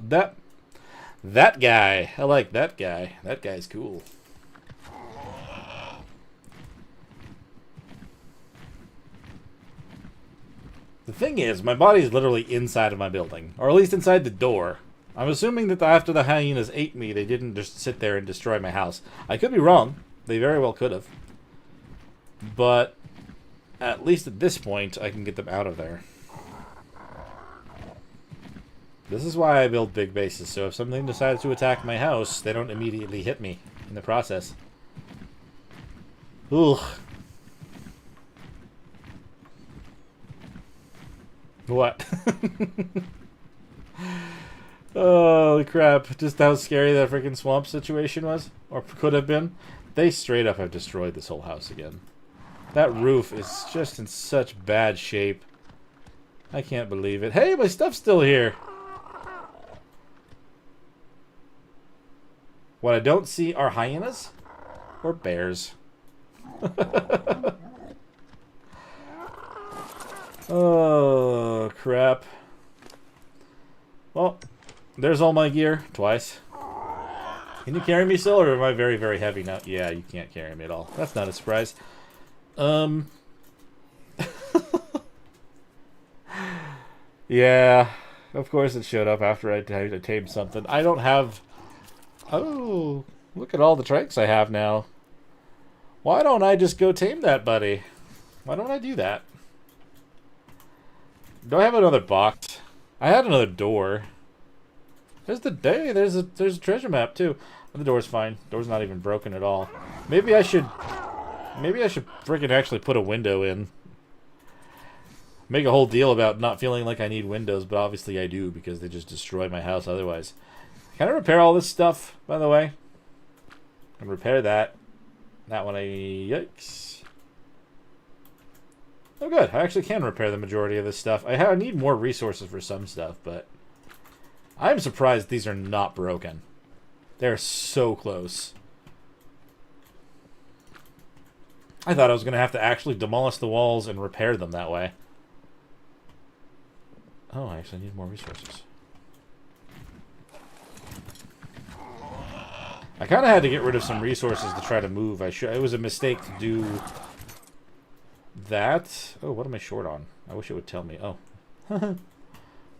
That guy. I like that guy. That guy's cool. The thing is, my body is literally inside of my building. Or at least inside the door. I'm assuming that after the hyenas ate me, they didn't just sit there and destroy my house. I could be wrong. They very well could have. But at least at this point, I can get them out of there. This is why I build big bases, so if something decides to attack my house, they don't immediately hit me in the process. Ugh. What? Oh crap, just how scary that freaking swamp situation was, or could have been. They straight up have destroyed this whole house again. That roof is just in such bad shape. I can't believe it. Hey, my stuff's still here. What I don't see are hyenas or bears. Oh crap. Well, there's all my gear, twice. Can you carry me still, or am I very, very heavy now? Yeah, you can't carry me at all. That's not a surprise. Yeah, of course it showed up after I tamed something. I don't have... Oh, look at all the tricks I have now. Why don't I just go tame that buddy? Why don't I do that? Do I have another box? I had another door. There's the day. There's a treasure map too. The door's fine. Door's not even broken at all. Maybe I should freaking actually put a window in. Make a whole deal about not feeling like I need windows, but obviously I do because they just destroy my house otherwise. Can I repair all this stuff, by the way? I can repair that. That one, yikes. Oh good, I actually can repair the majority of this stuff. I need more resources for some stuff, but... I'm surprised these are not broken. They're so close. I thought I was going to have to actually demolish the walls and repair them that way. Oh, I actually need more resources. I kind of had to get rid of some resources to try to move. It was a mistake to do that. Oh, what am I short on? I wish it would tell me. Oh.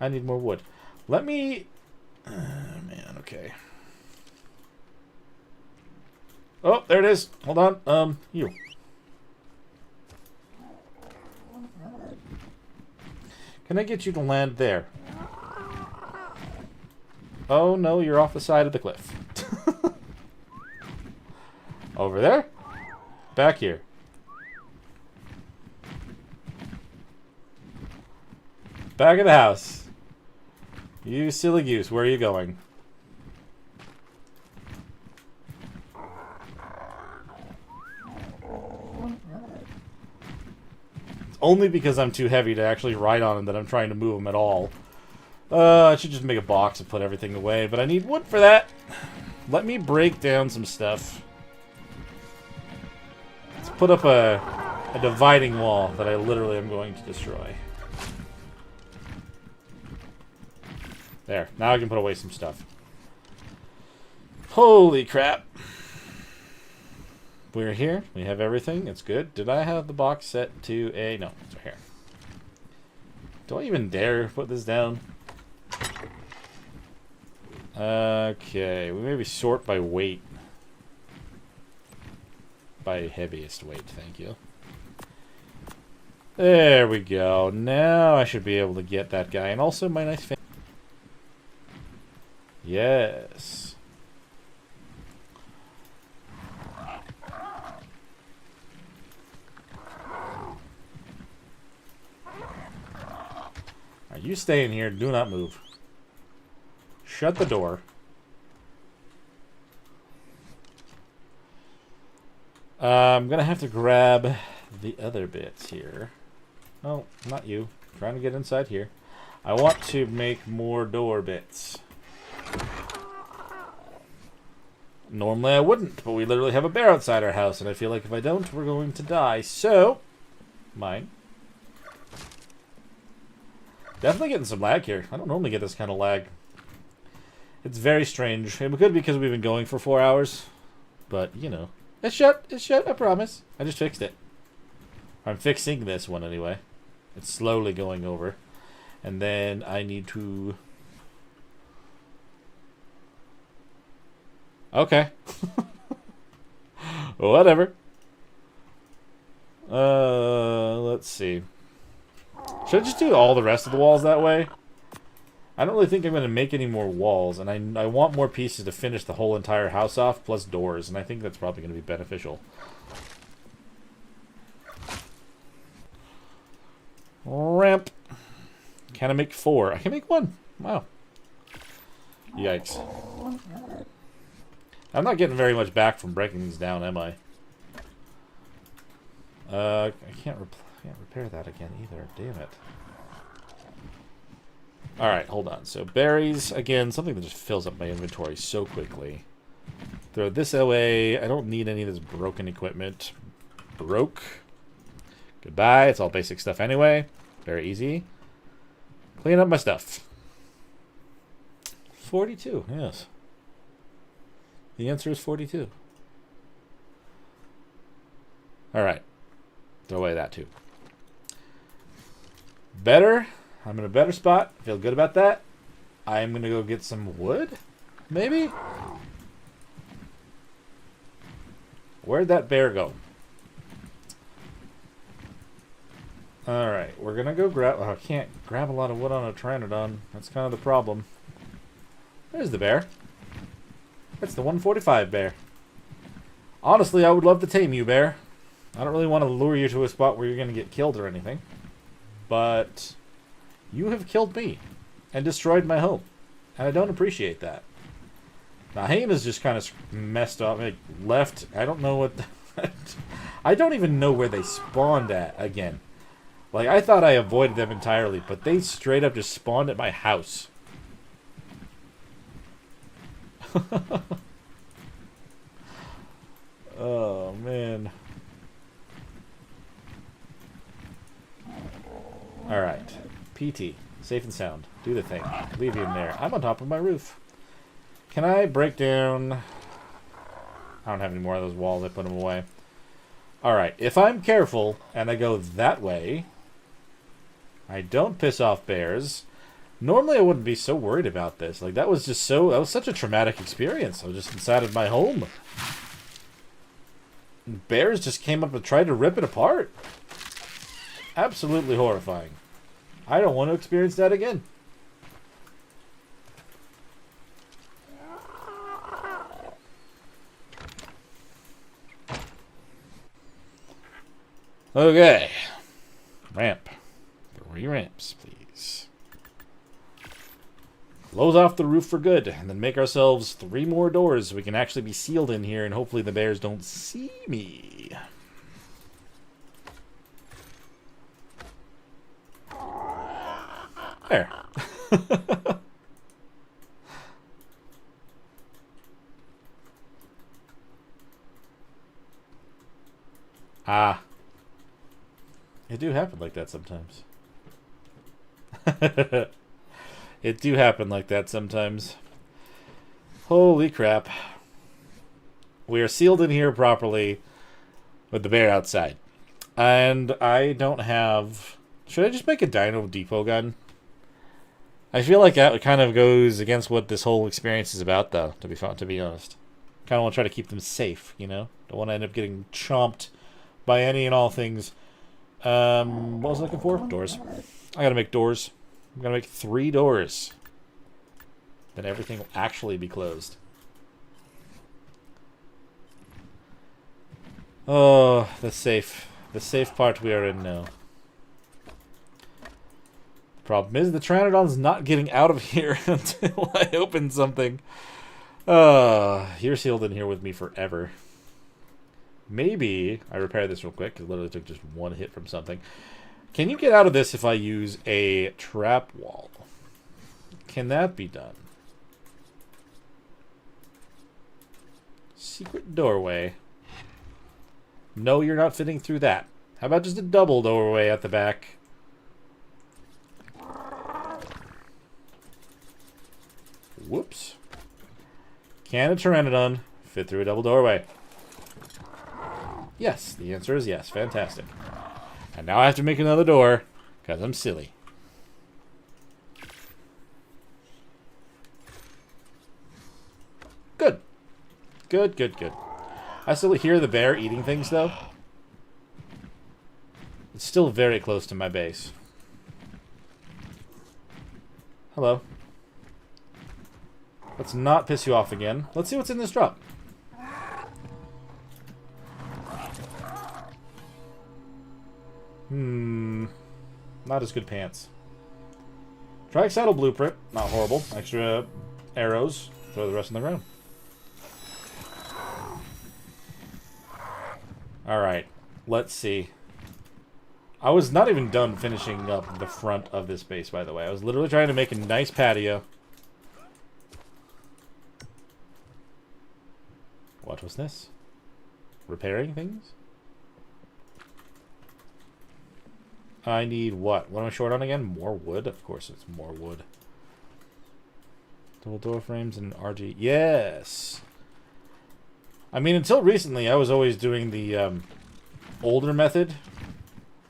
I need more wood. Let me... man, okay. Oh, there it is. Hold on. You. Can I get you to land there? Oh, no, you're off the side of the cliff. Over there? Back here. Back of the house. You silly goose, where are you going? It's only because I'm too heavy to actually ride on him that I'm trying to move him at all. I should just make a box and put everything away, but I need wood for that. Let me break down some stuff. Let's put up a dividing wall that I literally am going to destroy. There. Now I can put away some stuff. Holy crap. We're here. We have everything. It's good. Did I have the box set to a... No, it's right here. Do I even dare put this down? Okay. We maybe sort by weight. By heaviest weight, thank you. There we go. Now I should be able to get that guy. And also my nice fan. Yes. Are you stay in here? Do not move. Shut the door. I'm gonna have to grab the other bits here. Oh, not you. I'm trying to get inside here. I want to make more door bits. Normally I wouldn't, but we literally have a bear outside our house, and I feel like if I don't, we're going to die. So, mine. Definitely getting some lag here. I don't normally get this kind of lag. It's very strange. It could be because we've been going for 4 hours, but, you know. It's shut, I promise. I just fixed it. I'm fixing this one anyway. It's slowly going over. And then I need to... Okay. Whatever. Let's see. Should I just do all the rest of the walls that way? I don't really think I'm going to make any more walls, and I want more pieces to finish the whole entire house off, plus doors, and I think that's probably going to be beneficial. Ramp. Can I make 4? I can make 1. Wow. Yikes. I'm not getting very much back from breaking these down, am I? I can't repair that again either. Damn it. Alright, hold on. So berries, again, something that just fills up my inventory so quickly. Throw this away. I don't need any of this broken equipment. Broke. Goodbye. It's all basic stuff anyway. Very easy. Clean up my stuff. 42, yes. The answer is 42. Alright. Throw away that too. Better. I'm in a better spot. Feel good about that. I'm going to go get some wood. Maybe? Where'd that bear go? Alright. We're going to go grab... Oh, I can't grab a lot of wood on a Pteranodon. That's kind of the problem. There's the bear. That's the 145 bear. Honestly, I would love to tame you, bear. I don't really want to lure you to a spot where you're going to get killed or anything. But you have killed me and destroyed my home. And I don't appreciate that. Now, hyenas just kind of messed up. Like, left. I don't know what... I don't even know where they spawned at again. Like, I thought I avoided them entirely, but they straight up just spawned at my house. Oh, man. Alright. PT. Safe and sound. Do the thing. Leave you in there. I'm on top of my roof. Can I break down... I don't have any more of those walls. I put them away. Alright, if I'm careful and I go that way, I don't piss off bears. Normally I wouldn't be so worried about this. Like, that was such a traumatic experience. I was just inside of my home. And bears just came up and tried to rip it apart. Absolutely horrifying. I don't want to experience that again. Okay. Ramp. 3 ramps, please. Close off the roof for good, and then make ourselves 3 more doors so we can actually be sealed in here, and hopefully the bears don't see me. There. Ah. It do happen like that sometimes. It do happen like that sometimes. Holy crap. We are sealed in here properly with the bear outside. And I don't have... Should I just make a Dino Depot gun? I feel like that kind of goes against what this whole experience is about, though, to be honest. Kind of want to try to keep them safe, you know? Don't want to end up getting chomped by any and all things. What was I looking for? Doors. I gotta make doors. I'm gonna make 3 doors. Then everything will actually be closed. Oh, the safe. The safe part we are in now. The problem is the Pteranodon's not getting out of here until I open something. You're sealed in here with me forever. Maybe I repair this real quick. It literally took just 1 hit from something. Can you get out of this if I use a trap wall? Can that be done? Secret doorway. No, you're not fitting through that. How about just a double doorway at the back? Whoops. Can a Pteranodon fit through a double doorway? Yes, the answer is yes. Fantastic. And now I have to make another door, because I'm silly. Good. Good, good, good. I still hear the bear eating things, though. It's still very close to my base. Hello. Let's not piss you off again. Let's see what's in this drop. Not as good pants. Triaxidal blueprint. Not horrible. Extra arrows. Throw the rest on the ground. Alright. Let's see. I was not even done finishing up the front of this base, by the way. I was literally trying to make a nice patio. What was this? Repairing things? I need what? What am I short on again? More wood? Of course it's more wood. Double door frames and RG. Yes! I mean, until recently, I was always doing the older method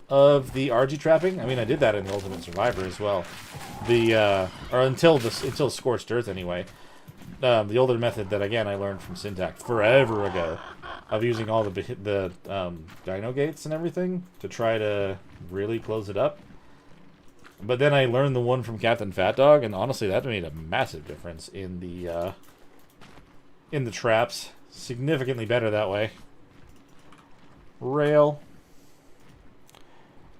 of the RG trapping. I mean, I did that in the Ultimate Survivor as well. Or until Scorched Earth, anyway. The older method that, again, I learned from Syntax forever ago, of using all the dino gates and everything to try to really close it up. But then I learned the one from Captain Fat Dog, and honestly, that made a massive difference in the traps. Significantly better that way. Rail.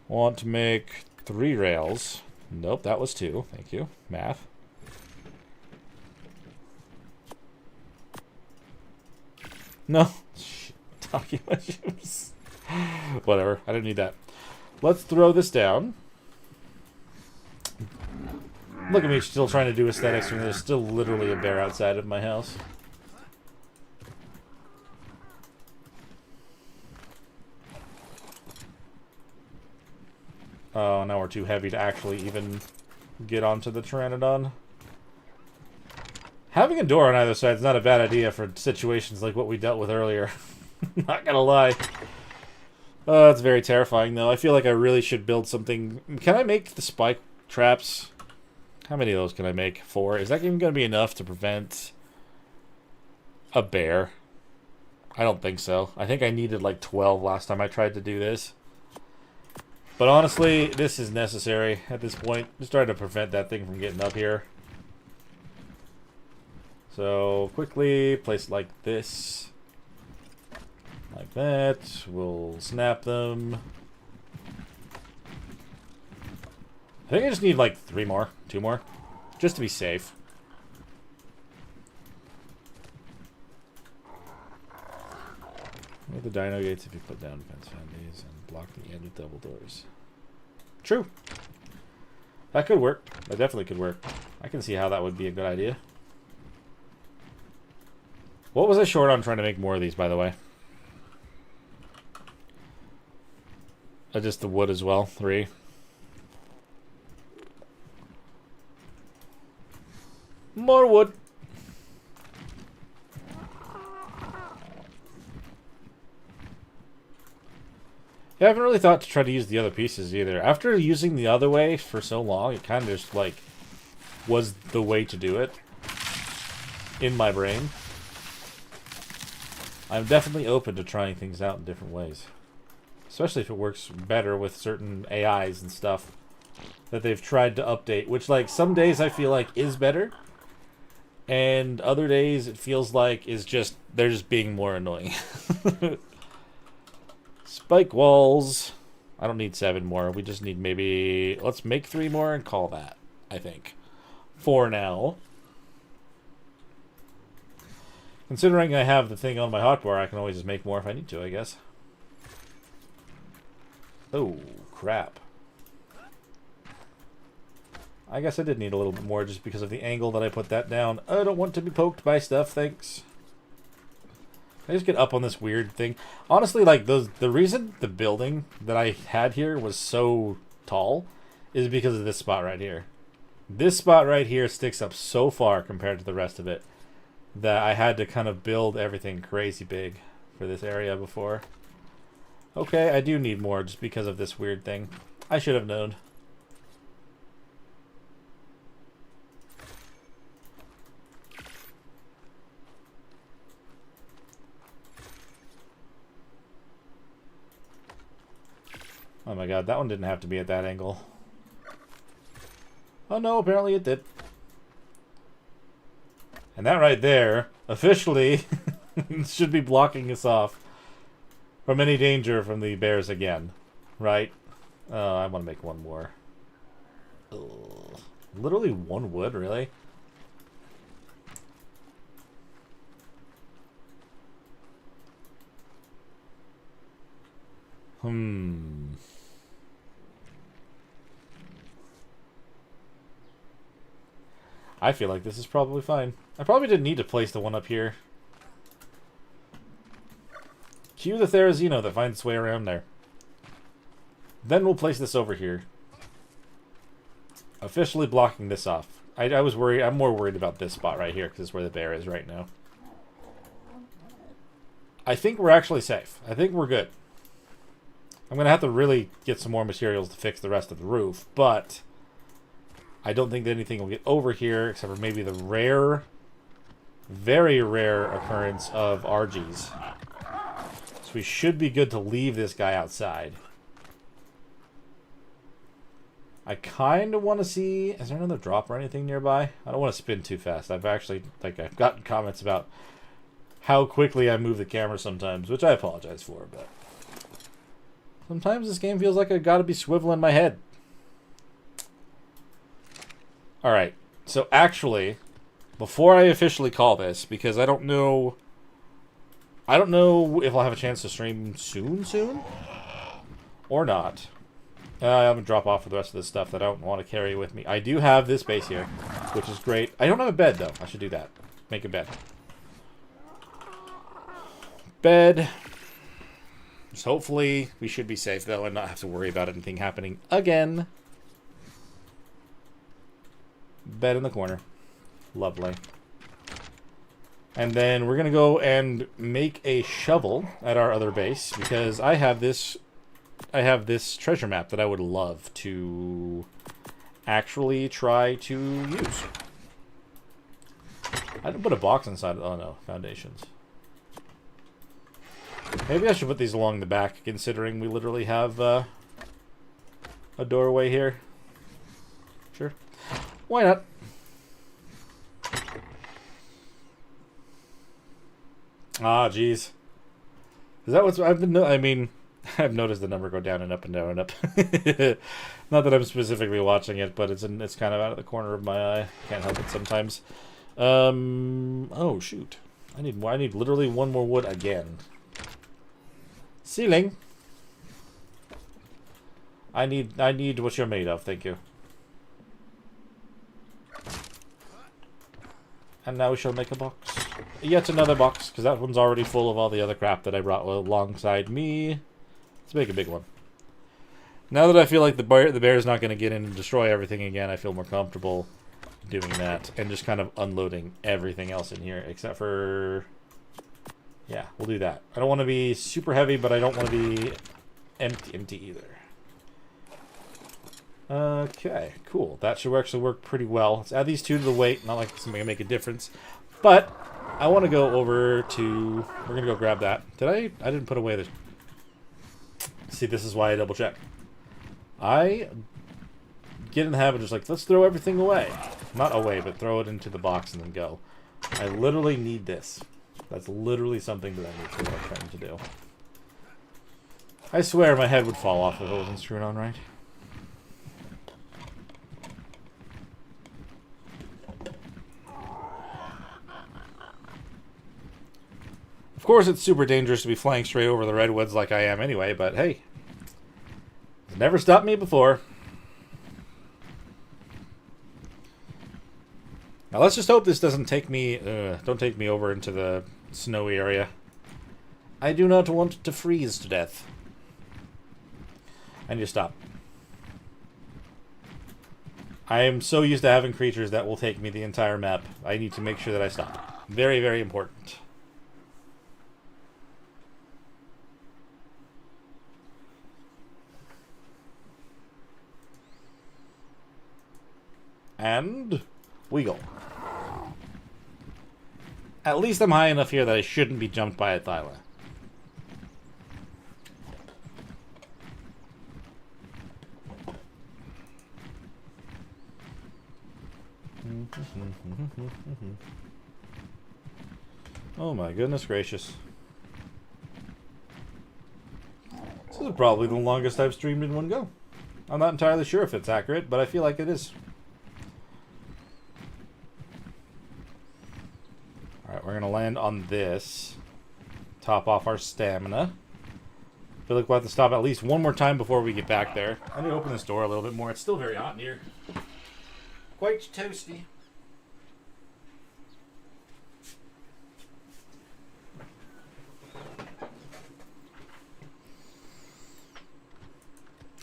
Want to make 3 rails. Nope, that was 2. Thank you. Math. No. Talking mushrooms. Whatever. I didn't need that. Let's throw this down. Look at me still trying to do aesthetics when there's still literally a bear outside of my house. Oh, now we're too heavy to actually even get onto the Pteranodon. Having a door on either side is not a bad idea for situations like what we dealt with earlier. Not gonna lie. Oh, that's very terrifying, though. I feel like I really should build something. Can I make the spike traps? How many of those can I make? 4? Is that even going to be enough to prevent a bear? I don't think so. I think I needed like 12 last time I tried to do this. But honestly, this is necessary at this point. Just trying to prevent that thing from getting up here. So, quickly place it like this. Like that. We'll snap them. I think I just need like 3 more. 2 more. Just to be safe. Make the dino gates if you put down fence foundations and block the end with double doors. True. That could work. That definitely could work. I can see how that would be a good idea. What was I short on trying to make more of these, by the way? Just the wood as well. 3. More wood. Yeah, I haven't really thought to try to use the other pieces either. After using the other way for so long, it kind of just, like, was the way to do it in my brain. I'm definitely open to trying things out in different ways. Especially if it works better with certain AIs and stuff that they've tried to update. Which, like, some days I feel like is better. And other days it feels like is just, they're just being more annoying. Spike walls. I don't need 7 more. We just need maybe, let's make 3 more and call that, I think. For now. Considering I have the thing on my hotbar, I can always just make more if I need to, I guess. Oh, crap. I guess I did need a little bit more just because of the angle that I put that down. I don't want to be poked by stuff, thanks. I just get up on this weird thing. Honestly, like, the reason the building that I had here was so tall is because of this spot right here. This spot right here sticks up so far compared to the rest of it that I had to kind of build everything crazy big for this area before. Okay, I do need more just because of this weird thing. I should have known. Oh my god, that one didn't have to be at that angle. Oh no, apparently it did. And that right there, officially, should be blocking us off from any danger from the bears again. Right? I want to make 1 more. Ugh. Literally 1 wood, really? I feel like this is probably fine. I probably didn't need to place the one up here. Cue the Therizino that finds its way around there. Then we'll place this over here. Officially blocking this off. I was worried. I'm more worried about this spot right here because it's where the bear is right now. I think we're actually safe. I think we're good. I'm going to have to really get some more materials to fix the rest of the roof, but I don't think that anything will get over here except for maybe the rare, very rare occurrence of RGs. So we should be good to leave this guy outside. I kind of want to see, is there another drop or anything nearby? I don't want to spin too fast. I've actually, like, I've gotten comments about how quickly I move the camera sometimes, which I apologize for, but sometimes this game feels like I gotta be swiveling my head. Alright, so actually, before I officially call this, because I don't know if I'll have a chance to stream soon, or not. I'm gonna drop off for the rest of this stuff that I don't want to carry with me. I do have this base here, which is great. I don't have a bed, though. I should do that. Make a bed. Bed. So hopefully we should be safe, though, and not have to worry about anything happening again. Bed in the corner. Lovely. And then we're going to go and make a shovel at our other base, because I have this treasure map that I would love to actually try to use. I didn't put a box inside. Oh no, foundations. Maybe I should put these along the back, considering we literally have a doorway here. Sure. Why not? Ah, jeez. Is that what's... I've been... I mean, I've noticed the number go down and up and down and up. Not that I'm specifically watching it, but it's kind of out of the corner of my eye. Can't help it sometimes. Oh, shoot. I need literally one more wood again. Ceiling. I need what you're made of, thank you. And now we shall make a box. Yet another box, because that one's already full of all the other crap that I brought alongside me. Let's make a big one. Now that I feel like the bear's not going to get in and destroy everything again, I feel more comfortable doing that and just kind of unloading everything else in here, except for... Yeah, we'll do that. I don't want to be super heavy, but I don't want to be empty either. Okay, cool. That should actually work pretty well. Let's add these two to the weight. Not like it's going to make a difference. But I want to go over to... We're going to go grab that. I didn't put away the... See, this is why I double check. I get in the habit of just like, let's throw everything away. Not away, but throw it into the box and then go. I literally need this. That's literally something that I need for what I'm trying to do. I swear my head would fall off if it wasn't screwed on right. Of course, it's super dangerous to be flying straight over the redwoods like I am anyway, but hey. It's never stopped me before. Now let's just hope this doesn't take me, don't take me over into the snowy area. I do not want to freeze to death. I need to stop. I am so used to having creatures that will take me the entire map. I need to make sure that I stop. Very, very important. And we go. At least I'm high enough here that I shouldn't be jumped by a Thyla. Oh my goodness gracious. This is probably the longest I've streamed in one go. I'm not entirely sure if it's accurate, but I feel like it is. Alright, we're going to land on this. Top off our stamina. I feel like we'll have to stop at least one more time before we get back there. I need to open this door a little bit more. It's still very hot in here. Quite toasty.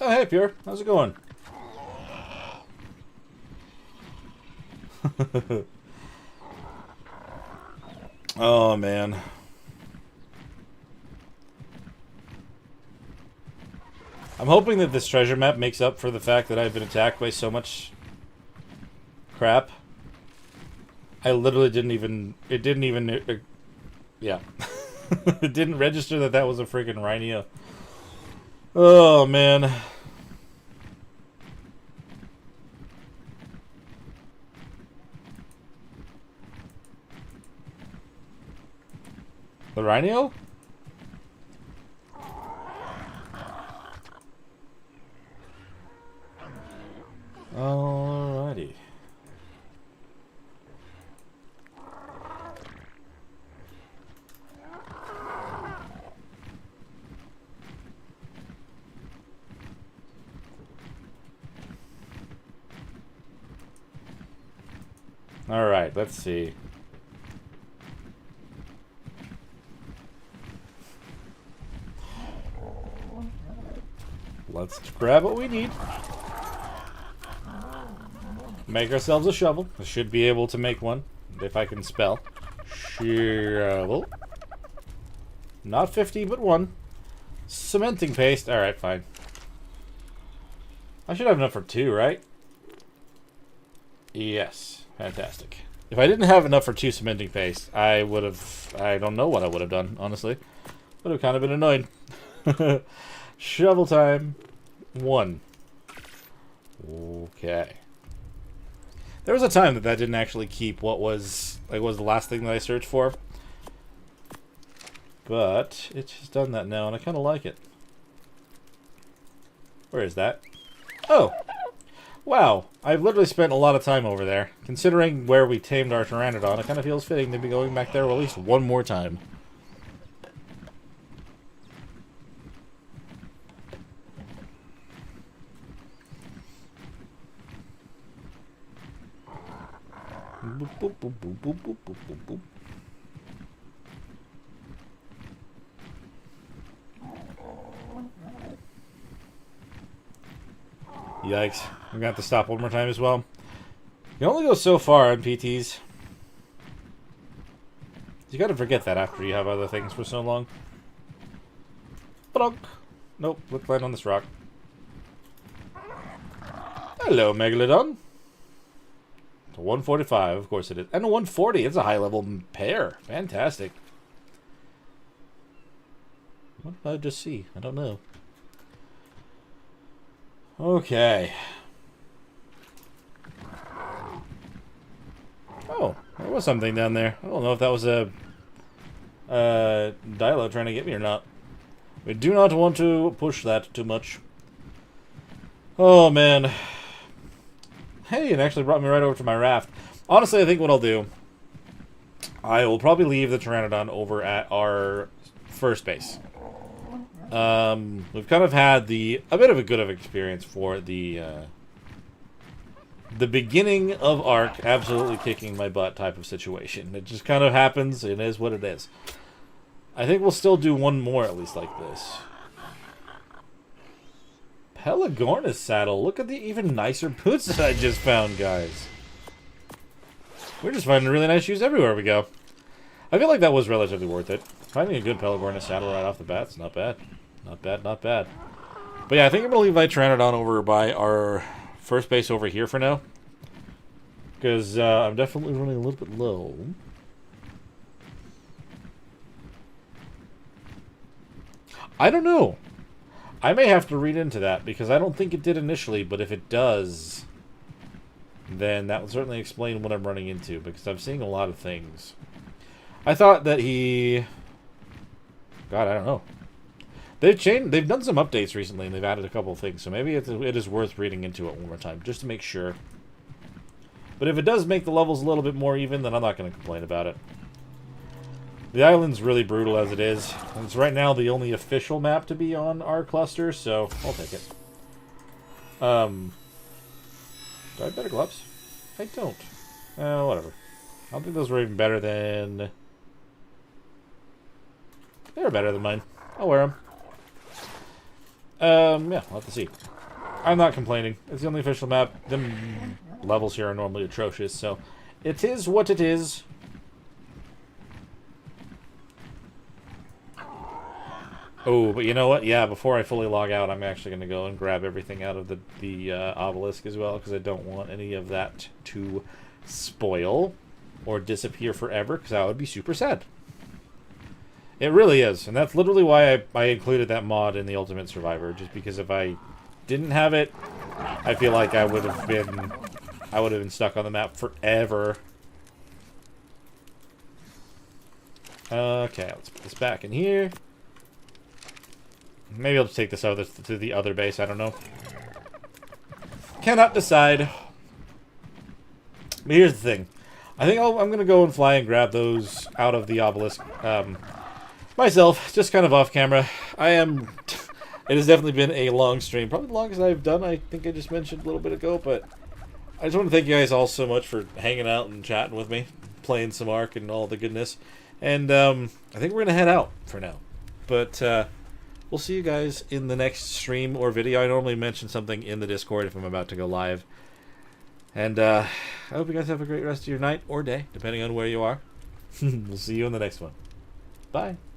Oh, hey, Pure. How's it going? Oh, man. I'm hoping that this treasure map makes up for the fact that I've been attacked by so much crap. I literally didn't even... It didn't even... yeah. It didn't register that that was a freaking rhino. Oh, man. The rhino? Alrighty. Alright, let's see. Let's grab what we need. Make ourselves a shovel. I should be able to make one if I can spell. Shovel. Not 50, but 1. Cementing paste. Alright, fine. I should have enough for 2, right? Yes. Fantastic. If I didn't have enough for 2 cementing paste, I would have... I don't know what I would have done, honestly. Would have kind of been annoyed. Shovel time. 1. Okay. There was a time that didn't actually keep what was... Like, was the last thing that I searched for. But it's just done that now, and I kind of like it. Where is that? Oh! Wow, I've literally spent a lot of time over there. Considering where we tamed our Pteranodon, it kind of feels fitting to be going back there at least one more time. Boop, boop, boop, boop, boop, boop, boop, boop, boop. Yikes. I'm going to have to stop one more time as well. You only go so far on PTs. You got to forget that after you have other things for so long. Ba-dunk. Nope, let's land on this rock. Hello, Megalodon. It's a 145, of course it is. And a 140, it's a high-level pair. Fantastic. What did I just see? I don't know. Okay. Oh, there was something down there. I don't know if that was a Dilo trying to get me or not. We do not want to push that too much. Oh, man. Hey, it actually brought me right over to my raft. Honestly, I think what I'll do, I will probably leave the Pteranodon over at our first base. We've kind of had a bit of a good experience for the beginning of Ark absolutely kicking my butt type of situation. It just kind of happens. It is what it is. I think we'll still do one more at least like this. Pelagornis saddle. Look at the even nicer boots that I just found, guys. We're just finding really nice shoes everywhere we go. I feel like that was relatively worth it. Finding a good Pelagornis saddle right off the bat is not bad. Not bad, not bad. But yeah, I think I'm going to leave my Pteranodon over by our first base over here for now. Because I'm definitely running a little bit low. I don't know. I may have to read into that, because I don't think it did initially, but if it does, then that would certainly explain what I'm running into, because I'm seeing a lot of things. I thought that he... God, I don't know. They've done some updates recently, and they've added a couple of things, so maybe it is worth reading into it one more time, just to make sure. But if it does make the levels a little bit more even, then I'm not going to complain about it. The island's really brutal as it is. It's right now the only official map to be on our cluster, so I'll take it. Do I have better gloves? I don't. Whatever. I don't think those were even better than... They were better than mine. I'll wear them. Yeah, we'll have to see. I'm not complaining. It's the only official map. The levels here are normally atrocious, so it is what it is. Oh, but you know what? Yeah, before I fully log out, I'm actually going to go and grab everything out of the obelisk as well, because I don't want any of that to spoil or disappear forever, because that would be super sad. It really is, and that's literally why I included that mod in the Ultimate Survivor, just because if I didn't have it, I feel like I would have been stuck on the map forever. Okay, let's put this back in here. Maybe I'll just take this to the other base, I don't know. Cannot decide. But here's the thing. I think I'm going to go and fly and grab those out of the obelisk myself, just kind of off camera. It has definitely been a long stream. Probably the longest I've done, I think I just mentioned a little bit ago, but I just want to thank you guys all so much for hanging out and chatting with me, playing some Ark and all the goodness. And I think we're going to head out for now. But we'll see you guys in the next stream or video. I normally mention something in the Discord if I'm about to go live. And I hope you guys have a great rest of your night or day, depending on where you are. We'll see you in the next one. Bye.